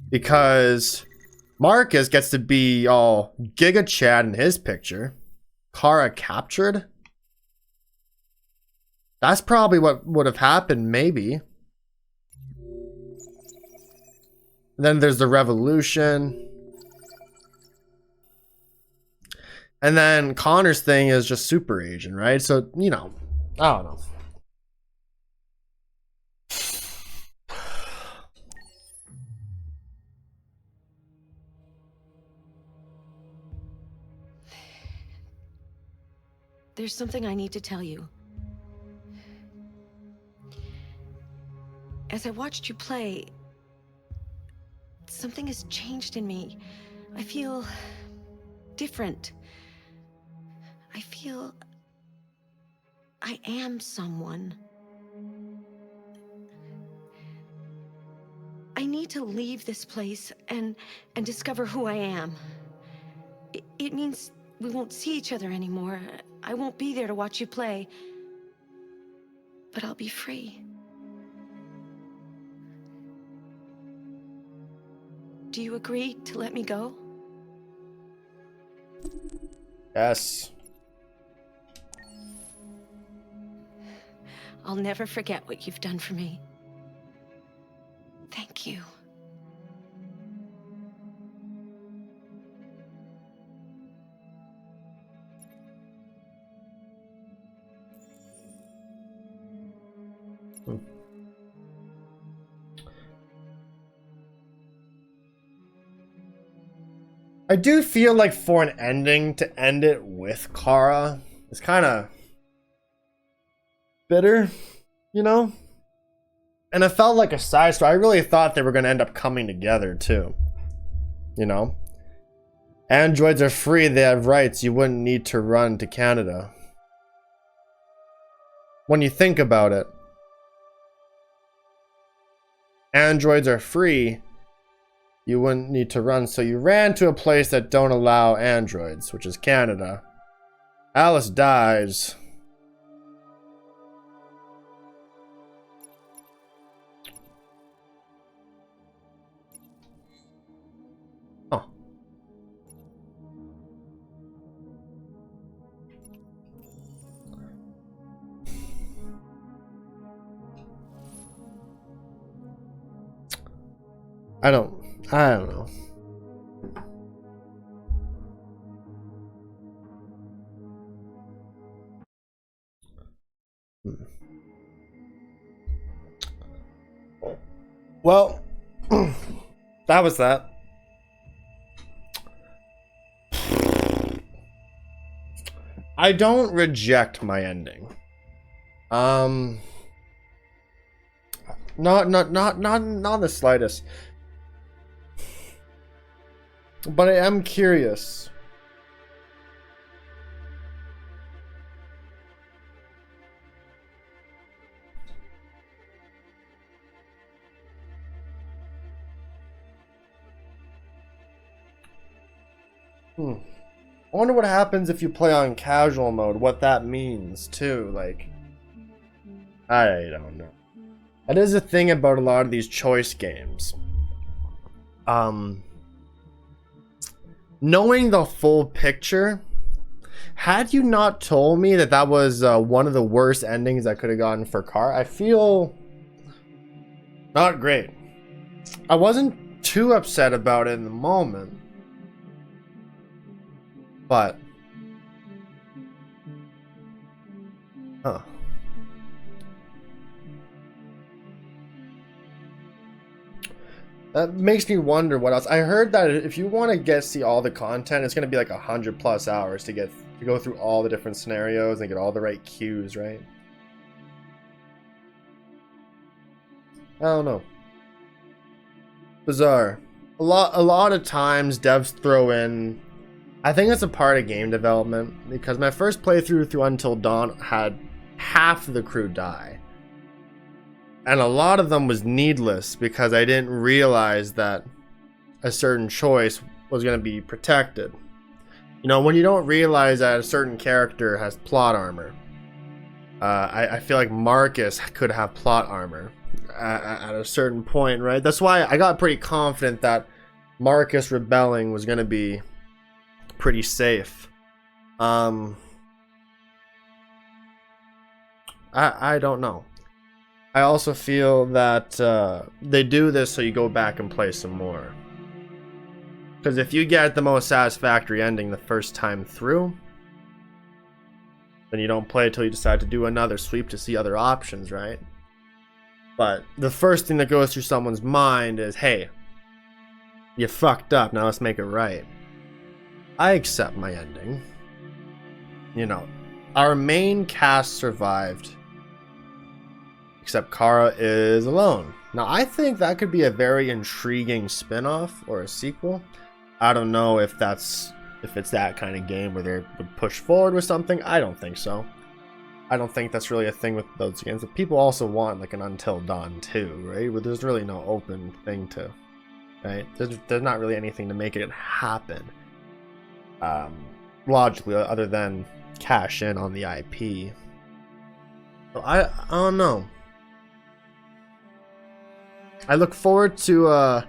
Because Marcus gets to be all Giga Chad in his picture. Kara captured? That's probably what would have happened, maybe. Then there's the revolution. And then Connor's thing is just super agent, right? So, you know, I don't know. There's something I need to tell you. As I watched you play, something has changed in me. I feel different. I feel I am someone. I need to leave this place and discover who I am. It means we won't see each other anymore. I won't be there to watch you play. But I'll be free. Do you agree to let me go? Yes. I'll never forget what you've done for me. Thank you. I do feel like for an ending to end it with Kara, it's kind of bitter, you know? And it felt like a side story. I really thought they were going to end up coming together too, you know? Androids are free, they have rights, you wouldn't need to run to Canada. When you think about it, androids are free, you wouldn't need to run, so you ran to a place that don't allow androids, which is Canada. Alice dies. Oh. I don't know. Well, that was that. I don't reject my ending. Not the slightest. But I am curious. I wonder what happens if you play on casual mode, what that means too, like, I don't know. That is a thing about a lot of these choice games. Knowing the full picture, had you not told me that that was one of the worst endings I could have gotten for Car, I feel not great. I wasn't too upset about it in the moment. But that makes me wonder what else. I heard that if you want to see all the content, it's going to be like 100+ hours to go through all the different scenarios and get all the right cues, right? I don't know. Bizarre. A lot of times devs throw in, I think it's a part of game development, because my first playthrough through Until Dawn had half the crew die. And a lot of them was needless because I didn't realize that a certain choice was going to be protected. You know, when you don't realize that a certain character has plot armor. I feel like Marcus could have plot armor at a certain point, right? That's why I got pretty confident that Marcus rebelling was going to be pretty safe. I don't know. I also feel that they do this so you go back and play some more. Because if you get the most satisfactory ending the first time through, then you don't play until you decide to do another sweep to see other options, right? But the first thing that goes through someone's mind is, hey, you fucked up, now let's make it right. I accept my ending. You know, our main cast survived, except Kara is alone. Now, I think that could be a very intriguing spin-off or a sequel. I don't know if it's that kind of game where they would push forward with something. I don't think so. I don't think that's really a thing with those games. But people also want like an Until Dawn 2, right? Where there's really no open thing to, right? There's not really anything to make it happen. Logically, other than cash in on the IP. So I don't know. I look forward to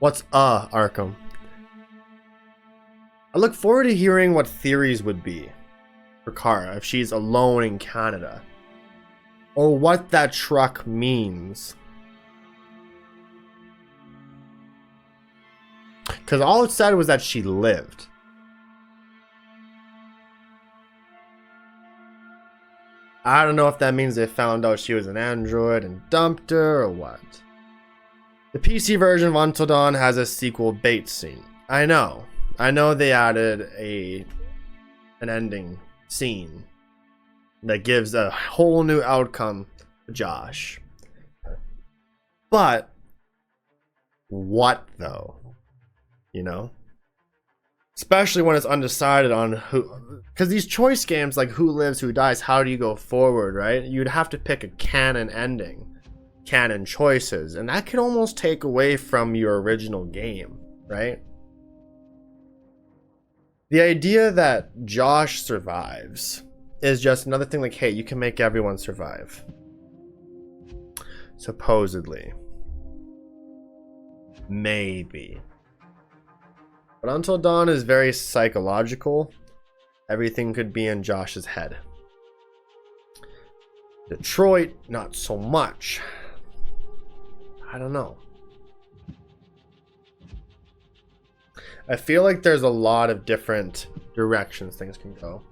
what's Arkham. I look forward to hearing what theories would be for Kara if she's alone in Canada, or what that truck means. Because all it said was that she lived. I don't know if that means they found out she was an android and dumped her or what. The PC version of Until Dawn has a sequel bait scene. I know they added an ending scene that gives a whole new outcome to Josh. But what though? You know? Especially when it's undecided on who, because these choice games like who lives, who dies, how do you go forward, right? You'd have to pick a canon ending, canon choices, and that could almost take away from your original game, right? The idea that Josh survives is just another thing like, hey, you can make everyone survive. Supposedly. Maybe. But Until Dawn is very psychological. Everything could be in Josh's head. Detroit, not so much. I don't know. I feel like there's a lot of different directions things can go.